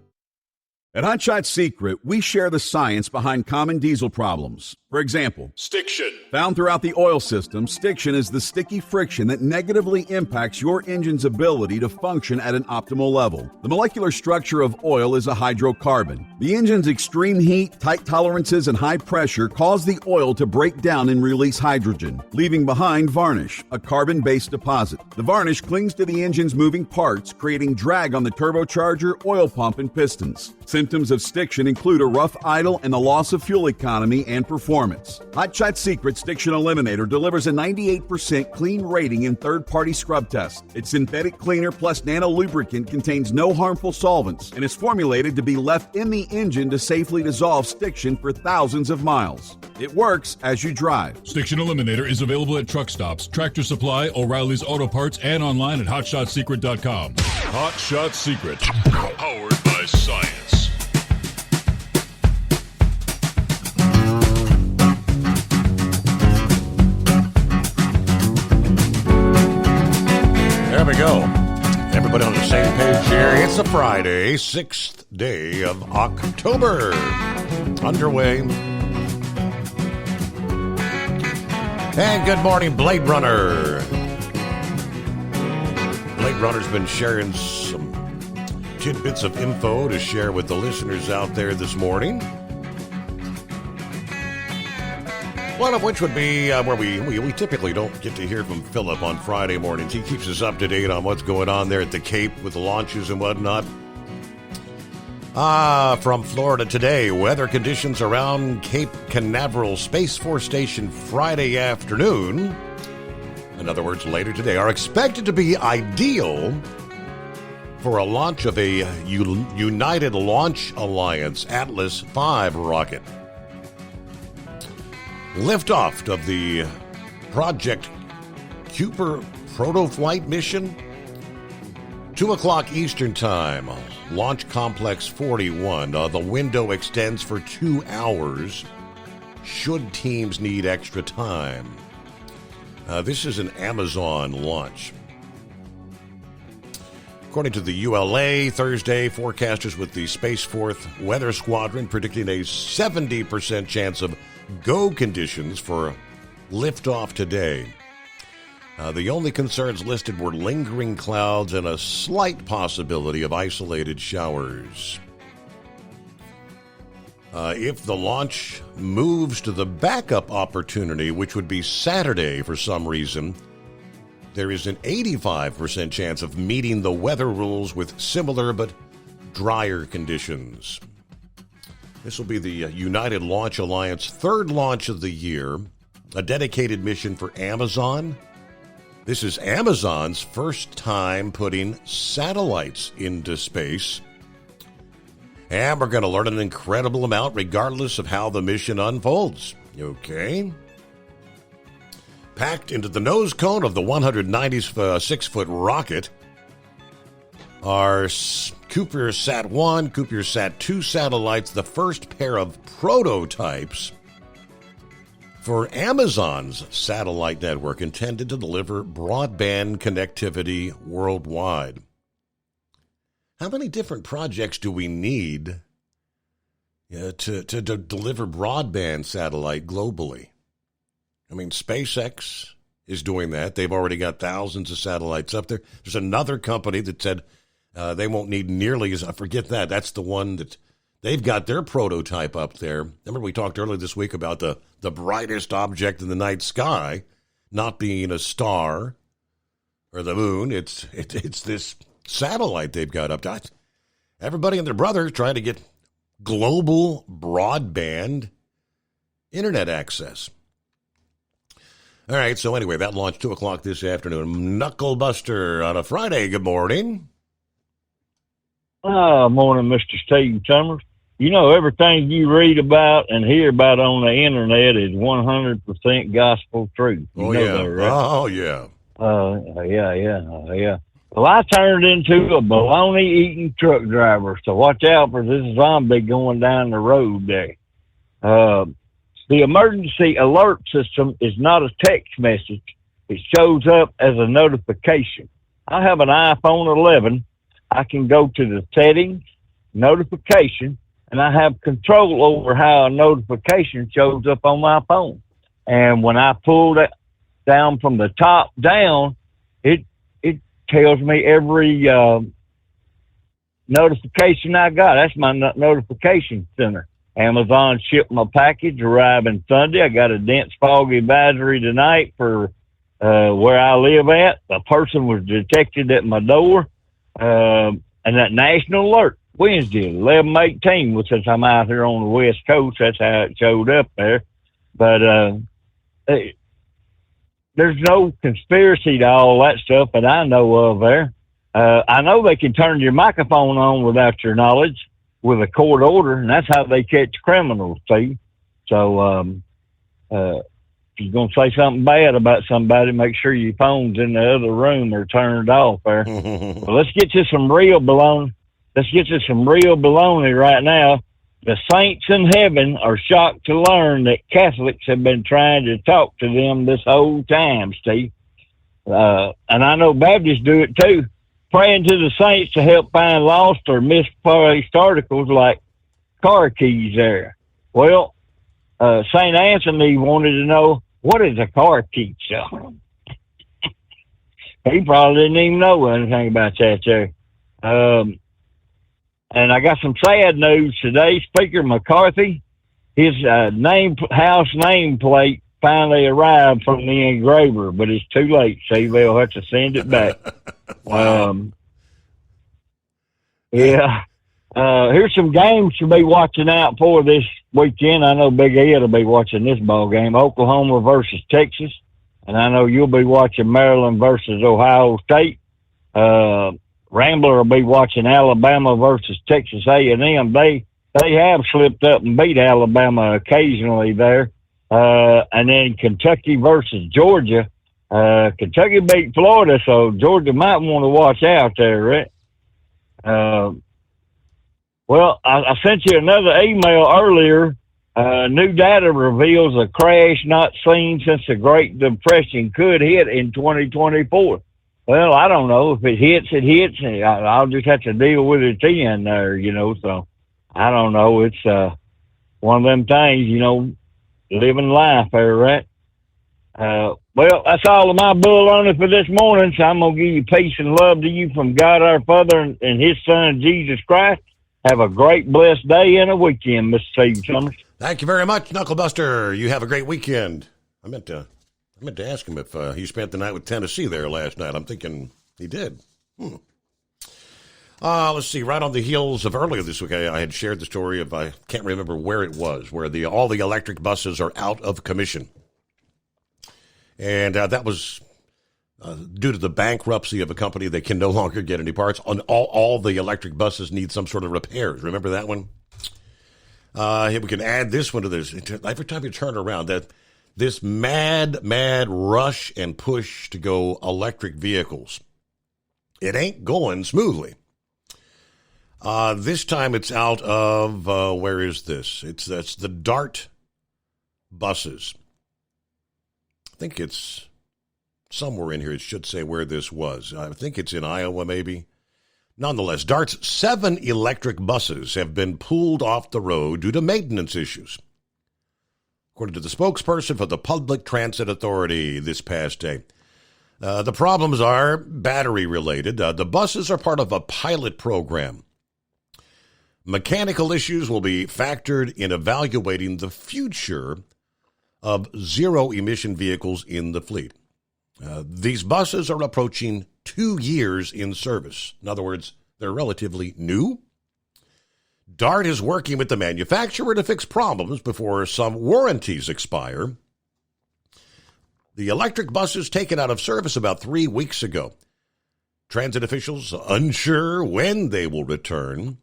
At Hot Shot Secret, we share the science behind common diesel problems. For example, stiction. Found throughout the oil system, stiction is the sticky friction that negatively impacts your engine's ability to function at an optimal level. The molecular structure of oil is a hydrocarbon. The engine's extreme heat, tight tolerances, and high pressure cause the oil to break down and release hydrogen, leaving behind varnish, a carbon-based deposit. The varnish clings to the engine's moving parts, creating drag on the turbocharger, oil pump, and pistons. Since symptoms of stiction include a rough idle and a loss of fuel economy and performance. Hot Shot Secret Stiction Eliminator delivers a 98% clean rating in third-party scrub tests. Its synthetic cleaner plus nano lubricant contains no harmful solvents and is formulated to be left in the engine to safely dissolve stiction for thousands of miles. It works as you drive. Stiction Eliminator is available at truck stops, Tractor Supply, O'Reilly's Auto Parts, and online at hotshotsecret.com. Hot Shot Secret, powered by science. There we go. Everybody on the same page here. It's a Friday, 6th day of October. Underway. And good morning, Blade Runner. Blade Runner's been sharing some tidbits of info to share with the listeners out there this morning. One of which would be where we typically don't get to hear from Philip on Friday mornings. He keeps us up to date on what's going on there at the Cape with the launches and whatnot. From Florida today, weather conditions around Cape Canaveral Space Force Station Friday afternoon, in other words, later today, are expected to be ideal for a launch of a United Launch Alliance Atlas V rocket. Liftoff of the Project Kuiper proto-flight mission, 2 o'clock Eastern Time, Launch Complex 41. The window extends for 2 hours should teams need extra time. This is an Amazon launch. According to the ULA, Thursday, forecasters with the Space Force Weather Squadron predicting a 70% chance of go conditions for liftoff today. The only concerns listed were lingering clouds and a slight possibility of isolated showers. If the launch moves to the backup opportunity, which would be Saturday for some reason, there is an 85% chance of meeting the weather rules with similar but drier conditions. This will be the United Launch Alliance third launch of the year, a dedicated mission for Amazon. This is Amazon's first time putting satellites into space. And we're going to learn an incredible amount regardless of how the mission unfolds. Okay? Packed into the nose cone of the 196-foot rocket are CubeSat 1, CubeSat 2 satellites, the first pair of prototypes for Amazon's satellite network intended to deliver broadband connectivity worldwide. How many different projects do we need to deliver broadband satellite globally? I mean, SpaceX is doing that. They've already got thousands of satellites up there. There's another company that said they won't need nearly as, I forget that. That's the one that they've got their prototype up there. Remember we talked earlier this week about the brightest object in the night sky not being a star or the moon. It's this satellite they've got up there. Everybody and their brother trying to get global broadband internet access. All right, so anyway, that launched 2 o'clock this afternoon. Knucklebuster on a Friday. Good morning. Morning, Mr. Steve Summers. You know, everything you read about and hear about on the internet is 100% gospel truth. You know that, right? Oh, yeah. Yeah. Well, I turned into a bologna-eating truck driver, so watch out for this zombie going down the road there. The emergency alert system is not a text message. It shows up as a notification. I have an iPhone 11. I can go to the settings, notification, and I have control over how a notification shows up on my phone. And when I pull that down from the top down, it tells me every notification I got. That's my notification center. Amazon shipped my package, arriving Sunday. I got a dense fog advisory tonight for where I live at. A person was detected at my door. And that national alert Wednesday, 11:18. Well, since I'm out here on the West Coast, that's how it showed up there. But there's no conspiracy to all that stuff that I know of there. I know they can turn your microphone on without your knowledge with a court order, and that's how they catch criminals, see? So if you're going to say something bad about somebody, make sure your phone's in the other room or turned off there. Well, let's get you some real baloney. Let's get you some real baloney right now. The saints in heaven are shocked to learn that Catholics have been trying to talk to them this whole time, Steve. And I know Baptists do it too, praying to the saints to help find lost or misplaced articles like car keys there. Well, St. Anthony wanted to know, what is a car key? So he probably didn't even know anything about that there. And I got some sad news today. Speaker McCarthy, his house nameplate finally arrived from the engraver, but it's too late. See, they'll have to send it back. Wow. Here's some games to be watching out for this weekend. I know Big Ed will be watching this ball game. Oklahoma versus Texas, and I know you'll be watching Maryland versus Ohio State. Rambler will be watching Alabama versus Texas A&M. They have slipped up and beat Alabama occasionally there. And then Kentucky versus Georgia. Kentucky beat Florida, so Georgia might want to watch out there, right? Well, I sent you another email earlier. New data reveals a crash not seen since the Great Depression could hit in 2024. Well, I don't know. If it hits, it hits. I'll just have to deal with it then there, so I don't know. It's one of them things, living life there, right? Well, that's all of my bull on it for this morning, so I'm going to give you peace and love to you from God our Father and His Son, Jesus Christ. Have a great, blessed day and a weekend, Mr. Steve Summers. Thank you very much, Knucklebuster. You have a great weekend. I meant to ask him if he spent the night with Tennessee there last night. I'm thinking he did. Let's see. Right on the heels of earlier this week, I had shared the story of, I can't remember where it was, where all the electric buses are out of commission. And that was due to the bankruptcy of a company that can no longer get any parts. All the electric buses need some sort of repairs. Remember that one? We can add this one to this. Every time you turn around, this mad rush and push to go electric vehicles, it ain't going smoothly. This time it's out of, where is this? That's the DART buses. I think it's somewhere in here. It should say where this was. I think it's in Iowa, maybe. Nonetheless, DART's 7 electric buses have been pulled off the road due to maintenance issues, according to the spokesperson for the Public Transit Authority this past day. The problems are battery-related. The buses are part of a pilot program. Mechanical issues will be factored in evaluating the future of zero-emission vehicles in the fleet. These buses are approaching 2 years in service. In other words, they're relatively new. DART is working with the manufacturer to fix problems before some warranties expire. The electric buses taken out of service about 3 weeks ago. Transit officials unsure when they will return.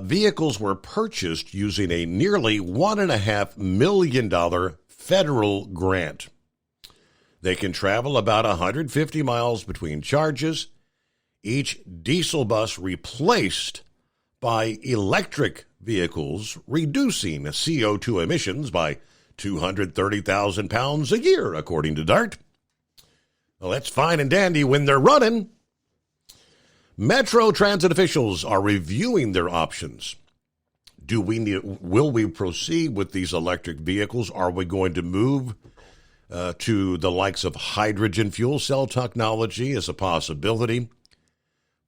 Vehicles were purchased using a nearly $1.5 million federal grant. They can travel about 150 miles between charges. Each diesel bus replaced by electric vehicles, reducing CO2 emissions by 230,000 pounds a year, according to DART. Well, that's fine and dandy when they're running. Metro Transit officials are reviewing their options. Will we proceed with these electric vehicles? Are we going to move to the likes of hydrogen fuel cell technology as a possibility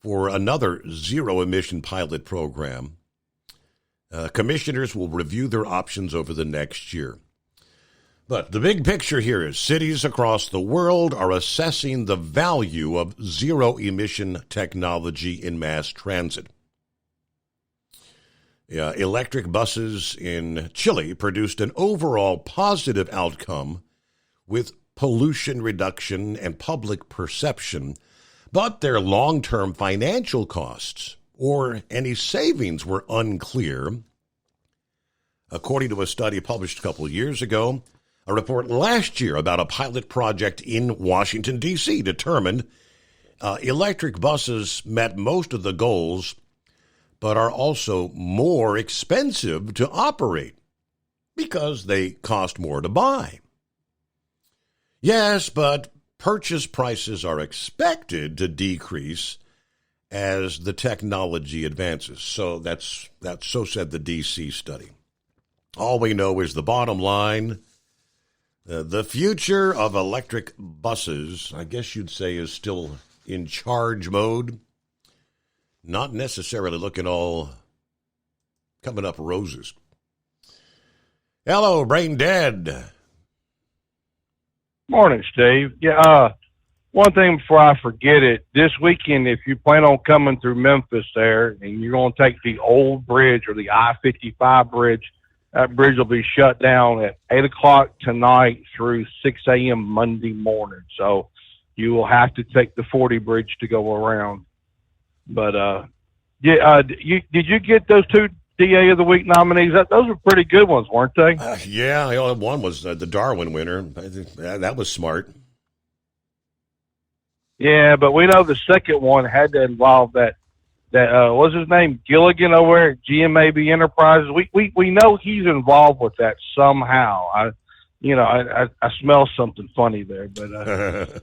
for another zero-emission pilot program? Commissioners will review their options over the next year. But the big picture here is cities across the world are assessing the value of zero-emission technology in mass transit. Electric buses in Chile produced an overall positive outcome with pollution reduction and public perception, but their long-term financial costs or any savings were unclear. According to a study published a couple of years ago, a report last year about a pilot project in Washington, D.C. determined electric buses met most of the goals, but are also more expensive to operate because they cost more to buy. Yes, but purchase prices are expected to decrease as the technology advances. So so said the D.C. study. All we know is the bottom line. The future of electric buses, I guess you'd say, is still in charge mode. Not necessarily looking all coming up roses. Hello, Brain Dead. Morning, Steve. Yeah, one thing before I forget it, this weekend, if you plan on coming through Memphis there and you're going to take the old bridge or the I-55 bridge, that bridge will be shut down at 8 o'clock tonight through 6 a.m. Monday morning. So you will have to take the 40 bridge to go around. But, did you get those two DA of the Week nominees? Those were pretty good ones, weren't they? Yeah, one was the Darwin winner. That was smart. Yeah, but we know the second one had to involve that what's his name, Gilligan over at GMAB Enterprises. We know he's involved with that somehow. I smell something funny there, but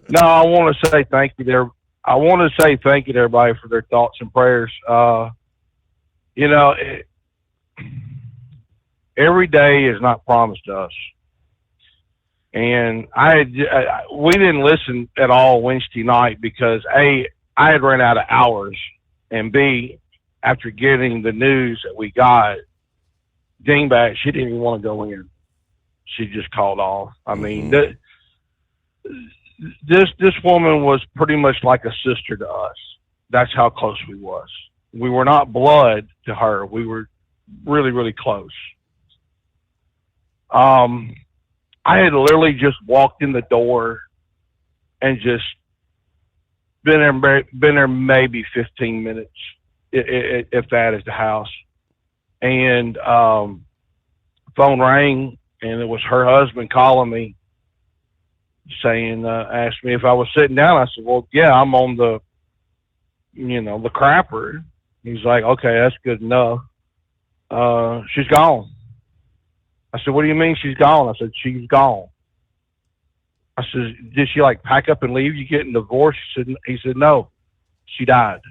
no, I want to say thank you there. I want to say thank you to everybody for their thoughts and prayers. Every day is not promised to us. And we didn't listen at all Wednesday night because A, I had run out of hours, and B, after getting the news that we got, Dingbat, she didn't even want to go in. She just called off. I mean, this woman was pretty much like a sister to us. That's how close we was. We were not blood to her. We were really, really close. I had literally just walked in the door and just been there maybe 15 minutes, if that is the house. And phone rang, and it was her husband calling me, saying, asked me if I was sitting down. I said, well, yeah, I'm on the crapper. He's like, okay, that's good enough. She's gone. I said, what do you mean she's gone? I said, she's gone. I said, did she pack up and leave? You getting divorced? He said, no, she died.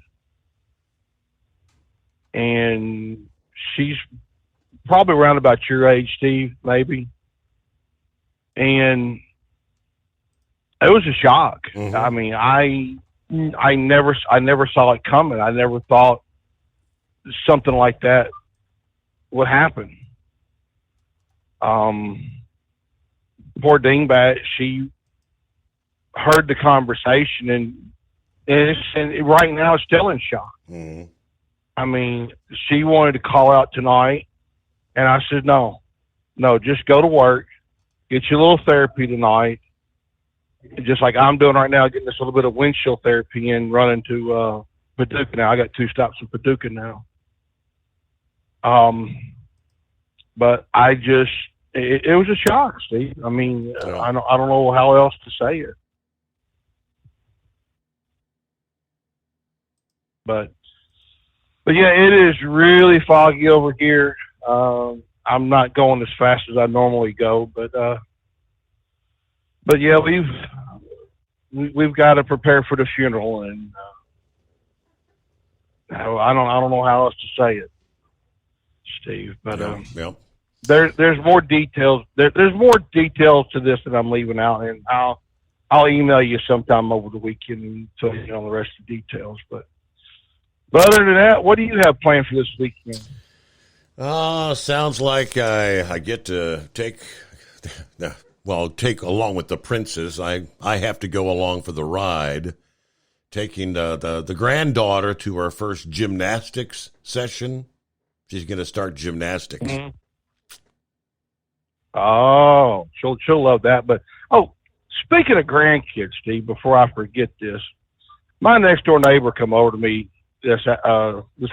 And she's probably around about your age, Steve, maybe. And it was a shock. Mm-hmm. I mean, I never saw it coming. I never thought something like that would happen. Poor Dingbat, she heard the conversation and right now it's still in shock. Mm-hmm. I mean, she wanted to call out tonight, and I said, no, just go to work, get your little therapy tonight, just like I'm doing right now, getting this little bit of windshield therapy and running to Paducah now. I got 2 stops in Paducah now. But it was a shock, Steve. I mean, I don't know how else to say it. But yeah, it is really foggy over here. I'm not going as fast as I normally go, but yeah, we've got to prepare for the funeral, and I don't know how else to say it, Steve. But there's more details. There's more details to this that I'm leaving out, and I'll email you sometime over the weekend and tell you on the rest of the details. But other than that, what do you have planned for this weekend? Sounds like I get to take along with the princes. I have to go along for the ride, taking the granddaughter to her first gymnastics session. She's going to start gymnastics. Mm-hmm. Oh, she'll love that. But, speaking of grandkids, Steve, before I forget this, my next door neighbor come over to me this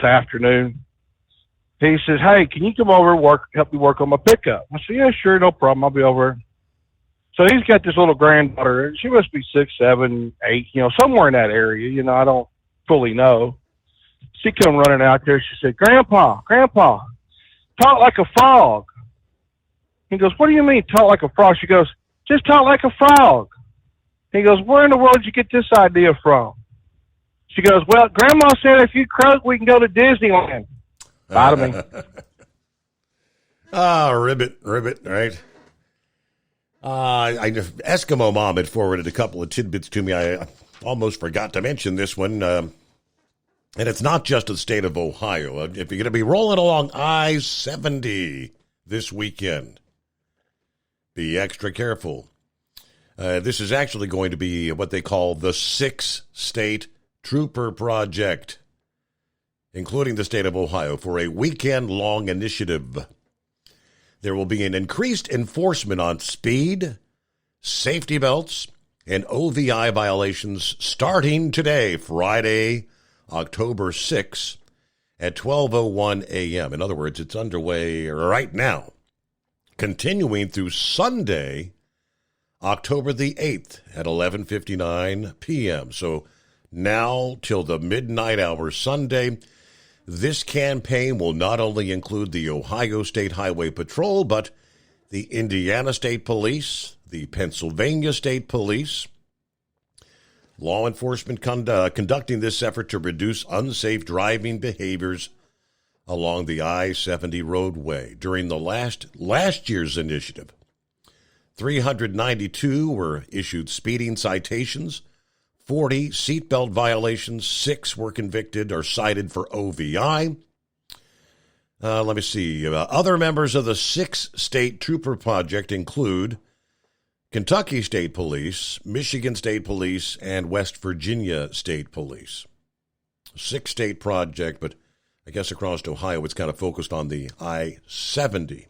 afternoon. He says, "Hey, can you come over and help me work on my pickup?" I said, "Yeah, sure, no problem. I'll be over." So he's got this little granddaughter. She must be 6, 7, 8, somewhere in that area. I don't fully know. She come running out there. She said, Grandpa, talk like a frog." He goes, "What do you mean, talk like a frog?" She goes, "Just talk like a frog." He goes, "Where in the world did you get this idea from?" She goes, "Well, Grandma said if you croak, we can go to Disneyland." Bye to me. Ribbit, right? Eskimo Mom had forwarded a couple of tidbits to me. I almost forgot to mention this one. And it's not just the state of Ohio. If you're going to be rolling along I-70 this weekend, be extra careful. This is actually going to be what they call the 6-State Trooper Project, including the state of Ohio, for a weekend-long initiative. There will be an increased enforcement on speed, safety belts, and OVI violations starting today, Friday, October 6th at 12:01 a.m. In other words, it's underway right now, continuing through Sunday, October the 8th at 11:59 p.m. So now till the midnight hour Sunday. This campaign will not only include the Ohio State Highway Patrol, but the Indiana State Police, the Pennsylvania State Police, law enforcement conducting this effort to reduce unsafe driving behaviors along the I-70 roadway. During the last year's initiative, 392 were issued speeding citations, 40 seatbelt violations, 6 were convicted or cited for OVI. Let me see. Other members of the 6-State Trooper Project include Kentucky State Police, Michigan State Police, and West Virginia State Police. 6-state project, but I guess across Ohio it's kind of focused on the I-70.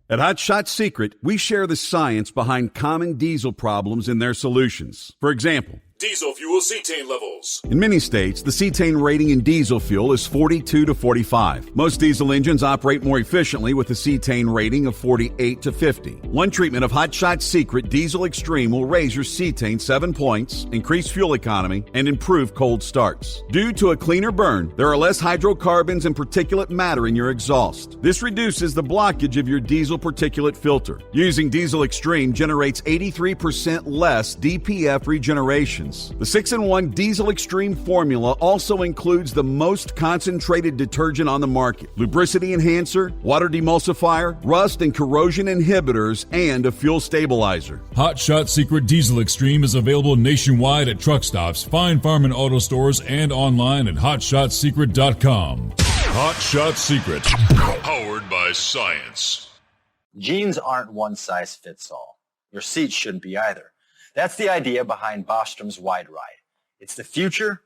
At Hot Shot Secret, we share the science behind common diesel problems and their solutions. For example, diesel fuel cetane levels. in many states, the cetane rating in diesel fuel is 42 to 45. Most diesel engines operate more efficiently with a cetane rating of 48 to 50. One treatment of Hot Shot Secret Diesel Extreme will raise your cetane 7 points, increase fuel economy, and improve cold starts. Due to a cleaner burn, there are less hydrocarbons and particulate matter in your exhaust. This reduces the blockage of your diesel particulate filter. Using Diesel Extreme generates 83% less DPF regeneration. The 6-in-1 Diesel Extreme formula also includes the most concentrated detergent on the market, lubricity enhancer, water demulsifier, rust and corrosion inhibitors, and a fuel stabilizer. Hot Shot Secret Diesel Extreme is available nationwide at truck stops, Fine Farm and auto stores, and online at hotshotsecret.com. Hot Shot Secret, powered by science. Jeans aren't one size fits all. Your seat shouldn't be either. That's the idea behind Bostrom's Wide Ride. It's the future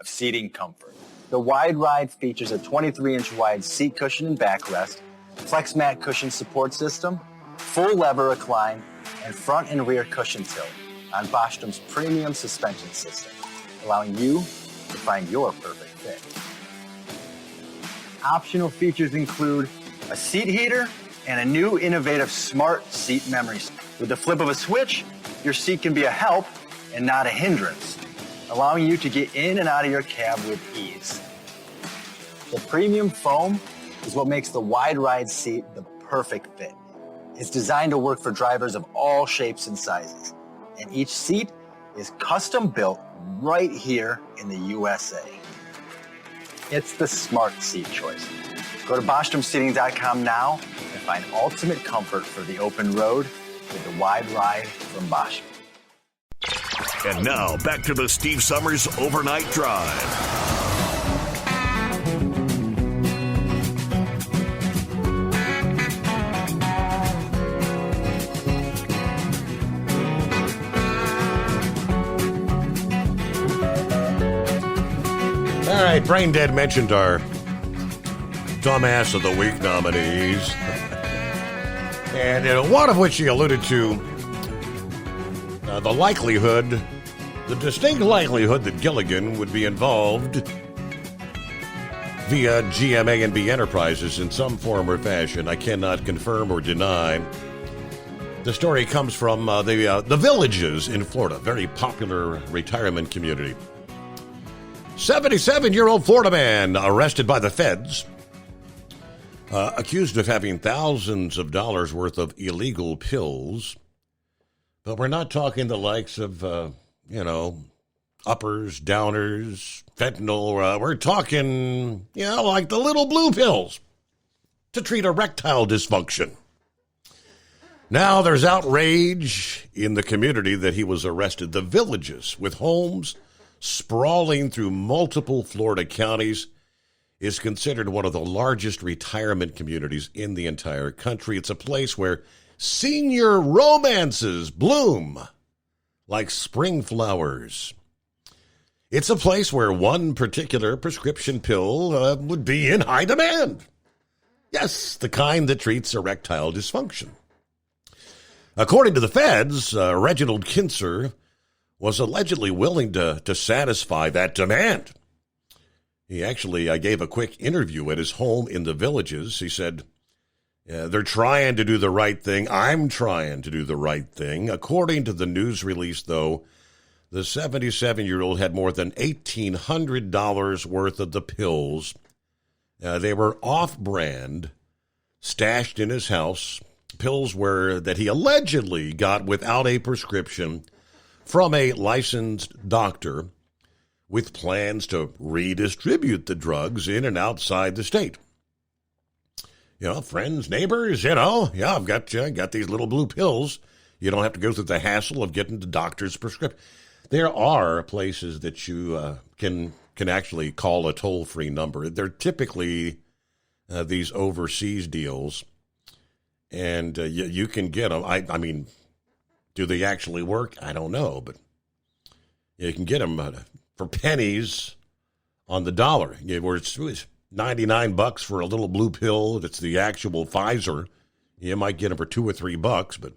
of seating comfort. The Wide Ride features a 23-inch wide seat cushion and backrest, flex mat cushion support system, full lever recline, and front and rear cushion tilt on Bostrom's premium suspension system, allowing you to find your perfect fit. Optional features include a seat heater and a new innovative smart seat memory. With the flip of a switch, your seat can be a help and not a hindrance, allowing you to get in and out of your cab with ease. The premium foam is what makes the Wide Ride seat the perfect fit. It's designed to work for drivers of all shapes and sizes, and each seat is custom built right here in the USA. It's the smart seat choice. Go to BostromSeating.com now and find ultimate comfort for the open road with the Wide Ride from Bostrom. And now, back to the Steve Summers Overnight Drive. All right, Brain Dead mentioned our Dumbass of the Week nominees. And one of which he alluded to the distinct likelihood that Gilligan would be involved via GMA&B Enterprises in some form or fashion. I cannot confirm or deny. The story comes from the Villages in Florida, very popular retirement community. 77-year-old Florida man arrested by the feds, accused of having thousands of dollars worth of illegal pills. But we're not talking the likes of, uppers, downers, fentanyl. We're talking, like the little blue pills to treat erectile dysfunction. Now there's outrage in the community that he was arrested. The Villages, with homes sprawling through multiple Florida counties, is considered one of the largest retirement communities in the entire country. It's a place where senior romances bloom like spring flowers. It's a place where one particular prescription pill would be in high demand. Yes, the kind that treats erectile dysfunction. According to the feds, Reginald Kinzer was allegedly willing to satisfy that demand. He actually gave a quick interview at his home in the Villages. He said, they're trying to do the right thing. I'm trying to do the right thing. According to the news release, though, the 77-year-old had more than $1,800 worth of the pills. They were off-brand, stashed in his house. Pills that he allegedly got without a prescription from a licensed doctor, with plans to redistribute the drugs in and outside the state. Friends, neighbors, I've got these little blue pills. You don't have to go through the hassle of getting the doctor's prescription. There are places that you can actually call a toll-free number. They're typically these overseas deals, and you can get them. I mean, do they actually work? I don't know, but you can get them for pennies on the dollar. Where it's $99 for a little blue pill that's the actual Pfizer. You might get them for $2 or $3, but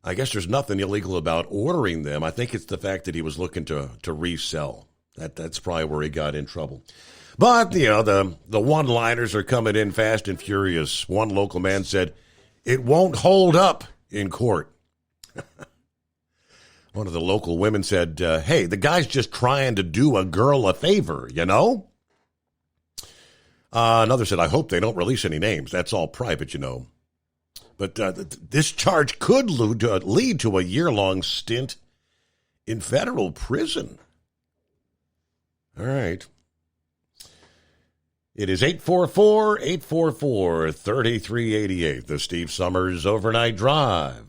I guess there's nothing illegal about ordering them. I think it's the fact that he was looking to resell. That's probably where he got in trouble. But, the one-liners are coming in fast and furious. One local man said, "It won't hold up in court." One of the local women said, hey, the guy's just trying to do a girl a favor, Another said, I hope they don't release any names. That's all private, But this charge could lead to a year-long stint in federal prison. All right. It is 844-844-3388, the Steve Summers Overnight Drive.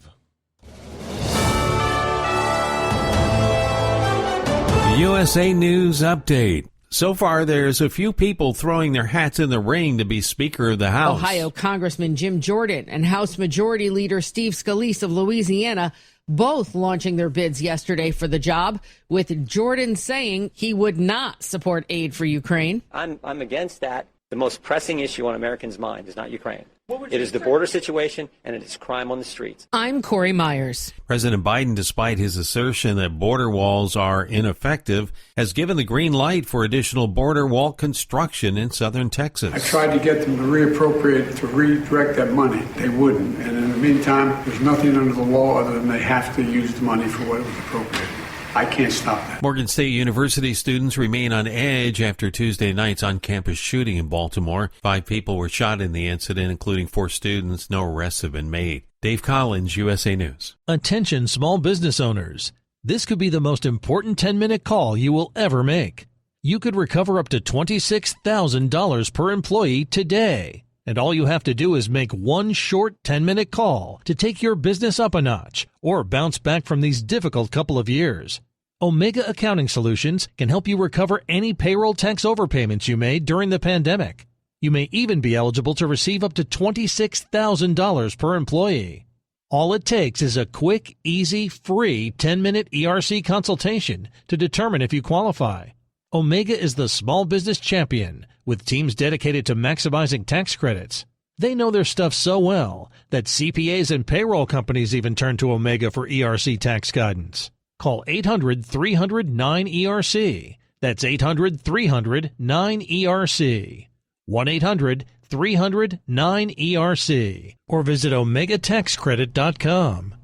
USA News Update. So far, there's a few people throwing their hats in the ring to be Speaker of the House. Ohio Congressman Jim Jordan and House Majority Leader Steve Scalise of Louisiana both launching their bids yesterday for the job, with Jordan saying he would not support aid for Ukraine. I'm against that. The most pressing issue on Americans' mind is not Ukraine. It is the border situation, and it is crime on the streets. I'm Corey Myers. President Biden, despite his assertion that border walls are ineffective, has given the green light for additional border wall construction in southern Texas. I tried to get them to reappropriate, to redirect that money. They wouldn't. And in the meantime, there's nothing under the law other than they have to use the money for what it was appropriated. I can't stop that. Morgan State University students remain on edge after Tuesday night's on-campus shooting in Baltimore. 5 people were shot in the incident, including 4 students. No arrests have been made. Dave Collins, USA News. Attention small business owners. This could be the most important 10-minute call you will ever make. You could recover up to $26,000 per employee today. And all you have to do is make one short 10-minute call to take your business up a notch or bounce back from these difficult couple of years. Omega Accounting Solutions can help you recover any payroll tax overpayments you made during the pandemic. You may even be eligible to receive up to $26,000 per employee. All it takes is a quick, easy, free 10-minute ERC consultation to determine if you qualify. Omega is the small business champion with teams dedicated to maximizing tax credits. They know their stuff so well that CPAs and payroll companies even turn to Omega for ERC tax guidance. Call 800-300-9ERC. That's 800-300-9ERC. 1-800-300-9ERC. Or visit OmegaTaxCredit.com.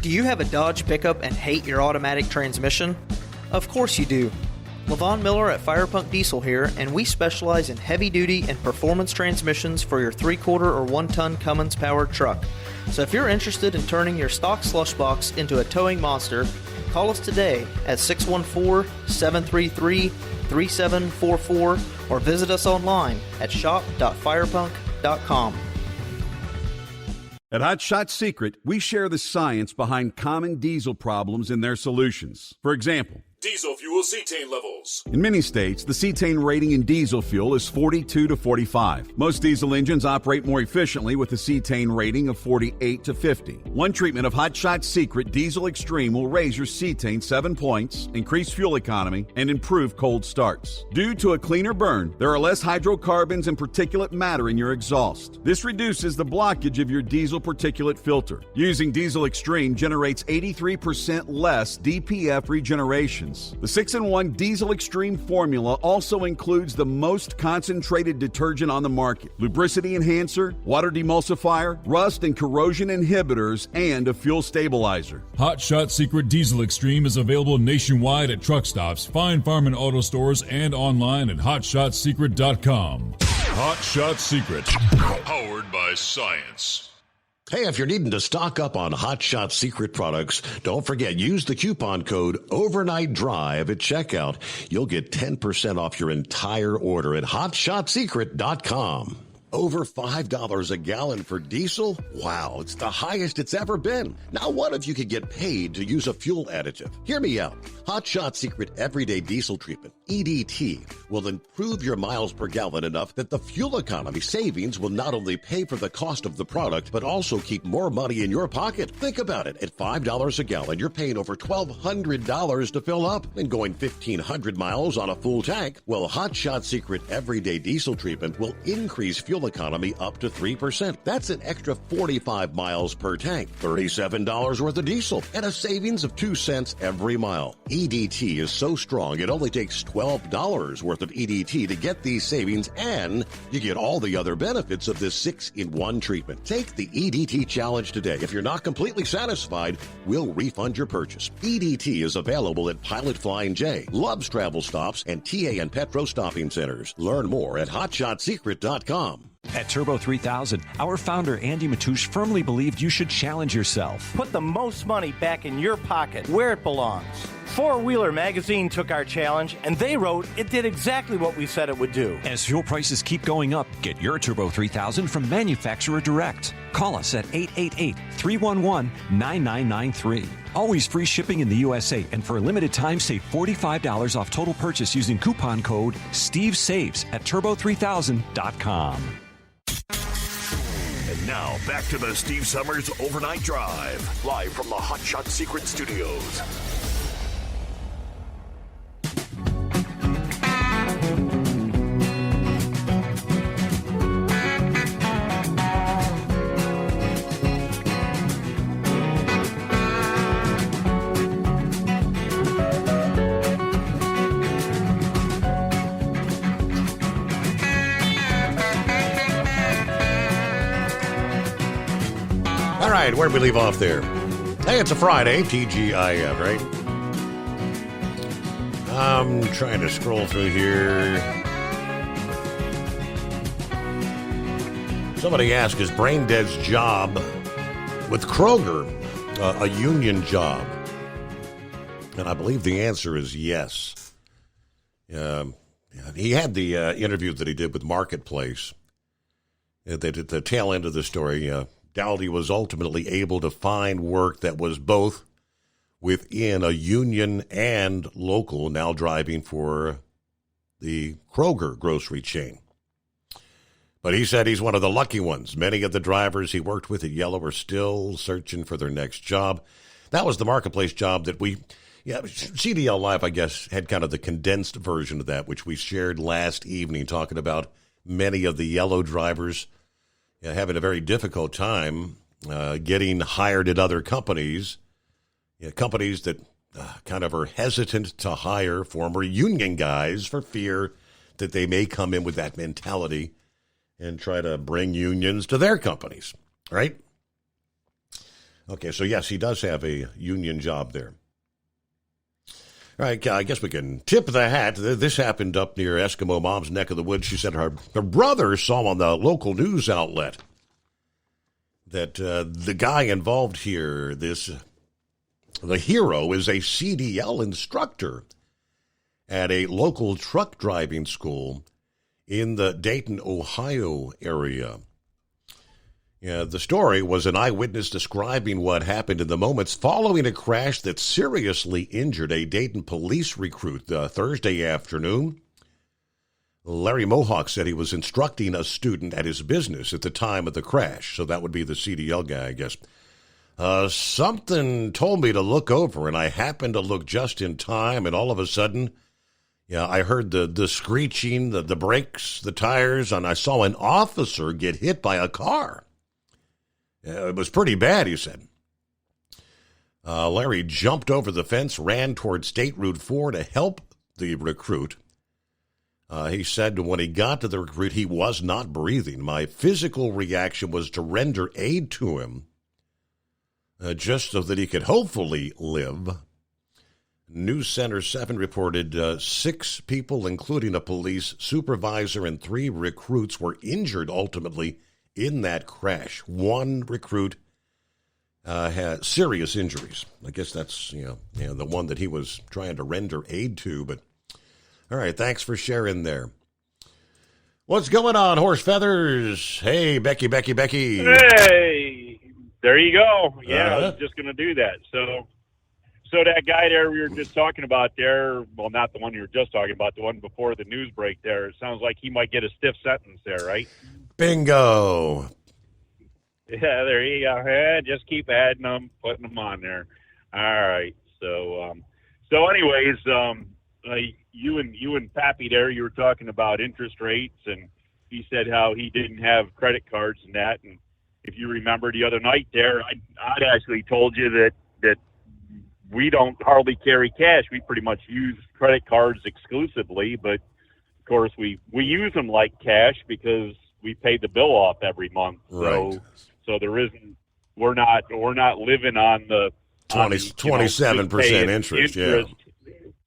Do you have a Dodge pickup and hate your automatic transmission? Of course you do. LaVon Miller at Firepunk Diesel here, and we specialize in heavy-duty and performance transmissions for your 3-quarter or 1-ton Cummins-powered truck. So if you're interested in turning your stock slush box into a towing monster, call us today at 614-733-3744 or visit us online at shop.firepunk.com. At Hot Shot Secret, we share the science behind common diesel problems and their solutions. For example, Diesel fuel cetane levels. in many states, the cetane rating in diesel fuel is 42 to 45. Most diesel engines operate more efficiently with a cetane rating of 48 to 50. One treatment of Hot Shot Secret Diesel Extreme will raise your cetane 7 points, increase fuel economy, and improve cold starts. Due to a cleaner burn, there are less hydrocarbons and particulate matter in your exhaust. This reduces the blockage of your diesel particulate filter. Using Diesel Extreme generates 83% less DPF regeneration. The 6-in-1 Diesel Extreme formula also includes the most concentrated detergent on the market, lubricity enhancer, water demulsifier, rust and corrosion inhibitors, and a fuel stabilizer. Hot Shot Secret Diesel Extreme is available nationwide at truck stops, Fine Farm and auto stores, and online at hotshotsecret.com. Hot Shot Secret, powered by science. Hey, if you're needing to stock up on Hot Shot Secret products, don't forget, use the coupon code OVERNIGHTDRIVE at checkout. You'll get 10% off your entire order at hotshotsecret.com. Over $5 a gallon for diesel? Wow, it's the highest it's ever been. Now, what if you could get paid to use a fuel additive? Hear me out. Hot Shot Secret Everyday Diesel Treatment, EDT, will improve your miles per gallon enough that the fuel economy savings will not only pay for the cost of the product, but also keep more money in your pocket. Think about it. At $5 a gallon, you're paying over $1,200 to fill up and going 1,500 miles on a full tank. Well, Hot Shot Secret Everyday Diesel Treatment will increase fuel economy up to 3%. That's an extra 45 miles per tank, $37 worth of diesel, and a savings of 2 cents every mile. EDT is so strong, it only takes $12 worth of EDT to get these savings, and you get all the other benefits of this 6-in-1 treatment. Take the EDT challenge today. If you're not completely satisfied, we'll refund your purchase. EDT is available at Pilot Flying J, Love's Travel Stops, and TA and Petro Stopping Centers. Learn more at hotshotsecret.com. At Turbo 3000, our founder Andy Matouche firmly believed you should challenge yourself. Put the most money back in your pocket, where it belongs. Four Wheeler Magazine took our challenge, and they wrote it did exactly what we said it would do. As fuel prices keep going up, get your Turbo 3000 from manufacturer direct. Call us at 888-311-9993. Always free shipping in the USA, and for a limited time, save $45 off total purchase using coupon code STEVESAVES at turbo3000.com. And now, back to the Steve Summers Overnight Drive, live from the Hot Shot Secret Studios. All right, where'd we leave off there? Hey, it's a Friday, TGIF, right? I'm trying to scroll through here. Somebody asked, is Braindead's job with Kroger a union job? And I believe the answer is yes. He had the interview that he did with Marketplace. At the tail end of the story, Dowdy was ultimately able to find work that was both within a union and local, now driving for the Kroger grocery chain. But he said he's one of the lucky ones. Many of the drivers he worked with at Yellow are still searching for their next job. That was the Marketplace job that Yeah, CDL Live, I guess, had kind of the condensed version of that, which we shared last evening, talking about many of the yellow drivers having a very difficult time getting hired at other companies, companies that kind of are hesitant to hire former union guys for fear that they may come in with that mentality and try to bring unions to their companies, right? Okay, so yes, he does have a union job there. All right, I guess we can tip the hat. This happened up near Eskimo Mom's neck of the woods. She said her brother saw on the local news outlet that the guy involved here, the hero, is a CDL instructor at a local truck driving school in the Dayton, Ohio area. Yeah, the story was an eyewitness describing what happened in the moments following a crash that seriously injured a Dayton police recruit Thursday afternoon. Larry Mohawk said he was instructing a student at his business at the time of the crash, so that would be the CDL guy, I guess. Something told me to look over, and I happened to look just in time, and all of a sudden, I heard the screeching, the brakes, the tires, and I saw an officer get hit by a car. It was pretty bad, he said. Larry jumped over the fence, ran toward State Route 4 to help the recruit. He said when he got to the recruit, he was not breathing. My physical reaction was to render aid to him, just so that he could hopefully live. News Center 7 reported 6 people, including a police supervisor and 3 recruits, were injured ultimately in that crash. 1 recruit had serious injuries. I guess that's the one that he was trying to render aid to. But all right, thanks for sharing there. What's going on, Horse Feathers? Hey, Becky. Hey, there you go. Yeah, I was just going to do that. So that guy there we were just talking about there, well, not the one you were just talking about, the one before the news break there, it sounds like he might get a stiff sentence there, right? Bingo. Yeah, there you go. Yeah, just keep adding them, putting them on there. All right. So anyways, you and Pappy there, you were talking about interest rates, and he said how he didn't have credit cards and that. And if you remember the other night there, I'd actually told you that we don't hardly carry cash. We pretty much use credit cards exclusively, but of course we use them like cash because we pay the bill off every month. Right. So there isn't, we're not living on the 27% interest.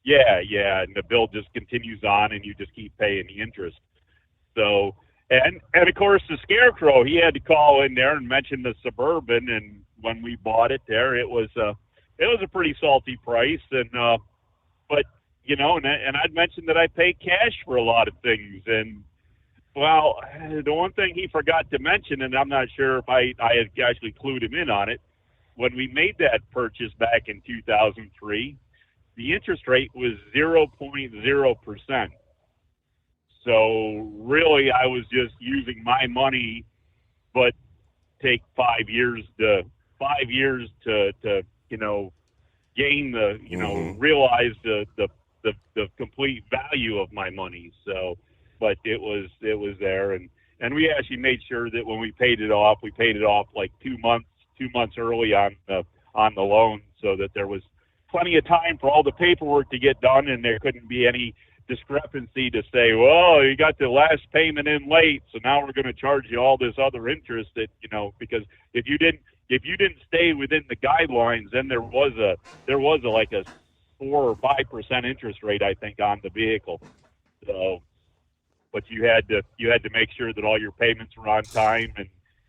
Yeah. And the bill just continues on and you just keep paying the interest. So, and of course the Scarecrow, he had to call in there and mention the Suburban. And when we bought it there, it was a pretty salty price. And, but and I'd mentioned that I pay cash for a lot of things. And, well, the one thing he forgot to mention, and I'm not sure if I had actually clued him in on it, when we made that purchase back in 2003, the interest rate was 0.0%. So really, I was just using my money, but take 5 years to gain the realize the complete value of my money. So. But it was there, and we actually made sure that when we paid it off like 2 months early on the loan, so that there was plenty of time for all the paperwork to get done, and there couldn't be any discrepancy to say, well, you got the last payment in late, so now we're going to charge you all this other interest that because if you didn't stay within the guidelines, then there was like a 4 or 5% interest rate, I think, on the vehicle. So. But you had to make sure that all your payments were on time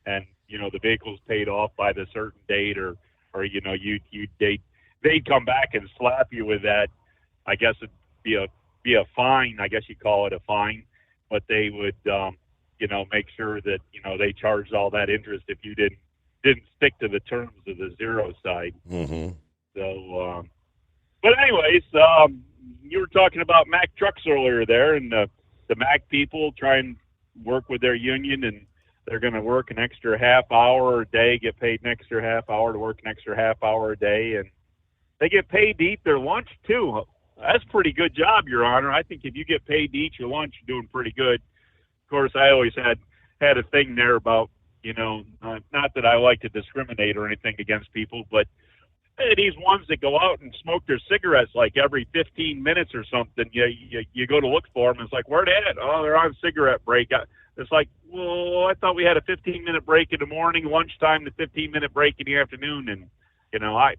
and the vehicle's paid off by the certain date or they'd come back and slap you with that. I guess it'd be a fine. I guess you call it a fine, but they would make sure that they charged all that interest if you didn't stick to the terms of the zero side. Mm-hmm. So, but anyways, you were talking about Mack Trucks earlier there, and the Mack people try and work with their union, and they're going to work an extra half hour a day, get paid an extra half hour to work an extra half hour a day. They get paid to eat their lunch too. That's a pretty good job, Your Honor. I think if you get paid to eat your lunch, you're doing pretty good. Of course, I always had a thing there about, not that I like to discriminate or anything against people, but these ones that go out and smoke their cigarettes like every 15 minutes or something, you go to look for them. It's like, where they at? Oh, they're on cigarette break. It's like, well, I thought we had a 15-minute break in the morning, lunchtime, the 15-minute break in the afternoon. And,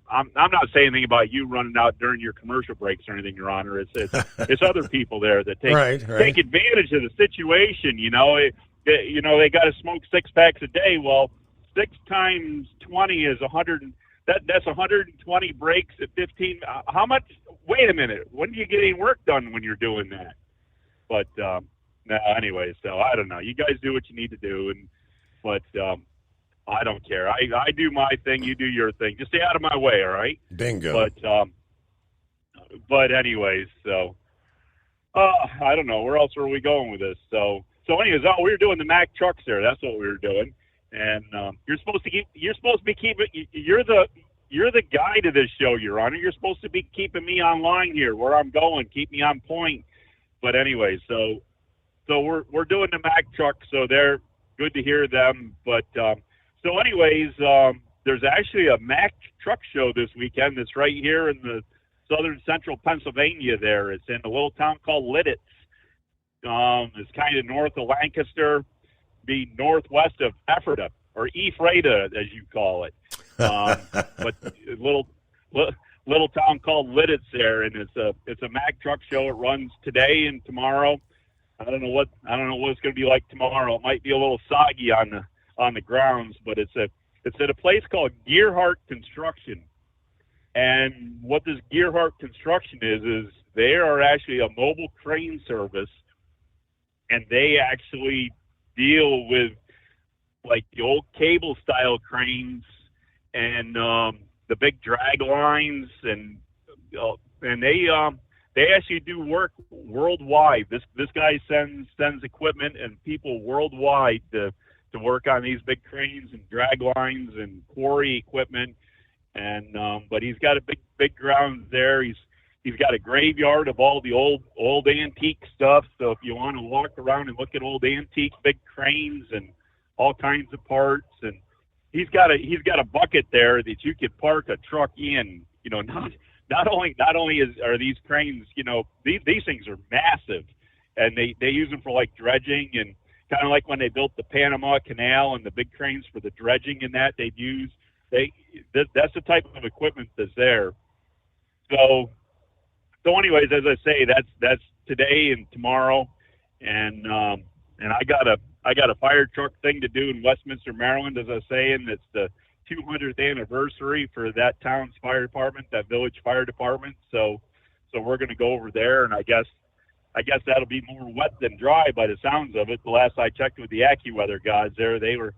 I'm not saying anything about you running out during your commercial breaks or anything, Your Honor. It's other people there that take advantage of the situation. They got to smoke 6 packs a day. Well, 6 times 20 is 100. That's 120 breaks at 15. How much? Wait a minute. When do you get any work done when you're doing that? But anyway, so I don't know. You guys do what you need to do, but I don't care. I do my thing. You do your thing. Just stay out of my way, all right? Bingo. But anyways, so I don't know. Where else are we going with this? So anyways, we were doing the Mack trucks there. That's what we were doing. And you're supposed to be keeping. You're the guy to this show, Your Honor. You're supposed to be keeping me online here, where I'm going. Keep me on point. But anyway, so we're doing the Mack trucks, so they're good to hear them. But so anyways, there's actually a Mack truck show this weekend. That's right here in the southern central Pennsylvania. There, it's in a little town called Lidditz. It's kind of north of Lancaster. Be northwest of Ephrata, or Ephrata as you call it, but a little town called Lidditz there, and it's a Mack truck show. It runs today and tomorrow. I don't know what it's going to be like tomorrow. It might be a little soggy on the grounds, but it's at a place called Gearhart Construction. And what this Gearhart Construction is they are actually a mobile crane service, and they actually deal with like the old cable style cranes and the big drag lines, and they actually do work worldwide. This guy sends equipment and people worldwide to work on these big cranes and drag lines and quarry equipment. And but he's got a big ground there. He's got a graveyard of all the old antique stuff. So if you want to walk around and look at old antique big cranes and all kinds of parts, and he's got a bucket there that you could park a truck in. Not only are these cranes, these things are massive, and they use them for like dredging, and kind of like when they built the Panama Canal and the big cranes for the dredging and that they'd use. That's the type of equipment that's there. So anyways, as I say, that's today and tomorrow, and I got a fire truck thing to do in Westminster, Maryland, as I was saying. It's the 200th anniversary for that town's fire department, that village fire department. So we're going to go over there, and I guess that'll be more wet than dry by the sounds of it. The last I checked with the AccuWeather guys there, they were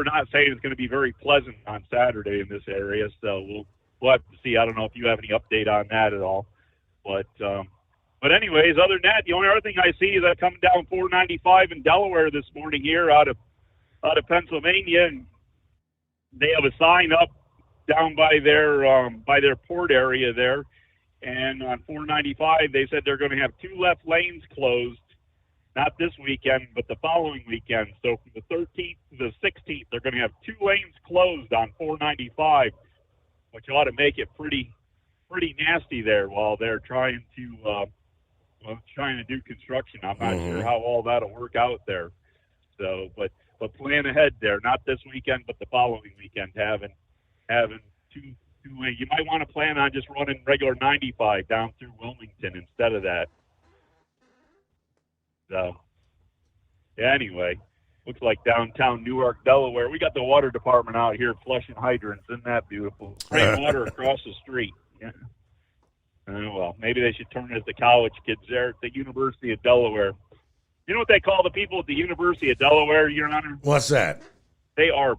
not saying it's going to be very pleasant on Saturday in this area. So we'll have to see. I don't know if you have any update on that at all. But anyways, other than that, the only other thing I see is I come down 495 in Delaware this morning here out of Pennsylvania, and they have a sign up down by their port area there. And on 495, they said they're going to have 2 left lanes closed, not this weekend, but the following weekend. So from the 13th to the 16th, they're going to have 2 lanes closed on 495, which ought to make it pretty nasty there while they're trying to do construction. I'm not sure how all that'll work out there. So, but plan ahead there, not this weekend, but the following weekend, having 2 lanes. You might want to plan on just running regular 95 down through Wilmington instead of that. So, yeah, anyway, looks like downtown Newark, Delaware. We got the water department out here flushing hydrants. Isn't that beautiful? Spraying water across the street. Yeah. Well, maybe they should turn it at the college kids there at the University of Delaware. You know what they call the people at the University of Delaware, Your Honor? What's that? They are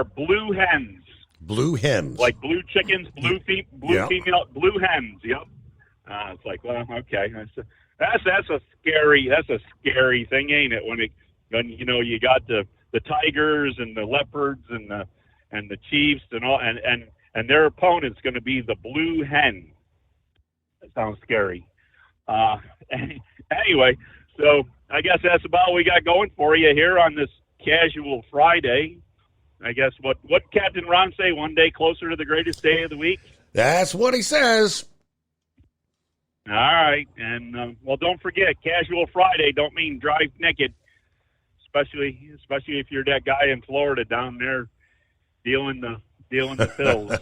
blue hens. Blue hens. Like blue chickens, blue female, blue hens. Yep. It's like, well, okay. That's a scary thing, ain't it? When you got the tigers and the leopards and the chiefs and all, and and their opponent's going to be the Blue Hen. That sounds scary. Anyway, so I guess that's about what we got going for you here on this casual Friday. I guess what Captain Ron say, one day closer to the greatest day of the week? That's what he says. All right. And, well, don't forget, casual Friday don't mean drive naked, especially if you're that guy in Florida down there dealing the pills.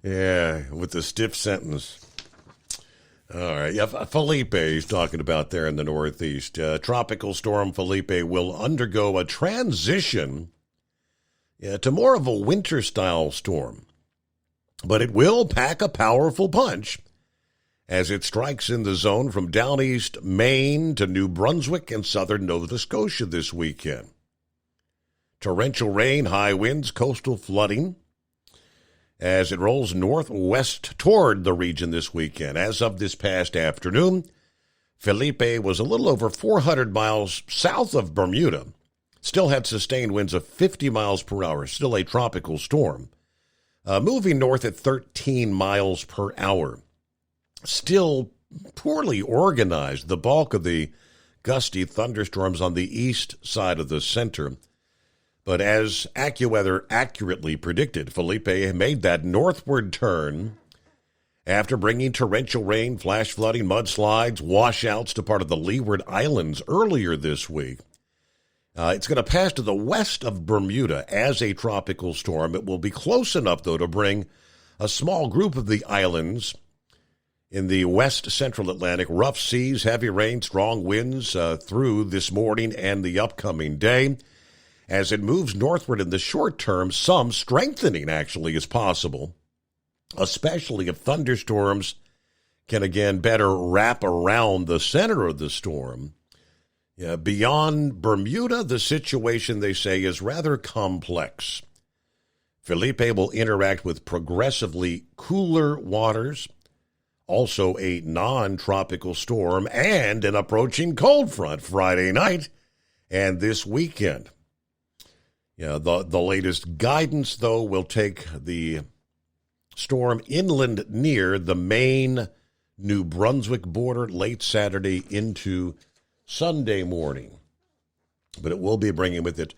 Yeah, with the stiff sentence. All right. Yeah, Felipe is talking about there in the Northeast. Tropical storm Felipe will undergo a transition to more of a winter-style storm. But it will pack a powerful punch as it strikes in the zone from down east Maine to New Brunswick and southern Nova Scotia this weekend. Torrential rain, high winds, coastal flooding as it rolls northwest toward the region this weekend. As of this past afternoon, Felipe was a little over 400 miles south of Bermuda. Still had sustained winds of 50 miles per hour, still a tropical storm. Moving north at 13 miles per hour. Still poorly organized. The bulk of the gusty thunderstorms on the east side of the center. But as AccuWeather accurately predicted, Felipe made that northward turn after bringing torrential rain, flash flooding, mudslides, washouts to part of the Leeward Islands earlier this week. It's going to pass to the west of Bermuda as a tropical storm. It will be close enough, though, to bring a small group of the islands in the west central Atlantic. Rough seas, heavy rain, strong winds through this morning and the upcoming day. As it moves northward in the short term, some strengthening actually is possible, especially if thunderstorms can again better wrap around the center of the storm. Beyond Bermuda, the situation, they say, is rather complex. Felipe will interact with progressively cooler waters, also a non-tropical storm, and an approaching cold front Friday night and this weekend. The latest guidance, though, will take the storm inland near the Maine-New Brunswick border late Saturday into Sunday morning. But it will be bringing with it,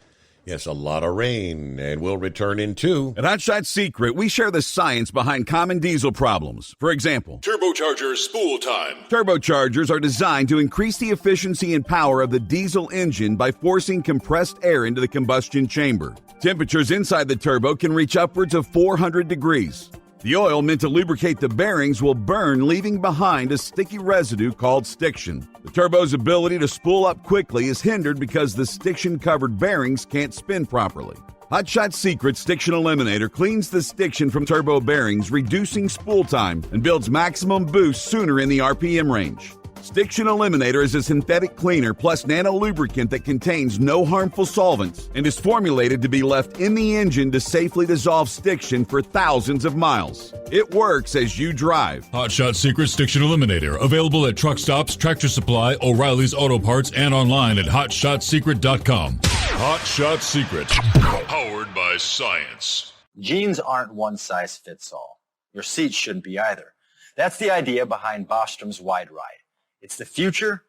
yes, a lot of rain, and we'll return into... At Hot Shot Secret, we share the science behind common diesel problems. For example, Turbocharger spool time. Turbochargers are designed to increase the efficiency and power of the diesel engine by forcing compressed air into the combustion chamber. Temperatures inside the turbo can reach upwards of 400 degrees. The oil meant to lubricate the bearings will burn, leaving behind a sticky residue called stiction. The turbo's ability to spool up quickly is hindered because the stiction-covered bearings can't spin properly. Hot Shot Secret Stiction Eliminator cleans the stiction from turbo bearings, reducing spool time, and builds maximum boost sooner in the RPM range. Stiction Eliminator is a synthetic cleaner plus nano-lubricant that contains no harmful solvents and is formulated to be left in the engine to safely dissolve stiction for thousands of miles. It works as you drive. Hot Shot Secret Stiction Eliminator. Available at truck stops, Tractor Supply, O'Reilly's Auto Parts, and online at HotShotSecret.com. Hot Shot Secret. Powered by science. Jeans aren't one size fits all. Your seat shouldn't be either. That's the idea behind Bostrom's Wide Ride. It's the future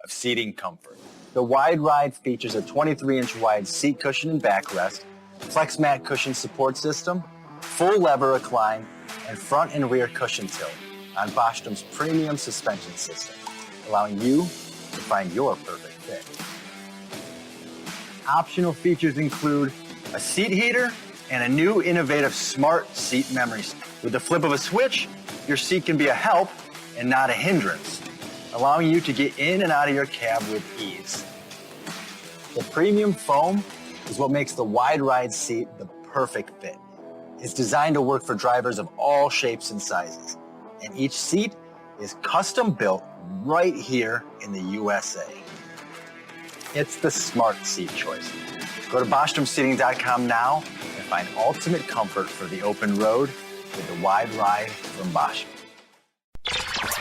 of seating comfort. The Wide Ride features a 23-inch wide seat cushion and backrest, flex mat cushion support system, full lever recline, and front and rear cushion tilt on Bostrom's premium suspension system, allowing you to find your perfect fit. Optional features include a seat heater and a new innovative smart seat memory. With the flip of a switch, your seat can be a help and not a hindrance, allowing you to get in and out of your cab with ease. The premium foam is what makes the Wide Ride seat the perfect fit. It's designed to work for drivers of all shapes and sizes, and each seat is custom built right here in the USA. It's the smart seat choice. Go to BostromSeating.com now and find ultimate comfort for the open road with the Wide Ride from Bostrom.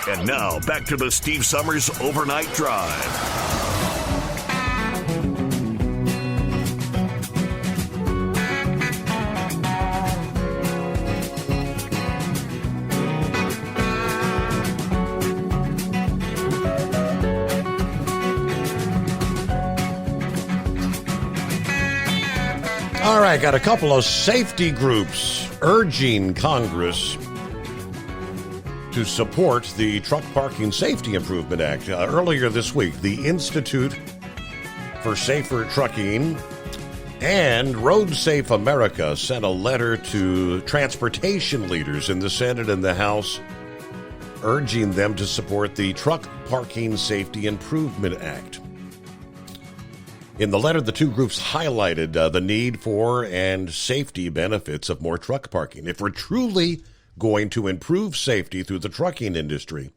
And now, back to the Steve Summers Overnight Drive. All right, got a couple of safety groups urging Congress to support the Truck Parking Safety Improvement Act. Earlier this week, the Institute for Safer Trucking and Road Safe America sent a letter to transportation leaders in the Senate and the House urging them to support the Truck Parking Safety Improvement Act. In the letter, the two groups highlighted the need for and safety benefits of more truck parking. If we're truly going to improve safety through the trucking industry,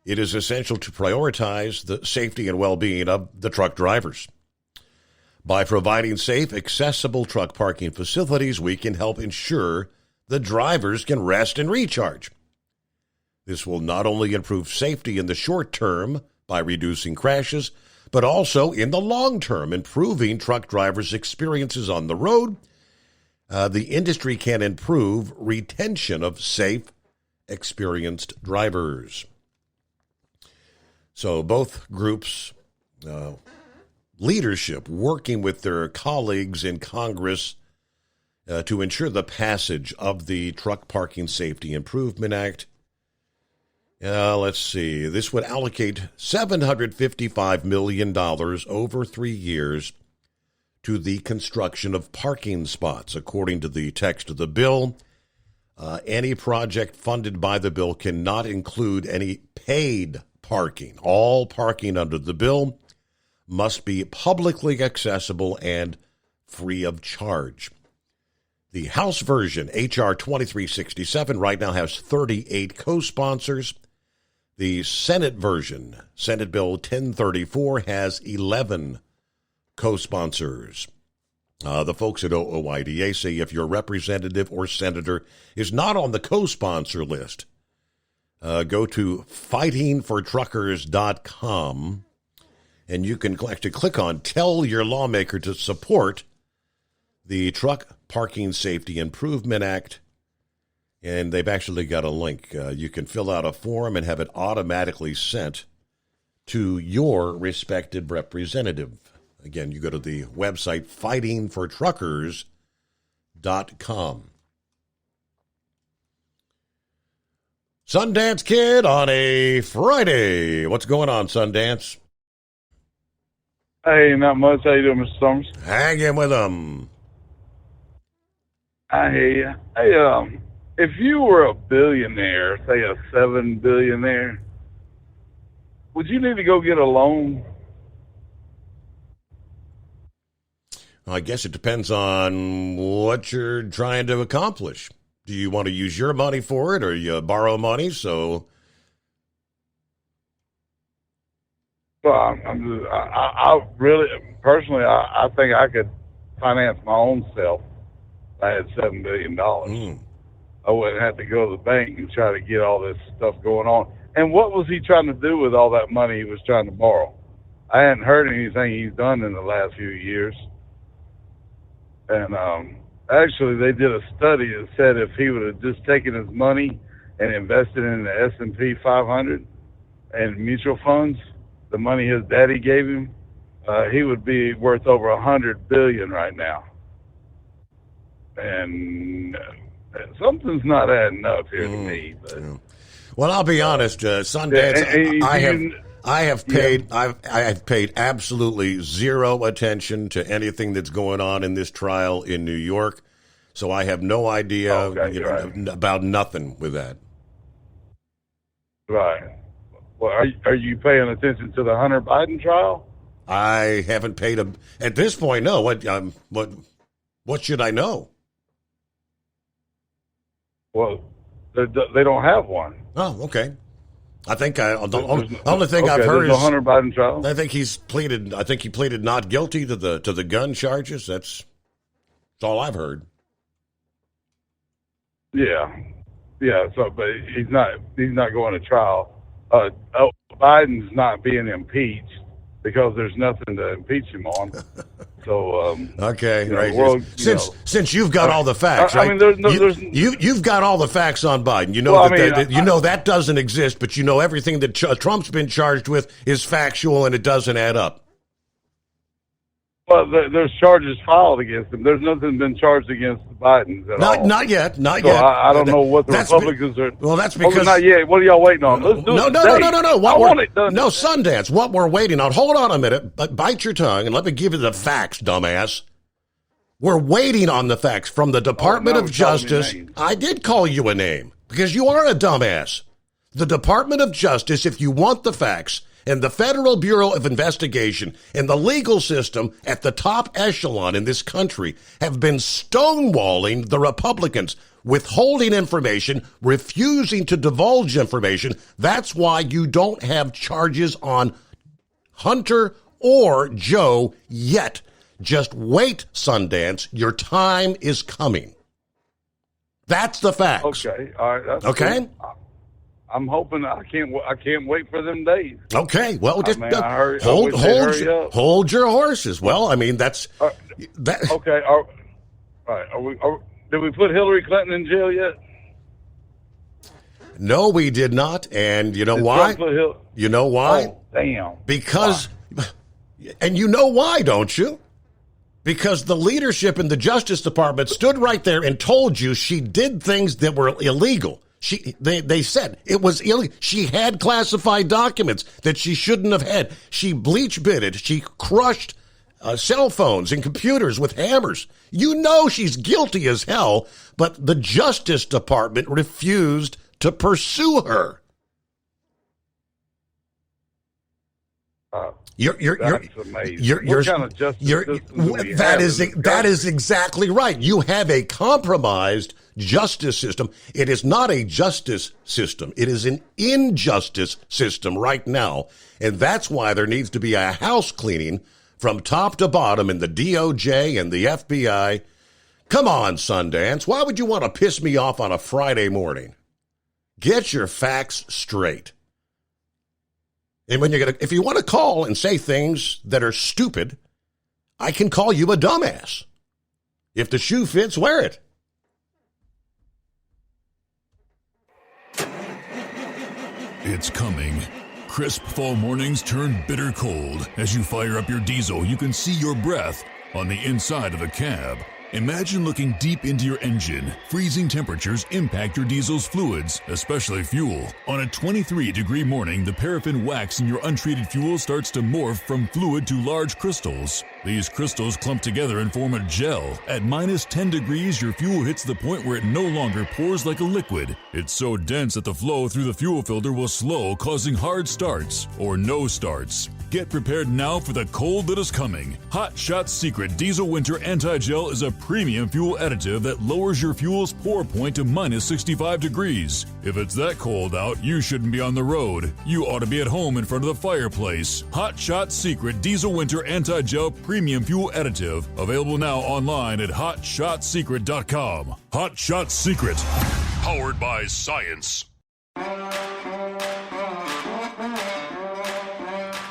it is essential to prioritize the safety and well-being of the truck drivers. By providing safe, accessible truck parking facilities, we can help ensure the drivers can rest and recharge. This will not only improve safety in the short term by reducing crashes, but also in the long term, improving truck drivers' experiences on the road. The industry can improve retention of safe, experienced drivers. So both groups, leadership, working with their colleagues in Congress to ensure the passage of the Truck Parking Safety Improvement Act. Let's see. This would allocate $755 million over 3 years to the construction of parking spots. According to the text of the bill, any project funded by the bill cannot include any paid parking. All parking under the bill must be publicly accessible and free of charge. The House version, H.R. 2367, right now has 38 co-sponsors. The Senate version, Senate Bill 1034, has 11 co-sponsors. The folks at OOIDA say if your representative or senator is not on the co-sponsor list, go to fightingfortruckers.com, and you can actually click on Tell Your Lawmaker to support the Truck Parking Safety Improvement Act. And they've actually got a link. You can fill out a form and have it automatically sent to your respected representative. Again, you go to the website fightingfortruckers.com. Sundance Kid on a Friday. What's going on, Sundance? Hey, not much. How you doing, Mr. Summers? Hanging with them. I hear you. Hey, if you were a billionaire, say a $7 billionaire, would you need to go get a loan? I guess it depends on what you're trying to accomplish. Do you want to use your money for it, or you borrow money? So, well, I really, personally, I think I could finance my own self if I had $7 billion. I wouldn't have to go to the bank and try to get all this stuff going on. And what was he trying to do with all that money he was trying to borrow? I hadn't heard anything he's done in the last few years. And actually, they did a study that said if he would have just taken his money and invested in the S&P 500 and mutual funds, the money his daddy gave him, he would be worth over $100 billion right now. And something's not adding up here to me. But well, I'll be honest, Sundance. I have paid absolutely zero attention to anything that's going on in this trial in New York, so I have no idea about nothing with that. Right. Well, are you paying attention to the Hunter Biden trial? I haven't paid at this point. No. What should I know? Well, they don't have one. Oh, okay. I think the only thing I've heard is no Hunter Biden trial. I think he pleaded not guilty to the gun charges. That's all I've heard. Yeah. So, but he's not going to trial. Biden's not being impeached because there's nothing to impeach him on. So okay, right. Since you've got all the facts, right? I mean, you've got all the facts on Biden. You know that doesn't exist, but you know everything that Trump's been charged with is factual and it doesn't add up. Well, there's charges filed against him. There's nothing been charged against the Bidens at all. Not yet. So I don't know what the Republicans are. Well, that's because not yet. What are y'all waiting on? Let's do it today. No. I want it done. No, Sundance. What we're waiting on. Hold on a minute. Bite your tongue and let me give you the facts, dumbass. We're waiting on the facts from the Department of Justice. I did call you a name because you are a dumbass. The Department of Justice, if you want the facts, and the Federal Bureau of Investigation and the legal system at the top echelon in this country have been stonewalling the Republicans, withholding information, refusing to divulge information. That's why you don't have charges on Hunter or Joe yet. Just wait, Sundance. Your time is coming. That's the facts. Okay. All right. That's okay. Cool. I'm hoping I can't wait for them days. Okay, well, just hold your horses. Well, I mean that's that. Okay, all right. Did we put Hillary Clinton in jail yet? No, we did not. And you know why? You know why? Oh, damn. Because, and you know why, don't you? Because the leadership in the Justice Department stood right there and told you she did things that were illegal. They said it was illegal. She had classified documents that she shouldn't have had. She bleach bitted. She crushed cell phones and computers with hammers. You know she's guilty as hell, but the Justice Department refused to pursue her. That's amazing. What kind of justice system do we have? That is exactly right. You have a compromised justice system. It is not a justice system. It is an injustice system right now. And that's why there needs to be a house cleaning from top to bottom in the DOJ and the FBI. Come on, Sundance. Why would you want to piss me off on a Friday morning? Get your facts straight. And when if you want to call and say things that are stupid, I can call you a dumbass. If the shoe fits, wear it. It's coming. Crisp fall mornings turn bitter cold. As you fire up your diesel, you can see your breath on the inside of a cab. Imagine looking deep into your engine. Freezing temperatures impact your diesel's fluids, especially fuel. On a 23-degree morning, the paraffin wax in your untreated fuel starts to morph from fluid to large crystals. These crystals clump together and form a gel. At minus 10 degrees, your fuel hits the point where it no longer pours like a liquid. It's so dense that the flow through the fuel filter will slow, causing hard starts or no starts. Get prepared now for the cold that is coming. Hot Shot Secret Diesel Winter Anti-Gel is a premium fuel additive that lowers your fuel's pour point to minus 65 degrees. If it's that cold out, you shouldn't be on the road. You ought to be at home in front of the fireplace. Hot Shot Secret Diesel Winter Anti-Gel Premium Fuel Additive. Available now online at HotShotSecret.com. Hot Shot Secret. Powered by science.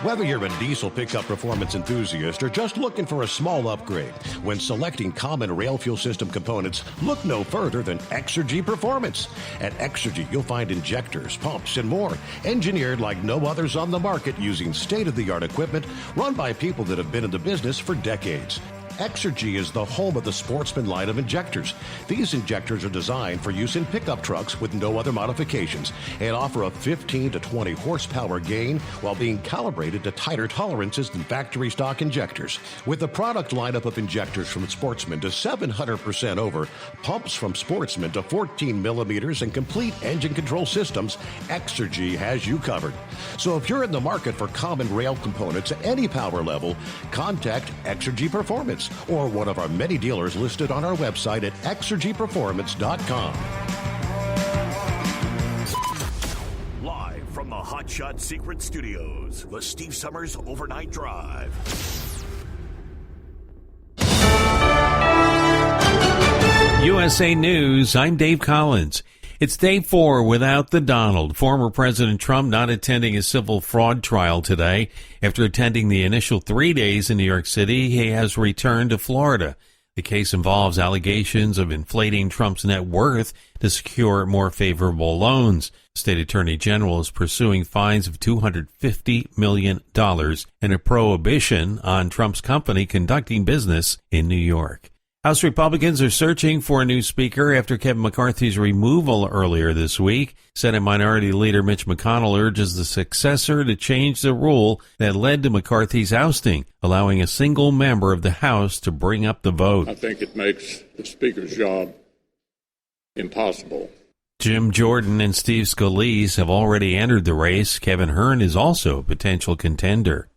Whether you're a diesel pickup performance enthusiast or just looking for a small upgrade, when selecting common rail fuel system components, look no further than Exergy Performance. At Exergy, you'll find injectors, pumps, and more, engineered like no others on the market using state-of-the-art equipment run by people that have been in the business for decades. Exergy is the home of the Sportsman line of injectors. These injectors are designed for use in pickup trucks with no other modifications and offer a 15 to 20 horsepower gain while being calibrated to tighter tolerances than factory stock injectors. With a product lineup of injectors from Sportsman to 700% over, pumps from Sportsman to 14 millimeters, and complete engine control systems, Exergy has you covered. So if you're in the market for common rail components at any power level, contact Exergy Performance or one of our many dealers listed on our website at exergyperformance.com. Live from the Hot Shot Secret Studios, the Steve Summers Overnight Drive. USA News, I'm Dave Collins. It's day 4 without the Donald. Former President Trump not attending his civil fraud trial today. After attending the initial 3 days in New York City, he has returned to Florida. The case involves allegations of inflating Trump's net worth to secure more favorable loans. The state attorney general is pursuing fines of $250 million and a prohibition on Trump's company conducting business in New York. House Republicans are searching for a new speaker after Kevin McCarthy's removal earlier this week. Senate Minority Leader Mitch McConnell urges the successor to change the rule that led to McCarthy's ousting, allowing a single member of the House to bring up the vote. I think it makes the Speaker's job impossible. Jim Jordan and Steve Scalise have already entered the race. Kevin Hern is also a potential contender.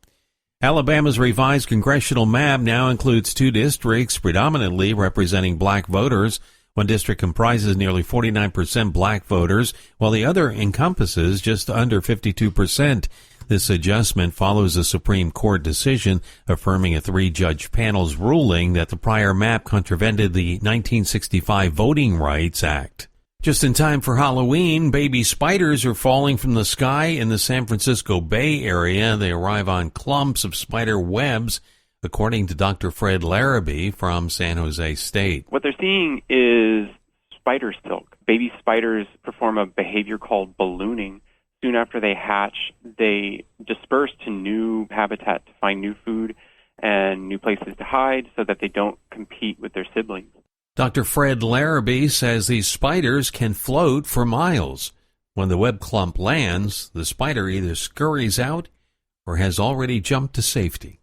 Alabama's revised congressional map now includes 2 districts predominantly representing black voters. One district comprises nearly 49% black voters, while the other encompasses just under 52%. This adjustment follows a Supreme Court decision affirming a 3-judge panel's ruling that the prior map contravened the 1965 Voting Rights Act. Just in time for Halloween, baby spiders are falling from the sky in the San Francisco Bay Area. They arrive on clumps of spider webs, according to Dr. Fred Larrabee from San Jose State. What they're seeing is spider silk. Baby spiders perform a behavior called ballooning. Soon after they hatch, they disperse to new habitat to find new food and new places to hide so that they don't compete with their siblings. Dr. Fred Larrabee says these spiders can float for miles. When the web clump lands, the spider either scurries out or has already jumped to safety.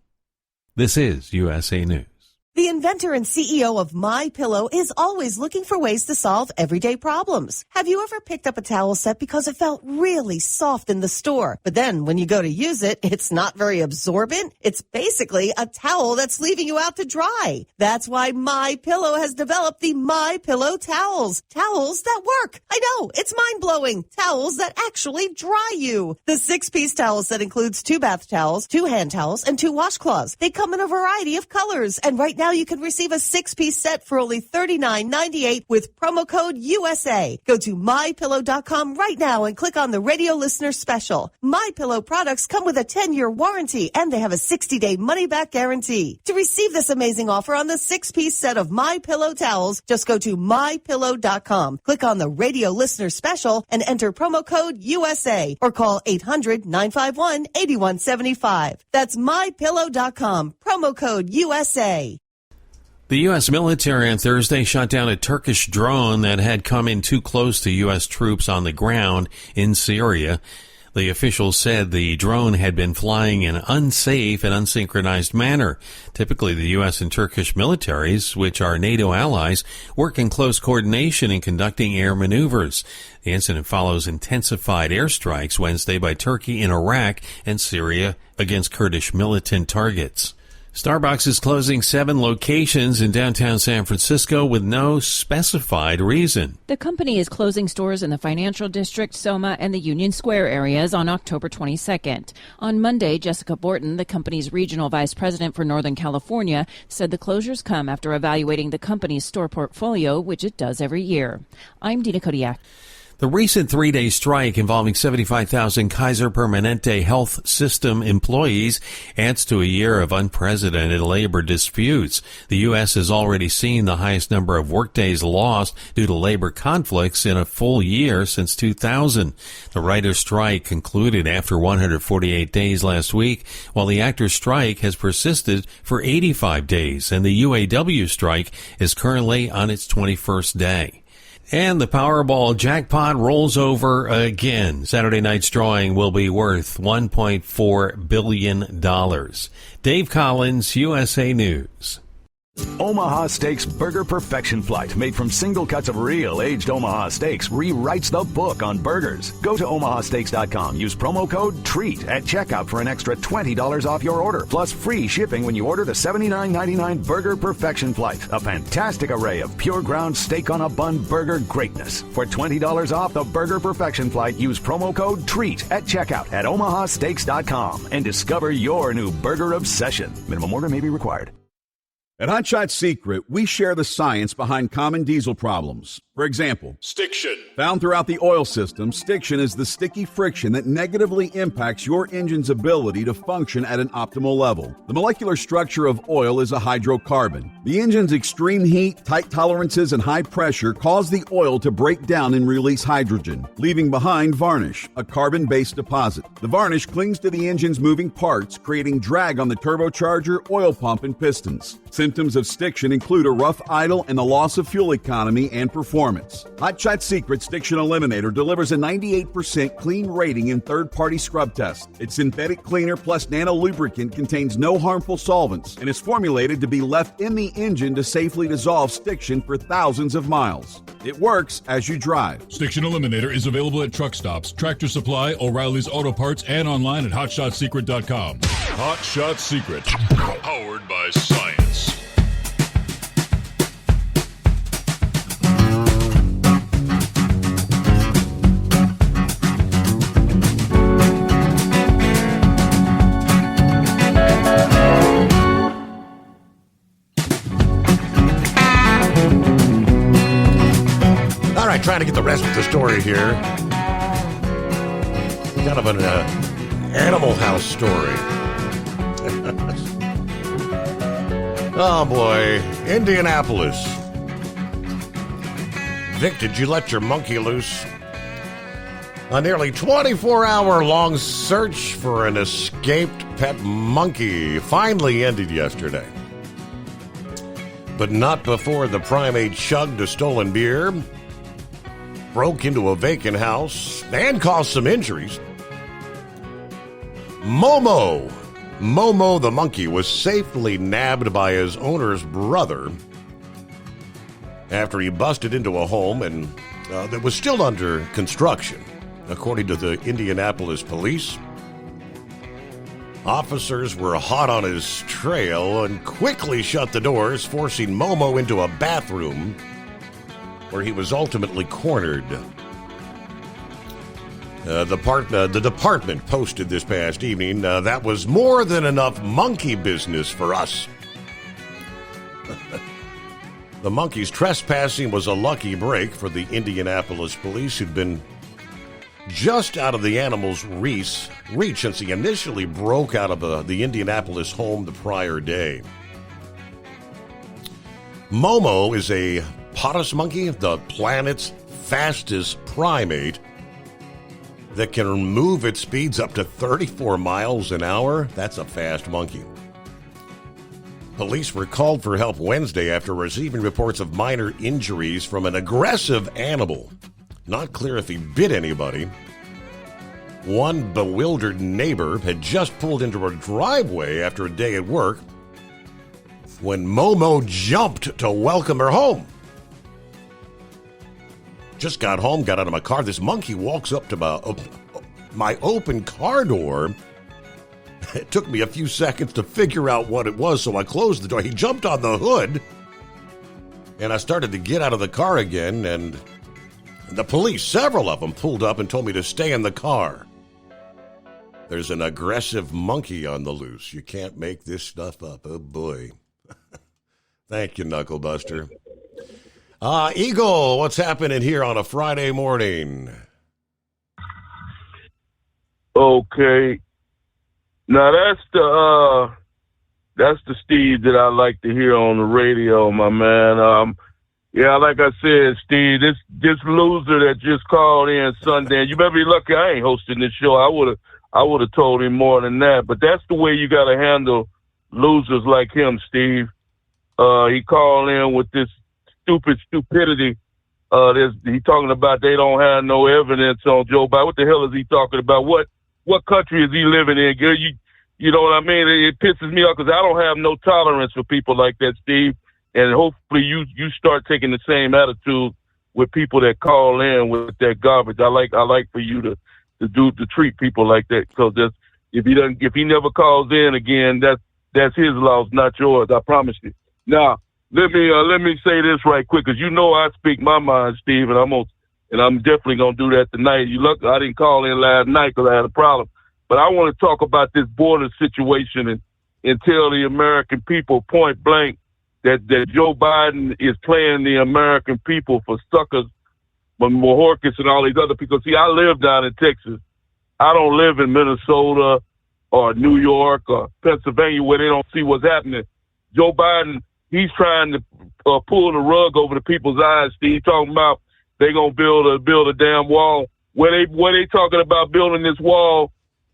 This is USA News. The inventor and CEO of MyPillow is always looking for ways to solve everyday problems. Have you ever picked up a towel set because it felt really soft in the store, but then when you go to use it, it's not very absorbent? It's basically a towel that's leaving you out to dry. That's why MyPillow has developed the MyPillow towels. Towels that work. I know, it's mind-blowing. Towels that actually dry you. The 6-piece towel set includes 2 bath towels, 2 hand towels, and 2 washcloths. They come in a variety of colors, and right now you can receive a 6-piece set for only $39.98 with promo code USA. Go to MyPillow.com right now and click on the radio listener special. MyPillow products come with a 10-year warranty and they have a 60-day money-back guarantee. To receive this amazing offer on the 6-piece set of MyPillow towels, just go to MyPillow.com. Click on the radio listener special and enter promo code USA or call 800-951-8175. That's MyPillow.com. Promo code USA. The U.S. military on Thursday shot down a Turkish drone that had come in too close to U.S. troops on the ground in Syria. The officials said the drone had been flying in an unsafe and unsynchronized manner. Typically, the U.S. and Turkish militaries, which are NATO allies, work in close coordination in conducting air maneuvers. The incident follows intensified airstrikes Wednesday by Turkey in Iraq and Syria against Kurdish militant targets. Starbucks is closing 7 locations in downtown San Francisco with no specified reason. The company is closing stores in the Financial District, Soma, and the Union Square areas on October 22nd. On Monday, Jessica Borton, the company's regional vice president for Northern California, said the closures come after evaluating the company's store portfolio, which it does every year. I'm Dina Kodiak. The recent 3-day strike involving 75,000 Kaiser Permanente health system employees adds to a year of unprecedented labor disputes. The U.S. has already seen the highest number of workdays lost due to labor conflicts in a full year since 2000. The writers' strike concluded after 148 days last week, while the actors' strike has persisted for 85 days, and the UAW strike is currently on its 21st day. And the Powerball jackpot rolls over again. Saturday night's drawing will be worth $1.4 billion. Dave Collins, USA News. Omaha Steaks Burger Perfection Flight, made from single cuts of real aged Omaha steaks, rewrites the book on burgers. Go to omahasteaks.com. Use promo code TREAT at checkout for an extra $20 off your order, plus free shipping when you order the $79.99 Burger Perfection Flight. A fantastic array of pure ground steak on a bun burger greatness. For $20 off the Burger Perfection Flight, use promo code TREAT at checkout at omahasteaks.com and discover your new burger obsession. Minimum order may be required. At Hot Shot Secret, we share the science behind common diesel problems. For example, Stiction. Found throughout the oil system, stiction is the sticky friction that negatively impacts your engine's ability to function at an optimal level. The molecular structure of oil is a hydrocarbon. The engine's extreme heat, tight tolerances, and high pressure cause the oil to break down and release hydrogen, leaving behind varnish, a carbon-based deposit. The varnish clings to the engine's moving parts, creating drag on the turbocharger, oil pump, and pistons. Symptoms of stiction include a rough idle and the loss of fuel economy and performance. Hot Shot Secret Stiction Eliminator delivers a 98% clean rating in third-party scrub tests. Its synthetic cleaner plus nano lubricant contains no harmful solvents and is formulated to be left in the engine to safely dissolve stiction for thousands of miles. It works as you drive. Stiction Eliminator is available at truck stops, Tractor Supply, O'Reilly's Auto Parts, and online at HotShotSecret.com. Hot Shot Secret, powered by science. Trying to get the rest of the story here. Kind of an Animal House story. Oh boy, Indianapolis. Vic, did you let your monkey loose? A nearly 24-hour-long search for an escaped pet monkey finally ended yesterday. But not before the primate chugged a stolen beer, broke into a vacant house, and caused some injuries. Momo the monkey was safely nabbed by his owner's brother after he busted into a home and that was still under construction, according to the Indianapolis police. Officers were hot on his trail and quickly shut the doors, forcing Momo into a bathroom where he was ultimately cornered. The department posted this past evening, that was more than enough monkey business for us. The monkey's trespassing was a lucky break for the Indianapolis police, who'd been just out of the animal's reach since he initially broke out of the Indianapolis home the prior day. Momo is a Potus monkey, the planet's fastest primate that can move at speeds up to 34 miles an hour. That's a fast monkey. Police were called for help Wednesday after receiving reports of minor injuries from an aggressive animal. Not clear if he bit anybody. One bewildered neighbor had just pulled into her driveway after a day at work when Momo jumped to welcome her home. Just got home, got out of my car. This monkey walks up to my open car door. It took me a few seconds to figure out what it was, so I closed the door. He jumped on the hood, and I started to get out of the car again, and the police, several of them, pulled up and told me to stay in the car. There's an aggressive monkey on the loose. You can't make this stuff up. Oh, boy. Thank you, Knucklebuster. Eagle, what's happening here on a Friday morning? Okay. Now that's the Steve that I like to hear on the radio, my man. Yeah, like I said, Steve, this loser that just called in Sunday, you better be lucky I ain't hosting this show. I would have told him more than that. But that's the way you got to handle losers like him, Steve. He called in with this stupidity. He talking about they don't have no evidence on Joe Biden. What the hell is he talking about? What country is he living in? You know what I mean? It pisses me off because I don't have no tolerance for people like that, Steve. And hopefully you start taking the same attitude with people that call in with that garbage. I like for you to treat people like that, because if he never calls in again, that's his loss, not yours. I promise you. Now let me say this right quick, because you know I speak my mind, Steve, and I'm definitely gonna do that tonight. You look, I didn't call in last night because I had a problem, but I want to talk about this border situation and tell the American people point blank that Joe Biden is playing the American people for suckers, but Mayorkas and all these other people. See, I live down in Texas. I don't live in Minnesota or New York or Pennsylvania where they don't see what's happening. Joe Biden, he's trying to pull the rug over the people's eyes. Steve, talking about they're gonna build a damn wall. Where they talking about building this wall?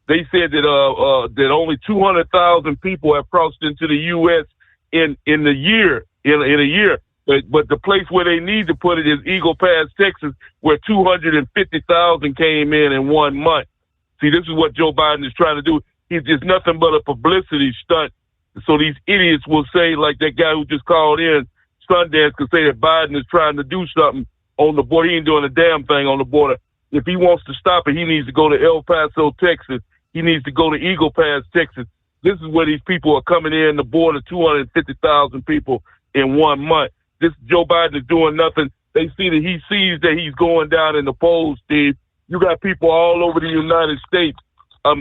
They said that that only 200,000 people have crossed into the U.S. in a year. But the place where they need to put it is Eagle Pass, Texas, where 250,000 came in 1 month. See, this is what Joe Biden is trying to do. He's just nothing but a publicity stunt. So these idiots will say, like that guy who just called in, Sundance, could say that Biden is trying to do something on the border. He ain't doing a damn thing on the border. If he wants to stop it, he needs to go to El Paso, Texas. He needs to go to Eagle Pass, Texas. This is where these people are coming in the border, 250,000 people in 1 month. This Joe Biden is doing nothing. They see that he sees that he's going down in the polls, Steve. You got people all over the United States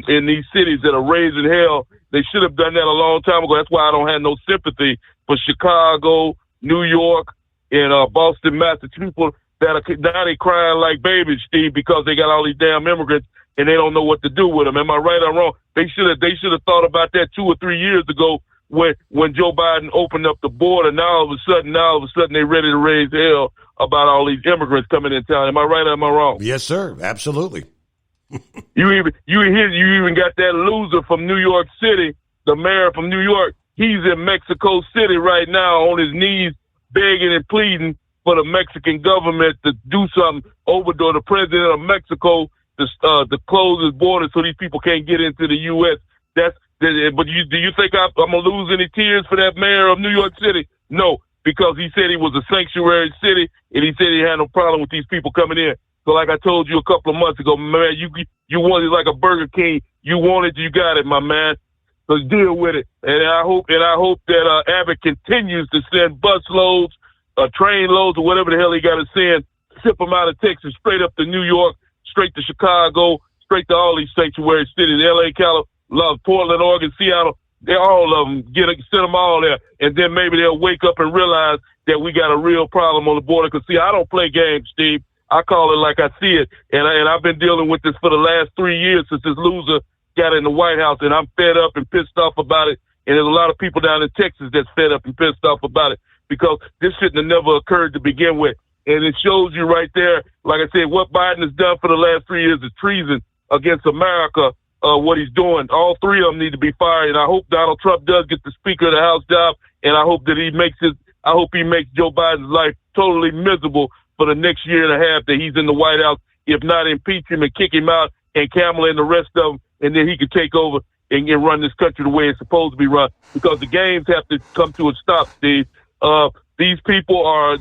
in these cities that are raising hell. They should have done that a long time ago. That's why I don't have no sympathy for Chicago, New York, and Boston, Massachusetts. People that are now they crying like babies, Steve, because they got all these damn immigrants and they don't know what to do with them. Am I right or wrong? They should have thought about that 2 or 3 years ago when Joe Biden opened up the border. Now all of a sudden they're ready to raise hell about all these immigrants coming in town. Am I right or am I wrong? Yes, sir. Absolutely. You even got that loser from New York City, the mayor from New York. He's in Mexico City right now on his knees begging and pleading for the Mexican government to do something, overthrow the president of Mexico to close his border so these people can't get into the U.S. But do you think I'm going to lose any tears for that mayor of New York City? No, because he said he was a sanctuary city, and he said he had no problem with these people coming in. So like I told you a couple of months ago, man, you want it like a Burger King. You want it, you got it, my man. So deal with it. And I hope that Abbott continues to send bus loads, train loads, or whatever the hell he got to send, ship them out of Texas straight up to New York, straight to Chicago, straight to all these sanctuary cities, L.A., California, Portland, Oregon, Seattle. They all of them, send them all there. And then maybe they'll wake up and realize that we got a real problem on the border. Because, see, I don't play games, Steve. I call it like I see it. And I've been dealing with this for the last 3 years since this loser got in the White House. And I'm fed up and pissed off about it. And there's a lot of people down in Texas that's fed up and pissed off about it because this shouldn't have never occurred to begin with. And it shows you right there, like I said, what Biden has done for the last 3 years is treason against America, what he's doing. All three of them need to be fired. And I hope Donald Trump does get the Speaker of the House job. And I hope that he makes Joe Biden's life totally miserable for the next year and a half that he's in the White House. If not, impeach him and kick him out and Kamala and the rest of them, and then he could take over and run this country the way it's supposed to be run. Because the games have to come to a stop, Steve. These people are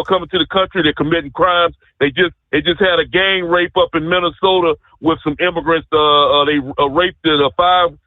coming to the country. They're committing crimes. They just had a gang rape up in Minnesota with some immigrants. They raped 5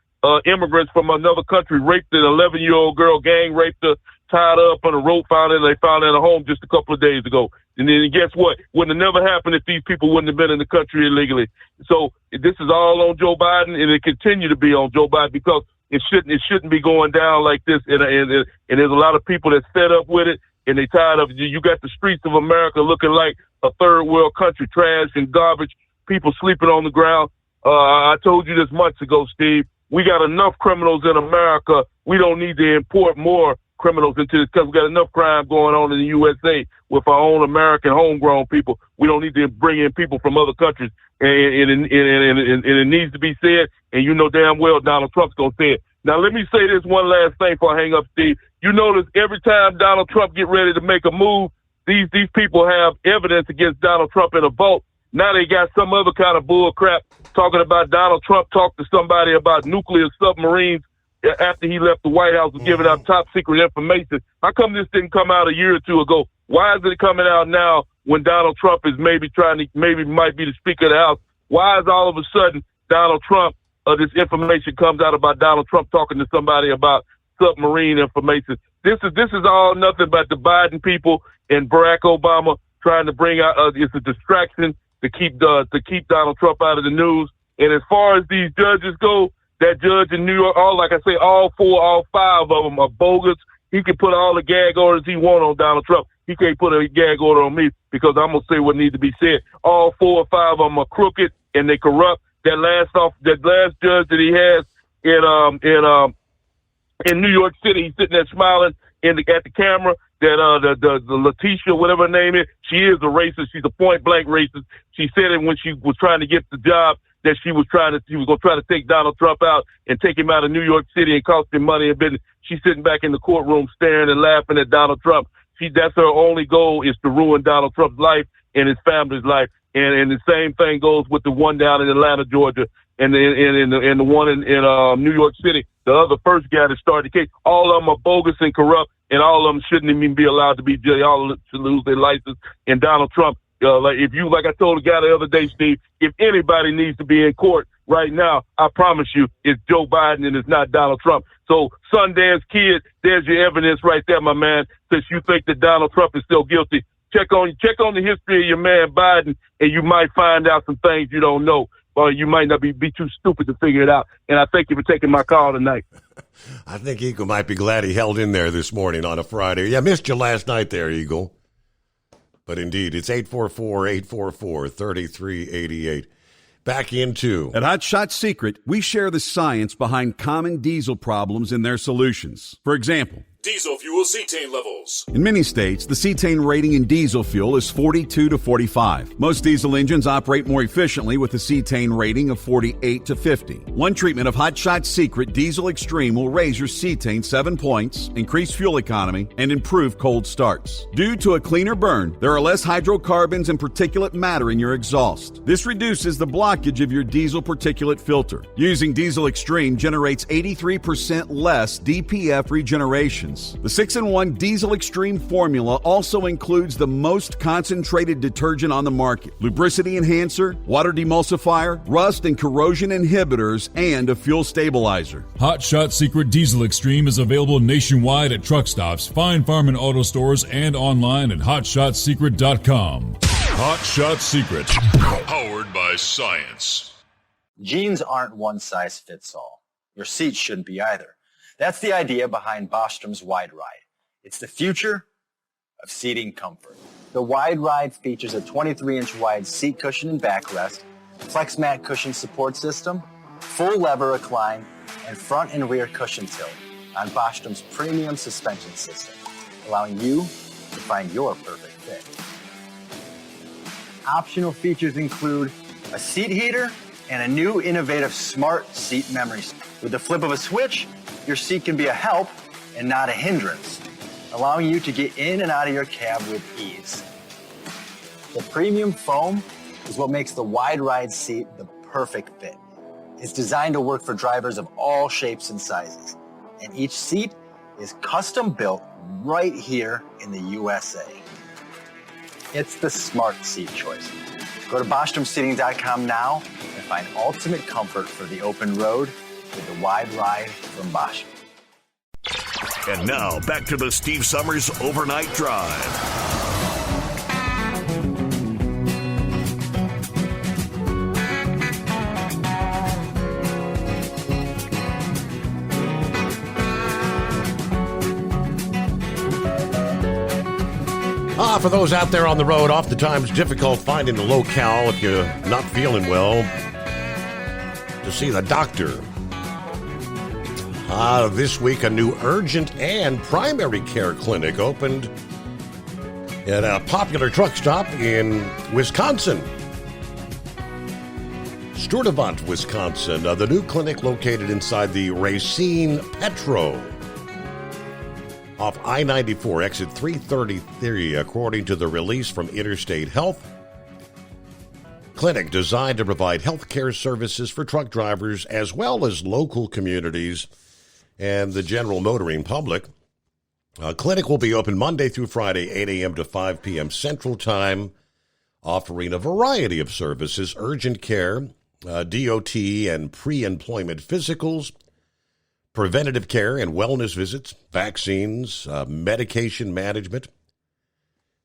immigrants from another country. Raped an 11-year-old girl. Gang raped her, tied her up on a rope. They found her in a home just a couple of days ago. And then guess what? Wouldn't have never happened if these people wouldn't have been in the country illegally. So this is all on Joe Biden, and it continue to be on Joe Biden because it shouldn't be going down like this. And there's a lot of people that's fed up with it, and they tired of it. You got the streets of America looking like a third world country, trash and garbage, people sleeping on the ground. I told you this months ago, Steve. We got enough criminals in America. We don't need to import more criminals into this because we got enough crime going on in the USA with our own American homegrown people. We don't need to bring in people from other countries. And it needs to be said, and you know damn well Donald Trump's going to say it. Now, let me say this one last thing before I hang up, Steve. You notice every time Donald Trump get ready to make a move, these people have evidence against Donald Trump in a vault. Now they got some other kind of bull crap talking about Donald Trump talked to somebody about nuclear submarines after he left the White House and giving out top secret information. How come this didn't come out a year or two ago? Why is it coming out now when Donald Trump is might be the Speaker of the House? Why is all of a sudden Donald Trump, this information comes out about Donald Trump talking to somebody about submarine information? This is all nothing but the Biden people and Barack Obama trying to bring out, it's a distraction to keep Donald Trump out of the news. And as far as these judges go, that judge in New York, all 5 of them are bogus. He can put all the gag orders he wants on Donald Trump. He can't put a gag order on me because I'm going to say what needs to be said. All 4 or 5 of them are crooked and they corrupt. That last judge that he has in New York City, he's sitting there smiling at the camera. That the Letitia, whatever her name is, she is a racist. She's a point blank racist. She said it when she was trying to get the job that she was going to try to take Donald Trump out and take him out of New York City and cost him money and business. She's sitting back in the courtroom staring and laughing at Donald Trump. That's her only goal, is to ruin Donald Trump's life and his family's life. And the same thing goes with the one down in Atlanta, Georgia, and the one in New York City. The other first guy that started the case. All of them are bogus and corrupt, and all of them shouldn't even be allowed to be judged. All should lose their license. And Donald Trump, like I told a guy the other day, Steve, if anybody needs to be in court right now, I promise you, it's Joe Biden and it's not Donald Trump. So Sundance Kid, there's your evidence right there, my man. Since you think that Donald Trump is still guilty, check on the history of your man Biden, and you might find out some things you don't know. Or you might not be too stupid to figure it out. And I thank you for taking my call tonight. I think Eagle might be glad he held in there this morning on a Friday. Yeah, missed you last night there, Eagle. But indeed, it's 844-844-3388. Back into. At Hot Shot Secret, we share the science behind common diesel problems and their solutions. For example, diesel fuel cetane levels. in many states, the cetane rating in diesel fuel is 42 to 45. Most diesel engines operate more efficiently with a cetane rating of 48 to 50. One treatment of Hot Shot Secret Diesel Extreme will raise your cetane 7 points, increase fuel economy, and improve cold starts. Due to a cleaner burn, there are less hydrocarbons and particulate matter in your exhaust. This reduces the blockage of your diesel particulate filter. Using Diesel Extreme generates 83% less DPF regeneration. The 6-in-1 Diesel Extreme formula also includes the most concentrated detergent on the market, lubricity enhancer, water demulsifier, rust and corrosion inhibitors, and a fuel stabilizer. Hot Shot Secret Diesel Extreme is available nationwide at truck stops, fine farm and auto stores, and online at hotshotsecret.com. Hot Shot Secret, powered by science. Jeans aren't one size fits all. Your seat shouldn't be either. That's the idea behind Bostrom's Wide Ride. It's the future of seating comfort. The Wide Ride features a 23-inch wide seat cushion and backrest, flex mat cushion support system, full lever recline, and front and rear cushion tilt on Bostrom's premium suspension system, allowing you to find your perfect fit. Optional features include a seat heater and a new innovative smart seat memory. With the flip of a switch, your seat can be a help and not a hindrance, allowing you to get in and out of your cab with ease. The premium foam is what makes the Wide Ride seat the perfect fit. It's designed to work for drivers of all shapes and sizes, and each seat is custom built right here in the USA. It's the smart seat choice. Go to BostromSeating.com now and find ultimate comfort for the open road with the Wide Ride from Bostrom. And now, back to the Steve Summers Overnight Drive. For those out there on the road, oftentimes difficult finding a locale if you're not feeling well to see the doctor. This week, a new urgent and primary care clinic opened at a popular truck stop in Wisconsin. Sturtevant, Wisconsin. The new clinic located inside the Racine Petro off I-94, exit 333, according to the release from Interstate Health. Clinic designed to provide health care services for truck drivers as well as local communities and the general motoring public. Clinic will be open Monday through Friday, 8 a.m. to 5 p.m. Central Time, offering a variety of services, urgent care, DOT and pre-employment physicals, preventative care and wellness visits, vaccines, medication management.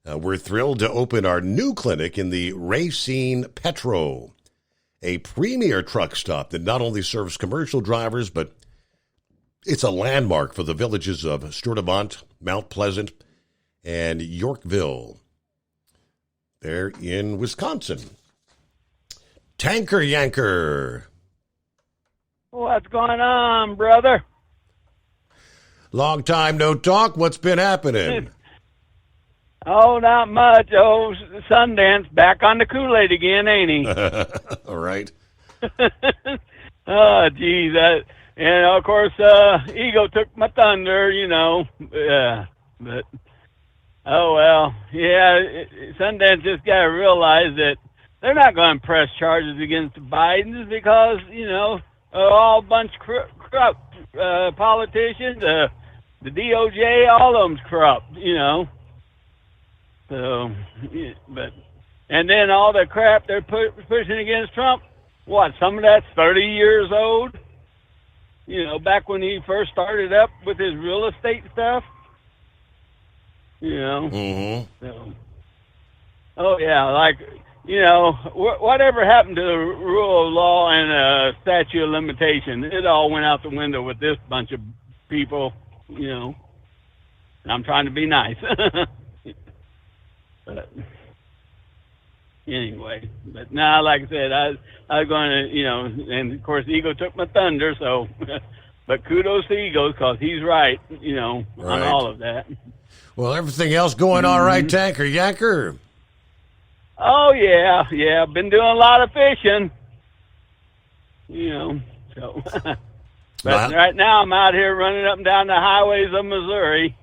We're thrilled to open our new clinic in the Racine Petro, a premier truck stop that not only serves commercial drivers, but It's a landmark for the villages of Sturtevant, Mount Pleasant, and Yorkville. They're in Wisconsin. Tanker Yanker. What's going on, brother? Long time no talk. What's been happening? Oh, not much. Oh, Sundance back on the Kool-Aid again, ain't he? All right. Oh, geez. And, of course, Ego took my thunder, you know. But, oh, well. Yeah, Sundance just got to realize that they're not going to press charges against the Bidens because, you know, all a bunch of corrupt politicians, the DOJ, all of them's corrupt, you know. So, but, and then all the crap they're pushing against Trump, what, some of that's 30 years old? You know, back when he first started up with his real estate stuff? You know? Mm-hmm. So, oh, yeah, like, you know, whatever happened to the rule of law and statute of limitation? It all went out the window with this bunch of people, you know. And I'm trying to be nice. But anyway, but now, like I said, I was going to, you know, and of course, Ego took my thunder, so, but kudos to Ego because he's right, you know, on all of that. Well, everything else going all right, Tanker Yanker? Oh, yeah, been doing a lot of fishing, you know, so, but right now I'm out here running up and down the highways of Missouri.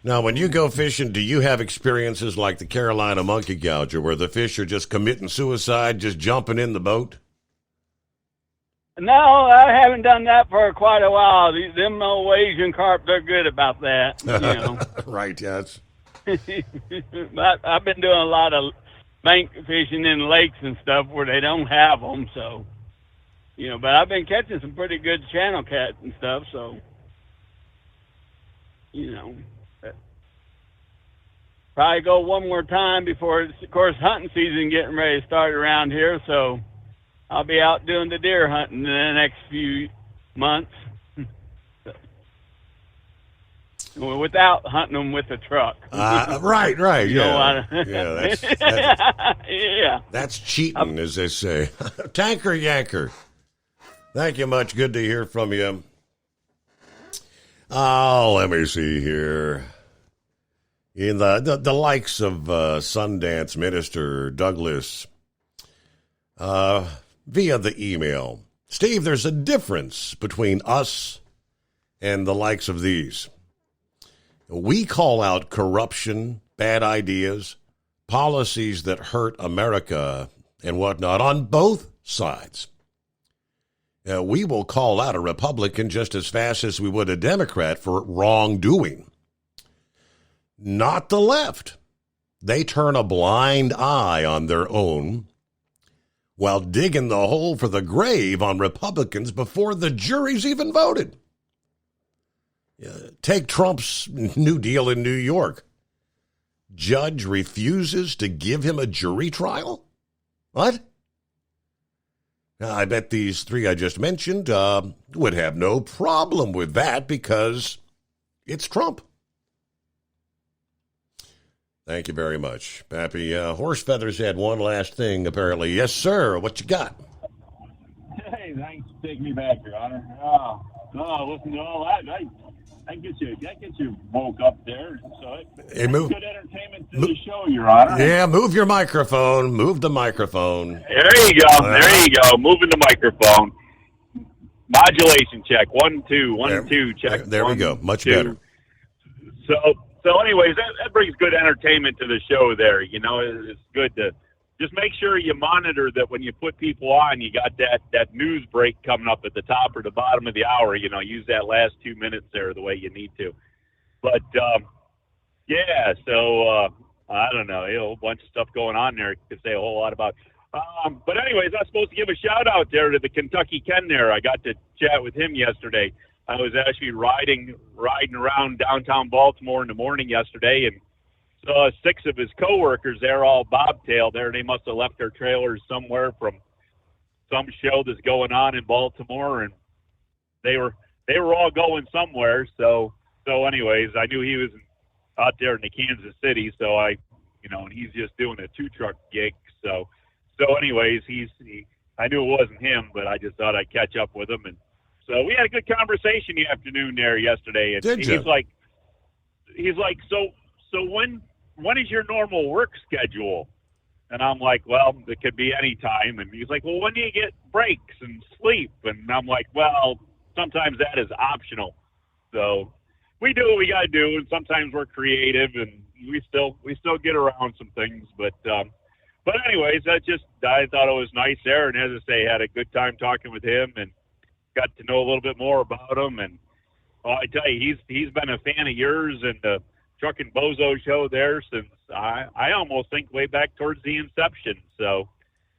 Now, when you go fishing, do you have experiences like the Carolina monkey gouger where the fish are just committing suicide, just jumping in the boat? No, I haven't done that for quite a while. Them old Asian carp, they're good about that, you know. Right, yes. But I've been doing a lot of bank fishing in lakes and stuff where they don't have them, so, you know, but I've been catching some pretty good channel cat and stuff, so, you know. Probably go one more time before, of course, hunting season getting ready to start around here, so I'll be out doing the deer hunting in the next few months. Without hunting them with a truck. Right, yeah. Yeah, that's cheating, as they say. Tanker Yanker, thank you much. Good to hear from you. Oh, let me see here. In the likes of Sundance Minister Douglas, via the email, Steve, there's a difference between us and the likes of these. We call out corruption, bad ideas, policies that hurt America and whatnot on both sides. We will call out a Republican just as fast as we would a Democrat for wrongdoing. Not the left. They turn a blind eye on their own while digging the hole for the grave on Republicans before the jury's even voted. Take Trump's New Deal in New York. Judge refuses to give him a jury trial? What? Now, I bet these three I just mentioned would have no problem with that because it's Trump. Thank you very much, Pappy. Horse Feathers had one last thing, apparently. Yes, sir. What you got? Hey, thanks for taking me back, Your Honor. Listen to all that. That gets you woke up there. So it's good entertainment to the show, Your Honor. Yeah, move your microphone. Move the microphone. There you go. There you go. Moving the microphone. Modulation check. 1, 2, 1, 2 check. There we go. Much better. So anyways, that brings good entertainment to the show there. You know, it's good to just make sure you monitor that when you put people on, you got that news break coming up at the top or the bottom of the hour. You know, use that last 2 minutes there the way you need to. But, yeah, so I don't know, a whole bunch of stuff going on there. Could say a whole lot about. But anyways, I was supposed to give a shout-out there to the Kentucky Ken there. I got to chat with him yesterday. I was actually riding around downtown Baltimore in the morning yesterday and saw 6 of his coworkers there, all bobtail there. They must have left their trailers somewhere from some show that's going on in Baltimore, and they were all going somewhere. So anyways, I knew he was out there in the Kansas City. So and he's just doing a 2-truck gig. So anyways, I knew it wasn't him, but I just thought I'd catch up with him. And so we had a good conversation the afternoon there yesterday. And Did you? He's like, so when is your normal work schedule? And I'm like, well, it could be any time. And he's like, well, when do you get breaks and sleep? And I'm like, well, sometimes that is optional. So we do what we got to do, and sometimes we're creative, and we still get around some things. But anyways, I thought it was nice there, and as I say, had a good time talking with him and got to know a little bit more about him. And I tell you, he's been a fan of yours and the Truck and Bozo show there since I almost think way back towards the inception. So,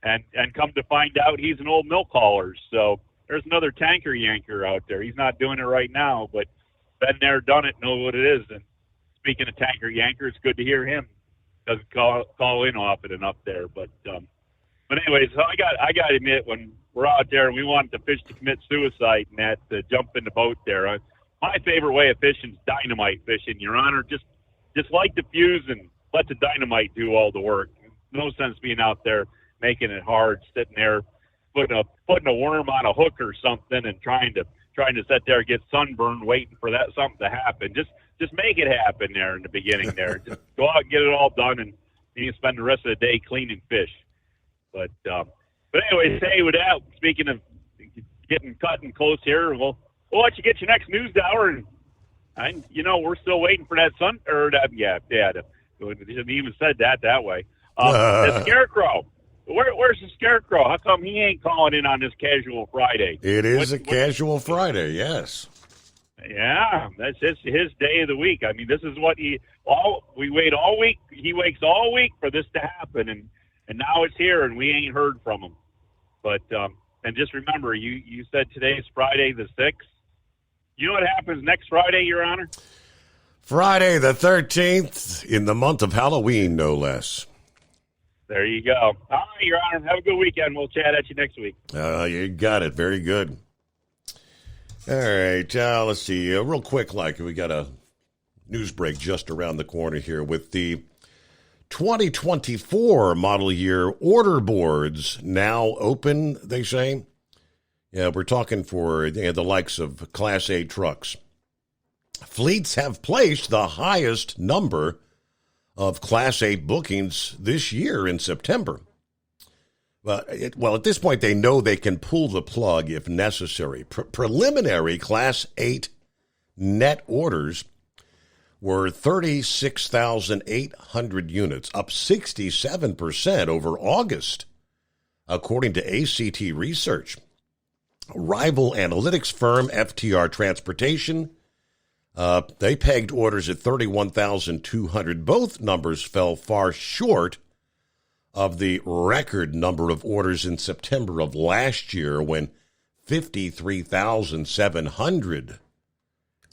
and come to find out, he's an old milk hauler. So there's another tanker yanker out there. He's not doing it right now, but been there, done it, know what it is. And speaking of tanker yanker, it's good to hear him. Doesn't call in often enough there, but anyways, so I got to admit, when we're out there and we wanted to fish to commit suicide and that to jump in the boat there. My favorite way of fishing is dynamite fishing, Your Honor. Just light the fuse and let the dynamite do all the work. No sense being out there making it hard, sitting there putting a worm on a hook or something and trying to sit there and get sunburned, waiting for that something to happen. Just make it happen there in the beginning there. Just go out and get it all done, and you can spend the rest of the day cleaning fish. But anyways, hey, with that, speaking of getting cut and close here, we'll let you get your next news hour, and we're still waiting for that they shouldn't even said that way. The Scarecrow. Where's the Scarecrow? How come he ain't calling in on this Casual Friday? It is a Casual Friday, yes. Yeah, that's his day of the week. I mean, this is what we wait all week. He waits all week for this to happen, and now it's here, and we ain't heard from him. But and just remember, you said today's Friday the 6th. You know what happens next Friday, Your Honor? Friday the 13th, in the month of Halloween, no less. There you go. All right, Your Honor. Have a good weekend. We'll chat at you next week. You got it. Very good. All right. Let's see. Real quick, we got a news break just around the corner here with the 2024 model year order boards now open, they say. Yeah, we're talking for the likes of Class 8 trucks. Fleets have placed the highest number of Class 8 bookings this year in September. Well, at this point, they know they can pull the plug if necessary. Preliminary Class 8 net orders were 36,800 units, up 67% over August, according to ACT Research. Rival analytics firm FTR Transportation, they pegged orders at 31,200. Both numbers fell far short of the record number of orders in September of last year, when 53,700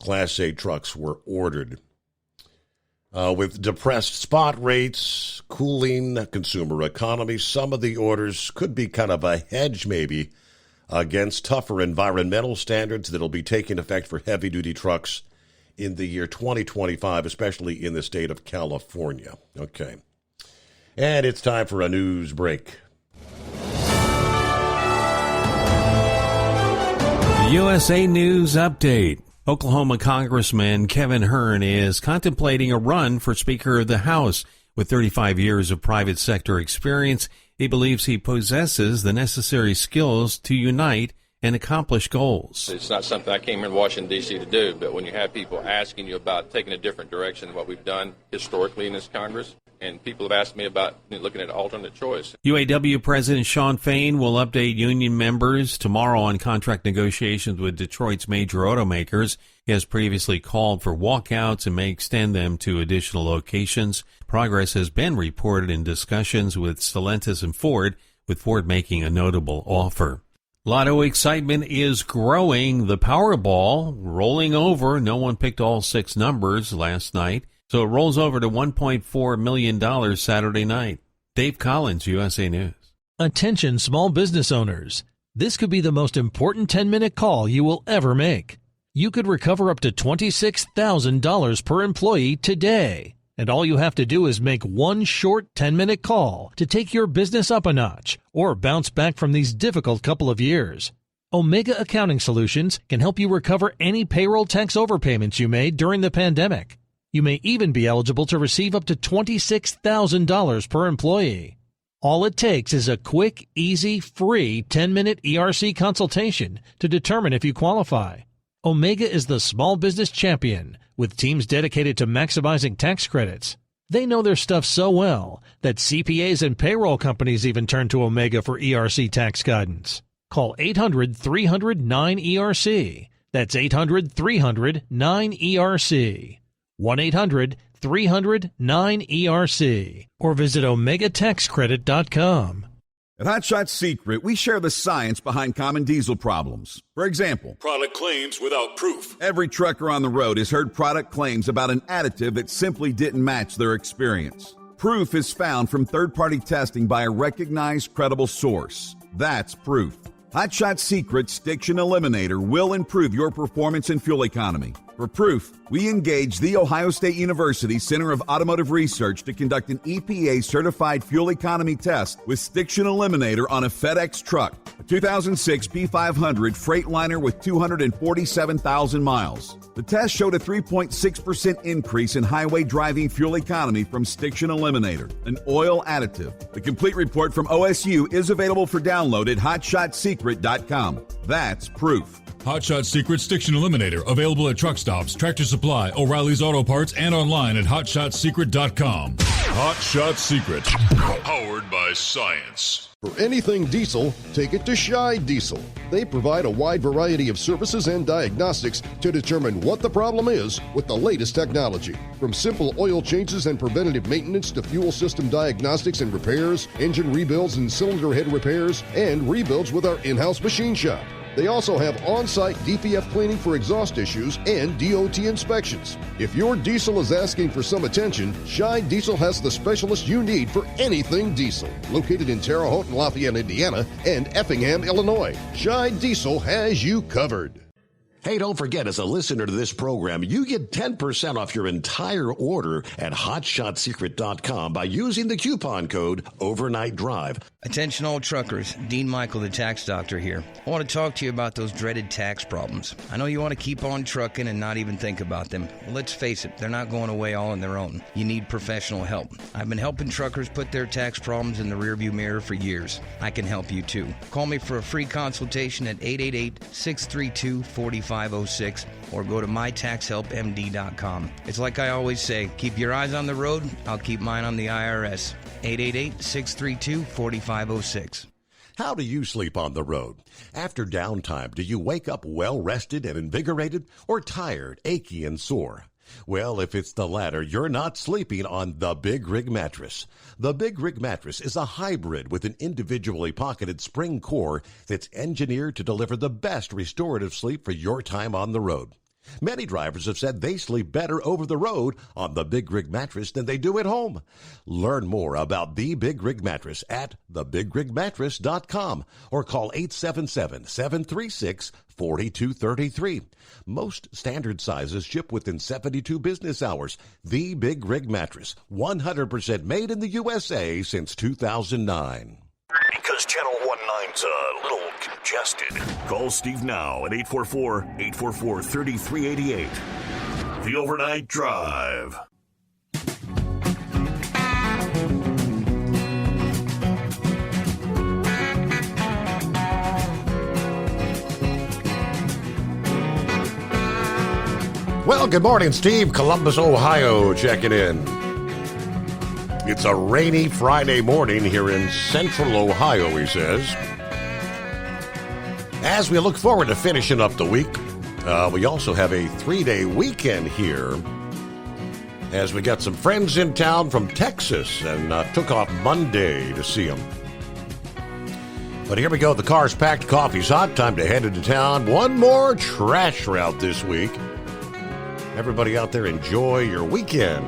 Class 8 trucks were ordered. With depressed spot rates, cooling consumer economy, some of the orders could be kind of a hedge maybe against tougher environmental standards that will be taking effect for heavy-duty trucks in the year 2025, especially in the state of California. Okay. And it's time for a news break. USA News Update. Oklahoma Congressman Kevin Hern is contemplating a run for Speaker of the House. With 35 years of private sector experience, he believes he possesses the necessary skills to unite and accomplish goals. It's not something I came here to Washington, D.C. to do, but when you have people asking you about taking a different direction than what we've done historically in this Congress, and people have asked me about looking at alternate choice. UAW President Shawn Fain will update union members tomorrow on contract negotiations with Detroit's major automakers. He has previously called for walkouts and may extend them to additional locations. Progress has been reported in discussions with Stellantis and Ford, with Ford making a notable offer. Lotto excitement is growing. The Powerball rolling over. No one picked all 6 numbers last night, so it rolls over to $1.4 million Saturday night. Dave Collins, USA News. Attention small business owners. This could be the most important 10-minute call you will ever make. You could recover up to $26,000 per employee today. And all you have to do is make one short 10-minute call to take your business up a notch or bounce back from these difficult couple of years. Omega Accounting Solutions can help you recover any payroll tax overpayments you made during the pandemic. You may even be eligible to receive up to $26,000 per employee. All it takes is a quick, easy, free 10-minute ERC consultation to determine if you qualify. Omega is the small business champion with teams dedicated to maximizing tax credits. They know their stuff so well that CPAs and payroll companies even turn to Omega for ERC tax guidance. Call 800-300-9ERC. That's 800-300-9ERC. 1-800-300-9ERC. Or visit OmegaTaxCredit.com. At Hot Shot Secret, we share the science behind common diesel problems. For example, product claims without proof. Every trucker on the road has heard product claims about an additive that simply didn't match their experience. Proof is found from third-party testing by a recognized, credible source. That's proof. Hot Shot Secret's Stiction Eliminator will improve your performance and fuel economy. For proof, we engaged the Ohio State University Center of Automotive Research to conduct an EPA-certified fuel economy test with Stiction Eliminator on a FedEx truck, a 2006 P500 Freightliner with 247,000 miles. The test showed a 3.6% increase in highway driving fuel economy from Stiction Eliminator, an oil additive. The complete report from OSU is available for download at HotShotSecret.com. That's proof. Hot Shot Secret Stiction Eliminator, available at truck stops, Tractor Supply, O'Reilly's Auto Parts, and online at HotShotSecret.com. Hot Shot Secret, powered by science. For anything diesel, take it to Shy Diesel. They provide a wide variety of services and diagnostics to determine what the problem is with the latest technology. From simple oil changes and preventative maintenance to fuel system diagnostics and repairs, engine rebuilds and cylinder head repairs, and rebuilds with our in-house machine shop. They also have on-site DPF cleaning for exhaust issues and DOT inspections. If your diesel is asking for some attention, Shy Diesel has the specialist you need for anything diesel. Located in Terre Haute and Lafayette, Indiana, and Effingham, Illinois, Shy Diesel has you covered. Hey, don't forget, as a listener to this program, you get 10% off your entire order at HotShotSecret.com by using the coupon code Overnight Drive. Attention all truckers, Dean Michael, the tax doctor here. I want to talk to you about those dreaded tax problems. I know you want to keep on trucking and not even think about them. Well, let's face it, they're not going away all on their own. You need professional help. I've been helping truckers put their tax problems in the rearview mirror for years. I can help you too. Call me for a free consultation at 888-632-4506 or go to mytaxhelpmd.com. It's like I always say, keep your eyes on the road, I'll keep mine on the IRS. 888-632-4506. How do you sleep on the road? After downtime, do you wake up well-rested and invigorated, or tired, achy, and sore? Well, if it's the latter, you're not sleeping on the Big Rig Mattress. The Big Rig Mattress is a hybrid with an individually pocketed spring core that's engineered to deliver the best restorative sleep for your time on the road. Many drivers have said they sleep better over the road on the Big Rig Mattress than they do at home. Learn more about the Big Rig Mattress at thebigrigmattress.com or call 877-736-4233. Most standard sizes ship within 72 business hours. The Big Rig Mattress, 100% made in the USA since 2009. Because Channel 19's a little congested. Call Steve now at 844-844-3388. The Overnight Drive. Well, good morning, Steve. Columbus, Ohio, checking in. It's a rainy Friday morning here in central Ohio, he says. As we look forward to finishing up the week, we also have a 3-day weekend here as we got some friends in town from Texas and took off Monday to see them. But here we go. The car's packed, coffee's hot. Time to head into town. One more trash route this week. Everybody out there, enjoy your weekend.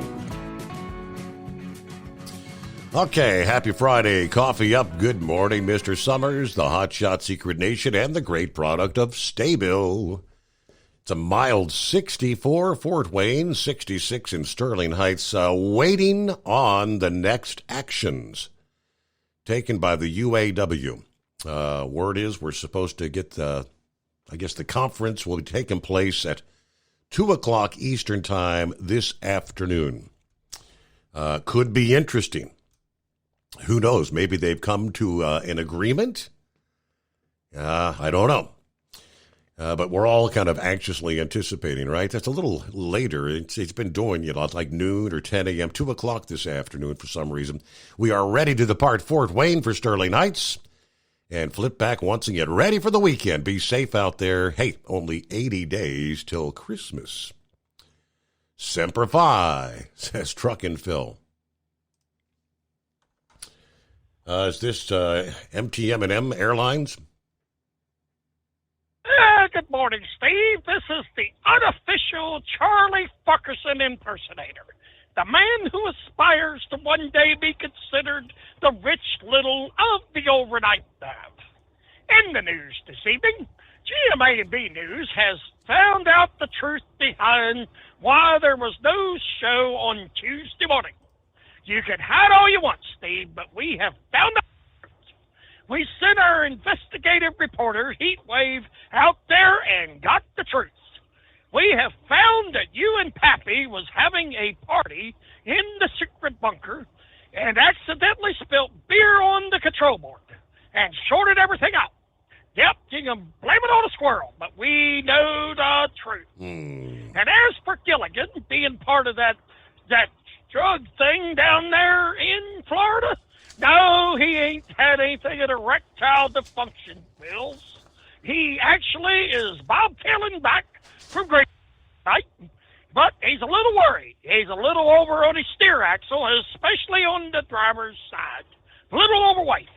Okay, happy Friday. Coffee up. Good morning, Mr. Summers, the Hotshot Secret Nation, and the great product of Staybill. It's a mild 64 Fort Wayne, 66 in Sterling Heights, waiting on the next actions taken by the UAW. Word is we're supposed to get the conference will be taking place at 2 o'clock Eastern Time this afternoon. Could be interesting. Who knows? Maybe they've come to an agreement. I don't know. But we're all kind of anxiously anticipating, right? That's a little later. It's been doing, like noon or 10 a.m., 2 o'clock this afternoon for some reason. We are ready to depart Fort Wayne for Sterling Heights and flip back once and get ready for the weekend. Be safe out there. Hey, only 80 days till Christmas. Semper Fi, says Truckin' Phil. Is this MTM&M Airlines? Good morning, Steve. This is the unofficial Charlie Fuckerson impersonator. The man who aspires to one day be considered the Rich Little of the overnight dive. In the news this evening, GMA&B News has found out the truth behind why there was no show on Tuesday morning. You can hide all you want, Steve, but we have found out. We sent our investigative reporter, Heatwave, out there and got the truth. We have found that you and Pappy was having a party in the secret bunker and accidentally spilt beer on the control board and shorted everything out. Yep, you can blame it on a squirrel, but we know the truth. And as for Gilligan being part of that drug thing down there in Florida, no, he ain't had anything of erectile dysfunction, Bills. He actually is bobtailing back from Great Night, but he's a little worried. He's a little over on his steer axle, especially on the driver's side. A little overweight.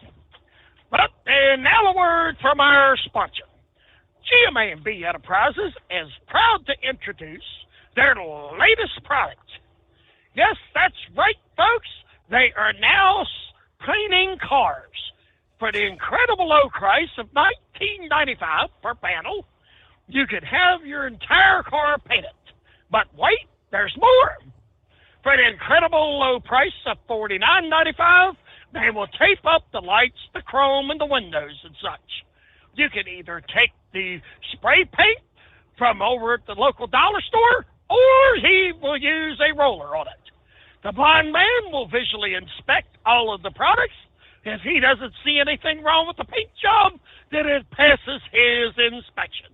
But now a word from our sponsor. GMA&B Enterprises is proud to introduce their latest product. Yes, that's right, folks. They are now painting cars for the incredible low price of $19.95 per panel. You could have your entire car painted. But wait, there's more. For the incredible low price of $49.95, they will tape up the lights, the chrome, and the windows and such. You can either take the spray paint from over at the local dollar store, or he will use a roller on it. The blind man will visually inspect all of the products. If he doesn't see anything wrong with the paint job, then it passes his inspection.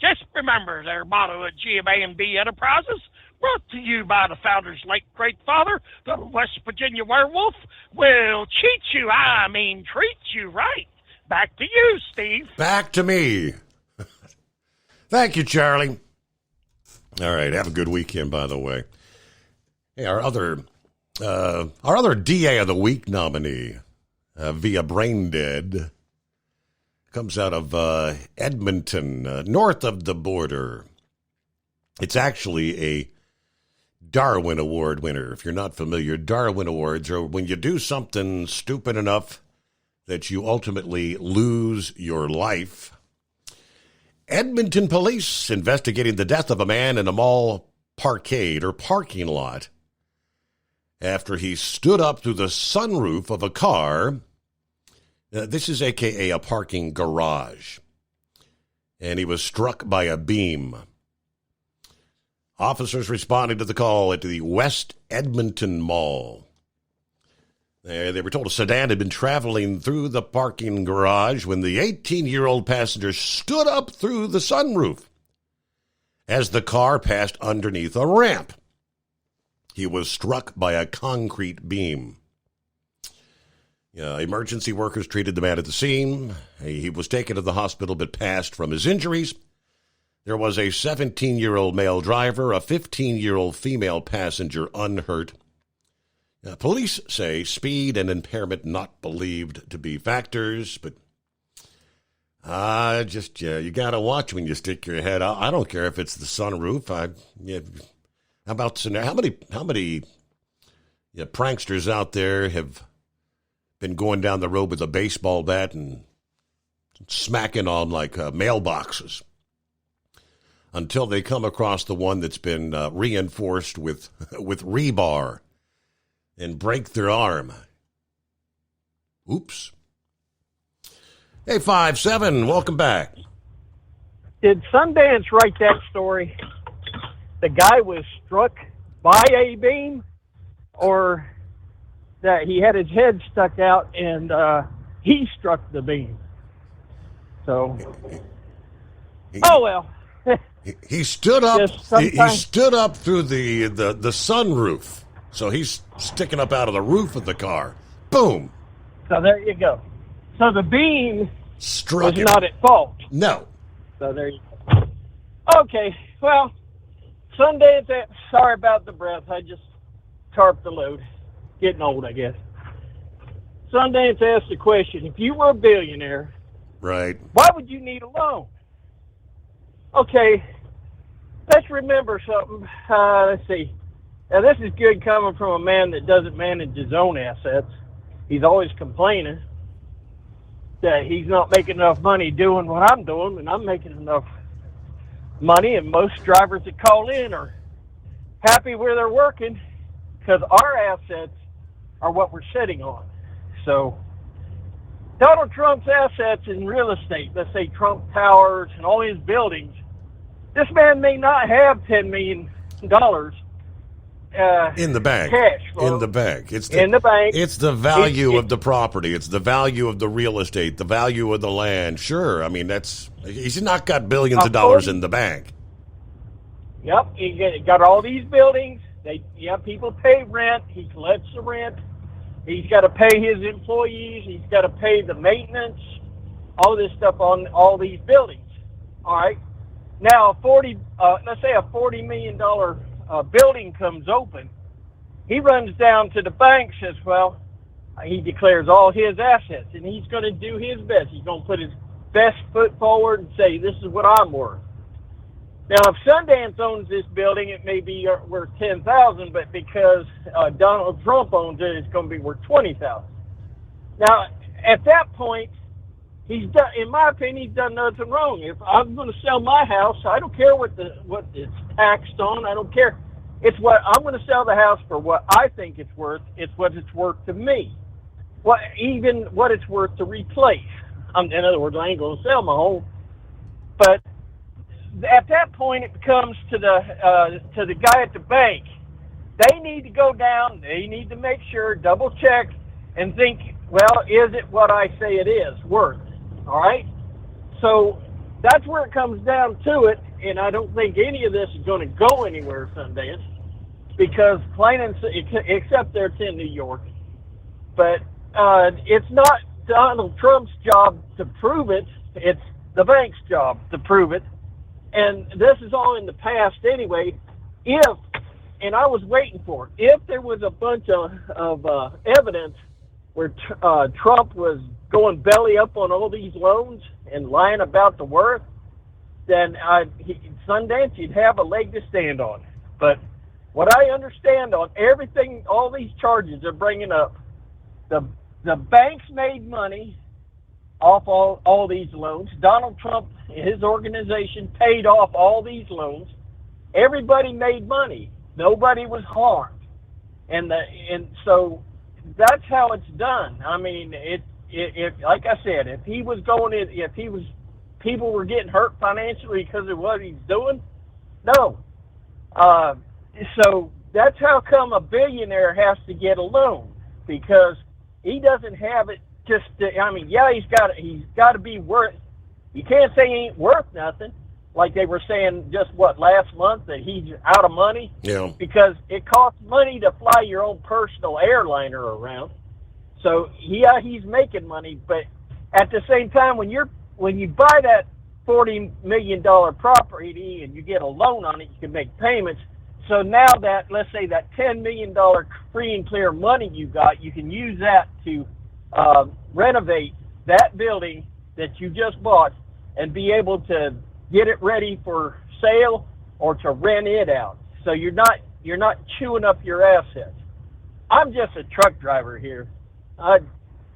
Just remember their motto at GMA&B Enterprises, brought to you by the founder's late great father, the West Virginia werewolf, will treat you right. Back to you, Steve. Back to me. Thank you, Charlie. All right, have a good weekend, by the way. Hey, our other DA of the Week nominee via Braindead comes out of Edmonton, north of the border. It's actually a Darwin Award winner. If you're not familiar, Darwin Awards are when you do something stupid enough that you ultimately lose your life. Edmonton police investigating the death of a man in a mall parkade or parking lot after he stood up through the sunroof of a car. This is a.k.a. a parking garage. And he was struck by a beam. Officers responding to the call at the West Edmonton Mall. They were told a sedan had been traveling through the parking garage when the 18-year-old passenger stood up through the sunroof as the car passed underneath a ramp. He was struck by a concrete beam. Emergency workers treated the man at the scene. He was taken to the hospital but passed from his injuries. There was a 17-year-old male driver, a 15-year-old female passenger unhurt. Police say speed and impairment not believed to be factors, but you got to watch when you stick your head out. I don't care if it's the sunroof. How many pranksters out there have been going down the road with a baseball bat and smacking on like mailboxes until they come across the one that's been reinforced with rebar and break their arm. Oops. Hey, 5-7, welcome back. Did Sundance write that story? The guy was struck by a beam, or that he had his head stuck out and he struck the beam? So, oh well. He stood up. He stood up through the sunroof, so he's sticking up out of the roof of the car. Boom. So there you go. So the beam struck was him. not at fault. No. So there you go. Okay, well, Sundance, sorry about the breath. I just tarped the load. Getting old, I guess. Sundance asked the question, if you were a billionaire, right, why would you need a loan? Okay, let's remember something. Let's see. Now, this is good coming from a man that doesn't manage his own assets. He's always complaining that he's not making enough money doing what I'm doing, and I'm making enough money, and most drivers that call in are happy where they're working because our assets are what we're sitting on. So Donald Trump's assets in real estate, let's say Trump Towers and all his buildings, this man may not have $10 million in the bank. Cash flow. In the bank. In the bank. It's the value of the property. It's the value of the real estate, the value of the land. Sure. I mean, he's not got billions of dollars in the bank. Yep. He got all these buildings. People pay rent. He collects the rent. He's got to pay his employees. He's got to pay the maintenance, all this stuff on all these buildings. All right. Now, let's say a $40 million building comes open. He runs down to the bank, says, well, he declares all his assets, and he's going to do his best. He's going to put his best foot forward and say, this is what I'm worth. Now, if Sundance owns this building, it may be worth $10,000, but because Donald Trump owns it, it's going to be worth $20,000. Now, at that point, he's done. In my opinion, he's done nothing wrong. If I'm going to sell my house, I don't care what it's taxed on. I don't care. It's what I'm going to sell the house for. What I think it's worth. It's what it's worth to me. Even what it's worth to replace. In other words, I ain't going to sell my home, but at that point, it becomes to the guy at the bank. They need to go down. They need to make sure, double check, and think, well, is it what I say it is worth? All right? So that's where it comes down to it, and I don't think any of this is going to go anywhere, Sundance, because plain and except there it's in New York. But it's not Donald Trump's job to prove it. It's the bank's job to prove it. And this is all in the past anyway. And I was waiting for it, if there was a bunch of evidence where Trump was going belly up on all these loans and lying about the worth, then Sundance, you'd have a leg to stand on. But what I understand on everything, all these charges they're bringing up, the banks made money off all these loans. Donald Trump and his organization paid off all these loans. Everybody made money. Nobody was harmed. And so that's how it's done. I mean, it like I said, if people were getting hurt financially because of what he's doing, no. So that's how come a billionaire has to get a loan, because he doesn't have it he's got to be worth. You can't say he ain't worth nothing, like they were saying last month that he's out of money. Yeah. Because it costs money to fly your own personal airliner around. So he's making money, but at the same time, when you buy that $40 million property and you get a loan on it, you can make payments. So now that, let's say that $10 million free and clear money you got, you can use that to renovate that building that you just bought and be able to get it ready for sale or to rent it out. So you're not chewing up your assets. I'm just a truck driver here.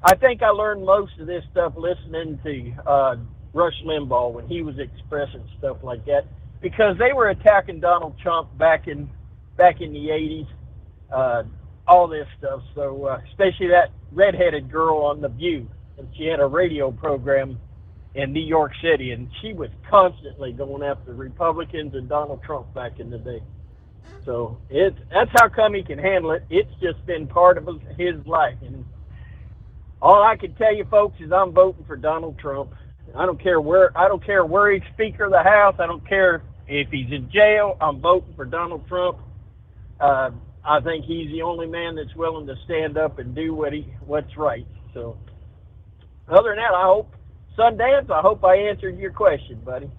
I think I learned most of this stuff listening to Rush Limbaugh when he was expressing stuff like that, because they were attacking Donald Trump back in the 80s, all this stuff. So especially that redheaded girl on The View, and she had a radio program in New York City, and she was constantly going after Republicans and Donald Trump back in the day. So that's how come he can handle it. It's just been part of his life. And all I can tell you, folks, is I'm voting for Donald Trump. I don't care where he's Speaker of the House. I don't care if he's in jail. I'm voting for Donald Trump. I think he's the only man that's willing to stand up and do what's right. So other than that, I hope I answered your question, buddy.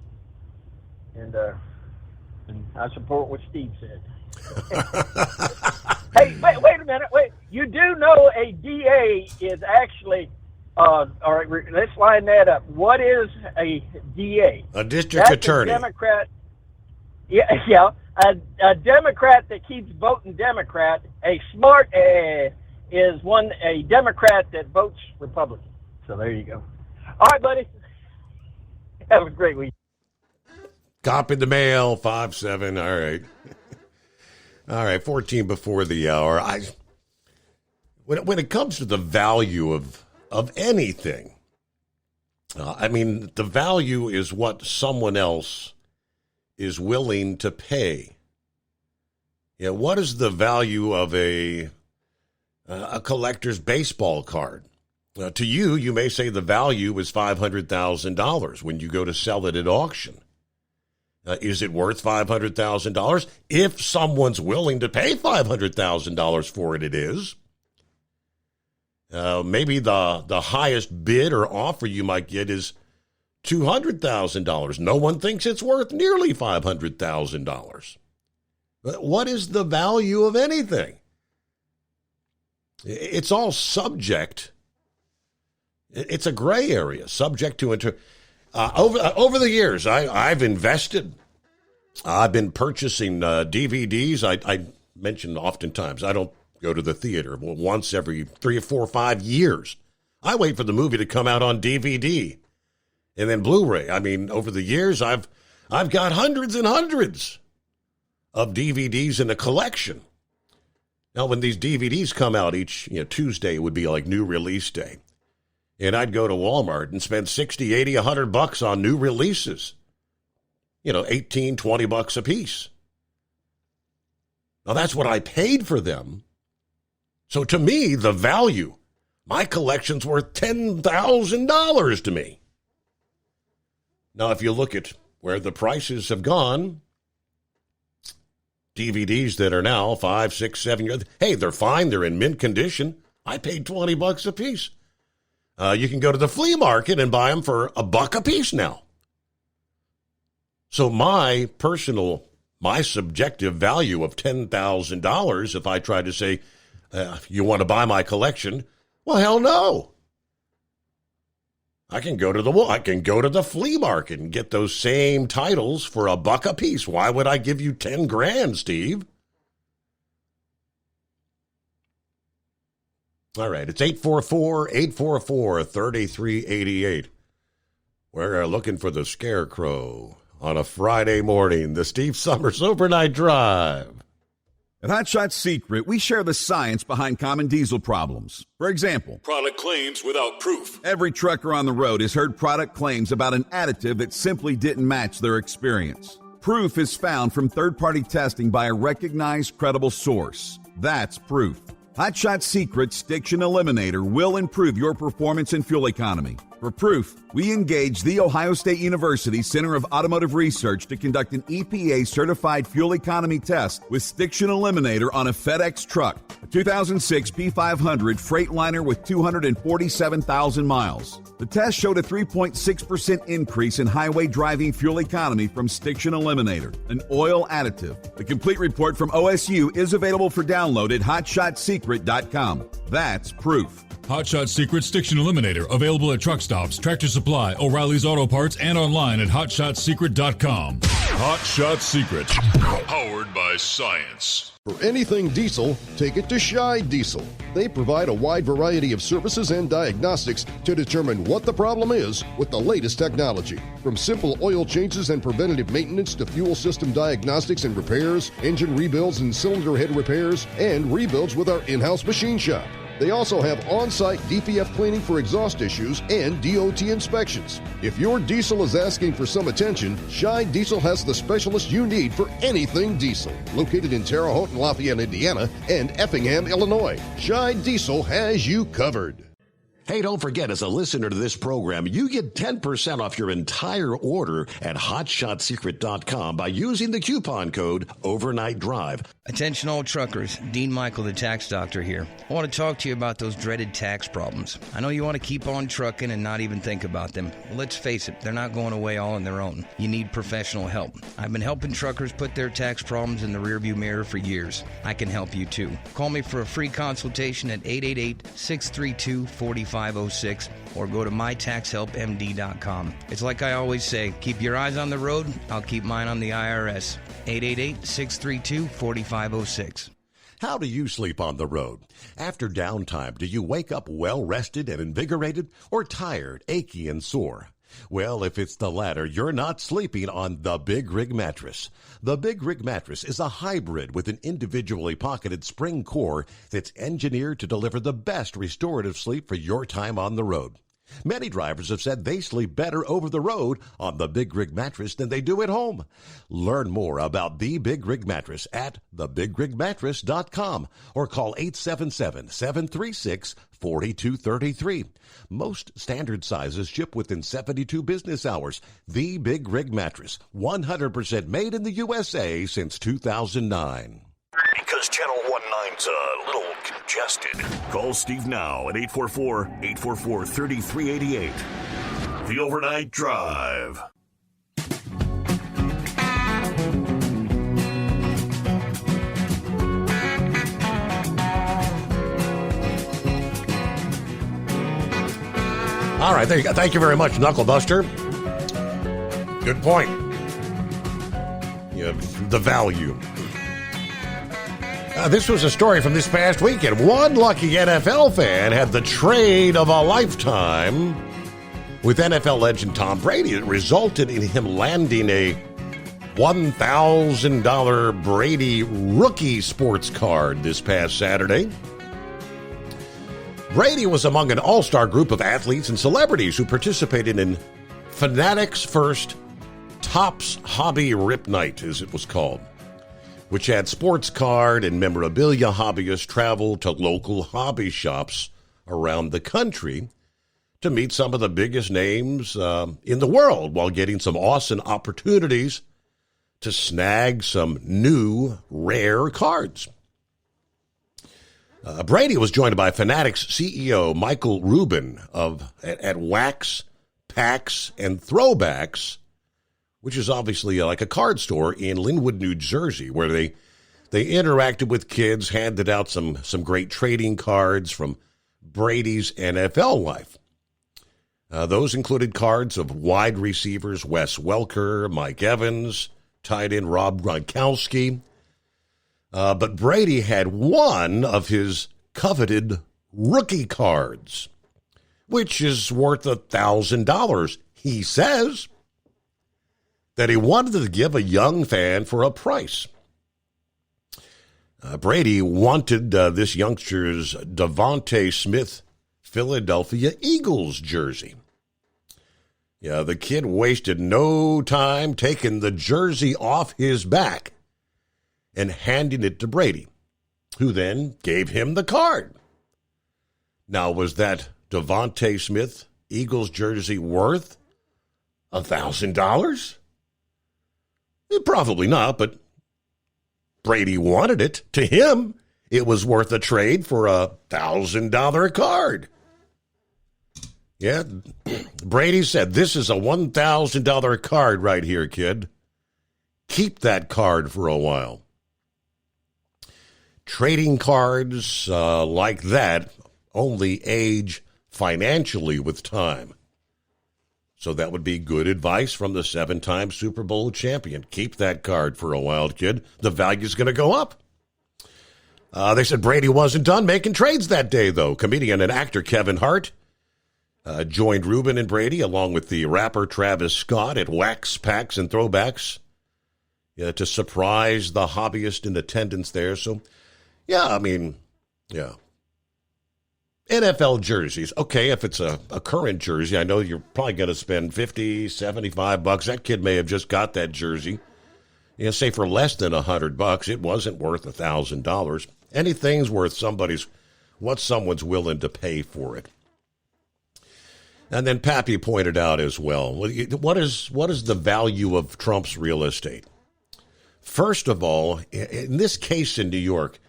And I support what Steve said. Hey, wait a minute. Wait, you do know a DA is actually, all right, let's line that up. What is a DA? A district attorney. A Democrat. Yeah. A Democrat that keeps voting Democrat. A smart is a Democrat that votes Republican. So there you go. All right, buddy. Have a great week. Cop in the mail, 5-7. All right. All right, 14 before the hour. When it comes to the value of anything, I mean, the value is what someone else is willing to pay. Yeah, what is the value of a collector's baseball card? To you, you may say the value is $500,000 when you go to sell it at auction. Is it worth $500,000? If someone's willing to pay $500,000 for it, it is. Maybe the highest bid or offer you might get is $200,000. No one thinks it's worth nearly $500,000. But what is the value of anything? It's all subject. It's a gray area, subject to over the years, I've invested. I've been purchasing DVDs. I mention oftentimes I don't go to the theater once every 3 or 4 or 5 years. I wait for the movie to come out on DVD and then Blu-ray. I mean, over the years, I've got hundreds and hundreds of DVDs in a collection. Now, when these DVDs come out each Tuesday, would be like new release day. And I'd go to Walmart and spend $60, $80, $100 on new releases. $18, $20 a piece. Now, that's what I paid for them. So to me, the value, my collection's worth $10,000 to me. Now, if you look at where the prices have gone, DVDs that are now 5, 6, 7 years, hey, they're fine. They're in mint condition. I paid $20 a piece. You can go to the flea market and buy them for $1 a piece now. So my subjective value of $10,000, if I try to say, you want to buy my collection? Well, hell no. I can go to the flea market and get those same titles for $1 a piece. Why would I give you $10,000, Steve? All right, it's 844-844-3388. We're looking for the Scarecrow on a Friday morning, the Steve Summers Overnight Drive. At Hot Shot Secret, we share the science behind common diesel problems. For example, product claims without proof. Every trucker on the road has heard product claims about an additive that simply didn't match their experience. Proof is found from third-party testing by a recognized, credible source. That's proof. Hot Shot Secret Stiction Eliminator will improve your performance and fuel economy. For proof, we engaged The Ohio State University Center of Automotive Research to conduct an EPA-certified fuel economy test with Stiction Eliminator on a FedEx truck, a 2006 P500 Freightliner with 247,000 miles. The test showed a 3.6% increase in highway driving fuel economy from Stiction Eliminator, an oil additive. The complete report from OSU is available for download at hotshotsecret.com. That's proof. Hot Shot Secret Stiction Eliminator, available at truck stops, Tractor Supply, O'Reilly's Auto Parts, and online at hotshotsecret.com. Hot Shot Secret, powered by science. For anything diesel, take it to Scheid Diesel. They provide a wide variety of services and diagnostics to determine what the problem is with the latest technology. From simple oil changes and preventative maintenance to fuel system diagnostics and repairs, engine rebuilds and cylinder head repairs, and rebuilds with our in-house machine shop. They also have on-site DPF cleaning for exhaust issues and DOT inspections. If your diesel is asking for some attention, Scheid Diesel has the specialist you need for anything diesel. Located in Terre Haute and Lafayette, Indiana, and Effingham, Illinois, Scheid Diesel has you covered. Hey, don't forget, as a listener to this program, you get 10% off your entire order at HotShotSecret.com by using the coupon code Overnight Drive. Attention all truckers, Dean Michael, the tax doctor here. I want to talk to you about those dreaded tax problems. I know you want to keep on trucking and not even think about them. Well, let's face it, they're not going away all on their own. You need professional help. I've been helping truckers put their tax problems in the rearview mirror for years. I can help you too. Call me for a free consultation at 888-632-4506 or go to mytaxhelpmd.com. It's like I always say, keep your eyes on the road, I'll keep mine on the IRS. 888-632-4506. How do you sleep on the road? After downtime, do you wake up well-rested and invigorated or tired, achy, and sore? Well, if it's the latter, you're not sleeping on the Big Rig Mattress. The Big Rig Mattress is a hybrid with an individually pocketed spring core that's engineered to deliver the best restorative sleep for your time on the road. Many drivers have said they sleep better over the road on the Big Rig Mattress than they do at home. Learn more about the Big Rig Mattress at thebigrigmattress.com or call 877-736-4233. Most standard sizes ship within 72 business hours. The Big Rig Mattress, 100% made in the USA since 2009. Because Channel 19's a little congested. Call Steve now at 844-844-3388. The Overnight Drive. All right, there you go. Thank you very much, Knucklebuster. Good point. Yeah, the value. This was a story from this past weekend. One lucky NFL fan had the trade of a lifetime with NFL legend Tom Brady. It resulted in him landing a $1,000 Brady rookie sports card this past Saturday. Brady was among an all-star group of athletes and celebrities who participated in Fanatics' first Topps Hobby Rip Night, as it was called, which had sports card and memorabilia hobbyists travel to local hobby shops around the country to meet some of the biggest names in the world while getting some awesome opportunities to snag some new, rare cards. Brady was joined by Fanatics CEO Michael Rubin at Wax, Packs, and Throwbacks, which is obviously like a card store in Linwood, New Jersey, where they interacted with kids, handed out some great trading cards from Brady's NFL life. Those included cards of wide receivers Wes Welker, Mike Evans, tight end Rob Gronkowski. But Brady had one of his coveted rookie cards, which is worth $1,000, he says, that he wanted to give a young fan for a price. Brady wanted this youngster's Devontae Smith Philadelphia Eagles jersey. Yeah, the kid wasted no time taking the jersey off his back and handing it to Brady, who then gave him the card. Now, was that Devontae Smith Eagles jersey worth $1,000? Probably not, but Brady wanted it. To him, it was worth a trade for a $1,000 card. Yeah, Brady said, "This is a $1,000 card right here, kid. Keep that card for a while." Trading cards like that only age financially with time. So that would be good advice from the 7-time Super Bowl champion. Keep that card for a while, kid. The value's going to go up. They said Brady wasn't done making trades that day, though. Comedian and actor Kevin Hart joined Rubin and Brady, along with the rapper Travis Scott, at Wax Packs and Throwbacks to surprise the hobbyist in attendance there. So, yeah. NFL jerseys. Okay, if it's a current jersey, I know you're probably going to spend $50, $75. That kid may have just got that jersey. Say for less than $100, it wasn't worth $1,000. Anything's worth what someone's willing to pay for it. And then Pappy pointed out as well, what is the value of Trump's real estate? First of all, in this case in New York,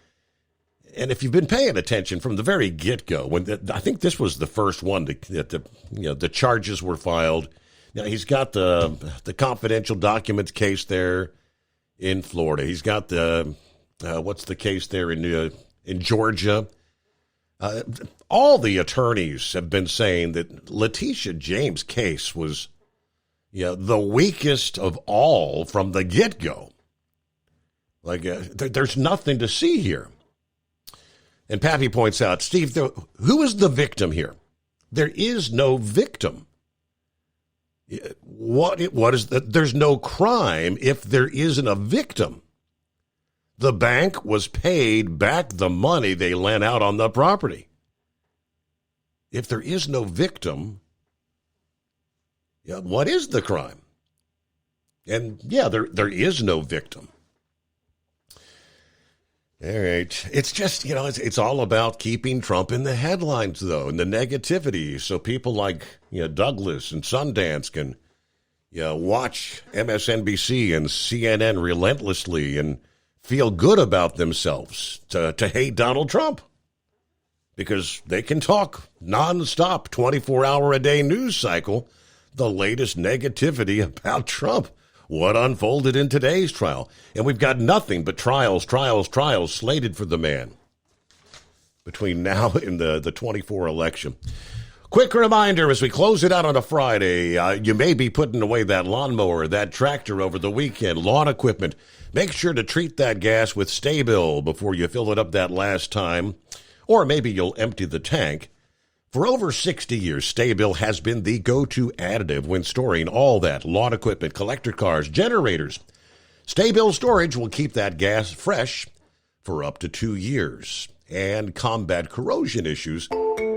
and if you've been paying attention from the very get-go, I think this was the first one that the charges were filed. Now he's got the confidential documents case there in Florida. He's got the what's the case there in Georgia? All the attorneys have been saying that Letitia James' case was the weakest of all from the get-go. There's nothing to see here. And Pappy points out, Steve, who is the victim here? There is no victim. What is that? There's no crime if there isn't a victim. The bank was paid back the money they lent out on the property. If there is no victim, what is the crime? And there is no victim. All right. It's just, it's all about keeping Trump in the headlines, though, and the negativity. So people like, Douglas and Sundance can, watch MSNBC and CNN relentlessly and feel good about themselves to hate Donald Trump because they can talk nonstop, 24-hour-a-day news cycle, the latest negativity about Trump. What unfolded in today's trial. And we've got nothing but trials slated for the man between now and the 24 election. Quick reminder as we close it out on a Friday, you may be putting away that lawnmower, that tractor over the weekend, lawn equipment. Make sure to treat that gas with Sta-Bil before you fill it up that last time, or maybe you'll empty the tank. For over 60 years, Sta-Bil has been the go-to additive when storing all that lawn equipment, collector cars, generators. Sta-Bil storage will keep that gas fresh for up to 2 years and combat corrosion issues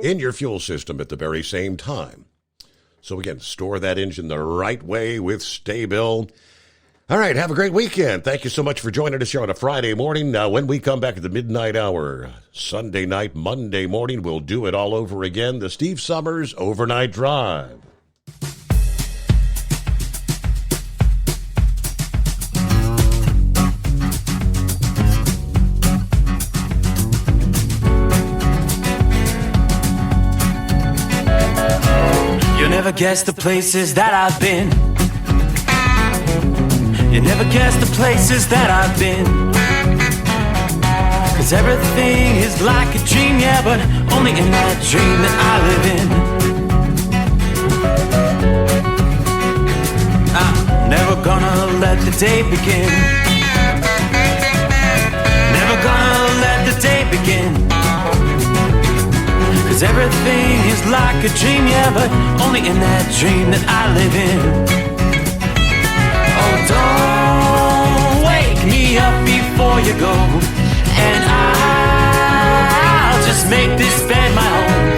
in your fuel system at the very same time. So again, store that engine the right way with Sta-Bil. All right, have a great weekend. Thank you so much for joining us here on a Friday morning. Now, when we come back at the midnight hour, Sunday night, Monday morning, we'll do it all over again. The Steve Summers Overnight Drive. You'll never guess the places that I've been. You never guess the places that I've been. 'Cause everything is like a dream, yeah, but only in that dream that I live in. I'm never gonna let the day begin. Never gonna let the day begin. 'Cause everything is like a dream, yeah, but only in that dream that I live in. Oh, don't wake me up before you go, and I'll just make this bed my home.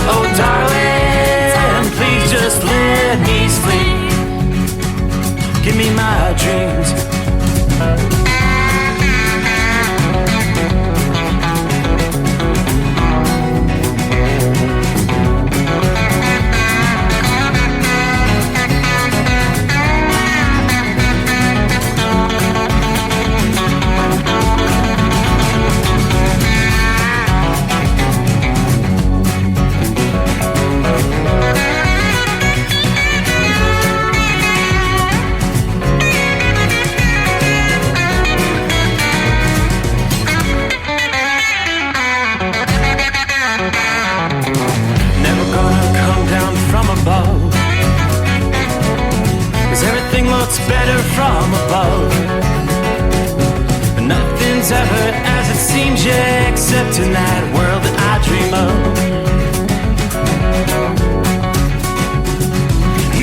Oh, darling, please just let me sleep. Give me my dreams. Looks better from above, but nothing's ever as it seems you accept in that world that I dream of.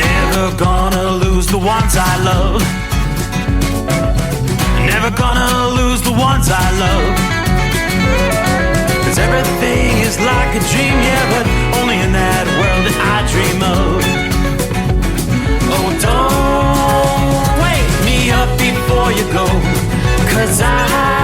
Never gonna lose the ones I love. Never gonna lose the ones I love. 'Cause everything is like a dream, yeah, but only in that world that I dream of. Oh, don't wake me up before you go, 'cause I